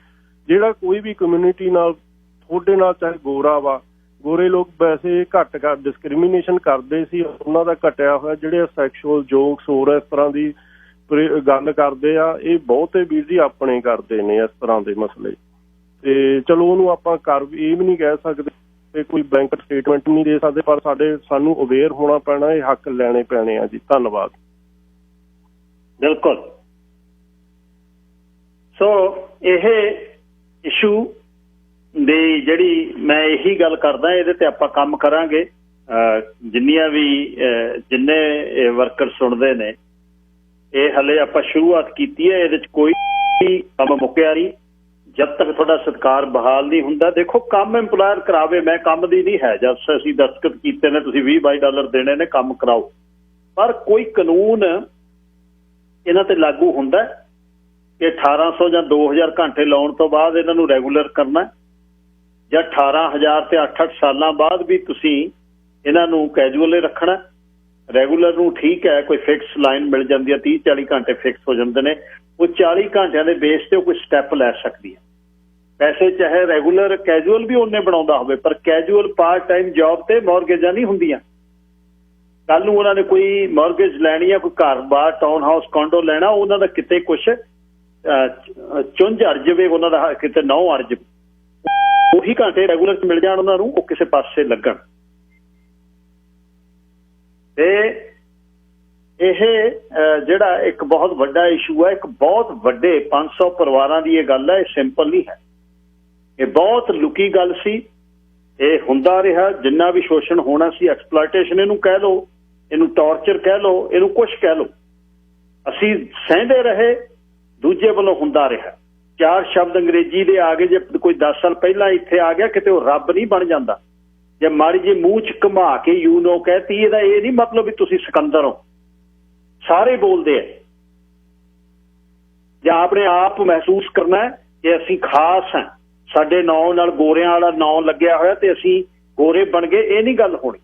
ਜਿਹੜਾ ਕੋਈ ਵੀ ਕਮਿਊਨਿਟੀ ਨਾਲ ਤੁਹਾਡੇ ਨਾਲ, ਚਾਹੇ ਗੋਰਾ ਵਾ, ਗੋਰੇ ਲੋਕ ਵੈਸੇ ਘੱਟ ਡਿਸਕ੍ਰਿਮੀਨੇਸ਼ਨ ਕਰਦੇ ਸੀ, ਉਹਨਾਂ ਦਾ ਘਟਿਆ ਹੋਇਆ। ਜਿਹੜੇ ਸੈਕਸ਼ੂਅਲ ਜੋਕਸ ਹੋਰ ਇਸ ਤਰ੍ਹਾਂ ਦੀ ਗੱਲ ਕਰਦੇ ਆ, ਇਹ ਬਹੁਤੇ ਵੀਰ ਜੀ ਆਪਣੇ ਕਰਦੇ ਨੇ ਇਸ ਤਰ੍ਹਾਂ ਦੇ ਮਸਲੇ। ਤੇ ਚਲੋ ਉਹਨੂੰ ਆਪਾਂ ਇਹ ਵੀ ਨਹੀਂ ਕਹਿ ਸਕਦੇ, ਕੋਈ ਬਲੈਂਕਟ ਸਟੇਟਮੈਂਟ ਨਹੀਂ ਦੇ ਸਕਦੇ, ਪਰ ਸਾਨੂੰ ਅਵੇਅਰ ਹੋਣਾ ਪੈਣਾ, ਇਹ ਹੱਕ ਲੈਣੇ ਪੈਣੇ ਆ ਜੀ। ਧੰਨਵਾਦ। ਬਿਲਕੁਲ। ਸੋ ਇਹ ਇਸ਼ੂ ਦੀ ਜਿਹੜੀ ਮੈਂ ਇਹੀ ਗੱਲ ਕਰਦਾ, ਇਹਦੇ ਤੇ ਆਪਾਂ ਕੰਮ ਕਰਾਂਗੇ। ਜਿੰਨੇ ਵਰਕਰ ਸੁਣਦੇ ਨੇ, ਇਹ ਹਲੇ ਆਪਾਂ ਸ਼ੁਰੂਆਤ ਕੀਤੀ ਹੈ, ਇਹਦੇ 'ਚ ਕੋਈ ਕੰਮ ਮੁੱਕਿਆ ਨਹੀਂ ਜਦ ਤੱਕ ਤੁਹਾਡਾ ਸਤਿਕਾਰ ਬਹਾਲ ਨਹੀਂ ਹੁੰਦਾ। ਦੇਖੋ, ਕੰਮ ਇੰਪਲਾਇਰ ਕਰਾਵੇ, ਮੈਂ ਕੰਮ ਦੀ ਨਹੀਂ ਹੈ। ਜਦ ਅਸੀਂ ਦਸਤਖਤ ਕੀਤੇ ਨੇ, ਤੁਸੀਂ $20-22 ਦੇਣੇ ਨੇ, ਕੰਮ ਕਰਾਓ। ਪਰ ਕੋਈ ਕਾਨੂੰਨ ਇਹਨਾਂ ਤੇ ਲਾਗੂ ਹੁੰਦਾ ਕਿ 1800 ਜਾਂ 2000 ਘੰਟੇ ਲਾਉਣ ਤੋਂ ਬਾਅਦ ਇਹਨਾਂ ਨੂੰ ਰੈਗੂਲਰ ਕਰਨਾ, ਜਾਂ 18000 ਤੇ 8-8 ਸਾਲਾਂ ਬਾਅਦ ਵੀ ਤੁਸੀਂ ਇਹਨਾਂ ਨੂੰ ਕੈਜੂਅਲ ਰੱਖਣਾ। ਰੈਗੂਲਰ ਨੂੰ ਠੀਕ ਹੈ, ਕੋਈ ਫਿਕਸ ਲਾਈਨ ਮਿਲ ਜਾਂਦੀ ਹੈ, 30-40 ਘੰਟੇ ਫਿਕਸ ਹੋ ਜਾਂਦੇ ਨੇ। ਉਹ 40 ਘੰਟਿਆਂ ਦੇ ਬੇਸ ਤੇ ਉਹ ਕੋਈ ਸਟੈਪ ਲੈ ਸਕਦੀ ਹੈ। ਪੈਸੇ ਚਾਹੇ ਰੈਗੂਲਰ ਕੈਜੂਅਲ ਵੀ ਉਹਨੇ ਬਣਾਉਂਦਾ ਹੋਵੇ, ਪਰ ਕੈਜੂਅਲ ਪਾਰਟ ਟਾਈਮ ਜੌਬ ਤੇ ਮੌਰਗੇਜਾਂ ਨਹੀਂ ਹੁੰਦੀਆਂ। ਕੱਲ ਨੂੰ ਉਹਨਾਂ ਨੇ ਕੋਈ ਮੌਰਗੇਜ ਲੈਣੀ ਆ, ਕੋਈ ਘਰ-ਬਾਰ, ਟਾਊਨ ਹਾਊਸ, ਕੌਂਡੋ ਲੈਣਾ, ਉਹਨਾਂ ਦਾ ਕਿਤੇ ਕੁਛ ਚੁੰਝ ਅੜ ਜਾਵੇ, ਉਹਨਾਂ ਦਾ ਕਿਤੇ 9 ਅੜ ਜਾਵੇ, ਉਹੀ ਘੰਟੇ ਰੈਗੂਲਰ 'ਚ ਮਿਲ ਜਾਣ ਉਹਨਾਂ ਨੂੰ, ਉਹ ਕਿਸੇ ਪਾਸੇ ਲੱਗਣ। ਤੇ ਇਹ ਜਿਹੜਾ ਇੱਕ ਬਹੁਤ ਵੱਡਾ ਇਸ਼ੂ ਹੈ, ਇੱਕ ਬਹੁਤ ਵੱਡੇ 500 ਪਰਿਵਾਰਾਂ ਦੀ ਇਹ ਗੱਲ ਹੈ। ਇਹ ਸਿੰਪਲ ਨਹੀਂ ਹੈ, ਇਹ ਬਹੁਤ ਲੁਕੀ ਗੱਲ ਸੀ। ਇਹ ਹੁੰਦਾ ਰਿਹਾ, ਜਿੰਨਾ ਵੀ ਸ਼ੋਸ਼ਣ ਹੋਣਾ ਸੀ, ਐਕਸਪਲੋਇਟੇਸ਼ਨ ਇਹਨੂੰ ਕਹਿ ਲਓ, ਇਹਨੂੰ ਟੌਰਚਰ ਕਹਿ ਲਓ, ਇਹਨੂੰ ਕੁਛ ਕਹਿ ਲਓ, ਅਸੀਂ ਸਹਿੰਦੇ ਰਹੇ, ਦੂਜੇ ਵੱਲੋਂ ਹੁੰਦਾ ਰਿਹਾ। 4 ਸ਼ਬਦ ਅੰਗਰੇਜ਼ੀ ਦੇ ਆ ਗਏ, ਜੇ ਕੋਈ 10 ਸਾਲ ਪਹਿਲਾਂ ਇੱਥੇ ਆ ਗਿਆ, ਕਿਤੇ ਉਹ ਰੱਬ ਨਹੀਂ ਬਣ ਜਾਂਦਾ। ਜੇ ਮਾੜੀ ਜਿਹੀ ਮੂੰਹ 'ਚ ਘੁਮਾ ਕੇ ਯੂ ਨੋ ਕਹਿਤੀ, ਇਹਦਾ ਇਹ ਨਹੀਂ ਮਤਲਬ ਵੀ ਤੁਸੀਂ ਸਿਕੰਦਰ ਹੋ। ਸਾਰੇ ਬੋਲਦੇ ਆ। ਜਾਂ ਆਪਣੇ ਆਪ ਮਹਿਸੂਸ ਕਰਨਾ ਕਿ ਅਸੀਂ ਖਾਸ ਹਾਂ, ਸਾਡੇ ਨਾਂ ਨਾਲ ਗੋਰਿਆਂ ਵਾਲਾ ਨਾਂ ਲੱਗਿਆ ਹੋਇਆ ਤੇ ਅਸੀਂ ਗੋਰੇ ਬਣ ਗਏ, ਇਹ ਨਹੀਂ ਗੱਲ ਹੋਣੀ।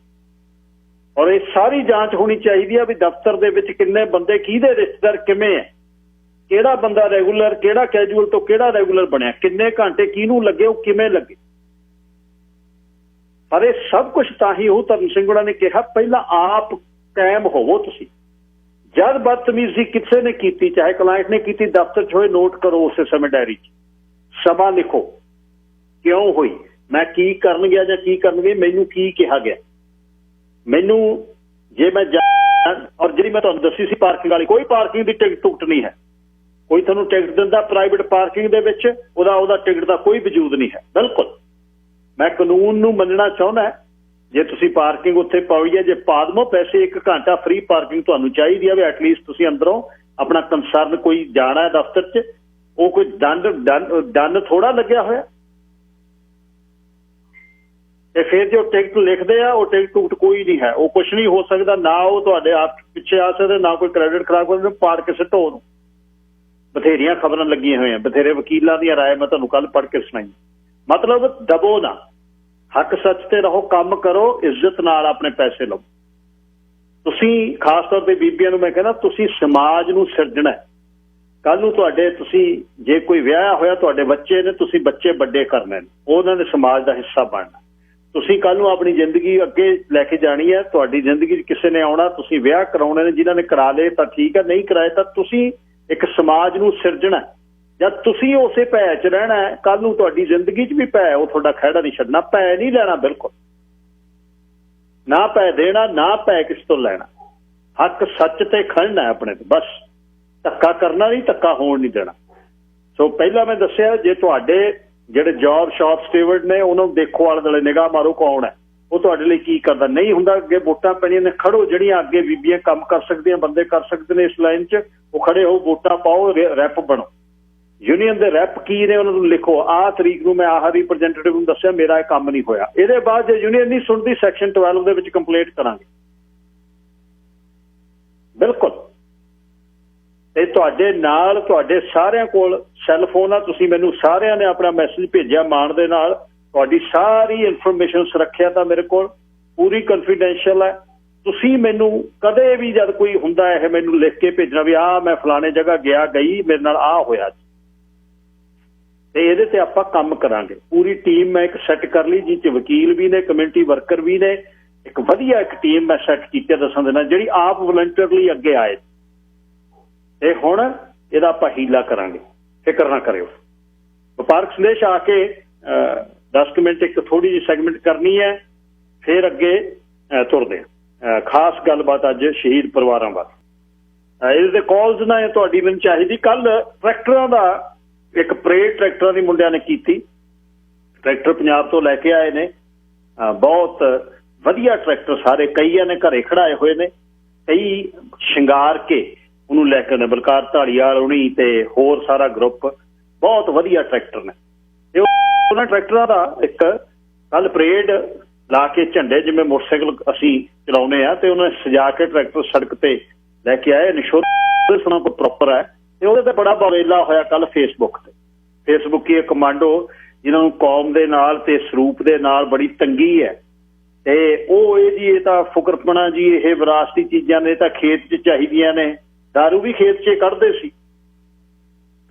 ਔਰ ਇਹ ਸਾਰੀ ਜਾਂਚ ਹੋਣੀ ਚਾਹੀਦੀ ਆ ਵੀ ਦਫ਼ਤਰ ਦੇ ਵਿੱਚ ਕਿੰਨੇ ਬੰਦੇ, ਕਿਹਦੇ ਰਿਸ਼ਤੇਦਾਰ ਕਿਵੇਂ ਹੈ, ਕਿਹੜਾ ਬੰਦਾ ਰੈਗੂਲਰ, ਕਿਹੜਾ ਕੈਜੂਅਲ ਤੋਂ ਕਿਹੜਾ ਰੈਗੂਲਰ ਬਣਿਆ, ਕਿੰਨੇ ਘੰਟੇ ਕਿਹਨੂੰ ਲੱਗੇ, ਉਹ ਕਿਵੇਂ ਲੱਗੇ। ਪਰ ਇਹ ਸਭ ਕੁਝ ਤਾਂ ਹੀ ਉਹ ਧਰਮ ਸਿੰਘ ਹੋਣਾ ਨੇ ਕਿਹਾ, ਪਹਿਲਾਂ ਆਪ ਕਾਇਮ ਹੋਵੋ ਤੁਸੀਂ। ਜਦ ਬਦਤਮੀਜ਼ੀ ਕਿਸੇ ਨੇ ਕੀਤੀ, ਚਾਹੇ ਕਲਾਇੰਟ ਨੇ ਕੀਤੀ, ਦਫ਼ਤਰ 'ਚ ਹੋਏ, ਨੋਟ ਕਰੋ ਉਸੇ ਸਮੇਂ ਡਾਇਰੀ 'ਚ, ਸਮਾਂ ਲਿਖੋ, ਕਿਉਂ ਹੋਈ, ਮੈਂ ਕੀ ਕਰਨ ਗਿਆ ਜਾਂ ਕੀ ਕਰਨ ਗਈ, ਮੈਨੂੰ ਕੀ ਕਿਹਾ ਗਿਆ, ਮੈਨੂੰ ਜੇ ਮੈਂ ਔਰ ਜਿਹੜੀ ਮੈਂ ਤੁਹਾਨੂੰ ਦੱਸੀ ਸੀ ਪਾਰਕਿੰਗ ਵਾਲੀ, ਕੋਈ ਪਾਰਕਿੰਗ ਦੀ ਟਿਕਟ ਟੁਕਟ ਨਹੀਂ ਹੈ, ਕੋਈ ਤੁਹਾਨੂੰ ਟਿਕਟ ਦਿੰਦਾ ਪ੍ਰਾਈਵੇਟ ਪਾਰਕਿੰਗ ਦੇ ਵਿੱਚ, ਉਹਦਾ ਟਿਕਟ ਦਾ ਕੋਈ ਵਜੂਦ ਨਹੀਂ ਹੈ। ਬਿਲਕੁਲ ਮੈਂ ਕਾਨੂੰਨ ਨੂੰ ਮੰਨਣਾ ਚਾਹੁੰਦਾ। ਜੇ ਤੁਸੀਂ ਪਾਰਕਿੰਗ ਉੱਥੇ ਪਾਈ ਹੈ, ਜੇ ਪਾ ਦਵੋ ਪੈਸੇ, 1 ਘੰਟਾ ਫ੍ਰੀ ਪਾਰਕਿੰਗ ਤੁਹਾਨੂੰ ਚਾਹੀਦੀ ਹੈ ਵੀ ਐਟਲੀਸਟ ਤੁਸੀਂ ਅੰਦਰੋਂ ਆਪਣਾ ਕੰਸਰਨ ਕੋਈ ਜਾਣਾ ਦਫ਼ਤਰ 'ਚ, ਉਹ ਕੋਈ ਦੰਨ ਥੋੜਾ ਲੱਗਿਆ ਹੋਇਆ। ਤੇ ਫਿਰ ਜੋ ਟਿਕਟ ਲਿਖਦੇ ਆ ਉਹ ਟਿਕਟ ਕੋਈ ਨਹੀਂ ਹੈ, ਉਹ ਕੁਛ ਨਹੀਂ ਹੋ ਸਕਦਾ, ਨਾ ਉਹ ਤੁਹਾਡੇ ਹੱਥ ਪਿੱਛੇ ਆ ਸਕਦੇ, ਨਾ ਕੋਈ ਕ੍ਰੈਡਿਟ ਖਰਾਬ ਕਰਦੇ, ਪਾੜ ਕੇ ਸਿੱਟੋ ਉਹਨੂੰ। ਬਥੇਰੀਆਂ ਖਬਰਾਂ ਲੱਗੀਆਂ ਹੋਈਆਂ, ਬਥੇਰੇ ਵਕੀਲਾਂ ਦੀਆਂ ਰਾਏ ਮੈਂ ਤੁਹਾਨੂੰ ਕੱਲ ਪੜ੍ਹ ਕੇ ਸੁਣਾਈ। ਮਤਲਬ ਦਬੋ ਨਾ, ਹੱਕ ਸੱਚ ਤੇ ਰਹੋ, ਕੰਮ ਕਰੋ, ਇੱਜ਼ਤ ਨਾਲ ਆਪਣੇ ਪੈਸੇ ਲਓ। ਤੁਸੀਂ ਖਾਸ ਤੌਰ ਤੇ ਬੀਬੀਆਂ ਨੂੰ ਮੈਂ ਕਹਿੰਦਾ, ਤੁਸੀਂ ਸਮਾਜ ਨੂੰ ਸਿਰਜਣਾ। ਕੱਲ ਨੂੰ ਤੁਹਾਡੇ, ਤੁਸੀਂ ਜੇ ਕੋਈ ਵਿਆਹ ਹੋਇਆ, ਤੁਹਾਡੇ ਬੱਚੇ ਨੇ, ਤੁਸੀਂ ਬੱਚੇ ਵੱਡੇ ਕਰਨੇ ਨੇ, ਉਹਨਾਂ ਦੇ ਸਮਾਜ ਦਾ ਹਿੱਸਾ ਬਣਨਾ। ਤੁਸੀਂ ਕੱਲ ਨੂੰ ਆਪਣੀ ਜ਼ਿੰਦਗੀ ਅੱਗੇ ਲੈ ਕੇ ਜਾਣੀ ਹੈ, ਤੁਹਾਡੀ ਜ਼ਿੰਦਗੀ 'ਚ ਕਿਸੇ ਨੇ ਆਉਣਾ, ਤੁਸੀਂ ਵਿਆਹ ਕਰਾਉਣੇ ਨੇ, ਜਿਨ੍ਹਾਂ ਨੇ ਕਰਾ ਲਏ ਤਾਂ ਠੀਕ ਹੈ, ਨਹੀਂ ਕਰਾਏ ਤਾਂ ਤੁਸੀਂ ਇੱਕ ਸਮਾਜ ਨੂੰ ਸਿਰਜਣਾ। ਜਦ ਤੁਸੀਂ ਉਸੇ ਭੈ 'ਚ ਰਹਿਣਾ, ਕੱਲ ਨੂੰ ਤੁਹਾਡੀ ਜ਼ਿੰਦਗੀ 'ਚ ਵੀ ਭੈ, ਉਹ ਤੁਹਾਡਾ ਖਹਿੜਾ ਨਹੀਂ ਛੱਡਣਾ, ਭੈ ਨਹੀਂ ਲੈਣਾ, ਬਿਲਕੁਲ ਨਾ ਭੈ ਦੇਣਾ, ਨਾ ਭੈ ਕਿਸ ਤੋਂ ਲੈਣਾ। ਹੱਕ ਸੱਚ ਤੇ ਖੜਨਾ ਆਪਣੇ ਤੇ, ਬਸ ਧੱਕਾ ਕਰਨਾ ਨਹੀਂ, ਧੱਕਾ ਹੋਣ ਨਹੀਂ ਦੇਣਾ। ਸੋ ਪਹਿਲਾਂ ਮੈਂ ਦੱਸਿਆ, ਜੇ ਤੁਹਾਡੇ ਜਿਹੜੇ ਜੌਬ ਸ਼ਾਪ ਸਟੇਵਰਡ ਨੇ, ਉਹਨਾਂ ਨੂੰ ਦੇਖੋ, ਆਲੇ ਦੁਆਲੇ ਨਿਗਾਹ ਮਾਰੋ, ਕੌਣ ਹੈ ਉਹ, ਤੁਹਾਡੇ ਲਈ ਕੀ ਕਰਦਾ। ਨਹੀਂ ਹੁੰਦਾ, ਅੱਗੇ ਵੋਟਾਂ ਪੈਣੀਆਂ ਨੇ, ਖੜੋ। ਜਿਹੜੀਆਂ ਅੱਗੇ ਬੀਬੀਆਂ ਕੰਮ ਕਰ ਸਕਦੀਆਂ, ਬੰਦੇ ਕਰ ਸਕਦੇ ਨੇ ਇਸ ਲਾਈਨ 'ਚ, ਉਹ ਖੜੇ ਹੋ, ਵੋਟਾਂ ਪਾਓ, ਰੈਪ ਬਣੋ। ਯੂਨੀਅਨ ਦੇ ਰੈਪ ਕੀ ਨੇ ਉਹਨਾਂ ਨੂੰ ਲਿਖੋ, ਆਹ ਤਰੀਕ ਨੂੰ ਮੈਂ ਆਹ ਰਿਪਰੈਜ਼ੈਂਟੇਟਿਵ ਨੂੰ ਦੱਸਿਆ, ਮੇਰਾ ਇਹ ਕੰਮ ਨਹੀਂ ਹੋਇਆ। ਇਹਦੇ ਬਾਅਦ ਜੇ ਯੂਨੀਅਨ ਨਹੀਂ ਸੁਣਦੀ, ਸੈਕਸ਼ਨ 12 ਦੇ ਵਿੱਚ ਕੰਪਲੇਂਟ ਕਰਾਂਗੇ, ਬਿਲਕੁਲ। ਤੇ ਤੁਹਾਡੇ ਨਾਲ, ਤੁਹਾਡੇ ਸਾਰਿਆਂ ਕੋਲ ਸੈੱਲ ਫੋਨ ਆ, ਤੁਸੀਂ ਮੈਨੂੰ ਸਾਰਿਆਂ ਨੇ ਆਪਣਾ ਮੈਸੇਜ ਭੇਜਿਆ ਮਾਣ ਦੇ ਨਾਲ, ਤੁਹਾਡੀ ਸਾਰੀ ਇਨਫੋਰਮੇਸ਼ਨ ਸੁਰੱਖਿਅਤ ਆ ਮੇਰੇ ਕੋਲ, ਪੂਰੀ ਕਨਫੀਡੈਂਸ਼ੀਅਲ ਹੈ। ਤੁਸੀਂ ਮੈਨੂੰ ਕਦੇ ਵੀ ਜਦ ਕੋਈ ਹੁੰਦਾ ਇਹ ਮੈਨੂੰ ਲਿਖ ਕੇ ਭੇਜਣਾ ਵੀ ਆਹ ਮੈਂ ਫਲਾਣੇ ਜਗ੍ਹਾ ਗਿਆ, ਗਈ, ਮੇਰੇ ਨਾਲ ਆਹ ਹੋਇਆ, ਤੇ ਇਹਦੇ ਤੇ ਆਪਾਂ ਕੰਮ ਕਰਾਂਗੇ। ਪੂਰੀ ਟੀਮ ਮੈਂ ਇੱਕ ਸੈੱਟ ਕਰ ਲਈ, ਜਿਸ 'ਚ ਵਕੀਲ ਵੀ ਨੇ, ਕਮਿਊਨਿਟੀ ਵਰਕਰ ਵੀ ਨੇ, ਇੱਕ ਵਧੀਆ ਇੱਕ ਟੀਮ ਮੈਂ ਸੈੱਟ ਕੀਤੀ ਦੱਸਾਂ ਦੇਣਾ, ਜਿਹੜੀ ਆਪ ਵਲੰਟੀਅਰਲੀ ਅੱਗੇ ਆਏ। ਤੇ ਹੁਣ ਇਹਦਾ ਆਪਾਂ ਹੀਲਾ ਕਰਾਂਗੇ, ਫਿਕਰ ਨਾ ਕਰਿਓ। ਵਪਾਰਕ ਸੰਦੇਸ਼ ਆ ਕੇ 10 ਮਿੰਟ ਇੱਕ ਥੋੜੀ ਜਿਹੀ ਸੈਗਮੈਂਟ ਕਰਨੀ ਹੈ, ਫਿਰ ਅੱਗੇ ਤੁਰਦੇ ਹਾਂ। ਖਾਸ ਗੱਲਬਾਤ ਅੱਜ ਸ਼ਹੀਦ ਪਰਿਵਾਰਾਂ ਬਾਰੇ। ਇਹਦੇ ਤੇ ਕਾਲਸ ਨਾ ਤੁਹਾਡੀ ਮੈਨੂੰ ਚਾਹੀਦੀ। ਕੱਲ ਟਰੈਕਟਰਾਂ ਦਾ ਇੱਕ ਪਰੇਡ ਟਰੈਕਟਰਾਂ ਦੀ ਮੁੰਡਿਆਂ ਨੇ ਕੀਤੀ, ਟਰੈਕਟਰ ਪੰਜਾਬ ਤੋਂ ਲੈ ਕੇ ਆਏ ਨੇ, ਬਹੁਤ ਵਧੀਆ ਟਰੈਕਟਰ ਸਾਰੇ, ਕਈਆਂ ਨੇ ਘਰੇ ਖੜਾਏ ਹੋਏ ਨੇ, ਕਈ ਸ਼ਿੰਗਾਰ ਕੇ ਉਹਨੂੰ ਲੈ ਕੇ ਨੇ, ਬਲਕਾਰ ਢਾਲੀਵਾਲ ਹੁਣੀ ਤੇ ਹੋਰ ਸਾਰਾ ਗਰੁੱਪ, ਬਹੁਤ ਵਧੀਆ ਟਰੈਕਟਰ ਨੇ। ਤੇ ਉਹਨਾਂ ਟਰੈਕਟਰਾਂ ਦਾ ਇੱਕ ਕੱਲ ਪਰੇਡ ਲਾ ਕੇ ਝੰਡੇ, ਜਿਵੇਂ ਮੋਟਰਸਾਈਕਲ ਅਸੀਂ ਚਲਾਉਂਦੇ ਆ, ਤੇ ਉਹਨਾਂ ਨੇ ਸਜਾ ਕੇ ਟਰੈਕਟਰ ਸੜਕ ਤੇ ਲੈ ਕੇ ਆਏ। ਇੰਸ਼ੋਰੈਂਸ ਉਹਨਾਂ ਕੋਲ ਪ੍ਰੋਪਰ ਹੈ, ਤੇ ਉਹਦੇ ਤੇ ਬੜਾ ਬਵੇਲਾ ਹੋਇਆ ਕੱਲ ਫੇਸਬੁੱਕ ਤੇ। ਫੇਸਬੁੱਕੀ ਕਮਾਂਡੋ ਜਿਨ੍ਹਾਂ ਨੂੰ ਕੌਮ ਦੇ ਨਾਲ ਤੇ ਸਰੂਪ ਦੇ ਨਾਲ ਬੜੀ ਤੰਗੀ ਹੈ, ਤੇ ਉਹ ਇਹ ਜੀ, ਇਹ ਤਾਂ ਫੁਕਰਪਣਾ ਜੀ, ਇਹ ਵਿਰਾਸਤੀ ਚੀਜ਼ਾਂ ਨੇ ਤਾਂ ਖੇਤ 'ਚ ਚਾਹੀਦੀਆਂ ਨੇ। ਦਾਰੂ ਵੀ ਖੇਤ 'ਚ ਕੱਢਦੇ ਸੀ।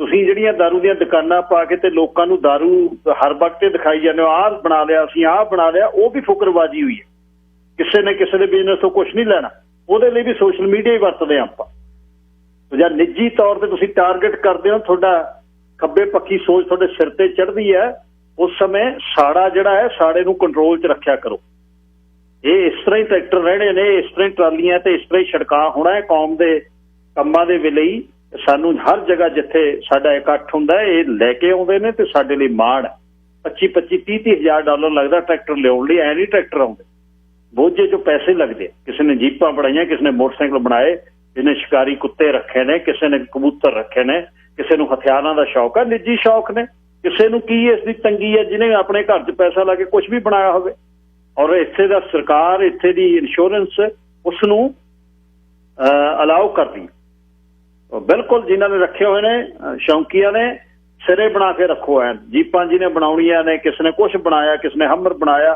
ਤੁਸੀਂ ਜਿਹੜੀਆਂ ਦਾਰੂ ਦੀਆਂ ਦੁਕਾਨਾਂ ਪਾ ਕੇ ਤੇ ਲੋਕਾਂ ਨੂੰ ਦਾਰੂ ਹਰ ਵਕਤ ਦਿਖਾਈ ਜਾਂਦੇ ਹੋ, ਆਹ ਬਣਾ ਲਿਆ ਅਸੀਂ, ਆਹ ਬਣਾ ਲਿਆ, ਉਹ ਵੀ ਫੁਕਰਬਾਜ਼ੀ ਹੋਈ ਹੈ। ਕਿਸੇ ਨੇ ਕਿਸੇ ਦੇ ਬਿਜ਼ਨਸ ਤੋਂ ਕੁਛ ਨਹੀਂ ਲੈਣਾ, ਉਹਦੇ ਲਈ ਵੀ ਸੋਸ਼ਲ ਮੀਡੀਆ ਹੀ ਵਰਤਦੇ ਆਪਾਂ। ਜਾਂ ਨਿੱਜੀ ਤੌਰ ਤੇ ਤੁਸੀਂ ਟਾਰਗੇਟ ਕਰਦੇ ਹੋ, ਤੁਹਾਡਾ ਖੱਬੇ ਪੱਖੀ ਸੋਚ ਤੁਹਾਡੇ ਸਿਰ ਤੇ ਚੜ੍ਹਦੀ ਹੈ, ਉਸ ਸਮੇਂ ਸਾੜਾ ਜਿਹੜਾ ਹੈ, ਸਾੜੇ ਨੂੰ ਕੰਟਰੋਲ 'ਚ ਰੱਖਿਆ ਕਰੋ। ਇਹ ਇਸ ਤਰ੍ਹਾਂ ਹੀ ਟਰੈਕਟਰ ਰਹਿਣੇ ਨੇ, ਇਸ ਤਰ੍ਹਾਂ ਹੀ ਟਰਾਲੀਆਂ ਤੇ ਇਸ ਤਰ੍ਹਾਂ ਹੀ ਸੜਕਾਂ ਹੋਣਾ ਹੈ। ਕੌਮ ਦੇ ਕੰਮਾਂ ਦੇ ਵੇਲੇ ਹੀ ਸਾਨੂੰ ਹਰ ਜਗ੍ਹਾ ਜਿੱਥੇ ਸਾਡਾ ਇਕੱਠ ਹੁੰਦਾ, ਇਹ ਲੈ ਕੇ ਆਉਂਦੇ ਨੇ ਤੇ ਸਾਡੇ ਲਈ ਮਾਣ ਹੈ। 25-25, 30-30 ਹਜ਼ਾਰ ਡਾਲਰ ਲੱਗਦਾ ਟਰੈਕਟਰ ਲਿਆਉਣ ਲਈ। ਐ ਨਹੀਂ ਟਰੈਕਟਰ ਆਉਂਦੇ, ਬੋਝੇ 'ਚੋਂ ਪੈਸੇ ਲੱਗਦੇ। ਕਿਸੇ ਨੇ ਜੀਪਾਂ ਬਣਾਈਆਂ, ਕਿਸੇ ਨੇ ਮੋਟਰਸਾਈਕਲ ਬਣਾਏ, ਕਿਸੇ ਨੇ ਸ਼ਿਕਾਰੀ ਕੁੱਤੇ ਰੱਖੇ ਨੇ, ਕਿਸੇ ਨੇ ਕਬੂਤਰ ਰੱਖੇ ਨੇ, ਕਿਸੇ ਨੂੰ ਹਥਿਆਰਾਂ ਦਾ ਸ਼ੌਕ ਹੈ, ਨਿੱਜੀ ਸ਼ੌਕ ਨੇ। ਕਿਸੇ ਨੂੰ ਕੀ ਇਸ ਦੀ ਤੰਗੀ ਹੈ, ਜਿਹਨੇ ਆਪਣੇ ਘਰ 'ਚ ਪੈਸਾ ਲਾ ਕੇ ਕੁਝ ਵੀ ਬਣਾਇਆ ਹੋਵੇ, ਔਰ ਇੱਥੇ ਦਾ ਸਰਕਾਰ, ਇੱਥੇ ਦੀ ਇੰਸ਼ੋਰੈਂਸ ਉਸ ਨੂੰ ਅਲਾਓ ਕਰਦੀ। ਬਿਲਕੁਲ ਜਿਨ੍ਹਾਂ ਨੇ ਰੱਖੇ ਹੋਏ ਨੇ, ਸ਼ੌਂਕੀਆਂ ਨੇ, ਸਿਰੇ ਬਣਾ ਕੇ ਰੱਖੋ। ਐ ਜੀਪਾਂ ਜਿਹਨੇ ਬਣਾਉਣੀਆਂ ਨੇ, ਕਿਸੇ ਨੇ ਕੁਛ ਬਣਾਇਆ, ਕਿਸੇ ਨੇ ਹਮਰ ਬਣਾਇਆ,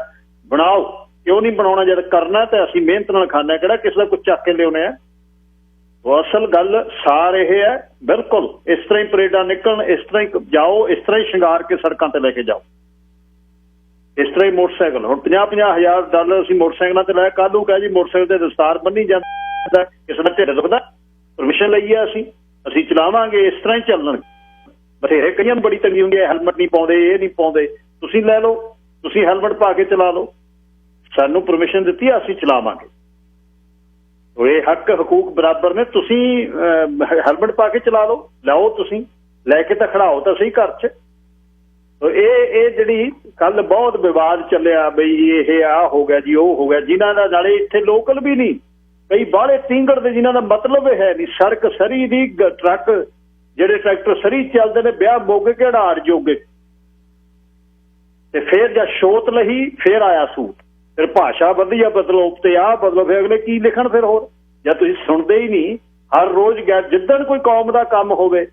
ਬਣਾਓ। ਕਿਉਂ ਨਹੀਂ ਬਣਾਉਣਾ? ਜਦ ਕਰਨਾ ਤਾਂ ਅਸੀਂ ਮਿਹਨਤ ਨਾਲ ਖਾਂਦੇ, ਕਿਹੜਾ ਕਿਸੇ ਦਾ ਕੁਝ ਚੱਕ ਕੇ ਲਿਆਉਣੇ ਆ। ਉਹ ਅਸਲ ਗੱਲ ਸਾਰ ਇਹ ਹੈ, ਬਿਲਕੁਲ ਇਸ ਤਰ੍ਹਾਂ ਹੀ ਪਰੇਡਾਂ ਨਿਕਲਣ, ਇਸ ਤਰ੍ਹਾਂ ਹੀ ਜਾਓ, ਇਸ ਤਰ੍ਹਾਂ ਹੀ ਸ਼ਿੰਗਾਰ ਕੇ ਸੜਕਾਂ ਤੇ ਲੈ ਕੇ ਜਾਓ, ਇਸ ਤਰ੍ਹਾਂ ਹੀ ਮੋਟਰਸਾਈਕਲ। ਹੁਣ 50-50 ਹਜ਼ਾਰ ਡਾਲਰ ਅਸੀਂ ਮੋਟਰਸਾਈਕਲਾਂ ਤੇ ਲਾਇਆ, ਕੱਲ੍ਹ ਨੂੰ ਕਹਿ ਜੀ ਮੋਟਰਸਾਈਕਲ ਤੇ ਦਸਤਾਰ ਬੰਨੀ ਜਾਂਦਾ, ਕਿਸੇ ਦਾ ਢਿੱਡ ਦੁਖਦਾ, ਪਰਮਿਸ਼ਨ ਲਈ ਆ, ਅਸੀਂ ਚਲਾਵਾਂਗੇ, ਇਸ ਤਰ੍ਹਾਂ ਹੀ ਚੱਲਣ। ਬਥੇਰੇ ਕਈਆਂ ਨੂੰ ਬੜੀ ਤੰਗੀ ਹੁੰਦੀ ਹੈ, ਹੈਲਮਟ ਨਹੀਂ ਪਾਉਂਦੇ, ਇਹ ਨਹੀਂ ਪਾਉਂਦੇ। ਤੁਸੀਂ ਲੈ ਲਓ, ਤੁਸੀਂ ਹੈਲਮਟ ਪਾ ਕੇ ਚਲਾ ਲਓ, ਸਾਨੂੰ ਪਰਮਿਸ਼ਨ ਦਿੱਤੀ ਆ, ਅਸੀਂ ਚਲਾਵਾਂਗੇ। ਇਹ ਹੱਕ ਹਕੂਕ ਬਰਾਬਰ ਨੇ। ਤੁਸੀਂ ਹੈਲਮਟ ਪਾ ਕੇ ਚਲਾ ਲਓ, ਲਾਓ, ਤੁਸੀਂ ਲੈ ਕੇ ਤਾਂ ਖੜਾਓ ਤਾਂ ਸਹੀ ਘਰ 'ਚ। ਇਹ ਜਿਹੜੀ ਕੱਲ ਬਹੁਤ ਵਿਵਾਦ ਚੱਲਿਆ ਬਈ ਇਹ ਆਹ ਹੋ ਗਿਆ ਜੀ, ਉਹ ਹੋ ਗਿਆ, ਜਿਨ੍ਹਾਂ ਦਾ ਨਾਲੇ ਇੱਥੇ ਲੋਕਲ ਵੀ ਨਹੀਂ, ਕਈ ਬਾਹਲੇ ਤਿੰਗੜ ਦੇ, ਜਿਨ੍ਹਾਂ ਦਾ ਮਤਲਬ ਹੈ ਨਹੀਂ। ਸੜਕ ਸਰੀ ਦੀ, ਟਰੱਕ ਜਿਹੜੇ ਟਰੈਕਟਰ ਸਰੀ ਚੱਲਦੇ ਨੇ, ਵਿਆਹ ਮੋਗੇ ਕਿਹੜਾ ਆੜ ਜੋਗੇ, ਤੇ ਫਿਰ ਜਦ ਛੋਤ ਲਹੀ ਫਿਰ ਆਇਆ ਸੂਤ। ਫਿਰ ਭਾਸ਼ਾ ਵਧੀਆ ਬਦਲੋ ਤੇ ਆਹ ਬਦਲੋ, ਫਿਰ ਅਗਲੇ ਕੀ ਲਿਖਣ ਫਿਰ ਹੋਰ? ਜਦ ਤੁਸੀਂ ਸੁਣਦੇ ਹੀ ਨਹੀਂ। ਹਰ ਰੋਜ਼ ਜਿੱਦਣ ਕੋਈ ਕੌਮ ਦਾ ਕੰਮ ਹੋਵੇ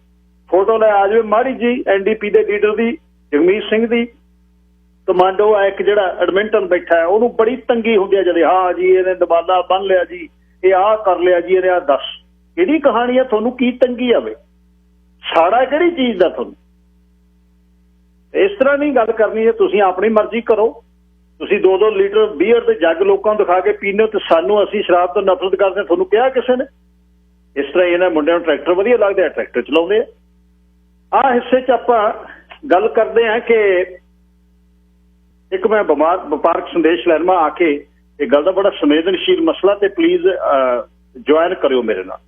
ਫੋਟੋ ਲੈ ਆ ਜਾਵੇ ਮਾੜੀ ਜੀ NDP ਦੇ ਲੀਡਰ ਦੀ, ਜਗਮੀਤ ਸਿੰਘ ਦੀ। ਕਮਾਂਡੋ ਆ ਇੱਕ ਜਿਹੜਾ ਐਡਮਿੰਟਨ ਬੈਠਾ ਹੈ, ਉਹਨੂੰ ਬੜੀ ਤੰਗੀ ਹੁੰਦੀ ਹੈ ਜਦੇ, ਹਾਂ ਜੀ ਇਹਨੇ ਦਬਾਲਾ ਬੰਨ ਲਿਆ ਜੀ, ਇਹ ਆਹ ਕਰ ਲਿਆ ਜੀ, ਇਹਨੇ ਆਹ। ਦੱਸ ਕਿਹੜੀ ਕਹਾਣੀ ਆ? ਤੁਹਾਨੂੰ ਕੀ ਤੰਗੀ ਆਵੇ? ਸਾੜਾ ਕਿਹੜੀ ਚੀਜ਼ ਦਾ ਤੁਹਾਨੂੰ? ਇਸ ਤਰ੍ਹਾਂ ਨਹੀਂ ਗੱਲ ਕਰਨੀ ਹੈ। ਤੁਸੀਂ ਆਪਣੀ ਮਰਜ਼ੀ ਕਰੋ। ਤੁਸੀਂ 2-2 ਲੀਟਰ ਬੀਅਰ ਦੇ ਜੱਗ ਲੋਕਾਂ ਨੂੰ ਦਿਖਾ ਕੇ ਪੀਂਦੇ ਹੋ ਤੇ ਸਾਨੂੰ ਅਸੀਂ ਸ਼ਰਾਬ ਤੋਂ ਨਫ਼ਰਤ ਕਰਦੇ ਹਾਂ। ਤੁਹਾਨੂੰ ਕਿਹਾ ਕਿਸੇ ਨੇ? ਇਸ ਤਰ੍ਹਾਂ ਇਹਨਾਂ ਮੁੰਡਿਆਂ ਨੂੰ ਟਰੈਕਟਰ ਵਧੀਆ ਲੱਗਦੇ ਆ, ਟਰੈਕਟਰ ਚਲਾਉਂਦੇ ਆ। ਆਹ ਹਿੱਸੇ 'ਚ ਆਪਾਂ ਗੱਲ ਕਰਦੇ ਹਾਂ ਕਿ ਇੱਕ ਮੈਂ ਵਪਾਰਕ ਸੰਦੇਸ਼ ਲੈਣਾ ਆ ਕੇ ਇਹ ਗੱਲ ਦਾ ਬੜਾ ਸੰਵੇਦਨਸ਼ੀਲ ਮਸਲਾ, ਤੇ ਪਲੀਜ਼ ਜੁਆਇਨ ਕਰਿਓ ਮੇਰੇ ਨਾਲ।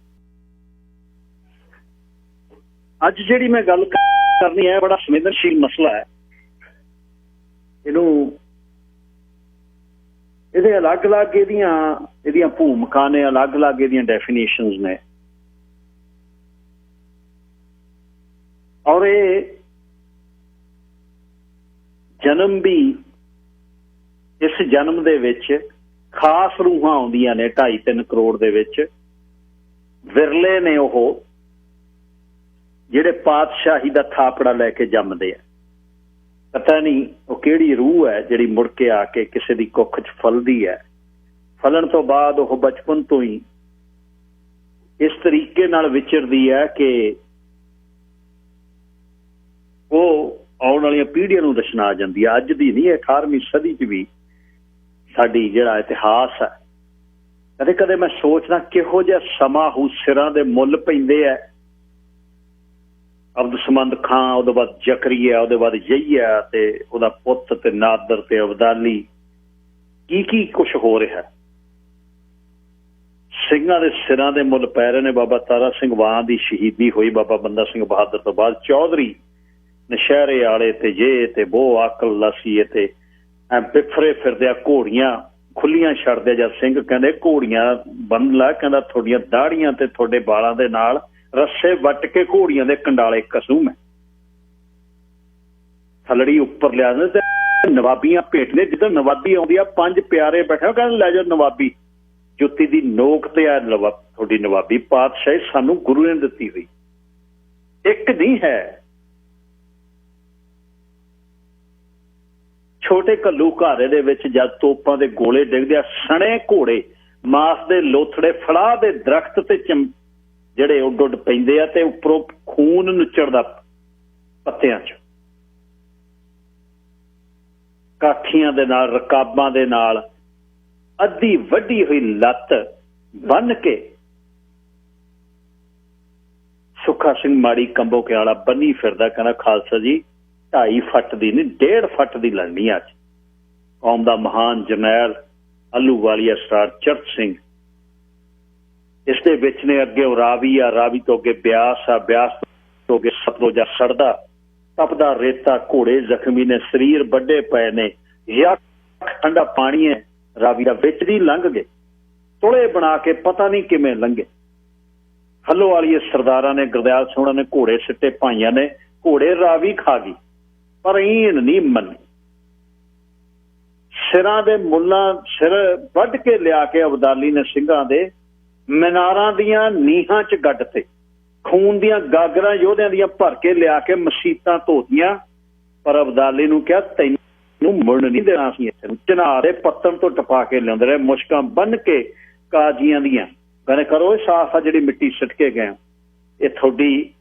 ਅੱਜ ਜਿਹੜੀ ਮੈਂ ਗੱਲ ਕਰਨੀ ਹੈ ਬੜਾ ਸੰਵੇਦਨਸ਼ੀਲ ਮਸਲਾ ਹੈ। ਇਹਦੇ ਅਲੱਗ-ਅਲੱਗ ਇਹਦੀਆਂ ਭੂਮਿਕਾ ਨੇ, ਅਲੱਗ-ਅਲੱਗ ਇਹਦੀਆਂ ਡੈਫੀਨੇਸ਼ਨਸ ਨੇ। ਔਰ ਇਹ ਜਨਮ ਵੀ, ਇਸ ਜਨਮ ਦੇ ਵਿੱਚ ਖਾਸ ਰੂਹਾਂ ਆਉਂਦੀਆਂ ਨੇ 2.5-3 ਕਰੋੜ ਦੇ ਵਿੱਚ। ਵਿਰਲੇ ਨੇ ਉਹ ਜਿਹੜੇ ਪਾਤਸ਼ਾਹੀ ਦਾ ਥਾਪੜਾ ਲੈ ਕੇ ਜੰਮਦੇ ਆ। ਪਤਾ ਨਹੀਂ ਉਹ ਕਿਹੜੀ ਰੂਹ ਹੈ ਜਿਹੜੀ ਮੁੜ ਕੇ ਆ ਕੇ ਕਿਸੇ ਦੀ ਕੁੱਖ 'ਚ ਫਲਦੀ ਹੈ। ਫਲਣ ਤੋਂ ਬਾਅਦ ਉਹ ਬਚਪਨ ਤੋਂ ਹੀ ਇਸ ਤਰੀਕੇ ਨਾਲ ਵਿਚਰਦੀ ਹੈ ਕਿ ਉਹ ਆਉਣ ਵਾਲੀਆਂ ਪੀੜ੍ਹੀਆਂ ਨੂੰ ਰਚਨਾ ਆ ਜਾਂਦੀ ਹੈ। ਅੱਜ ਦੀ ਨਹੀਂ, 18ਵੀਂ ਸਦੀ 'ਚ ਵੀ ਸਾਡੀ ਜਿਹੜਾ ਇਤਿਹਾਸ ਹੈ, ਕਦੇ ਕਦੇ ਮੈਂ ਸੋਚਦਾ ਕਿਹੋ ਜਿਹਾ ਸਮਾਂ ਹੋ। ਸਿਰਾਂ ਦੇ ਮੁੱਲ ਪੈਂਦੇ ਹੈ। ਅਬਦੁਸਮੰਦ ਖਾਂ, ਉਹਦੇ ਬਾਅਦ ਜ਼ਕਰੀਆ, ਉਹਦੇ ਬਾਅਦ ਯਹੀਆ ਤੇ ਉਹਦਾ ਪੁੱਤ ਤੇ ਨਾਦਰ ਤੇ ਅਬਦਾਲੀ, ਕੀ ਕੁਛ ਹੋ ਰਿਹਾ। ਸਿੰਘਾਂ ਦੇ ਸਿਰਾਂ ਦੇ ਮੁੱਲ ਪੈ ਰਹੇ ਨੇ। ਬਾਬਾ ਤਾਰਾ ਸਿੰਘ ਵਾਂ ਦੀ ਸ਼ਹੀਦੀ ਹੋਈ ਬਾਬਾ ਬੰਦਾ ਸਿੰਘ ਬਹਾਦਰ ਤੋਂ ਬਾਅਦ। ਚੌਧਰੀ ਨਸ਼ਹਿਰੇ ਵਾਲੇ ਤੇ ਜੇ ਤੇ ਬੋ ਅਕਲ ਲਸੀਏ ਤੇ ਬਿਫਰੇ ਫਿਰਦੇ ਆ, ਘੋੜੀਆਂ ਖੁੱਲੀਆਂ ਛੱਡਦੇ। ਜਦ ਸਿੰਘ ਕਹਿੰਦੇ ਘੋੜੀਆਂ ਬੰਨ ਲਾ, ਕਹਿੰਦਾ ਤੁਹਾਡੀਆਂ ਦਾੜੀਆਂ ਤੇ ਤੁਹਾਡੇ ਵਾਲਾਂ ਦੇ ਨਾਲ ਰੱਸੇ ਵੱਟ ਕੇ ਘੋੜੀਆਂ ਦੇ ਕੰਡਾਲੇ ਕਸੂ ਮੈਂ। ਥਲੜੀ ਉੱਪਰ ਲਿਆ ਤੇ ਨਵਾਬੀਆਂ ਭੇਟਨੇ, ਜਿੱਦਾਂ ਨਵਾਬੀ ਆਉਂਦੀ ਆ 5 ਪਿਆਰੇ ਬੈਠੇ, ਕਹਿੰਦੇ ਲੈ ਜਾਓ ਨਵਾਬੀ। ਜੁੱਤੀ ਦੀ ਨੋਕ ਤੇ ਆ ਤੁਹਾਡੀ ਨਵਾਬੀ ਪਾਤਸ਼ਾਹੀ ਸਾਨੂੰ ਗੁਰੂ ਨੇ ਦਿੱਤੀ ਹੋਈ। ਇੱਕ ਨਹੀਂ ਹੈ। ਛੋਟੇ ਘੱਲੂ ਘਾਰੇ ਦੇ ਵਿੱਚ ਜਦ ਤੋਪਾਂ ਦੇ ਗੋਲੇ ਡਿੱਗਦੇ ਆ, ਸਣੇ ਘੋੜੇ ਮਾਸ ਦੇ ਲੋਥੜੇ ਫਲਾਹ ਦੇ ਦਰਖਤ ਤੇ ਜਿਹੜੇ ਉੱਡ ਪੈਂਦੇ ਆ ਤੇ ਉੱਪਰੋਂ ਖੂਨ ਨੁੱਚੜਦਾ ਪੱਤਿਆਂ 'ਚ। ਕਾਠੀਆਂ ਦੇ ਨਾਲ, ਰਕਾਬਾਂ ਦੇ ਨਾਲ ਅੱਧੀ ਵੱਡੀ ਹੋਈ ਲੱਤ ਬੰਨ ਕੇ ਸੁੱਖਾ ਸਿੰਘ ਮਾੜੀ ਕੰਬੋ ਕੇ ਵਾਲਾ ਬੰਨੀ ਫਿਰਦਾ, ਕਹਿੰਦਾ ਖਾਲਸਾ ਜੀ 2.5 ਫੁੱਟ ਦੀ ਨਹੀਂ 1.5 ਫੁੱਟ ਦੀ ਲੜਨੀ ਅੱਜ। ਕੌਮ ਦਾ ਮਹਾਨ ਜਰਨੈਲ ਆਹਲੂਵਾਲੀਆ ਸਰਦਾਰ ਚਰਚ ਸਿੰਘ। ਇਸ ਦੇ ਵਿੱਚ ਨੇ ਅੱਗੇ ਰਾਵੀ ਆ, ਰਾਵੀ ਤੋਂ ਅੱਗੇ ਬਿਆਸ ਆ, ਬਿਆਸ ਤੋਂ ਅੱਗੇ ਸਤਲੁਜ ਆ। ਸੜਦਾ ਤਪਦਾ ਰੇਤਾ, ਘੋੜੇ ਜ਼ਖਮੀ ਨੇ, ਸਰੀਰ ਵੱਡੇ ਪਏ ਨੇ, ਯੱਕ ਠੰਡਾ ਪਾਣੀ ਹੈ ਰਾਵੀ ਦਾ, ਵਿੱਚ ਦੀ ਲੰਘ ਗਏ। ਤੁਲੇ ਬਣਾ ਕੇ ਪਤਾ ਨਹੀਂ ਕਿਵੇਂ ਲੰਘੇ। ਹੱਲੋਵਾਲੀਏ ਸਰਦਾਰਾਂ ਨੇ, ਗੁਰਦਿਆਲ ਸੋਹਣਾ ਨੇ ਘੋੜੇ ਸਿੱਟੇ, ਭਾਈਆਂ ਨੇ ਘੋੜੇ ਰਾਵੀ ਖਾ ਗਈ, ਪਰ ਈਨ ਨਹੀਂ ਮੰਨੀ। ਸਿਰਾਂ ਦੇ ਮੁੱਲਾਂ ਸਿਰ ਵੱਢ ਕੇ ਲਿਆ ਕੇ ਅਬਦਾਲੀ ਨੇ ਸਿੰਘਾਂ ਦੇ ਮੀਨਾਰਾਂ ਦੀਆਂ ਨੀਹਾਂ 'ਚ ਗੱਡ ਤੇ ਖੂਨ ਦੀਆਂ ਗਾਗਰਾਂ ਯੋਧਿਆਂ ਦੀਆਂ ਭਰ ਕੇ ਲਿਆ ਕੇ ਮਸੀਤਾਂ ਧੋਤੀਆਂ। ਪਰ ਅਬਦਾਲੀ ਨੂੰ ਕਿਹਾ ਤੈਨੂੰ ਮੁੜਨ ਨਹੀਂ ਦੇਣਾ ਸੀ। ਇੱਥੇ ਨੂੰ ਚਨਾਹ ਦੇ ਪੱਤਣ ਤੋਂ ਟਪਾ ਕੇ ਲਿਆਉਂਦੇ ਰਹੇ, ਮੁਸ਼ਕਾਂ ਬੰਨ ਕੇ ਕਾਜ਼ੀਆਂ ਦੀਆਂ, ਕਹਿੰਦੇ ਕਰੋ ਸਾਫ਼ ਆ ਜਿਹੜੀ ਮਿੱਟੀ ਸਿੱਟ ਕੇ ਗਏ ਹੋ। ਇਹ ਤੁਹਾਡੀ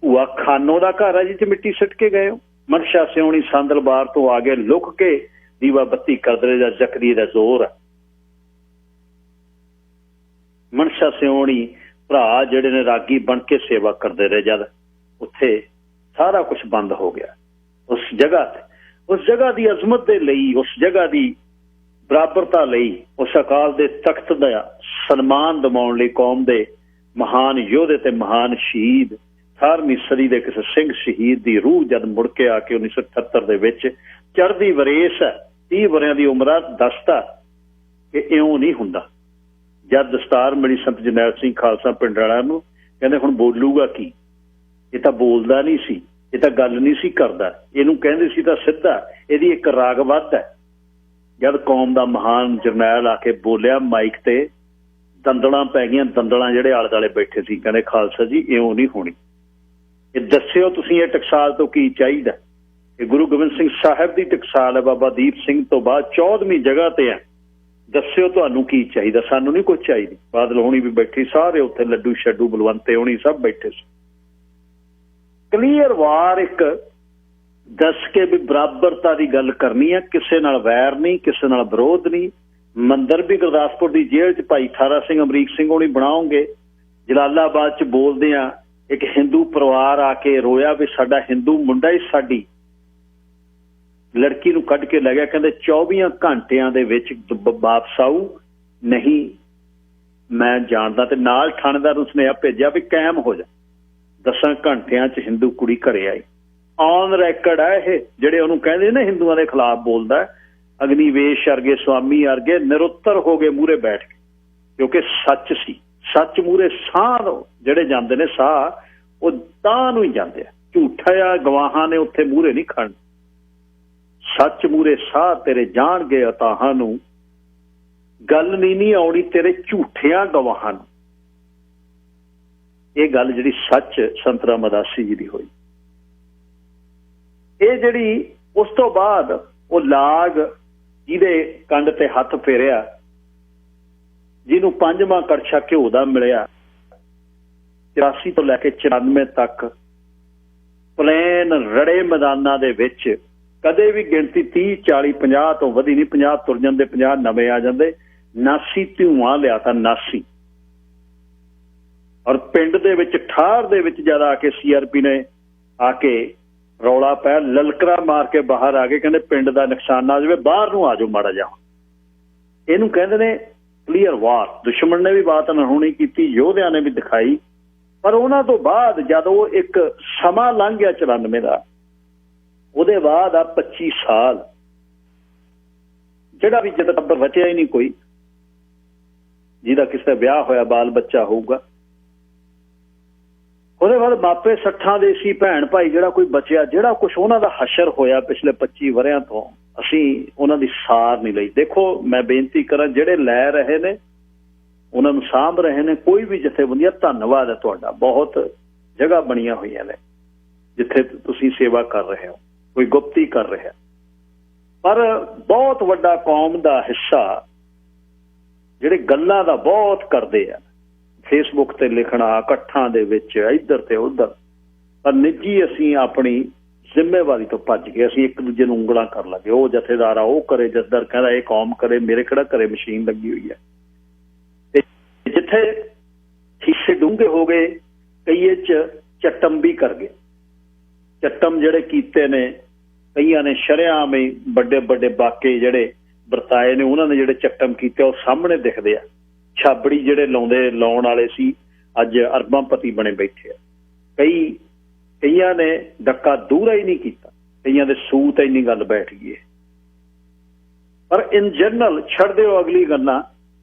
ਭੂਆ ਖਾਨੋ ਦਾ ਘਰ ਆ ਜਿੱਥੇ ਮਿੱਟੀ ਸਿੱਟ ਕੇ ਗਏ ਹੋ। ਮਨਸ਼ਾ ਸਿਉਣੀ ਸੰਦਲਬਾਰ ਤੋਂ ਆ ਕੇ ਲੁਕ ਕੇ ਦੀਵਾ ਬੱਤੀ ਕਰਦੇ ਜਾਂ ਜ਼ਕਰੀ ਦਾ ਜ਼ੋਰ ਹੈ। ਮਨਸ਼ਾ ਸਿਉਣੀ ਭਰਾ ਜਿਹੜੇ ਨੇ ਰਾਗੀ ਬਣ ਕੇ ਸੇਵਾ ਕਰਦੇ ਰਹੇ। ਜਦ ਉੱਥੇ ਸਾਰਾ ਕੁਛ ਬੰਦ ਹੋ ਗਿਆ, ਉਸ ਜਗ੍ਹਾ ਤੇ, ਉਸ ਜਗ੍ਹਾ ਦੀ ਅਜ਼ਮਤ ਦੇ ਲਈ, ਉਸ ਜਗ੍ਹਾ ਦੀ ਬਰਾਬਰਤਾ ਲਈ, ਉਸ ਅਕਾਲ ਦੇ ਤਖਤ ਦਾ ਸਨਮਾਨ ਦਿਵਾਉਣ ਲਈ ਕੌਮ ਦੇ ਮਹਾਨ ਯੋਧੇ ਤੇ ਮਹਾਨ ਸ਼ਹੀਦ 18ਵੀਂ ਸਦੀ ਦੇ ਕਿਸੇ ਸਿੰਘ ਸ਼ਹੀਦ ਦੀ ਰੂਹ ਜਦ ਮੁੜ ਕੇ ਆ ਕੇ 1978 ਦੇ ਵਿੱਚ ਚੜ੍ਹਦੀ ਵਰੇਸ 30 ਵਰਿਆਂ ਦੀ ਉਮਰ ਦੱਸਦਾ ਕਿ ਇਉਂ ਨਹੀਂ ਹੁੰਦਾ। ਜਦ ਦਸਤਾਰ ਮਿਲੀ ਸੰਤ ਜਰਨੈਲ ਸਿੰਘ ਖਾਲਸਾ ਪਿੰਡ ਵਾਲਿਆਂ ਨੂੰ, ਕਹਿੰਦੇ ਹੁਣ ਬੋਲੂਗਾ ਕੀ? ਇਹ ਤਾਂ ਬੋਲਦਾ ਨਹੀਂ ਸੀ, ਇਹ ਤਾਂ ਗੱਲ ਨਹੀਂ ਸੀ ਕਰਦਾ, ਇਹਨੂੰ ਕਹਿੰਦੇ ਸੀ ਤਾਂ ਸਿੱਧਾ। ਇਹਦੀ ਇੱਕ ਰਾਗਵੱਧ ਹੈ, ਜਦ ਕੌਮ ਦਾ ਮਹਾਨ ਜਰਨੈਲ ਆ ਕੇ ਬੋਲਿਆ ਮਾਈਕ ਤੇ, ਦੰਦਲਾਂ ਪੈ ਗਈਆਂ, ਦੰਦਲਾਂ ਜਿਹੜੇ ਆਲੇ ਦੁਆਲੇ ਬੈਠੇ ਸੀ, ਕਹਿੰਦੇ ਖਾਲਸਾ ਜੀ ਇਉਂ ਨਹੀਂ ਹੋਣੀ, ਇਹ ਦੱਸਿਓ ਤੁਸੀਂ ਇਹ ਟਕਸਾਲ ਤੋਂ ਕੀ ਚਾਹੀਦਾ। ਇਹ ਗੁਰੂ ਗੋਬਿੰਦ ਸਿੰਘ ਸਾਹਿਬ ਦੀ ਟਕਸਾਲ ਹੈ, ਬਾਬਾ ਦੀਪ ਸਿੰਘ ਤੋਂ ਬਾਅਦ 14ਵੀਂ ਜਗ੍ਹਾ ਤੇ ਹੈ, ਦੱਸਿਓ ਤੁਹਾਨੂੰ ਕੀ ਚਾਹੀਦਾ, ਸਾਨੂੰ ਨਹੀਂ ਕੁਝ ਚਾਹੀਦੀ। ਬਾਦਲ ਹੋਣੀ ਵੀ ਬੈਠੀ, ਸਾਰੇ ਉੱਥੇ ਲੱਡੂ ਛੱਡੂ ਬਲਵੰਤੇ ਹੋਣੀ ਸਭ ਬੈਠੇ ਸੀ। ਕਲੀਅਰ ਵਾਰ ਇੱਕ ਦੱਸ ਕੇ ਵੀ ਬਰਾਬਰਤਾ ਦੀ ਗੱਲ ਕਰਨੀ ਹੈ, ਕਿਸੇ ਨਾਲ ਵੈਰ ਨਹੀਂ, ਕਿਸੇ ਨਾਲ ਵਿਰੋਧ ਨਹੀਂ। ਮੰਦਰ ਵੀ ਗੁਰਦਾਸਪੁਰ ਦੀ ਜੇਲ੍ਹ 'ਚ ਭਾਈ ਠਾਰਾ ਸਿੰਘ ਅਮਰੀਕ ਸਿੰਘ ਹੋਣੀ ਬਣਾਓਗੇ। ਜਲਾਲਾਬਾਦ 'ਚ ਬੋਲਦੇ ਆ, ਇੱਕ ਹਿੰਦੂ ਪਰਿਵਾਰ ਆ ਕੇ ਰੋਇਆ ਵੀ ਸਾਡਾ ਹਿੰਦੂ ਮੁੰਡਾ ਹੀ ਸਾਡੀ ਲੜਕੀ ਨੂੰ ਕੱਢ ਕੇ ਲੈ ਗਿਆ, ਕਹਿੰਦੇ 24 ਘੰਟਿਆਂ ਦੇ ਵਿੱਚ ਵਾਪਸ ਆਊ, ਨਹੀਂ ਮੈਂ ਜਾਣਦਾ। ਤੇ ਨਾਲ ਥਾਣੇਦਾਰ ਨੂੰ ਸੁਨੇਹਾ ਭੇਜਿਆ ਵੀ ਕਾਇਮ ਹੋ ਜਾ, 10 ਘੰਟਿਆਂ 'ਚ ਹਿੰਦੂ ਕੁੜੀ ਘਰੇ ਆਈ। ਔਨ ਰੈਕਡ ਹੈ ਇਹ, ਜਿਹੜੇ ਉਹਨੂੰ ਕਹਿੰਦੇ ਨੇ ਹਿੰਦੂਆਂ ਦੇ ਖਿਲਾਫ ਬੋਲਦਾ। ਅਗਨੀਵੇਸ਼ ਵਰਗੇ, ਸਵਾਮੀ ਵਰਗੇ ਨਿਰੁੱਤਰ ਹੋ ਗਏ ਮੂਹਰੇ ਬੈਠ ਕੇ, ਕਿਉਂਕਿ ਸੱਚ ਸੀ। ਸੱਚ ਮੂਹਰੇ ਸਾਹ ਜਿਹੜੇ ਜਾਂਦੇ ਨੇ, ਸਾਹ ਉਹ ਤਾਂ ਨੂੰ ਹੀ ਜਾਂਦੇ ਆ, ਝੂਠਾ ਗਵਾਹਾਂ ਨੇ ਉੱਥੇ ਮੂਹਰੇ ਨਹੀਂ ਖੜਨ। ਸੱਚ ਮੂਹਰੇ ਸਾਹ ਤੇਰੇ ਜਾਣਗੇ ਅਤਾਹਾਂ ਨੂੰ, ਗੱਲ ਨਹੀਂ ਆਉਣੀ ਤੇਰੇ ਝੂਠਿਆਂ ਗਵਾਹਾਂ ਨੂੰ। ਇਹ ਗੱਲ ਜਿਹੜੀ ਸੱਚ ਸੰਤ ਰਾਮਦਾਸੀ ਜੀ ਦੀ ਹੋਈ। ਇਹ ਜਿਹੜੀ ਉਸ ਤੋਂ ਬਾਅਦ ਉਹ ਲਾਗ ਜਿਹਦੇ ਕੰਡ ਤੇ ਹੱਥ ਫੇਰਿਆ, ਜਿਹਨੂੰ 5ਵਾਂ ਕੜਛਾ ਘਿਓ ਦਾ ਮਿਲਿਆ, 84 ਤੋਂ ਲੈ ਕੇ 94 ਤੱਕ ਪਲੇਨ ਰੜੇ ਮੈਦਾਨਾਂ ਦੇ ਵਿੱਚ ਕਦੇ ਵੀ ਗਿਣਤੀ 30 40 50 ਤੋਂ ਵਧੀ ਨਹੀਂ। 50 ਤੁਰ ਜਾਂਦੇ, 50 ਨਵੇਂ ਆ ਜਾਂਦੇ। 89 ਧੂਆਂ ਲਿਆ ਤਾਂ 89। ਔਰ ਪਿੰਡ ਦੇ ਵਿੱਚ ਠਾਰ ਦੇ ਵਿੱਚ ਜਦ ਆ ਕੇ CRP ਨੇ ਆ ਕੇ ਰੌਲਾ ਪਿਆ, ਲਲਕਰਾ ਮਾਰ ਕੇ ਬਾਹਰ ਆ ਗਏ, ਕਹਿੰਦੇ ਪਿੰਡ ਦਾ ਨੁਕਸਾਨ ਨਾ ਹੋ ਜਾਵੇ, ਬਾਹਰ ਨੂੰ ਆ ਜਾਓ ਮਾੜਾ ਜਾ। ਇਹਨੂੰ ਕਹਿੰਦੇ ਨੇ ਕਲੀਅਰ ਵਾਰ। ਦੁਸ਼ਮਣ ਨੇ ਵੀ ਬਾਤ ਅਣਹੋਣੀ ਕੀਤੀ, ਯੋਧਿਆਂ ਨੇ ਵੀ ਦਿਖਾਈ। ਪਰ ਉਹਨਾਂ ਤੋਂ ਬਾਅਦ ਜਦੋਂ ਇੱਕ ਸਮਾਂ ਲੰਘ ਗਿਆ 94 ਦਾ, ਉਹਦੇ ਬਾਅਦ ਆ 25 ਸਾਲ ਜਿਹੜਾ ਵੀ ਜਦ ਟੱਬਰ ਬਚਿਆ ਹੀ ਨਹੀਂ ਕੋਈ, ਜਿਹਦਾ ਕਿਸੇ ਦਾ ਵਿਆਹ ਹੋਇਆ, ਬਾਲ ਬੱਚਾ ਹੋਊਗਾ। ਉਹਦੇ ਬਾਅਦ ਮਾਪੇ 60 ਦੇ ਸੀ, ਭੈਣ ਭਾਈ ਜਿਹੜਾ ਕੋਈ ਬਚਿਆ, ਜਿਹੜਾ ਕੁਛ ਉਹਨਾਂ ਦਾ ਹਸ਼ਰ ਹੋਇਆ ਪਿਛਲੇ 25 ਵਰ੍ਹਿਆਂ ਤੋਂ, ਅਸੀਂ ਉਹਨਾਂ ਦੀ ਸਾਰ ਨਹੀਂ ਲਈ। ਦੇਖੋ ਮੈਂ ਬੇਨਤੀ ਕਰਾਂ, ਜਿਹੜੇ ਲੈ ਰਹੇ ਨੇ ਉਹਨਾਂ ਨੂੰ ਸਾਂਭ ਰਹੇ ਨੇ, ਕੋਈ ਵੀ ਜਥੇਬੰਦੀਆਂ, ਧੰਨਵਾਦ ਹੈ ਤੁਹਾਡਾ। ਬਹੁਤ ਜਗ੍ਹਾ ਬਣੀਆਂ ਹੋਈਆਂ ਨੇ ਜਿੱਥੇ ਤੁਸੀਂ ਸੇਵਾ ਕਰ ਰਹੇ ਹੋ, ਕੋਈ ਗੁਪਤੀ ਕਰ ਰਿਹਾ। ਪਰ ਬਹੁਤ ਵੱਡਾ ਕੌਮ ਦਾ ਹਿੱਸਾ ਜਿਹੜੇ ਗੱਲਾਂ ਦਾ ਬਹੁਤ ਕਰਦੇ ਆ, ਫੇਸਬੁੱਕ ਤੇ ਲਿਖਣਾ, ਇਕੱਠਾਂ ਦੇ ਵਿੱਚ ਇੱਧਰ ਤੇ ਉੱਧਰ, ਪਰ ਨਿੱਜੀ ਅਸੀਂ ਆਪਣੀ ਜ਼ਿੰਮੇਵਾਰੀ ਤੋਂ ਭੱਜ ਗਏ। ਅਸੀਂ ਇੱਕ ਦੂਜੇ ਨੂੰ ਉਂਗਲਾਂ ਕਰ ਲੱਗੇ, ਉਹ ਜਥੇਦਾਰ ਆ ਉਹ ਕਰੇ, ਜਥੇਦਾਰ ਕਹਿੰਦਾ ਇਹ ਕੌਮ ਕਰੇ, ਮੇਰੇ ਕਿਹੜਾ ਘਰੇ ਮਸ਼ੀਨ ਲੱਗੀ ਹੋਈ ਹੈ। ਤੇ ਜਿੱਥੇ ਹਿੱਸੇ ਡੂੰਘੇ ਹੋ ਗਏ, ਕਈਏ 'ਚ ਚੱਟਮ ਵੀ ਕਰ ਗਏ। ਚੱਟਮ ਜਿਹੜੇ ਕੀਤੇ ਨੇ, ਕਈਆਂ ਨੇ ਸ਼ਰੇਆਮ ਹੀ ਵੱਡੇ ਵੱਡੇ ਬਾਕੇ ਜਿਹੜੇ ਵਰਤਾਏ ਨੇ, ਉਹਨਾਂ ਨੇ ਜਿਹੜੇ ਚੱਟਮ ਕੀਤੇ ਉਹ ਸਾਹਮਣੇ ਦਿਖਦੇ ਆ। ਛਾਬੜੀ ਜਿਹੜੇ ਲਾਉਣ ਵਾਲੇ ਸੀ, ਅੱਜ ਅਰਬਾਂਪਤੀ ਬਣੇ ਬੈਠੇ ਆ। ਕਈਆਂ ਨੇ ਡੱਕਾ ਦੂਰਾ ਹੀ ਨਹੀਂ ਕੀਤਾ, ਕਈਆਂ ਦੇ ਸੂਤ ਇੰਨੀ ਗੱਲ ਬੈਠ ਗਈ ਹੈ। ਪਰ ਇਨ ਜਨਰਲ ਛੱਡ ਦਿਓ ਅਗਲੀ ਗੱਲਾਂ,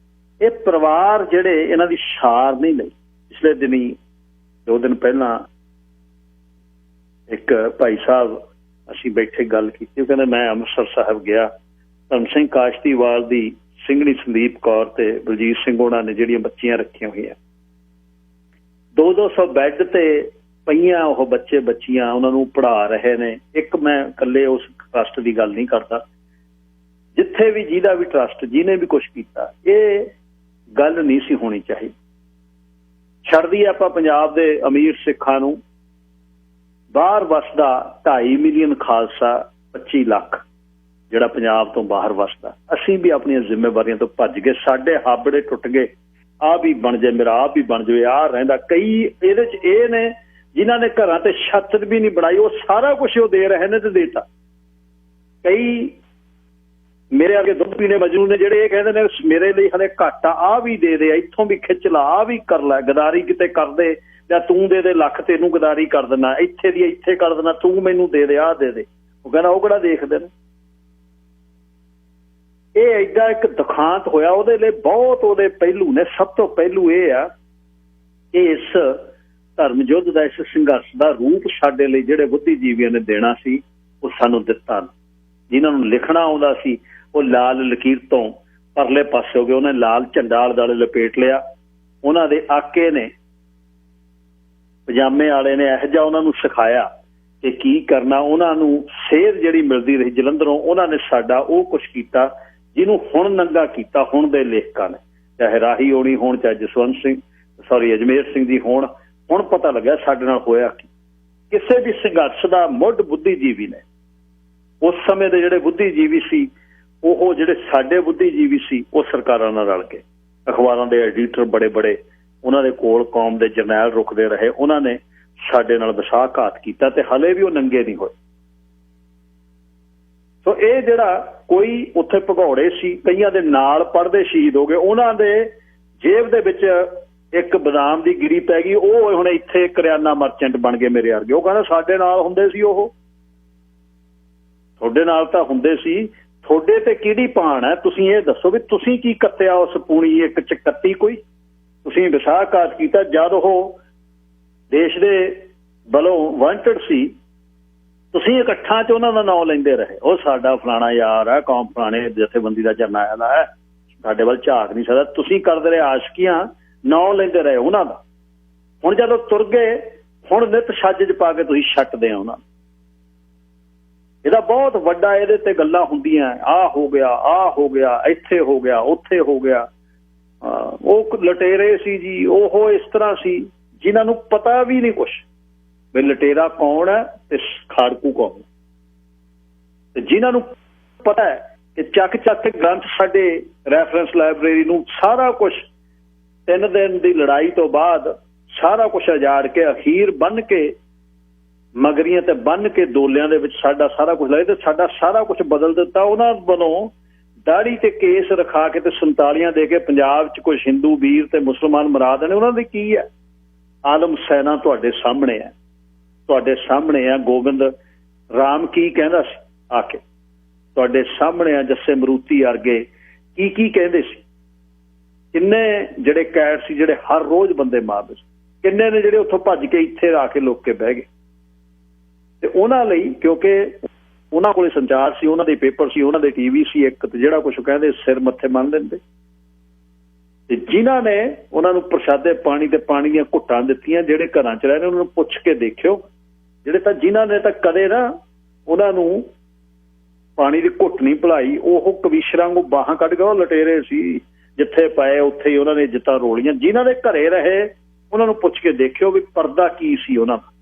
ਇਹ ਪਰਿਵਾਰ ਜਿਹੜੇ ਇਹਨਾਂ ਦੀ ਸਾਰ ਨਹੀਂ ਲਈ। ਪਿਛਲੇ ਦਿਨੀ 2 ਦਿਨ ਪਹਿਲਾਂ ਇੱਕ ਭਾਈ ਸਾਹਿਬ ਅਸੀਂ ਬੈਠੇ ਗੱਲ ਕੀਤੀ, ਉਹ ਕਹਿੰਦੇ ਮੈਂ ਅੰਮ੍ਰਿਤਸਰ ਸਾਹਿਬ ਗਿਆ, ਧਰਮ ਸਿੰਘ ਕਾਸ਼ਤੀਵਾਲ ਦੀ ਸਿੰਘਣੀ ਸੰਦੀਪ ਕੌਰ ਤੇ ਬਲਜੀਤ ਸਿੰਘ ਉਹਨਾਂ ਨੇ ਜਿਹੜੀਆਂ ਬੱਚੀਆਂ ਰੱਖੀਆਂ ਹੋਈਆਂ, 200 ਬੈੱਡ ਤੇ ਪਈਆਂ ਉਹ ਬੱਚੇ ਬੱਚੀਆਂ, ਉਹਨਾਂ ਨੂੰ ਪੜ੍ਹਾ ਰਹੇ ਨੇ। ਇੱਕ ਮੈਂ ਇਕੱਲੇ ਉਸ ਟਰੱਸਟ ਦੀ ਗੱਲ ਨਹੀਂ ਕਰਦਾ, ਜਿੱਥੇ ਵੀ ਜਿਹਦਾ ਵੀ ਟਰੱਸਟ ਜਿਹਨੇ ਵੀ ਕੁਛ ਕੀਤਾ, ਇਹ ਗੱਲ ਨਹੀਂ ਸੀ ਹੋਣੀ ਚਾਹੀਦੀ। ਛੱਡਦੀ ਆਪਾਂ ਪੰਜਾਬ ਦੇ ਅਮੀਰ ਸਿੱਖਾਂ ਨੂੰ, ਬਾਹਰ ਵਸਦਾ 2.5 ਮਿਲੀਅਨ ਖਾਲਸਾ, 25 ਲੱਖ ਜਿਹੜਾ ਪੰਜਾਬ ਤੋਂ ਬਾਹਰ ਵਸਦਾ। ਅਸੀਂ ਵੀ ਆਪਣੀਆਂ ਜ਼ਿੰਮੇਵਾਰੀਆਂ ਤੋਂ ਭੱਜ ਗਏ, ਸਾਡੇ ਹਾਬੜੇ ਟੁੱਟ ਗਏ। ਆਹ ਵੀ ਬਣ ਜਾਏ ਮੇਰਾ, ਆਹ ਵੀ ਬਣ ਜਾਵੇ, ਆਹ ਰਹਿੰਦਾ। ਕਈ ਇਹਦੇ 'ਚ ਇਹ ਨੇ ਜਿਨ੍ਹਾਂ ਨੇ ਘਰਾਂ ਤੇ ਛੱਤ ਵੀ ਨਹੀਂ ਬਣਾਈ, ਉਹ ਸਾਰਾ ਕੁਛ ਉਹ ਦੇ ਰਹੇ ਨੇ ਤੇ ਦੇਤਾ। ਕਈ ਮੇਰੇ ਅੱਗੇ ਦੁੱਧ ਪੀਣੇ ਮਜਨੂ ਨੇ ਜਿਹੜੇ ਇਹ ਕਹਿੰਦੇ ਨੇ ਮੇਰੇ ਲਈ ਹਲੇ ਘੱਟ ਆ, ਆਹ ਵੀ ਦੇ ਦੇ, ਇੱਥੋਂ ਵੀ ਖਿੱਚ ਲਾ, ਆਹ ਵੀ ਕਰ ਲੈ, ਗਦਾਰੀ ਕਿਤੇ ਕਰਦੇ ਜਾਂ ਤੂੰ ਦੇ ਦੇ ਲੱਖ, ਤੈਨੂੰ ਗਦਾਰੀ ਕਰ ਦਿੰਦਾ, ਇੱਥੇ ਦੀ ਇੱਥੇ ਕਰ ਦਿੰਦਾ, ਤੂੰ ਮੈਨੂੰ ਦੇ ਦੇ, ਆਹ ਦੇ ਦੇ। ਉਹ ਕਹਿੰਦਾ ਉਹ ਕਿਹੜਾ ਦੇਖਦੇ ਨੇ। ਇਹ ਏਡਾ ਇੱਕ ਦੁਖਾਂਤ ਹੋਇਆ, ਉਹਦੇ ਲਈ ਬਹੁਤ ਉਹਦੇ ਪਹਿਲੂ ਨੇ। ਸਭ ਤੋਂ ਪਹਿਲੂ ਇਹ ਆ ਕਿ ਇਸ ਧਰਮ ਯੁੱਧ ਦਾ, ਇਸ ਸੰਘਰਸ਼ ਦਾ ਰੂਪ ਸਾਡੇ ਲਈ ਜਿਹੜੇ ਬੁੱਧੀਜੀਵੀਆਂ ਨੇ ਦੇਣਾ ਸੀ ਉਹ ਸਾਨੂੰ ਦਿੱਤਾ। ਜਿਨ੍ਹਾਂ ਨੂੰ ਲਿਖਣਾ ਆਉਂਦਾ ਸੀ ਉਹ ਲਾਲ ਲਕੀਰ ਤੋਂ ਪਰਲੇ ਪਾਸੇ ਹੋ ਗਏ, ਉਹਨੇ ਲਾਲ ਝੰਡਾ ਆਲੇ ਦੁਆਲੇ ਲਪੇਟ ਲਿਆ। ਉਹਨਾਂ ਦੇ ਆਕੇ ਨੇ, ਪਜਾਮੇ ਵਾਲੇ ਨੇ ਇਹੋ ਜਿਹਾ ਉਹਨਾਂ ਨੂੰ ਸਿਖਾਇਆ ਕਿ ਕੀ ਕਰਨਾ। ਉਹਨਾਂ ਨੂੰ ਸੇਧ ਜਿਹੜੀ ਮਿਲਦੀ ਰਹੀ ਜਲੰਧਰੋਂ, ਉਹਨਾਂ ਨੇ ਸਾਡਾ ਉਹ ਕੁਛ ਕੀਤਾ ਜਿਹਨੂੰ ਹੁਣ ਨੰਗਾ ਕੀਤਾ ਹੁਣ ਦੇ ਲੇਖਕਾਂ ਨੇ, ਚਾਹੇ ਰਾਹੀ ਹੋਣੀ ਹੋਣ, ਚਾਹੇ ਅਜਮੇਰ ਸਿੰਘ ਜੀ ਹੋਣ। ਹੁਣ ਪਤਾ ਲੱਗਿਆ ਸਾਡੇ ਨਾਲ ਹੋਇਆ ਕੀ। ਕਿਸੇ ਵੀ ਸੰਘਰਸ਼ ਦਾ ਮੁੱਢ ਬੁੱਧੀਜੀਵੀ ਨੇ। ਉਸ ਸਮੇਂ ਦੇ ਜਿਹੜੇ ਬੁੱਧੀਜੀਵੀ ਸੀ ਉਹ ਜਿਹੜੇ ਸਾਡੇ ਬੁੱਧੀਜੀਵੀ ਸੀ ਉਹ ਸਰਕਾਰਾਂ ਨਾਲ ਰਲ ਕੇ, ਅਖਬਾਰਾਂ ਦੇ ਐਡੀਟਰ ਬੜੇ ਬੜੇ, ਉਹਨਾਂ ਦੇ ਕੋਲ ਕੌਮ ਦੇ ਜਰਨੈਲ ਰੁਕਦੇ ਰਹੇ। ਉਹਨਾਂ ਨੇ ਸਾਡੇ ਨਾਲ ਵਿਸ਼ਵਾਸਘਾਤ ਕੀਤਾ ਤੇ ਹਲੇ ਵੀ ਉਹ ਨੰਗੇ ਨਹੀਂ ਹੋਏ। ਸੋ ਇਹ ਜਿਹੜਾ ਕੋਈ ਉੱਥੇ ਭਗੌੜੇ ਸੀ, ਕਈਆਂ ਦੇ ਨਾਲ ਪੜ੍ਹਦੇ ਸ਼ਹੀਦ ਹੋ ਗਏ, ਉਹਨਾਂ ਦੇ ਜੇਬ ਦੇ ਵਿੱਚ ਇੱਕ ਬਦਾਮ ਦੀ ਗਿਰੀ ਪੈ ਗਈ। ਉਹ ਹੁਣ ਇੱਥੇ ਕਰਿਆਨਾ ਮਰਚੈਂਟ ਬਣ ਗਏ ਮੇਰੇ ਵਰਗੇ। ਉਹ ਕਹਿੰਦਾ ਸਾਡੇ ਨਾਲ ਹੁੰਦੇ ਸੀ, ਉਹ ਤੁਹਾਡੇ ਨਾਲ ਤਾਂ ਹੁੰਦੇ ਸੀ, ਤੁਹਾਡੇ ਤੇ ਕਿਹੜੀ ਭਾਣ ਹੈ? ਤੁਸੀਂ ਇਹ ਦੱਸੋ ਵੀ ਤੁਸੀਂ ਕੀ ਕੱਤਿਆ ਉਸ ਪੂਣੀ ਇੱਕ ਚ ਕੱਤੀ ਕੋਈ? ਤੁਸੀਂ ਵਿਸ਼ਵਾਸਘਾਤ ਕੀਤਾ ਜਦ ਉਹ ਦੇਸ਼ ਦੇ ਵੱਲੋਂ ਵਾਂਟਡ ਸੀ। ਤੁਸੀਂ ਇਕੱਠਾਂ ਚ ਉਹਨਾਂ ਦਾ ਨਾਂ ਲੈਂਦੇ ਰਹੇ, ਉਹ ਸਾਡਾ ਫਲਾਣਾ ਯਾਰ ਹੈ, ਕੌਮ ਫਲਾਣੇ ਜਥੇਬੰਦੀ ਦਾ ਜਰਨੈਲ ਹੈ, ਸਾਡੇ ਵੱਲ ਝਾਕ ਨਹੀਂ ਸਕਦਾ। ਤੁਸੀਂ ਕਰਦੇ ਰਹੇ ਆਸ਼ਕੀਆਂ, ਨਾਂ ਲੈਂਦੇ ਰਹੇ ਉਹਨਾਂ ਦਾ। ਹੁਣ ਜਦੋਂ ਤੁਰ ਗਏ, ਹੁਣ ਨਿੱਤ ਛੱਜ ਚ ਪਾ ਕੇ ਤੁਸੀਂ ਛੱਟਦੇ ਆ ਉਹਨਾਂ ਨੂੰ। ਇਹਦਾ ਬਹੁਤ ਵੱਡਾ ਇਹਦੇ ਤੇ ਗੱਲਾਂ ਹੁੰਦੀਆਂ, ਆਹ ਹੋ ਗਿਆ, ਆਹ ਹੋ ਗਿਆ, ਇੱਥੇ ਹੋ ਗਿਆ, ਉੱਥੇ ਹੋ ਗਿਆ। ਉਹ ਲਟੇਰੇ ਸੀ ਜੀ, ਉਹ ਇਸ ਤਰ੍ਹਾਂ ਸੀ ਜਿਨ੍ਹਾਂ ਨੂੰ ਪਤਾ ਵੀ ਨਹੀਂ ਕੁਛ ਵੀ ਲਟੇਰਾ ਕੌਣ ਹੈ ਤੇ ਖਾੜਕੂ ਕੌਣ। ਤੇ ਜਿਨ੍ਹਾਂ ਨੂੰ ਪਤਾ ਹੈ ਕਿ ਚੱਕ ਚੱਕ ਕੇ ਗ੍ਰੰਥ ਸਾਡੇ ਰੈਫਰੈਂਸ ਲਾਇਬ੍ਰੇਰੀ ਨੂੰ ਸਾਰਾ ਕੁਛ 3 ਦਿਨ ਦੀ ਲੜਾਈ ਤੋਂ ਬਾਅਦ ਸਾਰਾ ਕੁਛ ਉਜਾੜ ਕੇ ਅਖੀਰ ਬੰਨ ਕੇ ਮਗਰੀਆਂ ਤੇ ਬੰਨ ਕੇ ਦੋਲਿਆਂ ਦੇ ਵਿੱਚ ਸਾਡਾ ਸਾਰਾ ਕੁਛ ਲਾਏ ਤੇ ਸਾਡਾ ਸਾਰਾ ਕੁਛ ਬਦਲ ਦਿੱਤਾ। ਉਹਨਾਂ ਵੱਲੋਂ ਦਾੜੀ ਤੇ ਕੇਸ ਰਖਾ ਕੇ ਤੇ 47 ਦੇ ਕੇ ਪੰਜਾਬ 'ਚ ਕੁਛ ਹਿੰਦੂ ਵੀਰ ਤੇ ਮੁਸਲਮਾਨ ਮਰਾ ਦੇਣੇ। ਉਹਨਾਂ ਦੀ ਕੀ ਹੈ? ਆਲਮ ਸੈਨਾ ਤੁਹਾਡੇ ਸਾਹਮਣੇ ਹੈ, ਤੁਹਾਡੇ ਸਾਹਮਣੇ ਆ। ਗੋਬਿੰਦ ਰਾਮ ਕੀ ਕਹਿੰਦਾ ਸੀ ਆ ਕੇ ਤੁਹਾਡੇ ਸਾਹਮਣੇ ਆ। ਜੱਸੇ ਮਰੂਤੀ ਵਰਗੇ ਕੀ ਕਹਿੰਦੇ ਸੀ। ਕਿੰਨੇ ਜਿਹੜੇ ਕੈਡ ਸੀ ਜਿਹੜੇ ਹਰ ਰੋਜ਼ ਬੰਦੇ ਮਾਰਦੇ ਸੀ, ਕਿੰਨੇ ਨੇ ਜਿਹੜੇ ਉੱਥੋਂ ਭੱਜ ਕੇ ਇੱਥੇ ਆ ਕੇ ਲੁੱਕ ਕੇ ਬਹਿ ਗਏ। ਤੇ ਉਹਨਾਂ ਲਈ, ਕਿਉਂਕਿ ਉਹਨਾਂ ਕੋਲੇ ਸੰਚਾਰ ਸੀ, ਉਹਨਾਂ ਦੇ ਪੇਪਰ ਸੀ, ਉਹਨਾਂ ਦੇ ਟੀਵੀ ਸੀ ਇੱਕ, ਤੇ ਜਿਹੜਾ ਕੁਛ ਕਹਿੰਦੇ ਸਿਰ ਮੱਥੇ ਮੰਨ ਦਿੰਦੇ। ਤੇ ਜਿਨ੍ਹਾਂ ਨੇ ਉਹਨਾਂ ਨੂੰ ਪ੍ਰਸ਼ਾਦੇ ਪਾਣੀ ਤੇ ਪਾਣੀ ਦੀਆਂ ਘੁੱਟਾਂ ਦਿੱਤੀਆਂ, ਜਿਹੜੇ ਘਰਾਂ 'ਚ ਰਹੇ ਨੇ ਉਹਨਾਂ ਨੂੰ ਪੁੱਛ ਕੇ ਦੇਖਿਓ। ਜਿਹੜੇ ਤਾਂ ਜਿਨ੍ਹਾਂ ਨੇ ਤਾਂ ਕਦੇ ਨਾ ਉਹਨਾਂ ਨੂੰ ਪਾਣੀ ਦੀ ਘੁੱਟ ਨਹੀਂ ਭੁਲਾਈ, ਉਹ ਕਵੀਸ਼ਰਾਂ ਨੂੰ ਬਾਹਾਂ ਕੱਢ ਕੇ ਉਹ ਲਟੇਰੇ ਸੀ। ਜਿੱਥੇ ਪਏ ਉੱਥੇ ਹੀ ਉਹਨਾਂ ਨੇ ਜਿੱਤਾਂ ਰੋਲੀਆਂ। ਜਿਨ੍ਹਾਂ ਦੇ ਘਰੇ ਰਹੇ ਉਹਨਾਂ ਨੂੰ ਪੁੱਛ ਕੇ ਦੇਖਿਓ ਵੀ ਪਰਦਾ ਕੀ ਸੀ ਉਹਨਾਂ ਦਾ।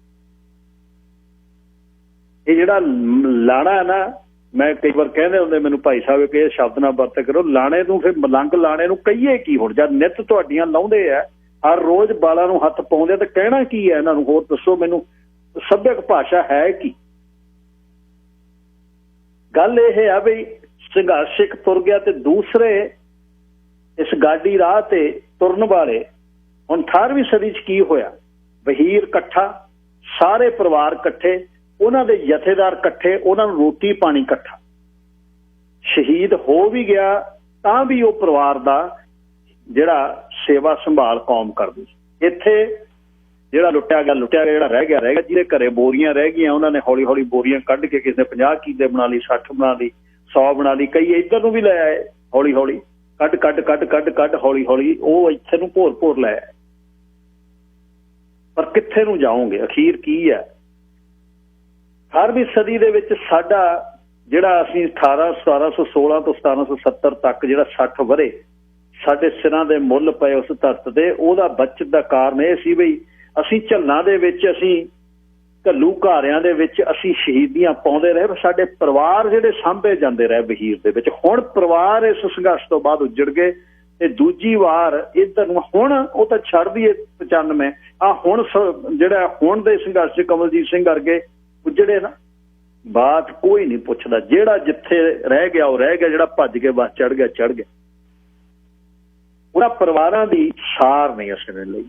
ਇਹ ਜਿਹੜਾ ਲਾਣਾ ਹੈ ਨਾ, ਮੈਂ ਕਈ ਵਾਰ ਕਹਿੰਦੇ ਹੁੰਦੇ ਮੈਨੂੰ ਭਾਈ ਸਾਹਿਬ ਕਿ ਇਹ ਸ਼ਬਦ ਨਾ ਵਰਤ ਕਰੋ। ਲਾਣੇ ਨੂੰ ਫਿਰ ਮਲੰਗ ਲਾਣੇ ਨੂੰ ਕਹੀਏ ਕੀ? ਹੁਣ ਜਦ ਨਿੱਤ ਤੁਹਾਡੀਆਂ ਲਾਉਂਦੇ ਆ, ਹਰ ਰੋਜ਼ ਬਾਲਾਂ ਨੂੰ ਹੱਥ ਪਾਉਂਦੇ, ਤਾਂ ਕਹਿਣਾ ਕੀ ਹੈ ਇਹਨਾਂ ਨੂੰ? ਹੋਰ ਦੱਸੋ ਮੈਨੂੰ, ਸੱਭਿਅਕ ਭਾਸ਼ਾ ਹੈ ਕੀ? ਗੱਲ ਇਹ ਆ ਵੀ ਸੰਘਰਸ਼ ਇੱਕ ਤੁਰ ਗਿਆ ਤੇ ਦੂਸਰੇ ਇਸ ਗਾਡੀ ਰਾਹ ਤੇ ਤੁਰਨ ਵਾਲੇ। ਹੁਣ 18ਵੀਂ ਸਦੀ 'ਚ ਕੀ ਹੋਇਆ? ਵਹੀਰ ਇਕੱਠਾ, ਸਾਰੇ ਪਰਿਵਾਰ ਇਕੱਠੇ, ਉਹਨਾਂ ਦੇ ਜਥੇਦਾਰ ਇਕੱਠੇ, ਉਹਨਾਂ ਨੂੰ ਰੋਟੀ ਪਾਣੀ ਇਕੱਠਾ। ਸ਼ਹੀਦ ਹੋ ਵੀ ਗਿਆ ਤਾਂ ਵੀ ਉਹ ਪਰਿਵਾਰ ਦਾ ਜਿਹੜਾ ਸੇਵਾ ਸੰਭਾਲ ਕੌਮ ਕਰਦੀ। ਇੱਥੇ ਜਿਹੜਾ ਲੁੱਟਿਆ ਗਿਆ, ਜਿਹੜਾ ਰਹਿ ਗਿਆ। ਜਿਹਦੇ ਘਰੇ ਬੋਰੀਆਂ ਰਹਿ ਗਈਆਂ ਉਹਨਾਂ ਨੇ ਹੌਲੀ ਹੌਲੀ ਬੋਰੀਆਂ ਕੱਢ ਕੇ, ਕਿਸੇ ਨੇ 50 ਕਿੱਲੇ ਬਣਾ ਲਈ, 60 ਬਣਾ ਲਈ, 100 ਬਣਾ ਲਈ। ਕਈ ਇੱਧਰ ਨੂੰ ਵੀ ਲੈ ਆਏ, ਹੌਲੀ ਹੌਲੀ ਕੱਢ ਹੌਲੀ ਹੌਲੀ ਉਹ ਇੱਥੇ ਨੂੰ ਭੋਰ ਲੈ ਆਏ। ਪਰ ਕਿੱਥੇ ਨੂੰ ਜਾਓਗੇ? ਅਖੀਰ ਕੀ ਹੈ? 18ਵੀਂ ਸਦੀ ਦੇ ਵਿੱਚ ਸਾਡਾ ਜਿਹੜਾ ਅਸੀਂ 1716 ਤੋਂ 1770 ਤੱਕ ਜਿਹੜਾ 60 ਵਰੇ ਸਾਡੇ ਸਿਰਾਂ ਦੇ ਮੁੱਲ ਪਏ ਉਸ ਧਰਤ ਤੇ, ਉਹਦਾ ਬਚਤ ਦਾ ਕਾਰਨ ਇਹ ਸੀ ਬਈ ਅਸੀਂ ਝੱਲਾਂ ਦੇ ਵਿੱਚ, ਅਸੀਂ ਘੱਲੂ ਘਾਰਿਆਂ ਦੇ ਵਿੱਚ ਅਸੀਂ ਸ਼ਹੀਦੀਆਂ ਪਾਉਂਦੇ ਰਹੇ। ਸਾਡੇ ਪਰਿਵਾਰ ਜਿਹੜੇ ਸਾਂਭੇ ਜਾਂਦੇ ਰਹੇ ਵਹੀਰ ਦੇ ਵਿੱਚ। ਹੁਣ ਪਰਿਵਾਰ ਇਸ ਸੰਘਰਸ਼ ਤੋਂ ਬਾਅਦ ਉੱਜੜ ਗਏ ਤੇ ਦੂਜੀ ਵਾਰ ਇੱਧਰ ਨੂੰ ਹੁਣ ਉਹ ਤਾਂ ਛੱਡ ਦਈਏ 95 ਆ। ਹੁਣ ਜਿਹੜਾ ਹੁਣ ਦੇ ਸੰਘਰਸ਼ ਕਮਲਜੀਤ ਸਿੰਘ ਵਰਗੇ ਉੱਜੜੇ ਨਾ, ਬਾਤ ਕੋਈ ਨਹੀਂ ਪੁੱਛਦਾ। ਜਿਹੜਾ ਜਿੱਥੇ ਰਹਿ ਗਿਆ ਉਹ ਰਹਿ ਗਿਆ, ਜਿਹੜਾ ਭੱਜ ਕੇ ਬਸ ਚੜ ਗਿਆ। ਉਹਨਾਂ ਪਰਿਵਾਰਾਂ ਦੀ ਸਾਰ ਨਹੀਂ ਅਸਲ ਲਈ।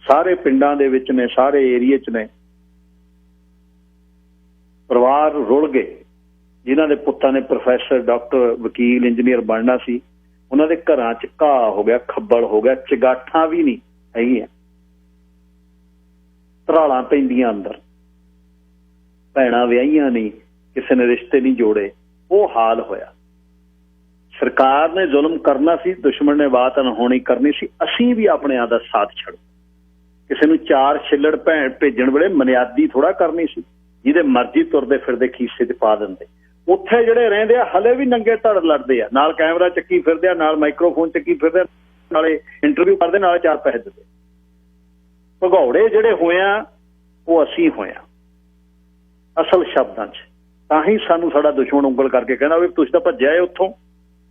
ਸਾਰੇ ਪਿੰਡਾਂ ਦੇ ਵਿੱਚ ਨੇ, ਸਾਰੇ ਏਰੀਏ 'ਚ ਨੇ ਪਰਿਵਾਰ ਰੁਲ ਗਏ। ਜਿਨ੍ਹਾਂ ਦੇ ਪੁੱਤਾਂ ਨੇ ਪ੍ਰੋਫੈਸਰ, ਡਾਕਟਰ, ਵਕੀਲ, ਇੰਜੀਨੀਅਰ ਬਣਨਾ ਸੀ, ਉਹਨਾਂ ਦੇ ਘਰਾਂ 'ਚ ਘਾਹ ਹੋ ਗਿਆ, ਖੱਬਲ ਹੋ ਗਿਆ, ਚਗਾਠਾਂ ਵੀ ਨਹੀਂ ਹੈਗੀਆਂ। ਧਰਾਲਾਂ ਪੈਂਦੀਆਂ ਅੰਦਰ, ਭੈਣਾਂ ਵਿਆਹੀਆਂ ਨਹੀਂ, ਕਿਸੇ ਨੇ ਰਿਸ਼ਤੇ ਨਹੀਂ ਜੋੜੇ, ਉਹ ਹਾਲ ਹੋਇਆ। ਸਰਕਾਰ ਨੇ ਜ਼ੁਲਮ ਕਰਨਾ ਸੀ, ਦੁਸ਼ਮਣ ਨੇ ਬਾਤ ਅਣਹੋਣੀ ਕਰਨੀ ਸੀ। ਅਸੀਂ ਵੀ ਆਪਣਿਆਂ ਦਾ ਸਾਥ ਛੱਡ, ਕਿਸੇ ਨੂੰ 4 ਛਿੱਲੜ ਭੇਜਣ ਵੇਲੇ ਮਨਿਆਦੀ ਥੋੜਾ ਕਰਨੀ ਸੀ, ਜਿਹਦੇ ਮਰਜ਼ੀ ਤੁਰਦੇ ਫਿਰਦੇ ਖੀਸੇ 'ਚ ਪਾ ਦਿੰਦੇ। ਉੱਥੇ ਜਿਹੜੇ ਰਹਿੰਦੇ ਆ ਹਲੇ ਵੀ ਨੰਗੇ ਧੜ ਲੜਦੇ ਆ, ਨਾਲ ਕੈਮਰਾ ਚੱਕੀ ਫਿਰਦੇ ਆ, ਨਾਲ ਮਾਈਕ੍ਰੋਫੋਨ ਚੱਕੀ ਫਿਰਦੇ ਆ, ਨਾਲੇ ਇੰਟਰਵਿਊ ਕਰਦੇ, ਨਾਲੇ 4 ਪੈਸੇ ਦਿੰਦੇ। ਭਗੌੜੇ ਜਿਹੜੇ ਹੋਏ ਆ ਉਹ ਅਸੀਂ ਹੋਏ ਆ ਅਸਲ ਸ਼ਬਦਾਂ 'ਚ। ਤਾਂ ਹੀ ਸਾਨੂੰ ਸਾਡਾ ਦੁਸ਼ਮਣ ਉਂਗਲ ਕਰਕੇ ਕਹਿੰਦਾ ਵੀ ਤੁਸੀਂ ਤਾਂ ਭੱਜਿਆ ਉੱਥੋਂ,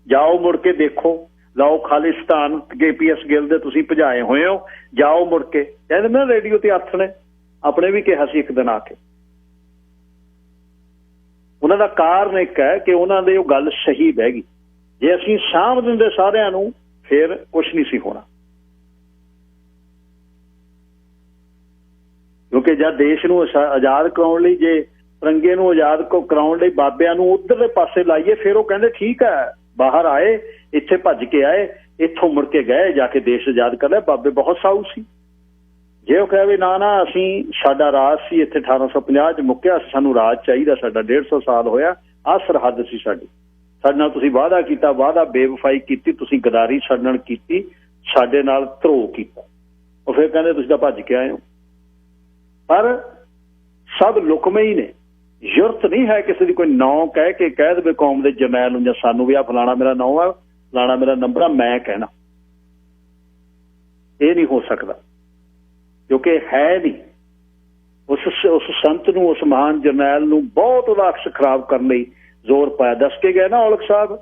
ਜਾਓ ਮੁੜ ਕੇ ਦੇਖੋ, ਲਾਓ ਖਾਲਿਸਤਾਨ, KPS ਗਿੱਲ ਦੇ ਤੁਸੀਂ ਭਜਾਏ ਹੋਏ ਹੋ, ਜਾਓ ਮੁੜ ਕੇ। ਕਹਿੰਦੇ ਨਾ ਰੇਡੀਓ ਤੇ ਹੱਥ ਨੇ ਆਪਣੇ ਵੀ ਕਿਹਾ ਸੀ ਇੱਕ ਦਿਨ ਆ ਕੇ। ਉਹਨਾਂ ਦਾ ਕਾਰਨ ਇੱਕ ਹੈ ਕਿ ਉਹਨਾਂ ਦੇ ਉਹ ਗੱਲ ਸਹੀ ਬਹਿ ਗਈ। ਜੇ ਅਸੀਂ ਸਾਂਭ ਦਿੰਦੇ ਸਾਰਿਆਂ ਨੂੰ ਫਿਰ ਕੁਛ ਨਹੀਂ ਸੀ ਹੋਣਾ, ਕਿਉਂਕਿ ਜਦ ਦੇਸ਼ ਨੂੰ ਆਜ਼ਾਦ ਕਰਾਉਣ ਲਈ, ਜੇ ਤਿਰੰਗੇ ਨੂੰ ਆਜ਼ਾਦ ਕਰਾਉਣ ਲਈ ਬਾਬਿਆਂ ਨੂੰ ਉਧਰਲੇ ਪਾਸੇ ਲਾਈਏ, ਫਿਰ ਉਹ ਕਹਿੰਦੇ ਠੀਕ ਹੈ, ਬਾਹਰ ਆਏ, ਇੱਥੇ ਭੱਜ ਕੇ ਆਏ, ਇੱਥੋਂ ਮੁੜ ਕੇ ਗਏ, ਜਾ ਕੇ ਦੇਸ਼ ਆਜ਼ਾਦ ਕਰ ਲਿਆ। ਬਾਬੇ ਬਹੁਤ ਸਾਊ ਸੀ। ਜੇ ਉਹ ਕਹੇ ਨਾ ਨਾ ਅਸੀਂ, ਸਾਡਾ ਰਾਜ ਸੀ ਇੱਥੇ 1850 'ਚ ਮੁੱਕਿਆ, ਸਾਨੂੰ ਰਾਜ ਚਾਹੀਦਾ, ਸਾਡਾ 150 ਸਾਲ ਹੋਇਆ, ਆਹ ਸਰਹੱਦ ਸੀ ਸਾਡੀ, ਸਾਡੇ ਨਾਲ ਤੁਸੀਂ ਵਾਅਦਾ ਕੀਤਾ, ਵਾਅਦਾ ਬੇਵਫਾਈ ਕੀਤੀ, ਤੁਸੀਂ ਗਦਾਰੀ ਸਾਡੇ ਨਾਲ ਕੀਤੀ, ਸਾਡੇ ਨਾਲ ਧਰੋਹ ਕੀਤਾ, ਉਹ ਫਿਰ ਕਹਿੰਦੇ ਤੁਸੀਂ ਤਾਂ ਭੱਜ ਕੇ ਆਏ ਹੋ। ਪਰ ਸਭ ਲੁਕਵੇਂ ਹੀ ਨੇ, ਜ਼ਰੂਰਤ ਨਹੀਂ ਹੈ ਕਿਸੇ ਦੀ ਕੋਈ ਨਾਂ ਕਹਿ ਕੇ ਕਹਿ ਦੇਵੇ ਕੌਮ ਦੇ ਜਰਨੈਲ ਨੂੰ ਜਾਂ ਸਾਨੂੰ ਵੀ ਆ ਫਲਾਣਾ ਮੇਰਾ ਨਾਂ ਆ, ਫਲਾਣਾ ਮੇਰਾ ਨੰਬਰ ਆ, ਮੈਂ ਕਹਿਣਾ। ਇਹ ਨਹੀਂ ਹੋ ਸਕਦਾ, ਕਿਉਂਕਿ ਹੈ ਨਹੀਂ। ਉਸ ਸੰਤ ਨੂੰ, ਉਸ ਮਹਾਨ ਜਰਨੈਲ ਨੂੰ ਬਹੁਤ ਉਹਦਾ ਅਕਸ ਖਰਾਬ ਕਰਨ ਲਈ ਜ਼ੋਰ ਪਾਇਆ। ਦੱਸ ਕੇ ਗਏ ਨਾ ਔਲਖ ਸਾਹਿਬ,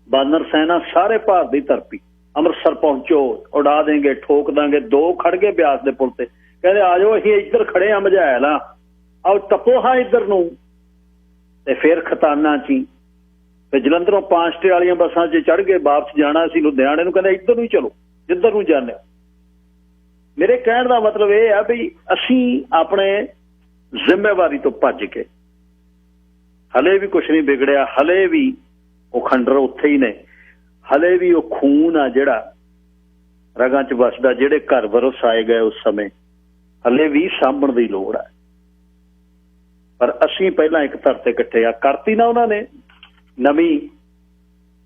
ਬਾਨਰ ਸੈਨਾ ਸਾਰੇ ਭਾਰਤ ਦੀ ਧਰਤੀ, ਅੰਮ੍ਰਿਤਸਰ ਪਹੁੰਚੋ, ਉਡਾ ਦੇਂਗੇ, ਠੋਕ ਦਾਂਗੇ। 2 ਖੜ ਗਏ ਬਿਆਸ ਦੇ ਪੁਲ ਤੇ, ਕਹਿੰਦੇ ਆ ਜਾਓ ਅਸੀਂ ਇੱਧਰ ਖੜੇ ਆ, ਮਝੈਲ ਆ, ਆਓ ਟੱਪੋ ਹਾਂ ਇੱਧਰ ਨੂੰ। ਤੇ ਫਿਰ ਖਤਾਨਾ 'ਚ ਤੇ ਜਲੰਧਰੋਂ 5 ਵਾਲੀਆਂ ਬੱਸਾਂ 'ਚ ਚੜ੍ਹ ਕੇ ਵਾਪਸ ਜਾਣਾ ਸੀ ਲੁਧਿਆਣੇ ਨੂੰ, ਕਹਿੰਦੇ ਇੱਧਰ ਨੂੰ ਹੀ ਚਲੋ ਜਿੱਧਰ ਨੂੰ ਜਾਂਦੇ ਹੋ। ਮੇਰੇ ਕਹਿਣ ਦਾ ਮਤਲਬ ਇਹ ਆ ਵੀ ਅਸੀਂ ਆਪਣੇ ਜ਼ਿੰਮੇਵਾਰੀ ਤੋਂ ਭੱਜ ਕੇ, ਹਲੇ ਵੀ ਕੁਛ ਨਹੀਂ ਵਿਗੜਿਆ, ਹਲੇ ਵੀ ਉਹ ਖੰਡਰ ਉੱਥੇ ਹੀ ਨੇ, ਹਲੇ ਵੀ ਉਹ ਖੂਨ ਆ ਜਿਹੜਾ ਰਗਾਂ 'ਚ ਵਸਦਾ, ਜਿਹੜੇ ਘਰ ਵਰਸਾਏ ਗਏ ਉਸ ਸਮੇਂ, ਹਲੇ ਵੀ ਸਾਂਭਣ ਦੀ ਲੋੜ ਹੈ। ਪਰ ਅਸੀਂ ਪਹਿਲਾਂ ਇੱਕ ਧਰ ਤੇ ਇਕੱਠੇ ਆ ਕਰਤੀ ਨਾ, ਉਹਨਾਂ ਨੇ ਨਵੀਂ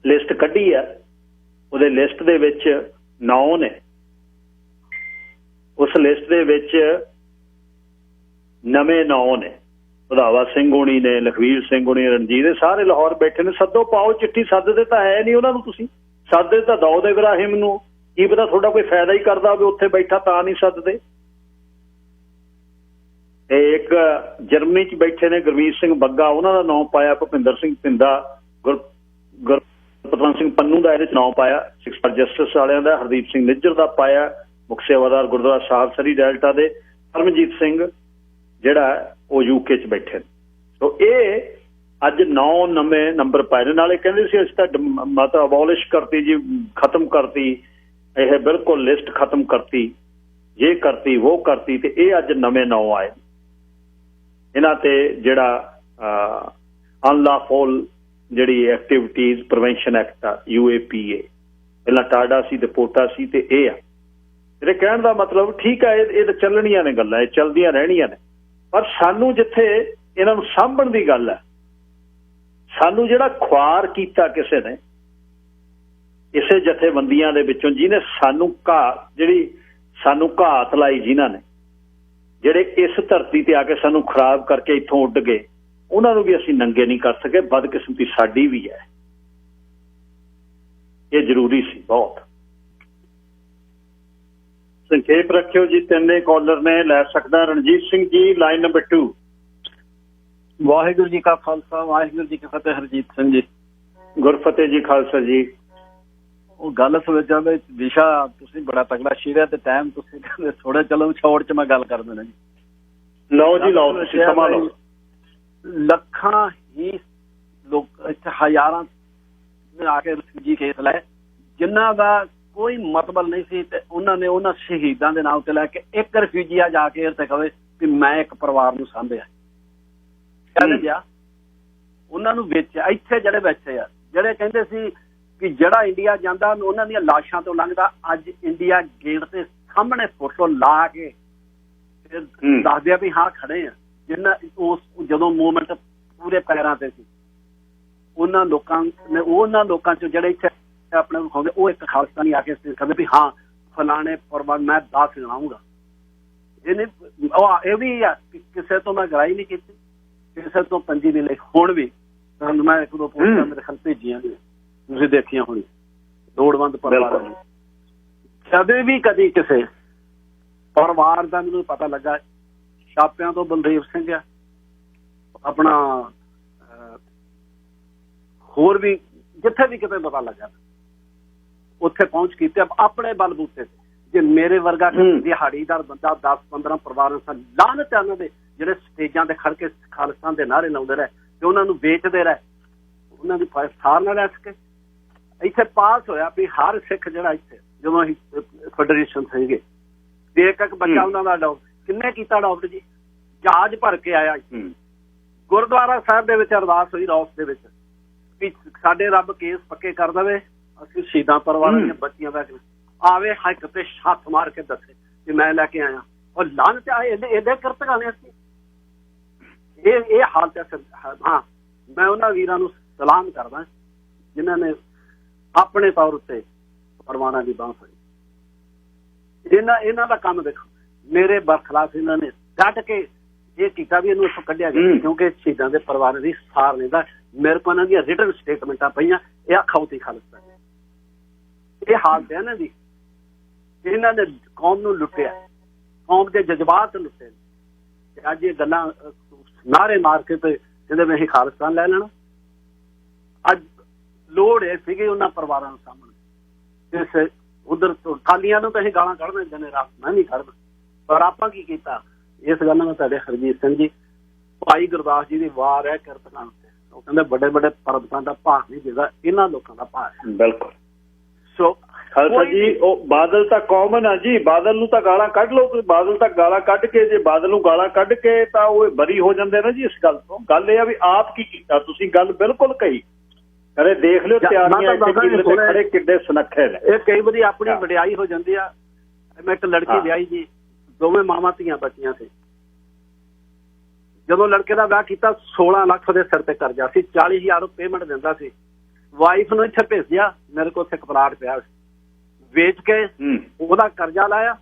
ਲਿਸਟ ਕੱਢੀ ਆ, ਉਹਦੇ ਲਿਸਟ ਦੇ ਵਿੱਚ 9 ਨੇ, ਉਸ ਲਿਸਟ ਦੇ ਵਿੱਚ ਨਵੇਂ 9 ਨੇ, ਵਧਾਵਾ ਸਿੰਘ ਹੋਣੀ ਨੇ, ਲਖਵੀਰ ਸਿੰਘ ਹੋਣੀ, ਰਣਜੀਤ, ਸਾਰੇ ਲਾਹੌਰ ਬੈਠੇ ਨੇ। ਸੱਦੋ, ਪਾਓ ਚਿੱਠੀ, ਸੱਦਦੇ ਤਾਂ ਹੈ ਨਹੀਂ ਉਹਨਾਂ ਨੂੰ, ਤੁਸੀਂ ਸੱਦਦੇ ਤਾਂ ਦਾਊਦ ਇਬਰਾਹਿਮ ਨੂੰ, ਕੀ ਪਤਾ ਤੁਹਾਡਾ ਕੋਈ ਫਾਇਦਾ ਹੀ ਕਰਦਾ ਹੋਵੇ ਉੱਥੇ ਬੈਠਾ, ਤਾਂ ਨਹੀਂ ਸੱਦਦੇ। ਤੇ ਇੱਕ ਜਰਮਨੀ 'ਚ ਬੈਠੇ ਨੇ ਗੁਰਮੀਤ ਸਿੰਘ ਬੱਗਾ, ਉਹਨਾਂ ਦਾ ਨਾਂ ਪਾਇਆ, ਭੁਪਿੰਦਰ ਸਿੰਘ ਭਿੰਦਾ, ਗੁਰਪਤਵੰਤ ਸਿੰਘ ਪੰਨੂ ਦਾ ਇਹਦੇ 'ਚ ਨਾਂ ਪਾਇਆ, ਸਿੱਖ ਫਾਰ ਜਸਟਿਸ ਵਾਲਿਆਂ ਦਾ, ਹਰਦੀਪ ਸਿੰਘ ਨਿੱਜਰ ਦਾ ਪਾਇਆ, ਮੁੱਖ ਸੇਵਾਦਾਰ ਗੁਰਦੁਆਰਾ ਸਾਹਿਬ ਸਰੀ ਡੈਲਟਾ ਦੇ, ਪਰਮਜੀਤ ਸਿੰਘ ਜਿਹੜਾ ਉਹ UK 'ਚ ਬੈਠੇ ਨੇ। ਸੋ ਇਹ ਅੱਜ 9 ਨਵੇਂ ਨੰਬਰ ਪਾਏ ਨੇ। ਨਾਲੇ ਕਹਿੰਦੇ ਸੀ ਅਸੀਂ ਤਾਂ ਮਤਲਬ ਅਬੋਲਿਸ਼ ਕਰਤੀ ਜੀ, ਖਤਮ ਕਰਤੀ, ਇਹ ਬਿਲਕੁਲ ਲਿਸਟ ਖਤਮ ਕਰਤੀ, ਇਹ ਕਰਤੀ, ਉਹ ਕਰਤੀ, ਤੇ ਇਹ ਅੱਜ ਨਵੇਂ 9 ਆਏ। ਇਹਨਾਂ ਤੇ ਜਿਹੜਾ ਅਨਲॉफुल ਜਿਹੜੀ ਐਕਟੀਵਿਟੀਜ਼ ਪ੍ਰੀਵੈਂਸ਼ਨ ਐਕਟ ਆ, UAPA, ਪਹਿਲਾਂ ਟਾਡਾ ਸੀ ਤੇ ਪੋਟਾ ਸੀ, ਤੇ ਇਹ ਆ। ਮੇਰੇ ਕਹਿਣ ਦਾ ਮਤਲਬ ਠੀਕ ਹੈ, ਇਹ ਤਾਂ ਚੱਲਣੀਆਂ ਨੇ ਗੱਲਾਂ, ਇਹ ਚੱਲਦੀਆਂ ਰਹਿਣੀਆਂ ਨੇ, ਪਰ ਸਾਨੂੰ ਜਿੱਥੇ ਇਹਨਾਂ ਨੂੰ ਸਾਂਭਣ ਦੀ ਗੱਲ ਹੈ, ਸਾਨੂੰ ਜਿਹੜਾ ਖੁਆਰ ਕੀਤਾ ਕਿਸੇ ਨੇ, ਇਸੇ ਜਥੇਬੰਦੀਆਂ ਦੇ ਵਿੱਚੋਂ ਜਿਹਨੇ ਸਾਨੂੰ ਸਾਨੂੰ ਘਾਤ ਲਾਈ, ਜਿਨ੍ਹਾਂ ਨੇ, ਜਿਹੜੇ ਇਸ ਧਰਤੀ ਤੇ ਆ ਕੇ ਸਾਨੂੰ ਖਰਾਬ ਕਰਕੇ ਇੱਥੋਂ ਉੱਡ ਗਏ, ਉਹਨਾਂ ਨੂੰ ਵੀ ਅਸੀਂ ਨੰਗੇ ਨਹੀਂ ਕਰ ਸਕੇ। ਬਦਕਿਸਮਤੀ ਸਾਡੀ ਵੀ ਹੈ, ਇਹ ਜ਼ਰੂਰੀ ਸੀ ਬਹੁਤ। ਸੰਖੇਪ ਰੱਖਿਓ ਜੀ, 3 ਕਾਲਰ ਨੇ, ਲੈ ਸਕਦਾ ਰਣਜੀਤ ਸਿੰਘ ਜੀ, ਲਾਈਨ ਨੰਬਰ 2। ਵਾਹਿਗੁਰੂ ਜੀ ਕਾ ਖਾਲਸਾ, ਵਾਹਿਗੁਰੂ ਜੀ ਕੀ ਫਤਿਹ। ਹਰਜੀਤ ਸਿੰਘ ਜੀ। ਗੁਰਫਤਿਹ ਜੀ, ਖਾਲਸਾ ਜੀ। ਉਹ ਗੱਲ ਸੋਚਾਂ ਦੇ ਵਿਸ਼ਾ ਤੁਸੀਂ ਬੜਾ ਤਗੜਾ ਛੇੜਿਆ, ਤੇ ਟਾਈਮ ਤੁਸੀਂ ਕਹਿੰਦੇ ਥੋੜਾ, ਚਲੋ ਛੋੜ 'ਚ ਮੈਂ ਗੱਲ ਕਰ ਦੇਣਾ ਜੀ। ਲਓ ਜੀ ਲਓ, ਤੁਸੀਂ ਸਮਾਂ ਲਓ। ਲੱਖਾਂ ਹੀ ਲੋਕ ਇੱਥੇ, ਹਜ਼ਾਰਾਂ ਆ ਕੇ ਰਫਿਊਜੀ ਕੇਸ ਲਏ, ਜਿਨ੍ਹਾਂ ਦਾ ਕੋਈ ਮਤਲਬ ਨਹੀਂ ਸੀ, ਤੇ ਉਹਨਾਂ ਨੇ ਉਹਨਾਂ ਸ਼ਹੀਦਾਂ ਦੇ ਨਾਮ ਤੇ ਲੈ ਕੇ ਇੱਕ ਰਫਿਊਜੀ ਜਾ ਕੇ ਇੱਥੇ ਕਹੇ ਕਿ ਮੈਂ ਇੱਕ ਪਰਿਵਾਰ ਨੂੰ ਸਾਂਭਿਆ। ਕਹਿੰਦੇ ਜਾ ਉਹਨਾਂ ਨੂੰ ਵੇਚਿਆ। ਇੱਥੇ ਜਿਹੜੇ ਬੈਠੇ ਆ, ਜਿਹੜੇ ਕਹਿੰਦੇ ਸੀ ਕਿ ਜਿਹੜਾ ਇੰਡੀਆ ਜਾਂਦਾ ਉਹਨਾਂ ਦੀਆਂ ਲਾਸ਼ਾਂ ਤੋਂ ਲੰਘਦਾ, ਅੱਜ ਇੰਡੀਆ ਗੇਟ ਤੇ ਸਾਹਮਣੇ ਫੋਟੋ ਲਾ ਕੇ ਦੱਸਦੇ ਆ ਵੀ ਹਾਂ ਖੜੇ ਆ, ਜਿੰਨਾ ਉਸ ਜਦੋਂ ਮੂਵਮੈਂਟ ਪੂਰੇ ਪੈਰਾਂ ਤੇ ਸੀ, ਉਹਨਾਂ ਲੋਕਾਂ ਚ ਜਿਹੜੇ ਇੱਥੇ ਆਪਣੇ ਨੂੰ ਖਾਉਂਦੇ, ਉਹ ਇੱਕ ਖਾਲਿਸਤਾਨੀ ਆ ਕੇ ਕਹਿੰਦੇ ਵੀ ਹਾਂ ਫਲਾਣੇ ਪਰਵਾਨ ਮੈਂ 10 ਜਣਾਉਂਗਾ। ਇਹ ਵੀ ਆ ਕਿਸੇ ਤੋਂ ਮੈਂ ਗਰਾਈ ਨਹੀਂ ਕੀਤੀ, ਕਿਸੇ ਤੋਂ ਪੰਜੀ ਨਹੀਂ ਲਈ। ਹੁਣ ਵੀ ਮੈਂ 1-2 ਪੋਸਟਾਂ ਮੇਰੇ ਖਿਆਲ ਭੇਜੀਆਂ ਨੇ, ਤੁਸੀਂ ਦੇਖੀਆਂ ਹੋਣੀ, ਲੋੜਵੰਦ ਪਰਿਵਾਰਾਂ ਨੂੰ। ਕਦੇ ਵੀ ਕਦੀ ਕਿਸੇ ਪਰਿਵਾਰ ਦਾ ਮੈਨੂੰ ਪਤਾ ਲੱਗਾ, ਛਾਪਿਆਂ ਤੋਂ ਬਲਦੇਵ ਸਿੰਘ ਆ, ਆਪਣਾ ਹੋਰ ਵੀ ਜਿੱਥੇ ਵੀ ਕਿਤੇ ਪਤਾ ਲੱਗਾ ਉੱਥੇ ਪਹੁੰਚ ਕੀਤੇ ਆਪਣੇ ਬਲਬੂਤੇ ਤੇ। ਜੇ ਮੇਰੇ ਵਰਗਾ ਦਿਹਾੜੀਦਾਰ ਬੰਦਾ 10-15 ਪਰਿਵਾਰਾਂ ਨਾਲ ਲਾਹਨਤ ਉਹਨਾਂ ਦੇ ਜਿਹੜੇ ਸਟੇਜਾਂ ਤੇ ਖੜ ਕੇ ਖਾਲਿਸਤਾਨ ਦੇ ਨਾਅਰੇ ਲਾਉਂਦੇ ਰਹੇ ਤੇ ਉਹਨਾਂ ਨੂੰ ਵੇਚਦੇ ਰਹੇ, ਉਹਨਾਂ ਦੀ ਸਾਰ ਨਾਲ ਲੈ ਸਕੇ। ਇੱਥੇ ਪਾਸ ਹੋਇਆ ਵੀ ਹਰ ਸਿੱਖ ਜਿਹੜਾ ਇੱਥੇ ਜਦੋਂ ਅਸੀਂ ਫੈਡਰੇਸ਼ਨ ਸੀਗੇ ਤੇ ਇੱਕ ਬੱਚਾ ਉਹਨਾਂ ਦਾ ਅਡਾਪਟ ਕਿੰਨੇ ਕੀਤਾ, ਅਡਾਪਟ ਜੀ ਜਹਾਜ਼ ਭਰ ਕੇ ਆਇਆ। ਗੁਰਦੁਆਰਾ ਸਾਹਿਬ ਦੇ ਵਿੱਚ ਅਰਦਾਸ ਹੋਈ ਰੌਸ ਦੇ ਵਿੱਚ ਵੀ ਸਾਡੇ ਰੱਬ ਕੇਸ ਪੱਕੇ ਕਰ ਦੇਵੇ, ਅਸੀਂ ਸ਼ਹੀਦਾਂ ਪਰਿਵਾਰਾਂ ਦੀਆਂ ਬੱਚੀਆਂ ਦਾ ਆਵੇ ਹੱਕ ਤੇ ਛੱਤ ਮਾਰ ਕੇ ਦੱਸੇ ਕਿ ਮੈਂ ਲੈ ਕੇ ਆਇਆ। ਔਰ ਲਾਹਨਤ ਆਏ ਇਹਦੇ ਕਰਤ ਗਾਣੇ ਅਸੀਂ ਇਹ ਹਾਲਤ ਹੈ। ਹਾਂ, ਮੈਂ ਉਹਨਾਂ ਵੀਰਾਂ ਨੂੰ ਸਲਾਮ ਕਰਦਾ ਜਿਨ੍ਹਾਂ ਨੇ ਆਪਣੇ ਤੌਰ ਉੱਤੇ ਪਰਵਾਨਾਂ ਦੀ ਬਾਂਹ ਫੜੀ। ਇਹਨਾਂ ਦਾ ਕੰਮ ਦੇਖੋ, ਮੇਰੇ ਬਰਖਲਾਫ ਇਹਨਾਂ ਨੇ ਡਟ ਕੇ ਇਹ ਕੀਤਾ ਵੀ ਇਹਨੂੰ ਇੱਥੋਂ ਕੱਢਿਆ ਗਿਆ, ਕਿਉਂਕਿ ਸ਼ਹੀਦਾਂ ਦੇ ਪਰਿਵਾਰਾਂ ਦੀ ਸਾਰ ਲੈਂਦਾ। ਮੇਰੇ ਕੋਲ ਇਹਨਾਂ ਦੀਆਂ ਰਿਟਨ ਸਟੇਟਮੈਂਟਾਂ ਪਈਆਂ, ਇਹ ਅਖੌਤੀ ਖਾਲਿਸਤਾਨ ਇਹ ਹਾਲਤ ਹੈ ਇਹਨਾਂ ਦੀ। ਇਹਨਾਂ ਨੇ ਕੌਮ ਨੂੰ ਲੁੱਟਿਆ, ਕੌਮ ਦੇ ਜਜ਼ਬਾਤ ਲੁੱਟੇ ਤੇ ਅੱਜ ਇਹ ਗੱਲਾਂ ਨਾਅਰੇ ਮਾਰ ਕੇ ਤੇ ਕਹਿੰਦੇ ਵੀ ਅਸੀਂ ਖਾਲਿਸਤਾਨ ਲੈ ਲੈਣਾ। ਅੱਜ ਲੋੜ ਇਹ ਸੀਗੀ ਉਹਨਾਂ ਪਰਿਵਾਰਾਂ ਨੂੰ ਸਾਹਮਣੇ। ਇਸ ਉਧਰ ਤੋਂ ਕਾਲੀਆਂ ਨੂੰ ਤਾਂ ਅਸੀਂ ਗਾਲਾਂ ਕੱਢ ਦਿੰਦੇ ਨੇ, ਰਾਤ ਮੈਂ ਨਹੀਂ ਕੱਢਦਾ, ਪਰ ਆਪਾਂ ਕੀ ਕੀਤਾ ਇਸ ਗੱਲ ਨਾਲ ਤੁਹਾਡੇ ਹਰਜੀਤ ਸਿੰਘ ਜੀ ਭਾਈ ਗੁਰਦਾਸ ਜੀ ਦੀ ਵਾਰ ਹੈ ਕਿਰਤਕਾਂ ਤੇ। ਉਹ ਕਹਿੰਦੇ ਵੱਡੇ ਵੱਡੇ ਪਰਬਤਾਂ ਦਾ ਭਾਰ ਨਹੀਂ ਜਿਹੜਾ ਇਹਨਾਂ ਲੋਕਾਂ ਦਾ ਭਾਰ ਹੈ। ਬਿਲਕੁਲ। ਸੋ ਖਾਲਸਾ ਜੀ ਉਹ ਬਾਦਲ ਤਾਂ ਕਾਮਨ ਆ ਜੀ, ਬਾਦਲ ਨੂੰ ਤਾਂ ਗਾਲਾਂ ਕੱਢ ਲਓ, ਬਾਦਲ ਤਾਂ ਗਾਲਾਂ ਕੱਢ ਕੇ ਜੇ ਬਾਦਲ ਨੂੰ ਗਾਲਾਂ ਕੱਢ ਕੇ ਤਾਂ ਉਹ ਬਰੀ ਹੋ ਜਾਂਦੇ ਨਾ ਜੀ ਇਸ ਗੱਲ ਤੋਂ। ਗੱਲ ਇਹ ਆ ਵੀ ਆਪ ਕੀ ਕੀਤਾ ਤੁਸੀਂ, ਗੱਲ ਬਿਲਕੁਲ ਕਹੀ। ਅਰੇ ਦੇਖ ਲਿਓ ਤਿਆਰੀਆਂ ਖੜੇ ਕਿੱਡੇ ਸੁਨੱਖੇ ਨੇ। ਇਹ ਕਈ ਵਾਰੀ ਆਪਣੀ ਵਡਿਆਈ ਹੋ ਜਾਂਦੀ ਆ। ਮੈਂ ਇੱਕ ਲੜਕੀ ਵਿਆਹੀ ਜੀ, ਦੋਵੇਂ ਮਾਵਾਂ ਧੀਆਂ ਬੱਚੀਆਂ ਸੀ। ਜਦੋਂ ਲੜਕੇ ਦਾ ਵਿਆਹ ਕੀਤਾ 16 ਲੱਖ ਦੇ ਸਿਰ ਤੇ ਕਰਜ਼ਾ ਸੀ, 40,000 ਪੇਮੈਂਟ ਦਿੰਦਾ ਸੀ। ਵਾਈਫ ਨੂੰ ਇੱਥੇ ਭੇਜਿਆ, ਮੇਰੇ ਕੋਲ ਇੱਕ ਪਲਾਟ ਪਿਆ ਵੇਚ ਕੇ ਉਹਦਾ ਕਰਜ਼ਾ ਲਾਇਆ।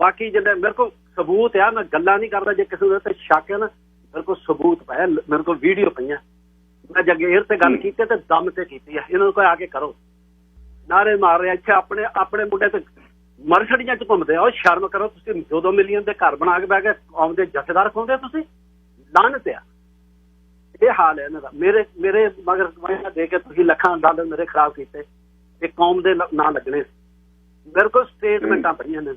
ਬਾਕੀ ਜਿਹੜੇ ਮੇਰੇ ਕੋਲ ਸਬੂਤ ਆ, ਮੈਂ ਗੱਲਾਂ ਨਹੀਂ ਕਰਦਾ, ਜੇ ਕਿਸੇ ਦੇ ਤੇ ਸ਼ੱਕ ਹੈ ਨਾ ਮੇਰੇ ਕੋਲ ਸਬੂਤ ਪਿਆ, ਮੇਰੇ ਕੋਲ ਵੀਡੀਓ ਪਈਆਂ। ਮੈਂ ਜਗੀਰ ਤੇ ਗੱਲ ਕੀਤੀ ਤੇ ਦਮ ਤੇ ਕੀਤੀ ਆ। ਇਹਨਾਂ ਨੂੰ ਕੋਈ ਆ ਕੇ ਕਰੋ, ਨਾਰੇ ਮਾਰ ਰਿਹਾ ਇੱਥੇ ਆਪਣੇ ਮੁੰਡੇ ਤੇ ਮਰਸਡੀਆਂ ਚ ਘੁੰਮਦੇ ਆ। ਉਹ ਸ਼ਰਮ ਕਰੋ, ਤੁਸੀਂ 2-2 ਮਿਲੀਅਨ ਦੇ ਘਰ ਬਣਾ ਕੇ ਬਹਿ ਕੇ ਆਉਂਦੇ ਜਥੇਦਾਰ ਖੋਂਦੇ ਤੁਸੀਂ, ਲਾਹਨਤ ਆ। ਇਹ ਹਾਲ ਹੈ ਇਹਨਾਂ ਦਾ। ਮੇਰੇ ਮਗਰ ਕਮਾਈਆਂ ਦੇ ਕੇ ਤੁਸੀਂ ਲੱਖਾਂ ਡਾਲਰ ਮੇਰੇ ਖਿਲਾਫ ਕੀਤੇ, ਇਹ ਕੌਮ ਦੇ ਨਾਂ ਲੱਗਣੇ। ਮੇਰੇ ਕੋਲ ਸਟੇਟਮੈਂਟਾਂ ਪਈਆਂ ਨੇ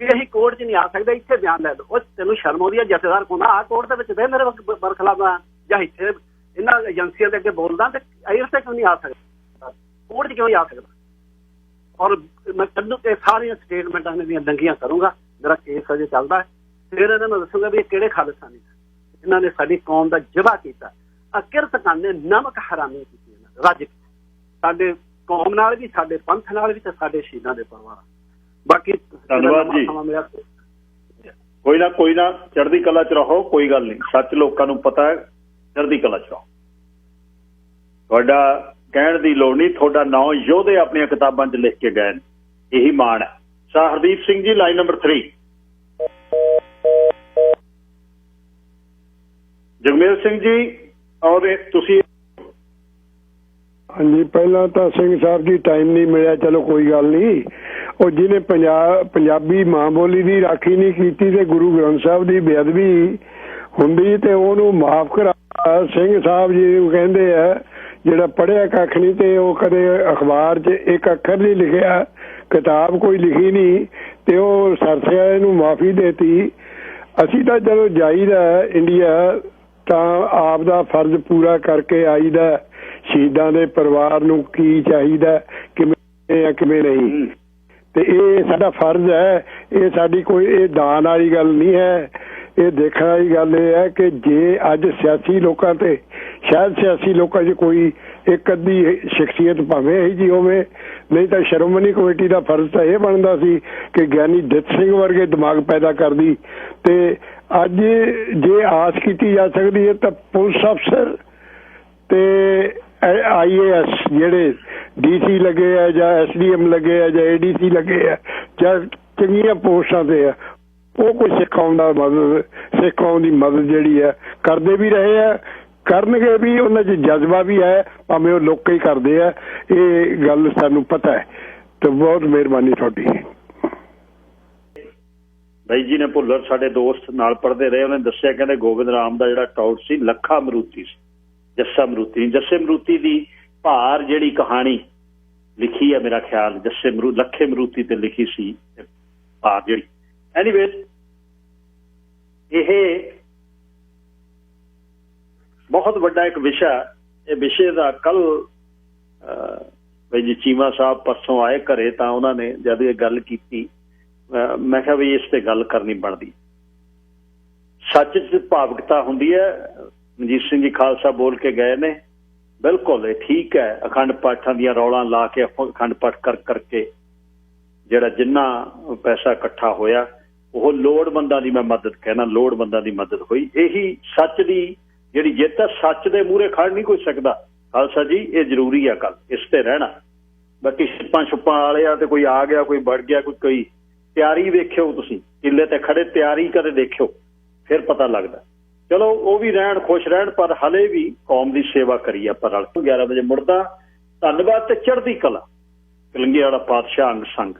ਕਿ ਅਸੀਂ ਕੋਰਟ 'ਚ ਨਹੀਂ ਆ ਸਕਦੇ, ਇੱਥੇ ਬਿਆਨ ਲੈ ਲਓ। ਉਹ ਤੈਨੂੰ ਸ਼ਰਮ ਆਉਂਦੀ ਹੈ ਜਥੇਦਾਰ ਖੋਂਦਾ, ਆਹ ਕੋਰਟ ਦੇ ਵਿੱਚ ਦੇ ਮੇਰੇ ਬਰਖਲਾਫ ਜਾਂ ਇੱਥੇ ਇਹਨਾਂ ਏਜੰਸੀਆਂ ਦੇ ਅੱਗੇ ਬੋਲਦਾ ਤੇ ਇੱਥੇ ਕਿਉਂ ਨਹੀਂ ਆ ਸਕਦਾ, ਕੋਰਟ 'ਚ ਕਿਉਂ ਨਹੀਂ ਆ ਸਕਦਾ। ਔਰ ਮੈਂ ਕੱਢੂ ਇਹ ਸਾਰੀਆਂ ਸਟੇਟਮੈਂਟਾਂ ਦੀਆਂ ਨੰਗੀਆਂ ਕਰੂੰਗਾ। ਮੇਰਾ ਕੇਸ ਅਜੇ ਚੱਲਦਾ ਹੈ, ਫਿਰ ਇਹਨਾਂ ਨੂੰ ਦੱਸੂਗਾ ਵੀ ਇਹ ਕਿਹੜੇ ਖਾਲਿਸਤਾਨੀ ਇਹਨਾਂ ਨੇ ਸਾਡੀ ਕੌਮ ਦਾ ਜਬਾ ਕੀਤਾ। ਕਿਰਤਕਾਂ ਨੇ ਨਮਕ ਹਰਾਮੀ ਕੀਤੀ, ਰੱਜ ਸਾਡੇ ਕੌਮ ਨਾਲ ਵੀ, ਸਾਡੇ ਪੰਥ ਨਾਲ ਵੀ ਤੇ ਸਾਡੇ ਸ਼ਹੀਦਾਂ ਦੇ ਪਰਿਵਾਰ। ਬਾਕੀ ਧੰਨਵਾਦ ਜੀ। ਕੋਈ ਨਾ ਚੜ੍ਹਦੀ ਕਲਾ ਚ ਰਹੋ, ਕੋਈ ਗੱਲ ਨਹੀਂ। ਸੱਚ ਲੋਕਾਂ ਨੂੰ ਪਤਾ ਹੈ, ਚੜ੍ਹਦੀ ਕਲਾ ਚ ਰਹੋ। ਤੁਹਾਡਾ ਕਹਿਣ ਦੀ ਲੋੜ ਨਹੀਂ, ਤੁਹਾਡਾ ਨਾਂ ਯੋਧੇ ਆਪਣੀਆਂ ਕਿਤਾਬਾਂ 'ਚ ਲਿਖ ਕੇ ਗਏ ਨੇ, ਇਹੀ ਮਾਣ ਹੈ। ਸ਼ਾਹ ਹਰਦੀਪ ਸਿੰਘ ਜੀ, ਲਾਈਨ ਨੰਬਰ 3। ਜਗਮੇਲ ਸਿੰਘ ਜੀ ਔਰ ਤੁਸੀਂ। ਹਾਂਜੀ, ਪਹਿਲਾਂ ਤਾਂ ਸਿੰਘ ਸਾਹਿਬ ਜੀ ਟਾਈਮ ਨਹੀਂ ਮਿਲਿਆ, ਚਲੋ ਕੋਈ ਗੱਲ ਨਹੀਂ। ਉਹ ਜਿਹਨੇ ਪੰਜਾਬੀ ਮਾਂ ਬੋਲੀ ਦੀ ਰਾਖੀ ਨਹੀਂ ਕੀਤੀ ਤੇ ਗੁਰੂ ਗ੍ਰੰਥ ਸਾਹਿਬ ਦੀ ਬੇਅਦਬੀ ਹੁੰਦੀ ਤੇ ਉਹਨੂੰ ਮਾਫ ਕਰਾ। ਸਿੰਘ ਸਾਹਿਬ ਜੀ ਨੂੰ ਕਹਿੰਦੇ ਆ ਜਿਹੜਾ ਪੜ੍ਹਿਆ ਕੱਖ ਨਹੀਂ ਤੇ ਉਹ ਕਦੇ ਅਖਬਾਰ 'ਚ ਇੱਕ ਅੱਖਰ ਨਹੀਂ ਲਿਖਿਆ, ਕਿਤਾਬ ਕੋਈ ਲਿਖੀ ਨਹੀਂ ਤੇ ਉਹ ਸਰਸਿਆ ਨੂੰ ਮਾਫੀ ਦੇਤੀ। ਅਸੀਂ ਤਾਂ ਜਦੋਂ ਜਾਈਦਾ ਇੰਡੀਆ ਤਾਂ ਆਪ ਦਾ ਫਰਜ਼ ਪੂਰਾ ਕਰਕੇ ਆਈਦਾ। ਸ਼ਹੀਦਾਂ ਦੇ ਪਰਿਵਾਰ ਨੂੰ ਕੀ ਚਾਹੀਦਾ, ਕਿਵੇਂ ਨਹੀਂ, ਤੇ ਇਹ ਸਾਡਾ ਫਰਜ਼ ਹੈ। ਇਹ ਸਾਡੀ ਕੋਈ ਇਹ ਦਾਨ ਵਾਲੀ ਗੱਲ ਨਹੀਂ ਹੈ। ਇਹ ਦੇਖਣ ਵਾਲੀ ਗੱਲ ਇਹ ਹੈ ਕਿ ਜੇ ਅੱਜ ਸਿਆਸੀ ਲੋਕਾਂ ਤੇ ਸ਼ਾਇਦ ਸਿਆਸੀ ਲੋਕਾਂ 'ਚ ਕੋਈ ਇੱਕ ਅੱਧੀ ਸ਼ਖਸੀਅਤ ਭਾਵੇਂ ਇਹੀ ਜੀ ਹੋਵੇ, ਨਹੀਂ ਤਾਂ ਸ਼੍ਰੋਮਣੀ ਕਮੇਟੀ ਦਾ ਫਰਜ਼ ਤਾਂ ਇਹ ਬਣਦਾ ਸੀ ਕਿ ਗਿਆਨੀ ਦਿੱਤ ਸਿੰਘ ਵਰਗੇ ਦਿਮਾਗ ਪੈਦਾ ਕਰਦੀ। ਤੇ ਅੱਜ ਜੇ ਆਸ ਕੀਤੀ ਜਾ ਸਕਦੀ ਹੈ ਤਾਂ ਪੁਲਿਸ ਅਫਸਰ ਤੇ IAS ਜਿਹੜੇ DC ਲੱਗੇ ਆ ਜਾਂ SDM ਲੱਗੇ ਆ ਜਾਂ ADC ਲੱਗੇ ਆ ਜਾਂ ਚੰਗੀਆਂ ਪੋਸਟਾਂ ਤੇ ਆ, ਉਹ ਕੋਈ ਸਿੱਖ ਕੌਮ ਦਾ ਮਦਦ, ਸਿੱਖ ਕੌਮ ਦੀ ਮਦਦ ਜਿਹੜੀ ਹੈ ਕਰਦੇ ਵੀ ਰਹੇ ਆ, ਕਰਨਗੇ ਵੀ। ਉਹਨਾਂ 'ਚ ਜਜ਼ਬਾ ਵੀ ਹੈ, ਭਾਵੇਂ ਉਹ ਲੋਕ ਹੀ ਕਰਦੇ ਆ, ਇਹ ਗੱਲ ਸਾਨੂੰ ਪਤਾ ਹੈ। ਤੇ ਬਹੁਤ ਮਿਹਰਬਾਨੀ ਤੁਹਾਡੀ। ਬਾਈ ਜੀ ਨੇ ਭੁੱਲਰ ਸਾਡੇ ਦੋਸਤ ਨਾਲ ਪੜ੍ਹਦੇ ਰਹੇ, ਉਹਨੇ ਦੱਸਿਆ ਕਹਿੰਦੇ ਗੋਬਿੰਦ ਰਾਮ ਦਾ ਜਿਹੜਾ ਟਾਊਟ ਸੀ ਲੱਖਾ ਮਰੂਤੀ ਸੀ, ਜੱਸਾ ਮਰੂਤੀ। ਜੱਸੇ ਮਰੂਤੀ ਦੀ ਭਾਰ ਜਿਹੜੀ ਕਹਾਣੀ ਲਿਖੀ ਹੈ ਮੇਰਾ ਖਿਆਲ ਲੱਖੇ ਮਰੂਤੀ ਤੇ ਲਿਖੀ ਸੀ ਭਾਰ ਜਿਹੜੀ। ਐਨੀਵੇਜ਼ ਇਹ ਬਹੁਤ ਵੱਡਾ ਇੱਕ ਵਿਸ਼ਾ, ਇਹ ਵਿਸ਼ੇ ਦਾ ਕੱਲ ਬਾਈ ਜੀ ਚੀਮਾ ਸਾਹਿਬ ਪਰਸੋਂ ਆਏ ਘਰੇ ਤਾਂ ਉਹਨਾਂ ਨੇ ਜਦ ਇਹ ਗੱਲ ਕੀਤੀ, ਮੈਂ ਕਿਹਾ ਵੀ ਇਸ ਤੇ ਗੱਲ ਕਰਨੀ ਬਣਦੀ। ਸੱਚ 'ਚ ਭਾਵੁਕਤਾ ਹੁੰਦੀ ਹੈ। ਮਨਜੀਤ ਸਿੰਘ ਜੀ ਖਾਲਸਾ ਬੋਲ ਕੇ ਗਏ ਨੇ, ਬਿਲਕੁਲ ਇਹ ਠੀਕ ਹੈ। ਅਖੰਡ ਪਾਠਾਂ ਦੀਆਂ ਰੌਲਾਂ ਲਾ ਕੇ ਅਖੰਡ ਪਾਠ ਕਰਕੇ ਜਿਹੜਾ ਜਿੰਨਾ ਪੈਸਾ ਇਕੱਠਾ ਹੋਇਆ ਉਹ ਲੋੜਵੰਦਾਂ ਦੀ, ਮੈਂ ਮਦਦ ਕਹਿਣਾ, ਲੋੜਵੰਦਾਂ ਦੀ ਮਦਦ ਹੋਈ। ਇਹੀ ਸੱਚ ਦੀ ਜਿਹੜੀ ਜਿੱਤ ਹੈ, ਸੱਚ ਦੇ ਮੂਹਰੇ ਖੜ ਨਹੀਂ ਕੋਈ ਸਕਦਾ। ਖਾਲਸਾ ਜੀ ਇਹ ਜ਼ਰੂਰੀ ਆ ਗੱਲ, ਇਸ ਤੇ ਰਹਿਣਾ। ਬਾਕੀ ਛੁੱਪਾਂ ਵਾਲੇ ਆ ਤੇ ਕੋਈ ਆ ਗਿਆ, ਕੋਈ ਵੜ ਗਿਆ, ਕੋਈ ਤਿਆਰੀ ਵੇਖਿਓ, ਤੁਸੀਂ ਕਿੱਲੇ ਤੇ ਖੜੇ ਤਿਆਰੀ ਕਦੇ ਦੇਖਿਓ, ਫਿਰ ਪਤਾ ਲੱਗਦਾ। ਚਲੋ ਉਹ ਵੀ ਰਹਿਣ, ਖੁਸ਼ ਰਹਿਣ, ਪਰ ਹਲੇ ਵੀ ਕੌਮ ਦੀ ਸੇਵਾ ਕਰੀਏ ਆਪਾਂ ਰਲ। 11 ਵਜੇ ਮੁੜਦਾ। ਧੰਨਵਾਦ ਤੇ ਚੜ੍ਹਦੀ ਕਲਾ। ਕਲੰਗੀ ਵਾਲਾ ਪਾਤਸ਼ਾਹ ਅੰਗ ਸੰਗ।